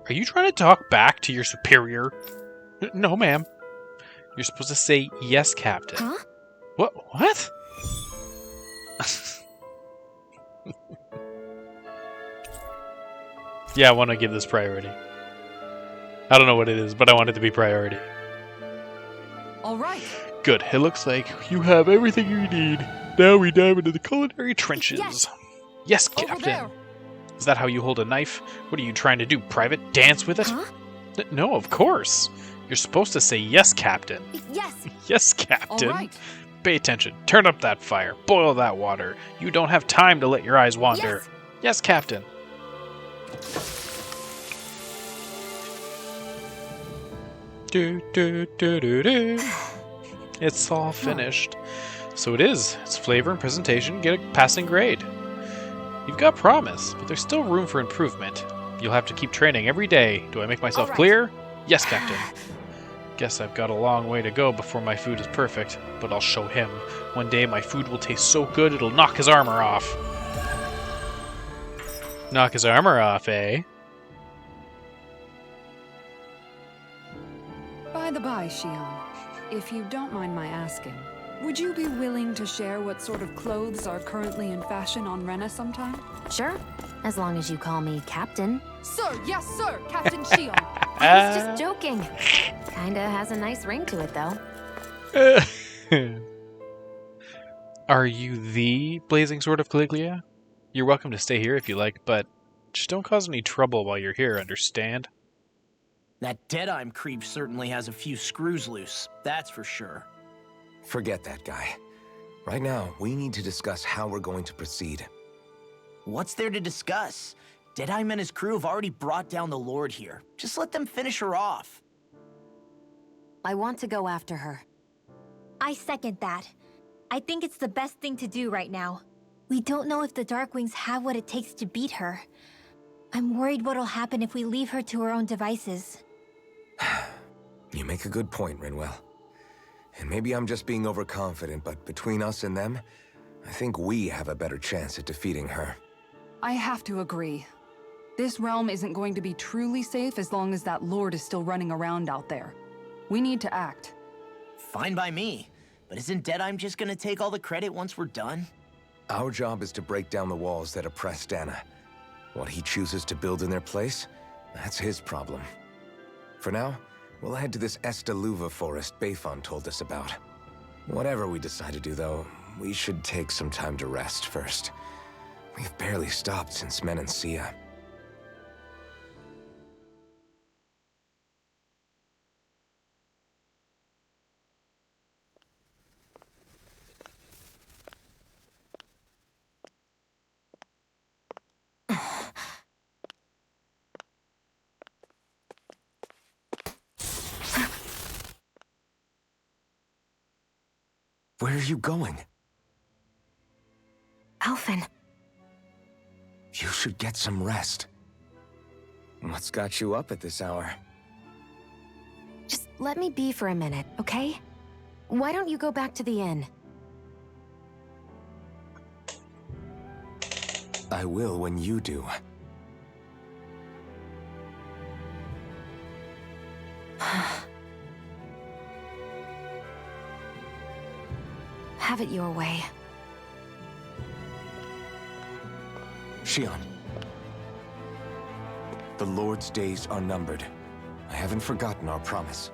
Are you trying to talk back to your superior? No, ma'am. You're supposed to say yes, Captain. Huh? What? Yeah, I want to give this priority. I don't know what it is, but I want it to be priority. All right. Good. It looks like you have everything you need. Now we dive into the culinary trenches. Yes, Over Captain. there. Is that how you hold a knife? What are you trying to do, Private? Dance with it? Huh? No, of course. You're supposed to say yes, Captain. Yes. Yes, Captain. All right. Pay attention. Turn up that fire. Boil that water. You don't have time to let your eyes wander. Yes, Captain. Do, do, do, do, do. It's all finished. So it is. Its flavor and presentation get a passing grade. You've got promise, but there's still room for improvement. You'll have to keep training every day. Do I make myself clear? Yes, Captain. Guess I've got a long way to go before my food is perfect, but I'll show him. One day my food will taste so good it'll knock his armor off. Knock his armor off, eh? By the by, Shion, if you don't mind my asking, would you be willing to share what sort of clothes are currently in fashion on Rena sometime? Sure, as long as you call me Captain. Sir, yes, sir, Captain Shion. I was just joking. Kinda has a nice ring to it, though. Are you the Blazing Sword of Caligula? You're welcome to stay here if you like, but just don't cause any trouble while you're here, understand? That Deadeye creep certainly has a few screws loose, that's for sure. Forget that guy. Right now, we need to discuss how we're going to proceed. What's there to discuss? Deadeye and his crew have already brought down the Lord here. Just let them finish her off. I want to go after her. I second that. I think it's the best thing to do right now. We don't know if the Darkwings have what it takes to beat her. I'm worried what'll happen if we leave her to her own devices. You make a good point, Rinwell. And maybe I'm just being overconfident, but between us and them, I think we have a better chance at defeating her. I have to agree. This realm isn't going to be truly safe as long as that Lord is still running around out there. We need to act. Fine by me. But isn't Deadeye just gonna take all the credit once we're done? Our job is to break down the walls that oppress Dana. What he chooses to build in their place, that's his problem. For now, we'll head to this Estaluva forest Bayfon told us about. Whatever we decide to do, though, we should take some time to rest first. We've barely stopped since Menancia. Where are you going? Alphen. You should get some rest. What's got you up at this hour? Just let me be for a minute, okay? Why don't you go back to the inn? I will when you do. Have it your way. Shion. The Lord's days are numbered. I haven't forgotten our promise.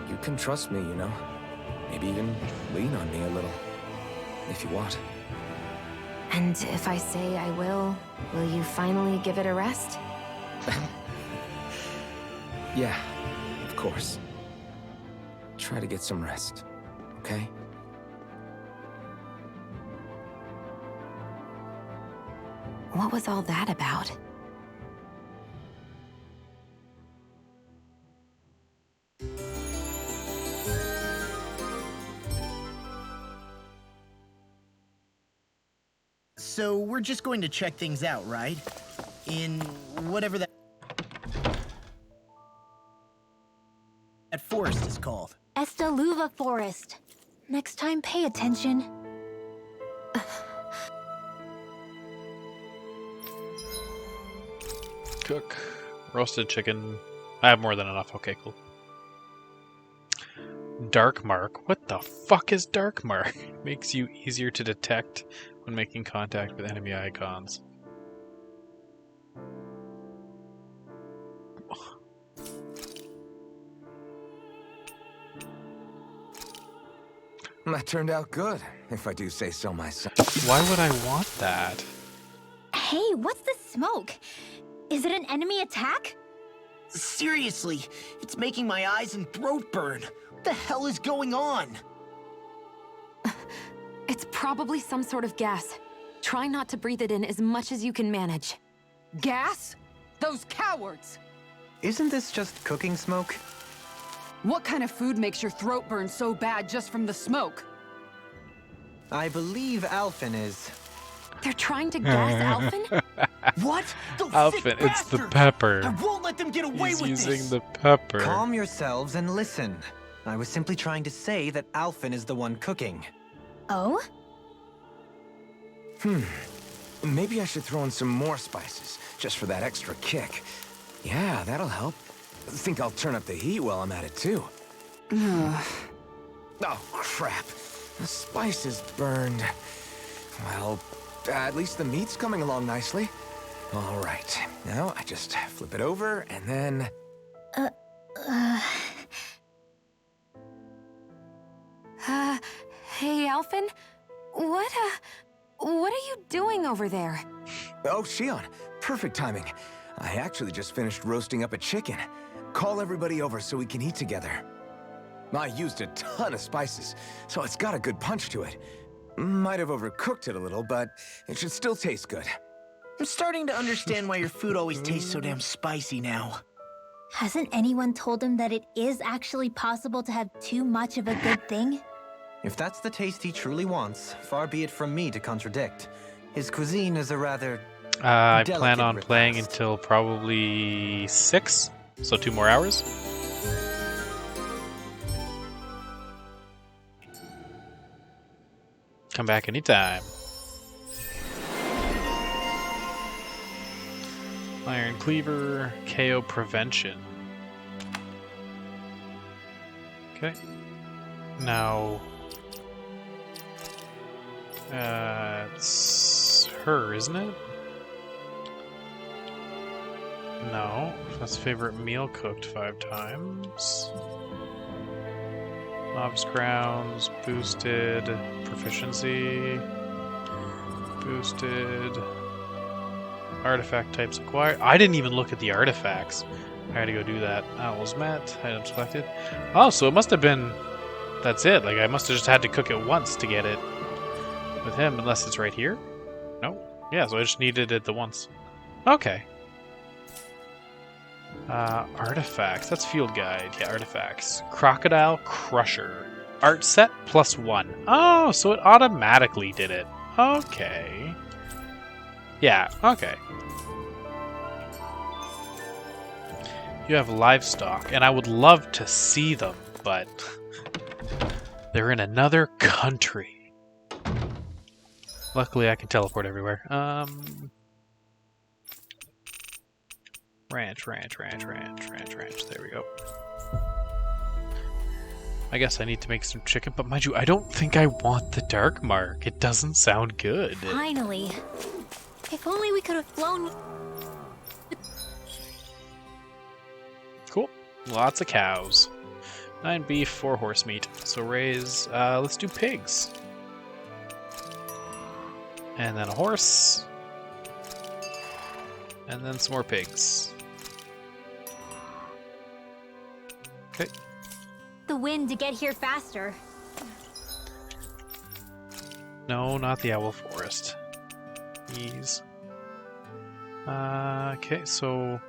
You can trust me, you know. Maybe even lean on me a little. If you want. And if I say I will you finally give it a rest? Yeah, of course. Try to get some rest, okay? What was all that about? So we're just going to check things out, right? In whatever that forest is called. Estaluva Forest. Next time, pay attention. Cook. Roasted chicken. I have more than enough. Okay, cool. Dark Mark. What the fuck is Dark Mark? Makes you easier to detect. when making contact with enemy icons. That turned out good, if I do say so myself. Why would I want that? Hey, what's the smoke? Is it an enemy attack? Seriously, it's making my eyes and throat burn. What the hell is going on? It's probably some sort of gas. Try not to breathe it in as much as you can manage. Gas? Those cowards! Isn't this just cooking smoke? What kind of food makes your throat burn so bad just from the smoke? I believe Alphen is... They're trying to gas Alphen? What? Those Alphen, sick it's the bastards! pepper. I won't let them get away He's with using this! the pepper. Calm yourselves and listen. I was simply trying to say that Alphen is the one cooking. Oh? Maybe I should throw in some more spices, just for that extra kick. Yeah, that'll help. Think I'll turn up the heat while I'm at it, too. Oh, crap. The spice is burned. Well, at least the meat's coming along nicely. All right. Now, I just flip it over, and then... Hey, Alphen? What are you doing over there? Oh, Shion. Perfect timing. I actually just finished roasting up a chicken. Call everybody over so we can eat together. I used a ton of spices, so it's got a good punch to it. Might have overcooked it a little, but it should still taste good. I'm starting to understand why your food always tastes so damn spicy now. Hasn't anyone told him that it is actually possible to have too much of a good thing? If that's the taste he truly wants, far be it from me to contradict. His cuisine is a rather... I plan delicate on playing repast. until probably 6, so 2 more hours. Come back anytime. Iron Cleaver, KO Prevention. Okay. Now... it's her, isn't it? No. That's favorite meal cooked 5 times. Mob's crowns, boosted, proficiency, boosted, artifact types acquired. I didn't even look at the artifacts. I had to go do that. Owls met, items collected. Oh, so it must have been, that's it. Like, I must have just had to cook it once to get it with him, unless it's right here? No? Yeah, so I just needed it the once. Okay. Artifacts. That's field guide. Yeah, artifacts. Crocodile Crusher. Art set +1. Oh, so it automatically did it. Okay. Yeah, okay. You have livestock, and I would love to see them, but they're in another country. Luckily, I can teleport everywhere. Ranch. There we go. I guess I need to make some chicken, but mind you, I don't think I want the Dark Mark. It doesn't sound good. Finally. If only we could have flown... Cool. Lots of cows. 9 beef, 4 horse meat. So raise... let's do pigs. And then a horse. And then some more pigs. Okay. The wind to get here faster. No, not the Owl Forest. Ease. Okay, so...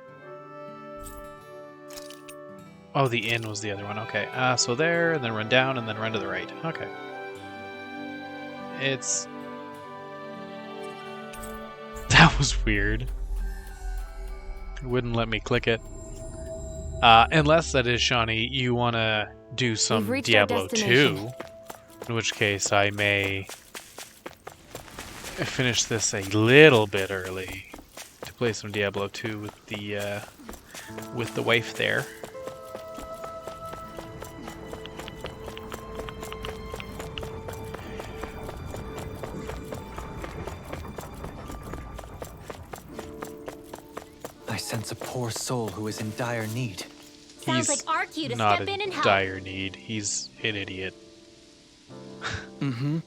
Oh, the inn was the other one. Okay, so there, and then run down, and then run to the right. Okay. It's... That was weird. It wouldn't let me click it. Unless that is, Shawnee, you want to do some Diablo 2. In which case I may finish this a little bit early to play some Diablo 2 with the wife there. sense a poor soul who is in dire need. Sounds He's like our cue to not step in and in help. dire need. He's an idiot. Mm-hmm.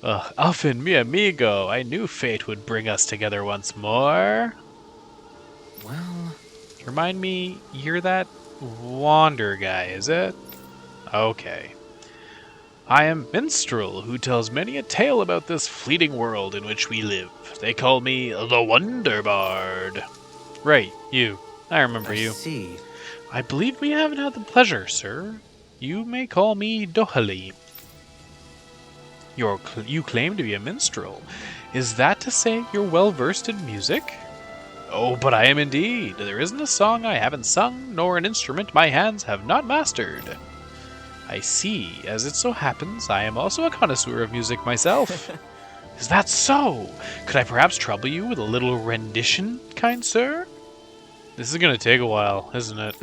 Often, mi amigo, I knew fate would bring us together once more. Well... Remind me, you're that Wander guy, is it? Okay. I am Minstrel, who tells many a tale about this fleeting world in which we live. They call me the Wonder Bard. Right, you. I remember you. I see. I believe we haven't had the pleasure, sir. You may call me Dohalim. You claim to be a minstrel. Is that to say you're well versed in music? Oh, but I am indeed. There isn't a song I haven't sung, nor an instrument my hands have not mastered. I see. As it so happens, I am also a connoisseur of music myself. Is that so? Could I perhaps trouble you with a little rendition, kind sir? This is going to take a while, isn't it?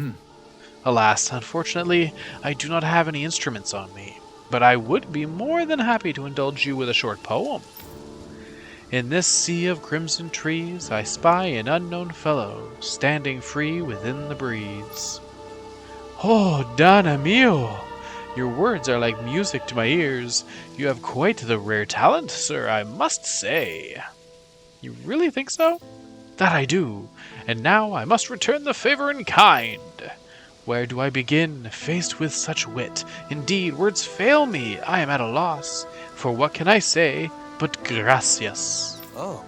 Alas, unfortunately, I do not have any instruments on me, but I would be more than happy to indulge you with a short poem. In this sea of crimson trees, I spy an unknown fellow, standing free within the breeze. Oh, Donna mio! Your words are like music to my ears. You have quite the rare talent, sir, I must say. You really think so? That I do, and now I must return the favor in kind. Where do I begin, faced with such wit? Indeed, words fail me. I am at a loss. For what can I say but gracias? Oh.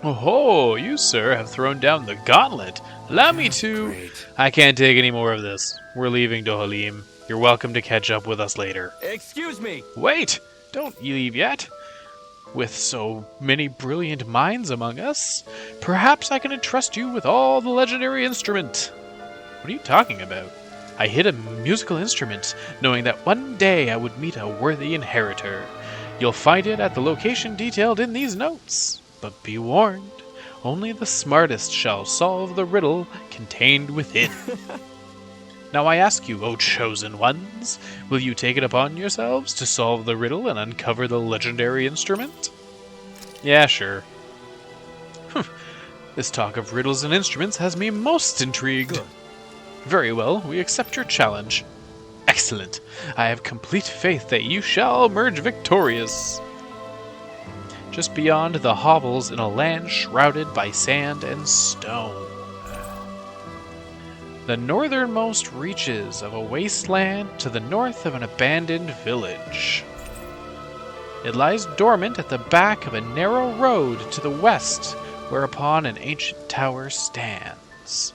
Oh, you, sir, have thrown down the gauntlet. Allow me to... Great. I can't take any more of this. We're leaving, Dohalim. You're welcome to catch up with us later. Excuse me! Wait! Don't leave yet. With so many brilliant minds among us, perhaps I can entrust you with all the legendary instrument. What are you talking about? I hid a musical instrument, knowing that one day I would meet a worthy inheritor. You'll find it at the location detailed in these notes. But be warned, only the smartest shall solve the riddle contained within. Now I ask you, O chosen ones, will you take it upon yourselves to solve the riddle and uncover the legendary instrument? Yeah, sure. This talk of riddles and instruments has me most intrigued. Good. Very well, we accept your challenge. Excellent. I have complete faith that you shall emerge victorious. Just beyond the hovels in a land shrouded by sand and stone. The northernmost reaches of a wasteland to the north of an abandoned village. It lies dormant at the back of a narrow road to the west, whereupon an ancient tower stands.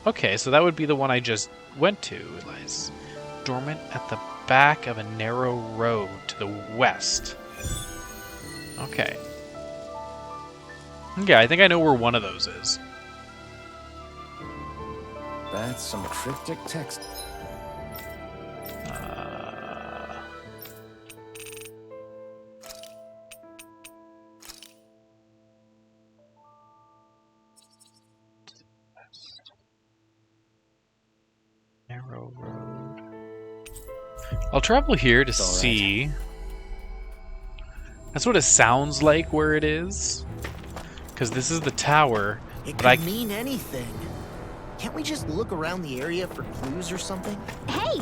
Okay, so that would be the one I just went to. It lies dormant at the back of a narrow road to the west. Okay. Okay, I think I know where one of those is. That's some cryptic text. Narrow road. I'll travel here to see. That's what it sounds like where it is. Because this is the tower. It but could mean anything. Can't we just look around the area for clues or something? Hey,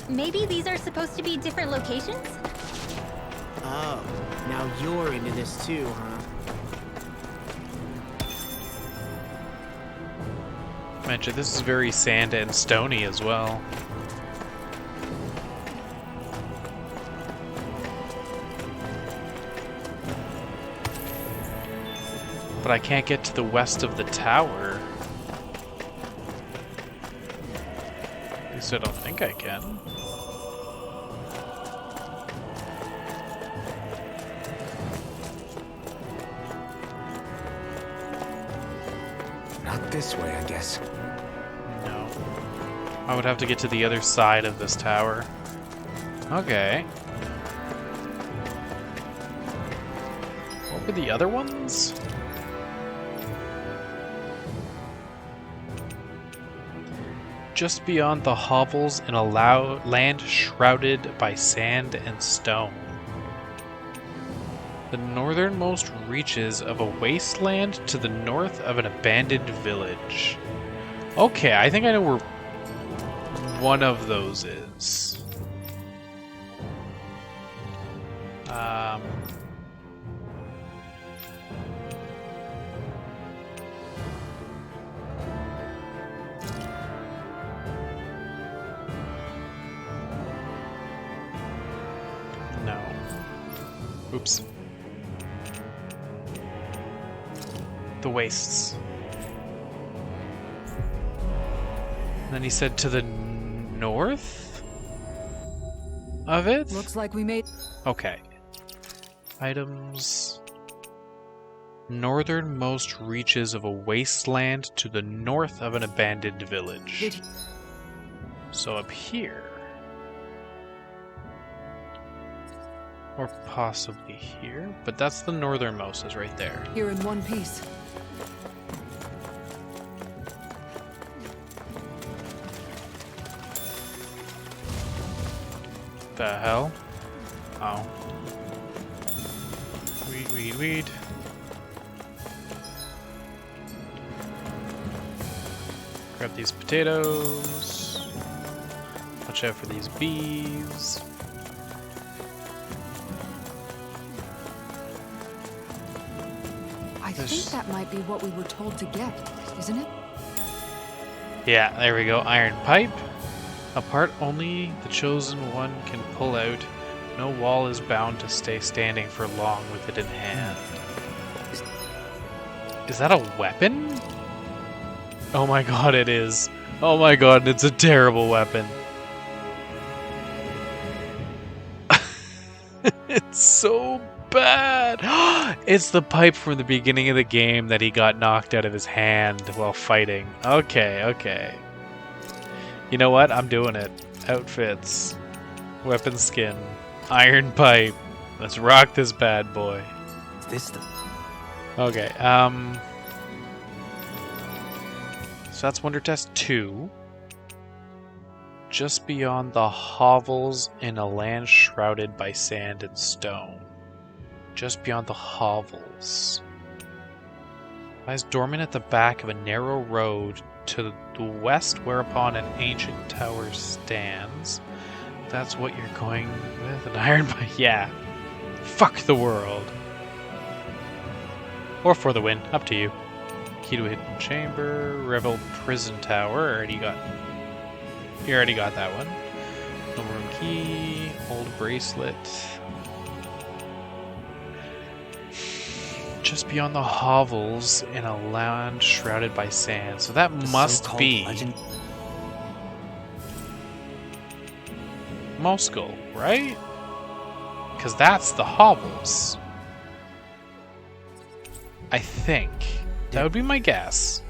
maybe these are supposed to be different locations? Oh, now you're into this too, huh? Mention this is very sand and stony as well. But I can't get to the west of the tower. At least I don't think I can. Not this way, I guess. No. I would have to get to the other side of this tower. Okay. What were the other ones? Just beyond the hovels in a land shrouded by sand and stone. The northernmost reaches of a wasteland to the north of an abandoned village. Okay, I think I know where one of those is. No. Oops. The wastes. And then he said to the north of it? Looks like we made... Okay. Items. Northernmost reaches of a wasteland to the north of an abandoned village. So up here. Or possibly here. But that's the northernmost, is right there. Here in one piece. The hell? Oh. Weed, weed, weed. Grab these potatoes. Watch out for these bees. I think that might be what we were told to get, isn't it? Yeah, there we go. Iron pipe. A part only the chosen one can pull out. No wall is bound to stay standing for long with it in hand. Is that a weapon? Oh my god, it is. Oh my god, it's a terrible weapon. It's so bad. It's the pipe from the beginning of the game that he got knocked out of his hand while fighting. Okay, okay. You know what? I'm doing it. Outfits. Weapon skin. Iron pipe. Let's rock this bad boy. Is this the... Okay, so that's Wonder Test 2. Just beyond the hovels in a land shrouded by sand and stone. Just beyond the hovels. Lies dormant at the back of a narrow road to the west, whereupon an ancient tower stands. That's what you're going with? An iron pipe? Yeah. Fuck the world. Or for the win. Up to you. Key to a hidden chamber. Revel prison tower. You already got that one. No room key. Old bracelet. Just beyond the hovels in a land shrouded by sand. So that must be Moscow, right? Because that's the hovels. I think. That would be my guess.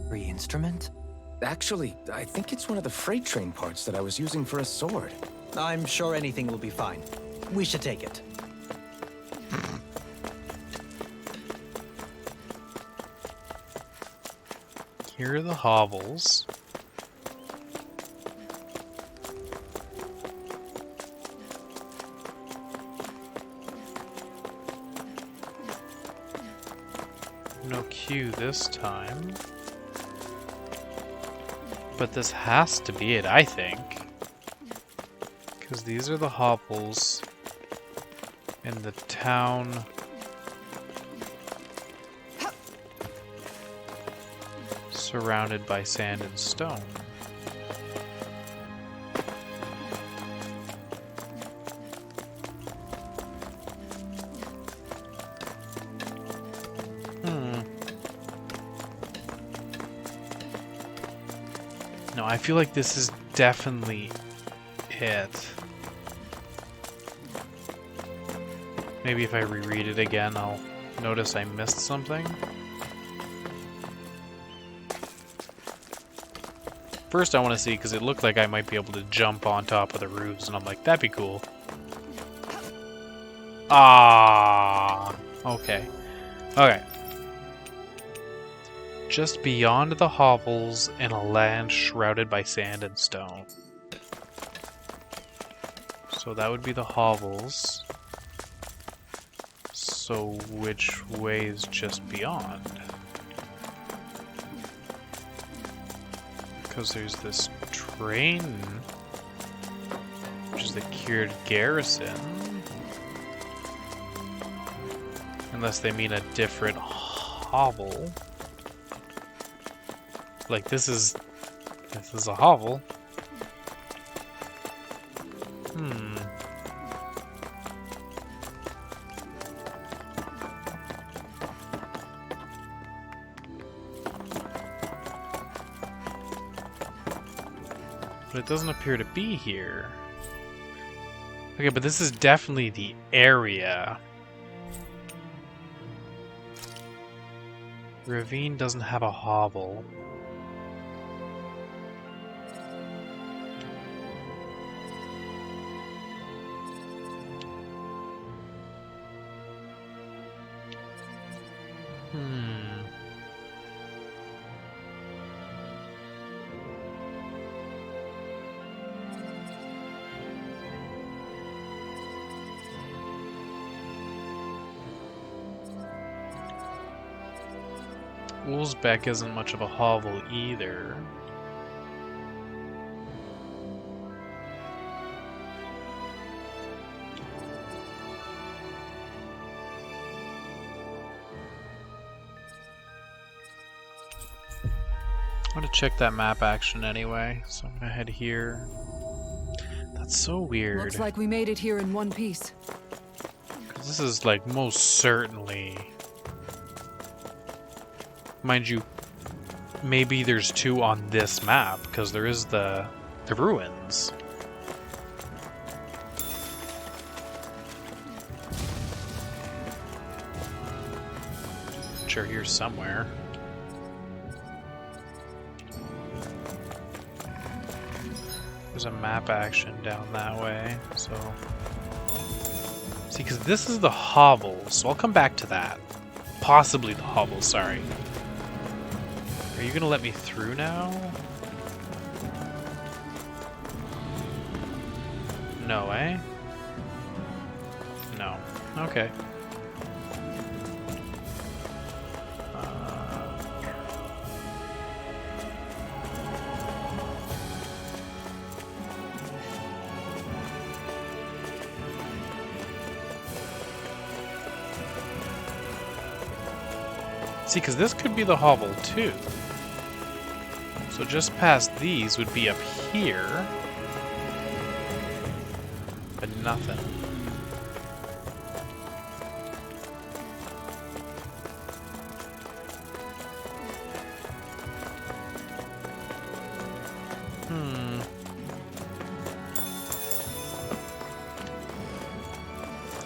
Re-instrument? Actually, I think it's one of the freight train parts that I was using for a sword. I'm sure anything will be fine. We should take it. Here are the hovels. No queue this time. But this has to be it, I think. Because these are the hovels in the town. Surrounded by sand and stone. No, I feel like this is definitely it. Maybe if I reread it again, I'll notice I missed something. First I want to see, because it looked like I might be able to jump on top of the roofs, and I'm like, that'd be cool. Ah, okay. Okay. Just beyond the hovels in a land shrouded by sand and stone. So that would be the hovels. So which way is just beyond? Because there's this train, which is the Cured Garrison. Unless they mean a different hovel. Like this is a hovel. But it doesn't appear to be here. Okay, but this is definitely the area. Ravine doesn't have a hovel. Wolfsbeck isn't much of a hovel either. I'm gonna check that map action anyway, so I'm gonna head here. That's so weird. Looks like we made it here in one piece. 'Cause this is like most certainly... Mind you, maybe there's two on this map, because there is the ruins. Which are here somewhere. There's a map action down that way, so... See, because this is the hovel, so I'll come back to that. Possibly the hovel, sorry. Are you gonna let me through now? No, eh? No. Okay. See, because this could be the hovel too. So just past these would be up here. But nothing.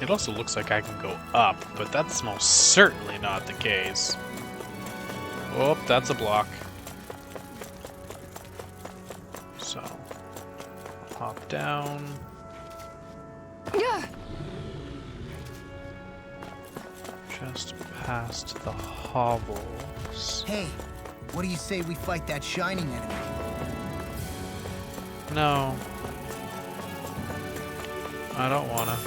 It also looks like I can go up, but that's most certainly not the case. Oh, that's a block. So, hop down. Yeah. Just past the hovels. Hey, what do you say we fight that shining enemy? No. I don't wanna.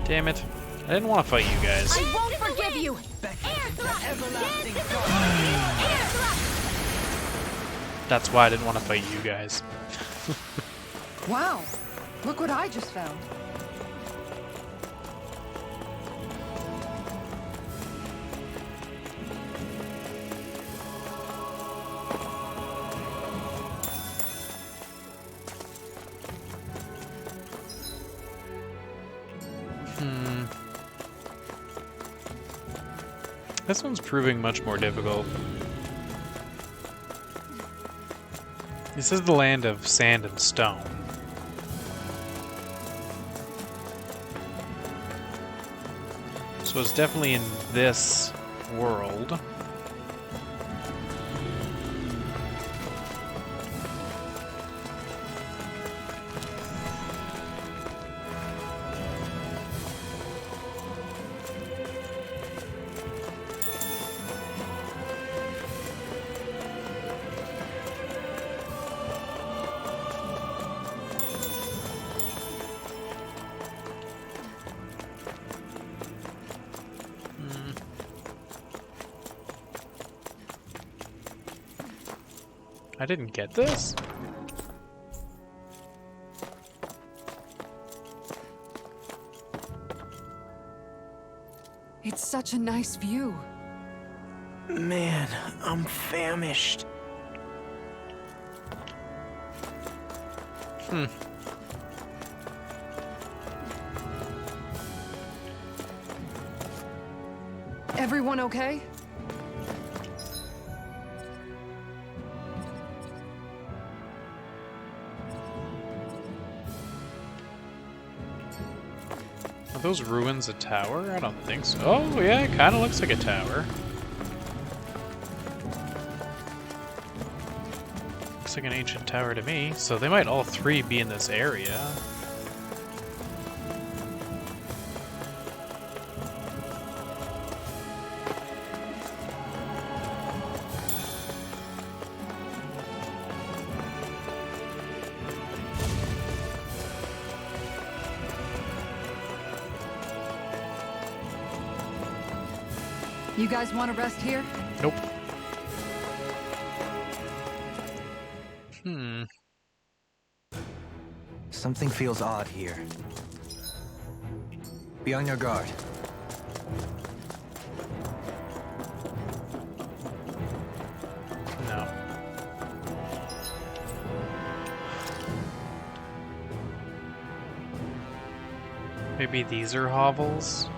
Damn it. I didn't want to fight you guys. I won't forgive you! That's why I didn't want to fight you guys. Wow. Look what I just found. This one's proving much more difficult. This is the land of sand and stone. So it's definitely in this world. I didn't get this? It's such a nice view. Man, I'm famished. Everyone okay? Are those ruins a tower? I don't think so. Oh, yeah, it kind of looks like a tower. Looks like an ancient tower to me. So they might all three be in this area. You guys want to rest here? Nope. Something feels odd here. Be on your guard. No. Maybe these are hovels?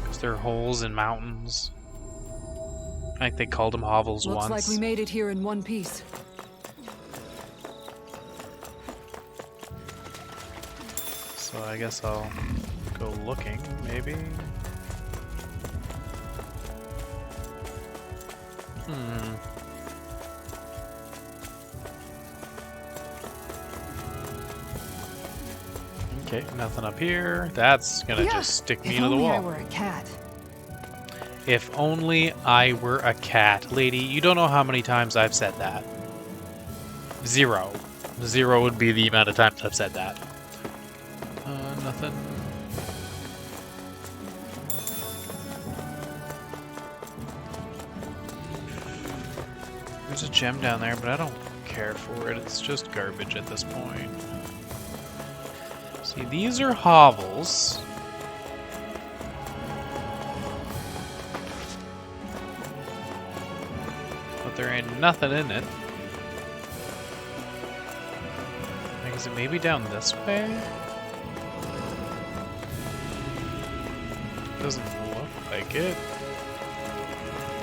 Because they're holes in mountains. I think they called them hovels once. Looks like we made it here in one piece. So I guess I'll go looking, maybe? Okay, nothing up here. That's gonna just stick me to the wall. If only I were a cat. If only I were a cat. Lady, you don't know how many times I've said that. 0. 0 would be the amount of times I've said that. Nothing. There's a gem down there, but I don't care for it. It's just garbage at this point. See, these are hovels. But there ain't nothing in it. Like, is it maybe down this way? Doesn't look like it.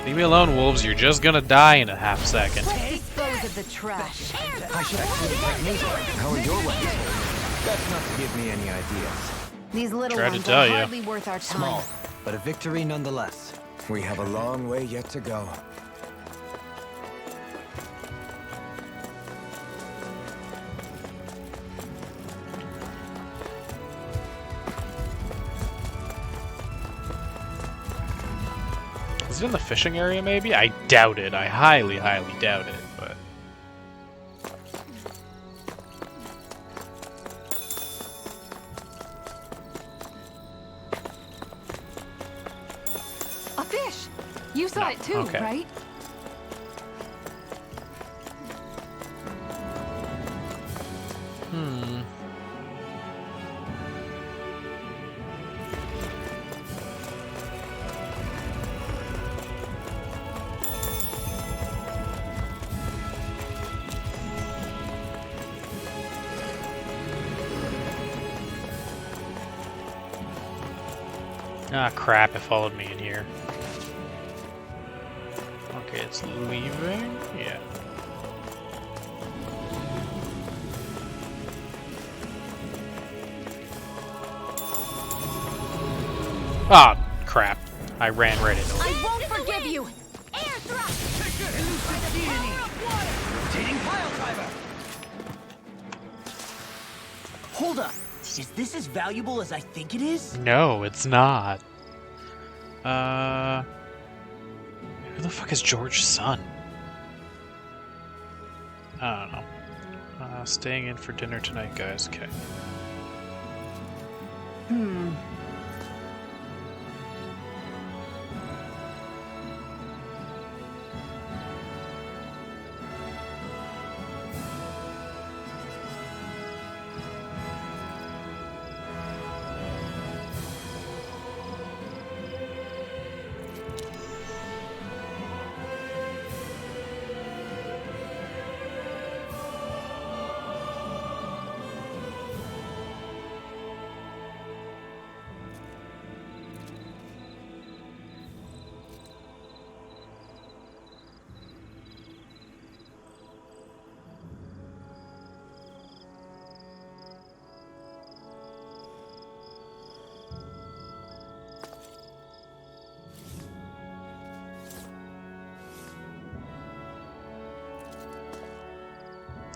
Leave me alone, wolves. You're just gonna die in a half second. Dispose of the trash. I should actually technique. How are your weapons? That's not to give me any ideas. These little Tried to ones tell are you. hardly worth our time. Small, but a victory nonetheless. We have a long way yet to go. Is it in the fishing area, maybe? I doubt it. I highly, highly doubt it, but... A fish! You saw it too, okay. right? Ah, crap, it followed me in here. Okay, it's leaving? Yeah. Ah, crap. I ran right into it. I won't forgive you. Air thrust. Rotating pile driver. Hold up. Is this as valuable as I think it is? No, it's not. Who the fuck is George's son? I don't know. Staying in for dinner tonight, guys. Okay.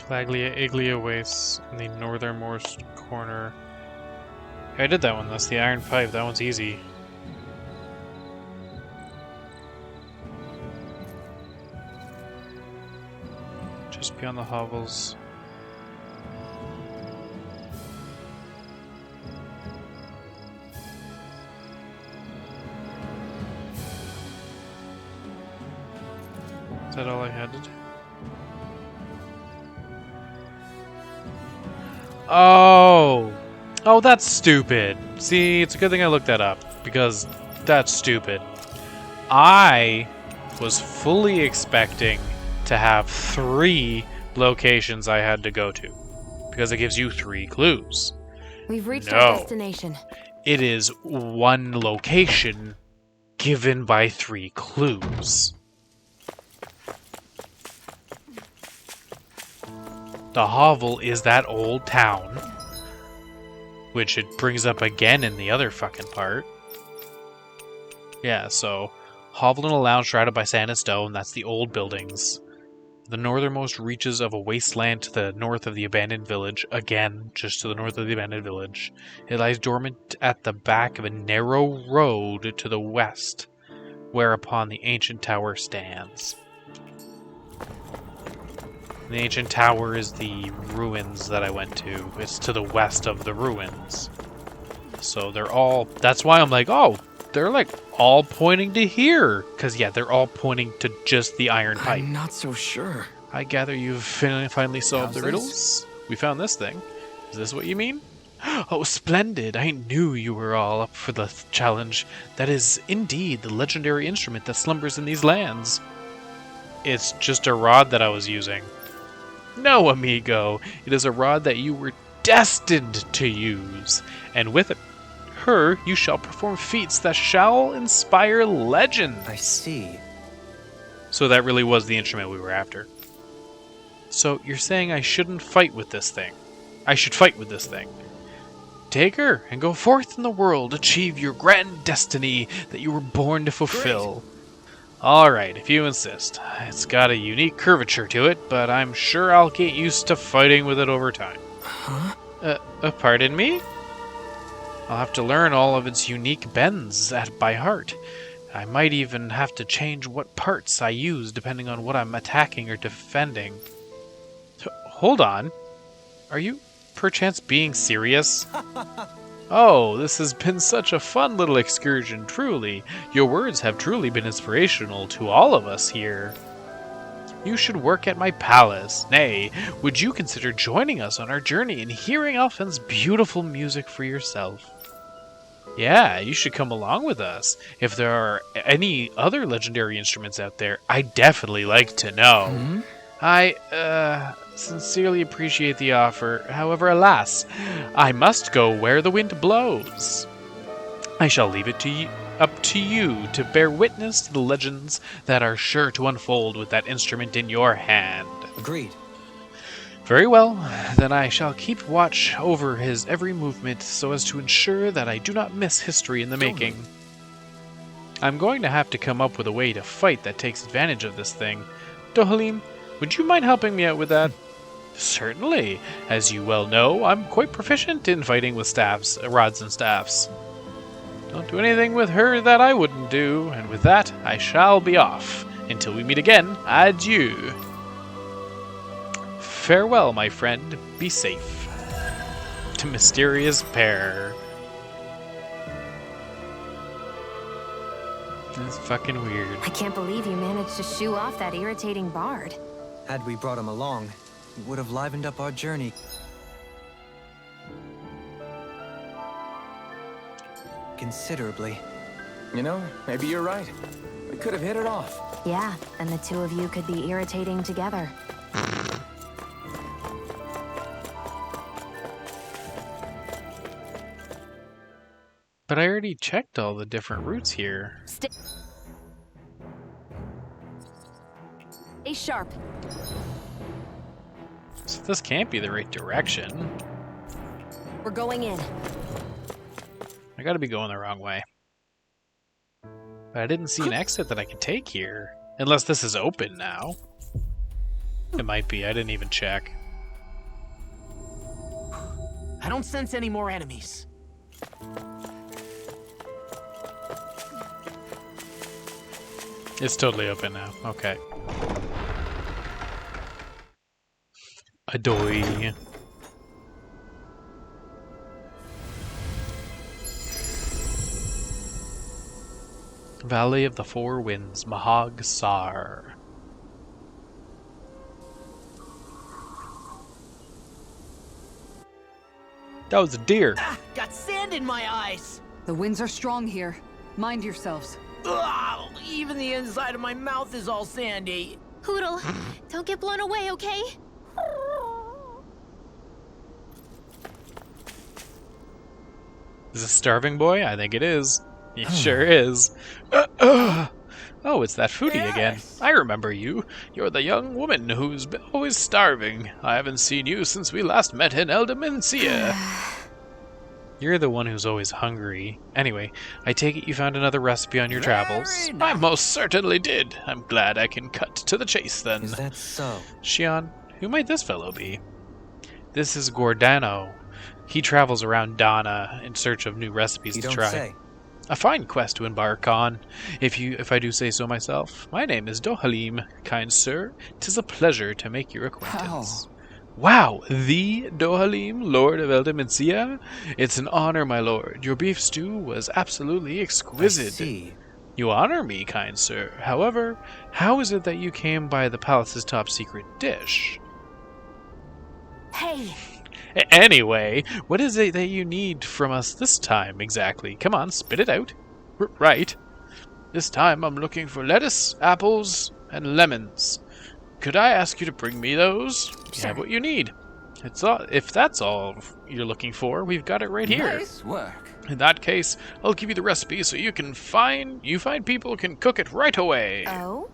Flaglia Iglia Wastes in the northernmost corner. Yeah, I did that one. That's the Iron Pipe. That one's easy. Just beyond the hovels. Is that all I had to do? Oh! Oh, that's stupid. See, it's a good thing I looked that up, because that's stupid. I was fully expecting to have 3 locations I had to go to, because it gives you 3 clues. We've reached our destination. It is 1 location given by 3 clues. The hovel is that old town, which it brings up again in the other fucking part. Yeah, so hovel and a lounge surrounded by sand and stone, that's the old buildings. The northernmost reaches of a wasteland to the north of the abandoned village, again, just to the north of the abandoned village. It lies dormant at the back of a narrow road to the west, whereupon the ancient tower stands. The ancient tower is the ruins that I went to. It's to the west of the ruins. So they're all... That's why I'm like, oh, they're like all pointing to here. Because, yeah, they're all pointing to just the Iron Pipe. I'm not so sure. I gather you've finally solved the riddles? We found this thing. Is this what you mean? Oh, splendid. I knew you were all up for the challenge. That is indeed the legendary instrument that slumbers in these lands. It's just a rod that I was using. No, amigo, it is a rod that you were destined to use, and with her you shall perform feats that shall inspire legend. I see. So that really was the instrument we were after. So you're saying I shouldn't fight with this thing? I should fight with this thing. Take her and go forth in the world, achieve your grand destiny that you were born to fulfill. Great. Alright, if you insist. It's got a unique curvature to it, but I'm sure I'll get used to fighting with it over time. Huh? Pardon me? I'll have to learn all of its unique bends by heart. I might even have to change what parts I use depending on what I'm attacking or defending. Hold on. Are you perchance being serious? Oh, this has been such a fun little excursion, truly. Your words have truly been inspirational to all of us here. You should work at my palace. Nay, would you consider joining us on our journey and hearing Alphen's beautiful music for yourself? Yeah, you should come along with us. If there are any other legendary instruments out there, I'd definitely like to know. Mm-hmm. I, sincerely appreciate the offer. However, alas, I must go where the wind blows. I shall leave it up to you to bear witness to the legends that are sure to unfold with that instrument in your hand. Agreed. Very well, then I shall keep watch over his every movement so as to ensure that I do not miss history in the making. I'm going to have to come up with a way to fight that takes advantage of this thing. Dohalim, would you mind helping me out with that? Certainly. As you well know, I'm quite proficient in fighting with staffs, rods and staffs. Don't do anything with her that I wouldn't do, and with that, I shall be off. Until we meet again, adieu. Farewell, my friend. Be safe. To mysterious pair. That's fucking weird. I can't believe you managed to shoo off that irritating bard. Had we brought him along, it would have livened up our journey considerably. You know, maybe you're right. We could have hit it off. Yeah, and the two of you could be irritating together. But I already checked all the different routes here. Stay sharp. So this can't be the right direction. We're going in. I gotta be going the wrong way. But I didn't see an exit that I could take here. Unless this is open now. It might be, I didn't even check. I don't sense any more enemies. It's totally open now. Okay. Adoy. Valley of the Four Winds, Mahag Saar. That was a deer. Ah, got sand in my eyes. The winds are strong here. Mind yourselves. Ugh, even the inside of my mouth is all sandy. Hootle, don't get blown away, okay? Is this Starving Boy? I think it is. It sure is. Oh, it's that foodie again. I remember you. You're the young woman who's been always starving. I haven't seen you since we last met in Eldemencia. You're the one who's always hungry. Anyway, I take it you found another recipe on your travels. I most certainly did. I'm glad I can cut to the chase then. Is that so? Shion, who might this fellow be? This is Gordano. He travels around Dana in search of new recipes to try. Say. A fine quest to embark on, if I do say so myself. My name is Dohalim, kind sir. 'Tis a pleasure to make your acquaintance. Wow, the Dohalim, Lord of Eldemencia? It's an honor, my lord. Your beef stew was absolutely exquisite. I see. You honor me, kind sir. However, how is it that you came by the palace's top secret dish? Hey! Anyway, what is it that you need from us this time, exactly? Come on, spit it out. Right. This time I'm looking for lettuce, apples, and lemons. Could I ask you to bring me those? You have what you need. If that's all you're looking for, we've got it right here. Nice work. In that case, I'll give you the recipe so you find people can cook it right away. Oh?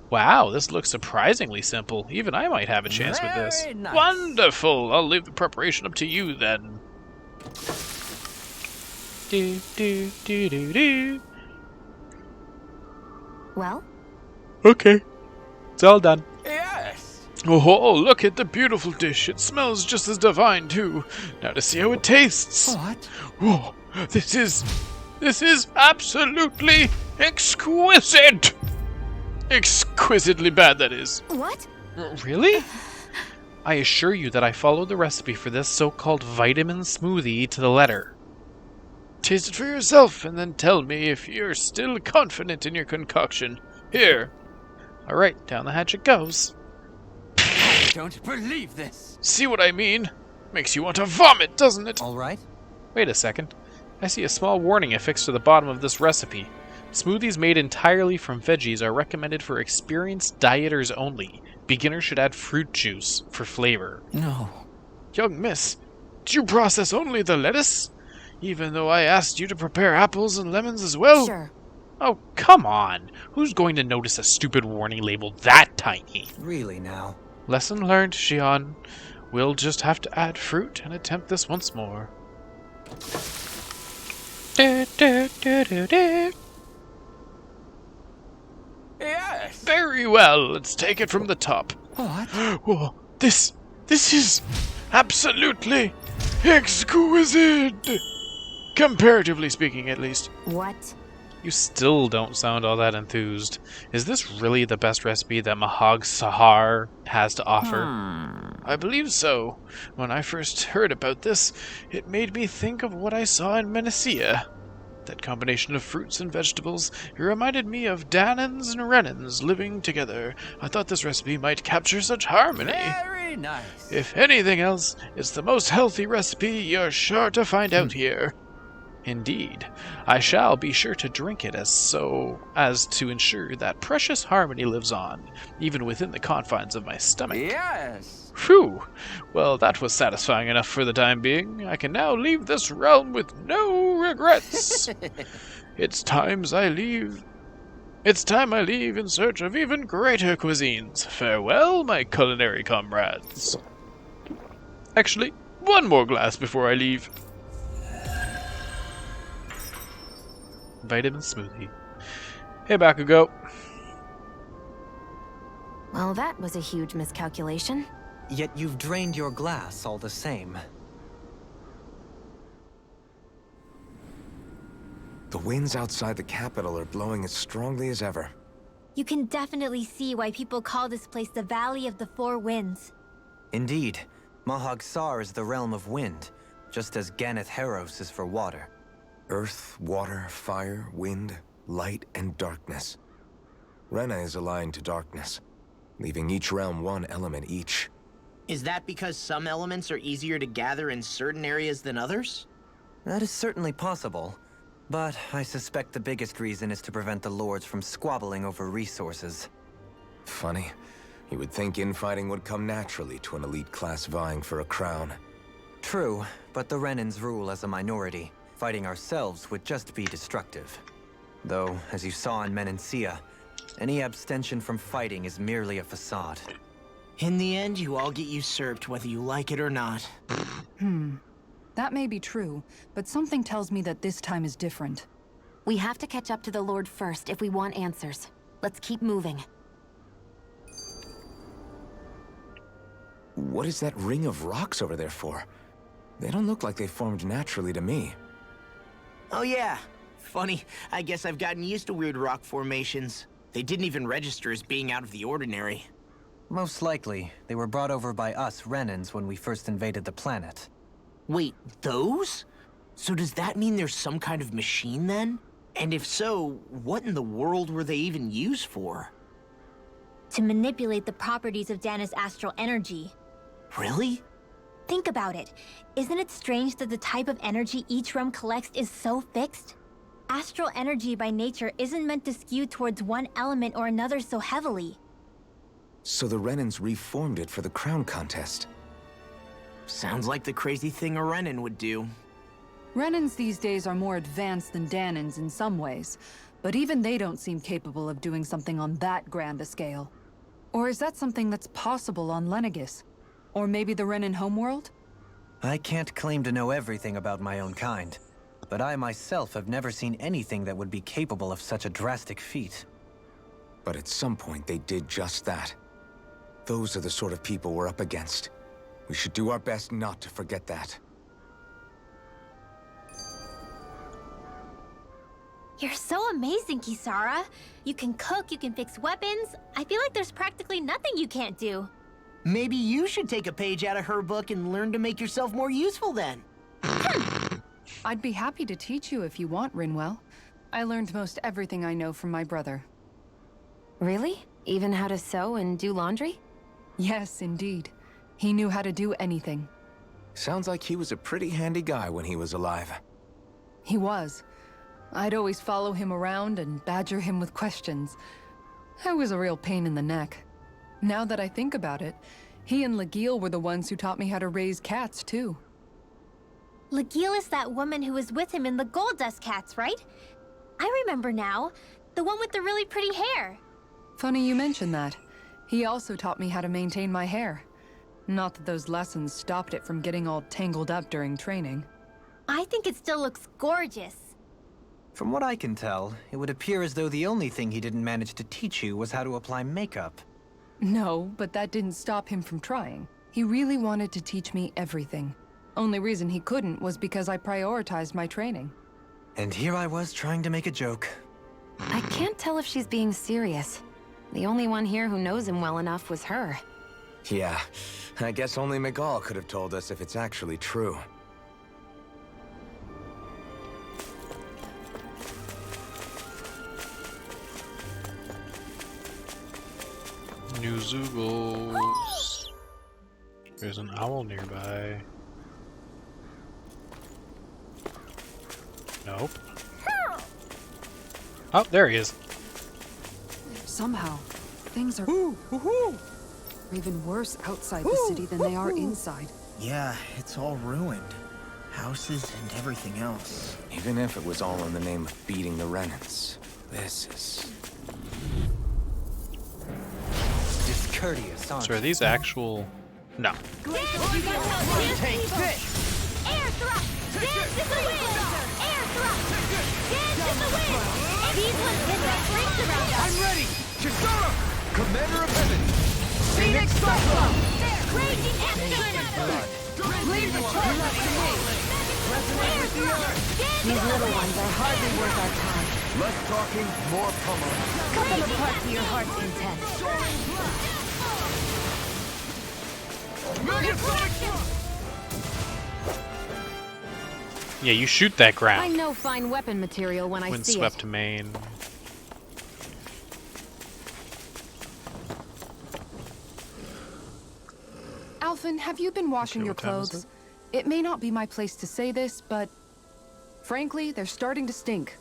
Wow, this looks surprisingly simple. Even I might have a chance with this. Very nice. Wonderful! I'll leave the preparation up to you then. Do do do do do. Well? Okay, it's all done. Yes. Oh, look at the beautiful dish. It smells just as divine too. Now to see how it tastes. What? Whoa, this is absolutely exquisite. Exquisitely bad, that is. What? Really? I assure you that I followed the recipe for this so-called vitamin smoothie to the letter. Taste it for yourself and then tell me if you're still confident in your concoction. Here. Alright, down the hatch it goes. I don't believe this. See what I mean? Makes you want to vomit, doesn't it? All right. Wait a second. I see a small warning affixed to the bottom of this recipe. Smoothies made entirely from veggies are recommended for experienced dieters only. Beginners should add fruit juice for flavor. No. Young miss, do you process only the lettuce? Even though I asked you to prepare apples and lemons as well? Sure. Oh, come on. Who's going to notice a stupid warning labeled that tiny? Really now? Lesson learned, Shion. We'll just have to add fruit and attempt this once more. Yes. Very well, let's take it from the top. What? Whoa, this is absolutely exquisite! Comparatively speaking, at least. What? You still don't sound all that enthused. Is this really the best recipe that Mahag Saar has to offer? I believe so. When I first heard about this, it made me think of what I saw in Menecia. That combination of fruits and vegetables, it reminded me of Danans and Renans living together. I thought this recipe might capture such harmony. Very nice. If anything else, it's the most healthy recipe you're sure to find out here. Indeed, I shall be sure to drink it as to ensure that precious harmony lives on, even within the confines of my stomach. Yes. Phew! Well, that was satisfying enough for the time being. I can now leave this realm with no regrets. It's time I leave in search of even greater cuisines. Farewell, my culinary comrades. Actually, one more glass before I leave. Vitamin smoothie. Hey, Bakugo. Well, that was a huge miscalculation. Yet you've drained your glass all the same. The winds outside the capital are blowing as strongly as ever. You can definitely see why people call this place the Valley of the Four Winds. Indeed, Mahag Saar is the realm of wind, just as Ganeth Heros is for water. Earth, water, fire, wind, light, and darkness. Rena is aligned to darkness, leaving each realm one element each. Is that because some elements are easier to gather in certain areas than others? That is certainly possible, but I suspect the biggest reason is to prevent the lords from squabbling over resources. Funny. You would think infighting would come naturally to an elite class vying for a crown. True, but the Renans rule as a minority. Fighting ourselves would just be destructive. Though, as you saw in Menancia, any abstention from fighting is merely a facade. In the end, you all get usurped whether you like it or not. That may be true, but something tells me that this time is different. We have to catch up to the Lord first if we want answers. Let's keep moving. What is that ring of rocks over there for? They don't look like they formed naturally to me. Oh yeah. Funny, I guess I've gotten used to weird rock formations. They didn't even register as being out of the ordinary. Most likely, they were brought over by us Renans when we first invaded the planet. Wait, those? So does that mean there's some kind of machine then? And if so, what in the world were they even used for? To manipulate the properties of Dana's astral energy. Really? Think about it. Isn't it strange that the type of energy each realm collects is so fixed? Astral energy by nature isn't meant to skew towards one element or another so heavily. So the Renans reformed it for the crown contest. Sounds like the crazy thing a Renan would do. Renans these days are more advanced than Danans in some ways, but even they don't seem capable of doing something on that grand a scale. Or is that something that's possible on Lenegis? Or maybe the Renan homeworld? I can't claim to know everything about my own kind, but I myself have never seen anything that would be capable of such a drastic feat. But at some point they did just that. Those are the sort of people we're up against. We should do our best not to forget that. You're so amazing, Kisara. You can cook, you can fix weapons. I feel like there's practically nothing you can't do. Maybe you should take a page out of her book and learn to make yourself more useful then. I'd be happy to teach you if you want, Rinwell. I learned most everything I know from my brother. Really? Even how to sew and do laundry? Yes, indeed. He knew how to do anything. Sounds like he was a pretty handy guy when he was alive. He was. I'd always follow him around and badger him with questions. I was a real pain in the neck. Now that I think about it, he and Legil were the ones who taught me how to raise cats, too. Legil is that woman who was with him in the Gold Dust Cats, right? I remember now. The one with the really pretty hair. Funny you mention that. He also taught me how to maintain my hair. Not that those lessons stopped it from getting all tangled up during training. I think it still looks gorgeous. From what I can tell, it would appear as though the only thing he didn't manage to teach you was how to apply makeup. No, but that didn't stop him from trying. He really wanted to teach me everything. Only reason he couldn't was because I prioritized my training. And here I was trying to make a joke. I can't tell if she's being serious. The only one here who knows him well enough was her. Yeah, I guess only Miguel could have told us if it's actually true. New Zoogles. There's an owl nearby. Nope. Oh, there he is. Somehow, things are even worse outside the city than they are inside. Yeah, it's all ruined. Houses and everything else. Even if it was all in the name of beating the Renans, this is... discourteous, aren't So are these actual... No. Take this! Air thrust! Dance in the wind! Air thrust! Dance in the wind! And these ones hit the flames around us! I'm ready! Kisara! Commander of Heaven! Phoenix Cyclone! Raging Excellent! Leave the charge to me! Resonate with the earth! These little ones are hardly worth our time. Less talking, more pummeling. Cut them apart to your heart's content. Yeah, you shoot that I ground. know fine weapon material when I see it. Windswept main. Alphen, have you been washing Okay, your what time is clothes? It may not be my place to say this, but frankly, they're starting to stink.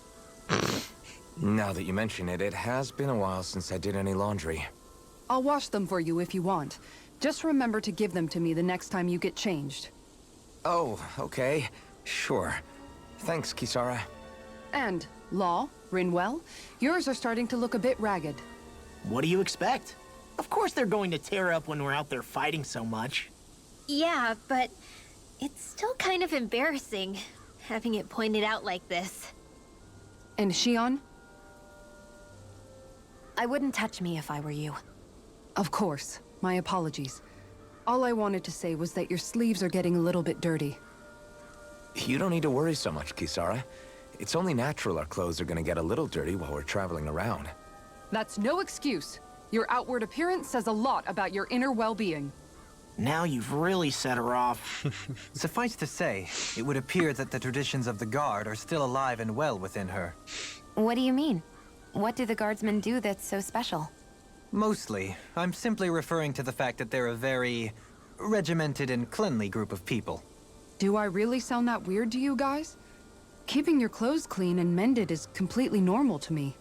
Now that you mention it, it has been a while since I did any laundry. I'll wash them for you if you want. Just remember to give them to me the next time you get changed. Oh, okay. Sure. Thanks, Kisara. And, Law, Rinwell, yours are starting to look a bit ragged. What do you expect? Of course they're going to tear up when we're out there fighting so much. Yeah, but it's still kind of embarrassing, having it pointed out like this. And Shion? I wouldn't touch me if I were you. Of course. My apologies. All I wanted to say was that your sleeves are getting a little bit dirty. You don't need to worry so much, Kisara. It's only natural our clothes are gonna get a little dirty while we're traveling around. That's no excuse. Your outward appearance says a lot about your inner well-being. Now you've really set her off. Suffice to say, it would appear that the traditions of the Guard are still alive and well within her. What do you mean? What do the guardsmen do that's so special? Mostly, I'm simply referring to the fact that they're a very regimented and cleanly group of people. Do I really sound that weird to you guys? Keeping your clothes clean and mended is completely normal to me.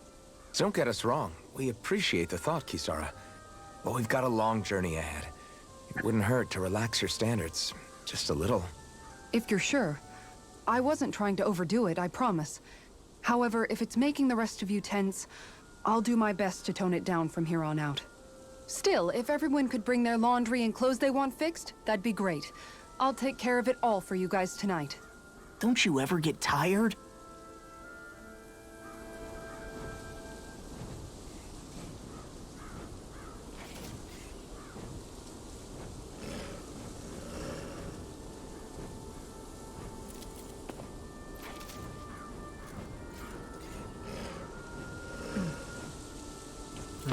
Don't get us wrong. We appreciate the thought, Kisara. But we've got a long journey ahead. It wouldn't hurt to relax your standards. Just a little. If you're sure. I wasn't trying to overdo it, I promise. However, if it's making the rest of you tense, I'll do my best to tone it down from here on out. Still, if everyone could bring their laundry and clothes they want fixed, that'd be great. I'll take care of it all for you guys tonight. Don't you ever get tired?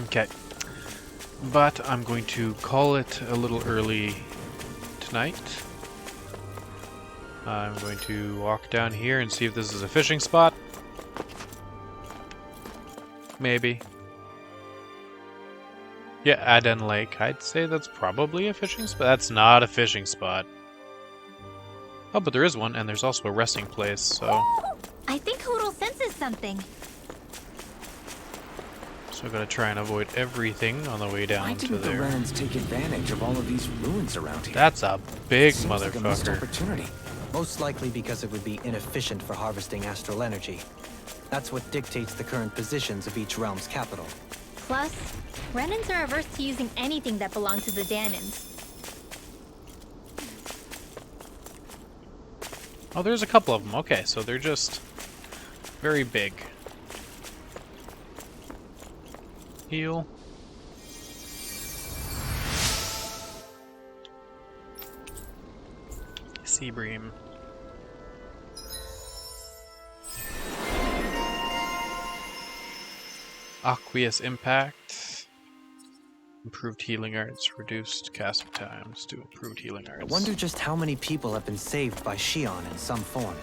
Okay. But I'm going to call it a little early tonight. I'm going to walk down here and see if this is a fishing spot. Maybe. Yeah, Aden Lake. I'd say that's probably a fishing spot. That's not a fishing spot. Oh, but there is one, and there's also a resting place, so... I think Hootle senses something. So I'm gonna try and avoid everything on the way down Why to didn't the there. Renans take advantage of all of these ruins around here? That's a big Seems like a missed motherfucker. opportunity. Most likely because it would be inefficient for harvesting astral energy. That's what dictates the current positions of each realm's capital. Plus, Renans are averse to using anything that belongs to the Danans. Oh, there's a couple of them. Okay, so they're just very big. Heal. Seabream. Aqueous Impact. Improved healing arts. Reduced casting times to improved healing arts. I wonder just how many people have been saved by Shion in some form.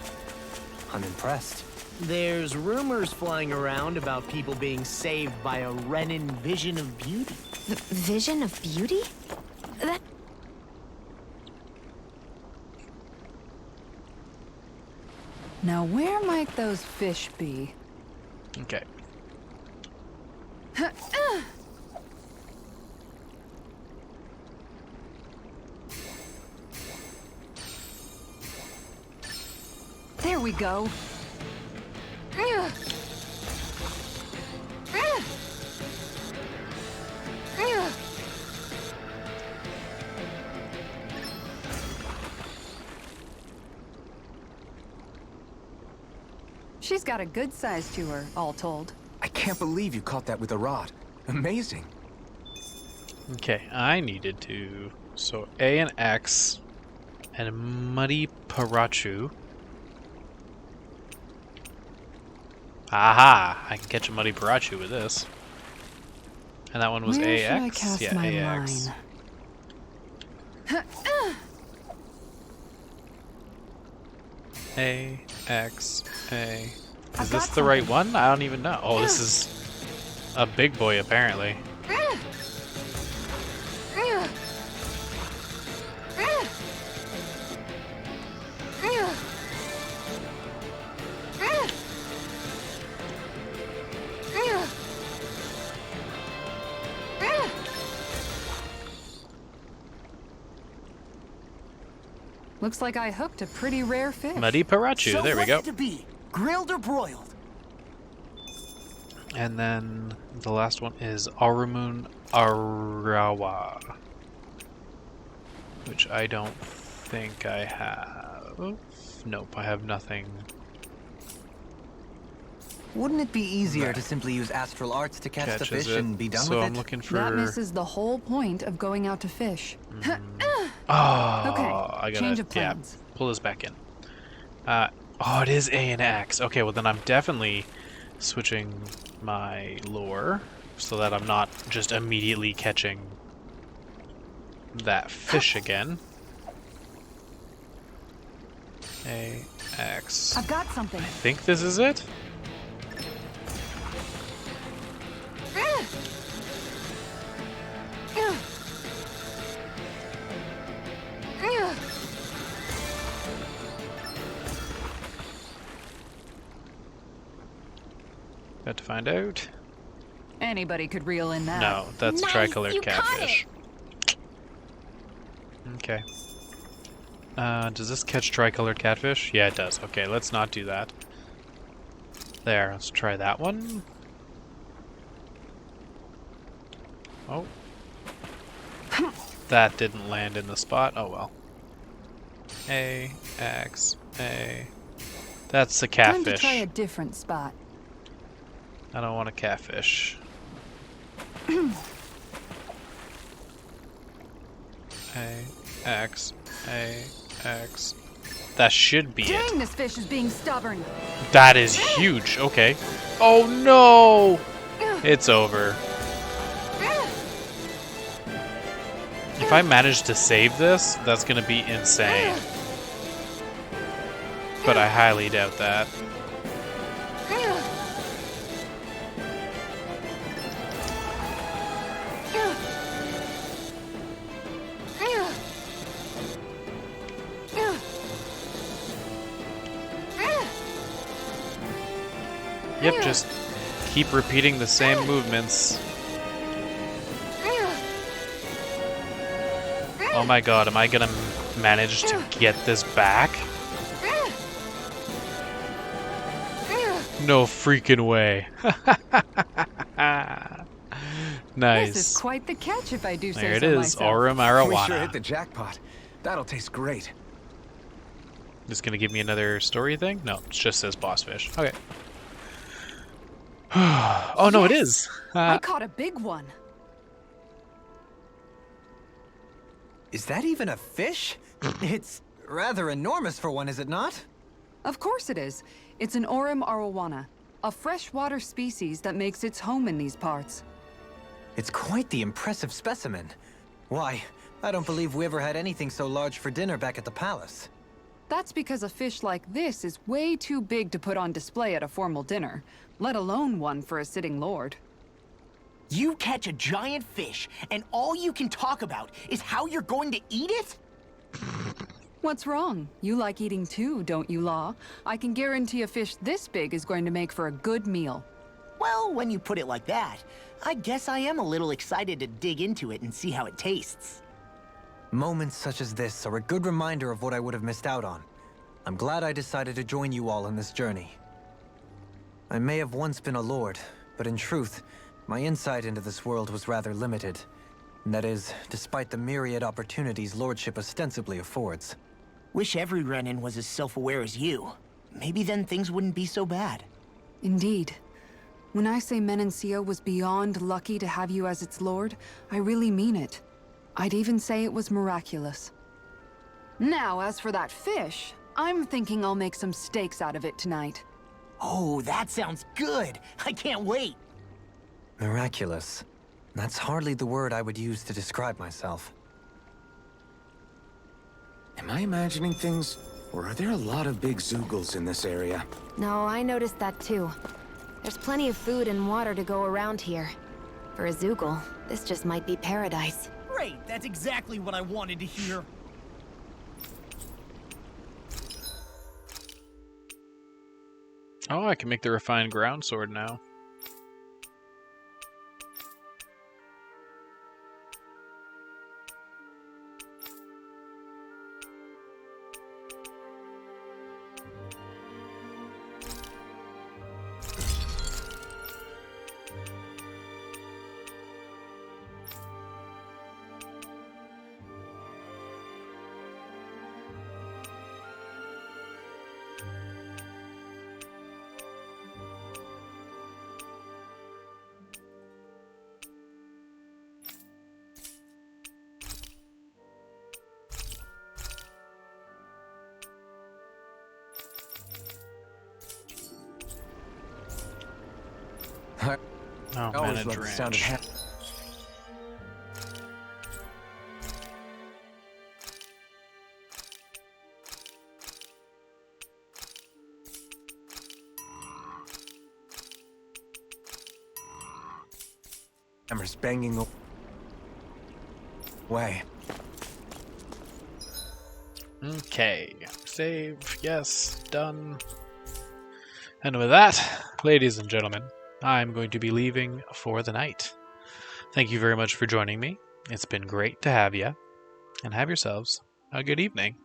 I'm impressed. There's rumors flying around about people being saved by a Renan vision of beauty. The vision of beauty? That... Now where might those fish be? Okay. There we go. She's got a good size to her, all told. I can't believe you caught that with a rod. Amazing. Okay, I needed to... So A and X and Muddy Parachu. Aha! I can catch a Muddy Pirachu with this. And that one was Where AX? should I cast yeah, my AX. line? AX, A. Is this the right one? I don't even know. Oh, this is a big boy, apparently. Looks like I hooked a pretty rare fish. Muddy Pirachu, So there we go. what's it to be? Grilled or broiled? And then the last one is Arumun Arawa, which I don't think I have. Nope, I have nothing. Wouldn't it be easier to simply use astral arts to catch the fish and be done so with I'm it? looking for. That misses the whole point of going out to fish. Oh, Okay, I gotta change of plans. pull this back in. Oh, it is A and X. Okay, well then I'm definitely switching my lure so that I'm not just immediately catching that fish again. A, X. I've got something. I think this is it. Got to find out. Anybody could reel in that. No, that's Nice, tricolored you caught catfish. Okay. Does this catch tricolored catfish? Yeah, it does. Okay, let's not do that. There, let's try that one. Oh. That didn't land in the spot. Oh well. A, X, A. That's the Time to catfish. try a different spot. I don't want a catfish. A, X, A, X. That should be it. Dang, this fish is being stubborn. That is huge. Okay. Oh no! It's over. If I manage to save this, that's gonna be insane. But I highly doubt that. Yep, just keep repeating the same movements. Oh my god, am I gonna manage to get this back? No freaking way. Nice. This is quite the catch if I do say so There it is, myself. Aurum We sure hit Arowana. the jackpot. That'll taste great. Just gonna give me another story thing? No, it just says boss fish. Okay. Oh no, it is. I caught a big one. Is that even a fish? It's rather enormous for one, is it not? Of course it is. It's an Aurum Arowana, a freshwater species that makes its home in these parts. It's quite the impressive specimen. Why, I don't believe we ever had anything so large for dinner back at the palace. That's because a fish like this is way too big to put on display at a formal dinner, let alone one for a sitting lord. You catch a giant fish, and all you can talk about is how you're going to eat it? What's wrong? You like eating too, don't you, Law? I can guarantee a fish this big is going to make for a good meal. Well, when you put it like that, I guess I am a little excited to dig into it and see how it tastes. Moments such as this are a good reminder of what I would have missed out on. I'm glad I decided to join you all in this journey. I may have once been a lord, but in truth, my insight into this world was rather limited. And that is, despite the myriad opportunities lordship ostensibly affords. Wish every Renin was as self-aware as you. Maybe then things wouldn't be so bad. Indeed. When I say Menancia was beyond lucky to have you as its lord, I really mean it. I'd even say it was miraculous. Now, as for that fish, I'm thinking I'll make some steaks out of it tonight. Oh, that sounds good. I can't wait. Miraculous. That's hardly the word I would use to describe myself. Am I imagining things? Or are there a lot of big Zeugles in this area? No, I noticed that too. There's plenty of food and water to go around here. For a Zeugle, this just might be paradise. Great, that's exactly what I wanted to hear. Oh, I can make the refined ground sword now. Oh, I always manage love the sound of ranch. hammers banging away. Okay, save, yes, done. And with that, ladies and gentlemen, I'm going to be leaving for the night. Thank you very much for joining me. It's been great to have you, and have yourselves a good evening.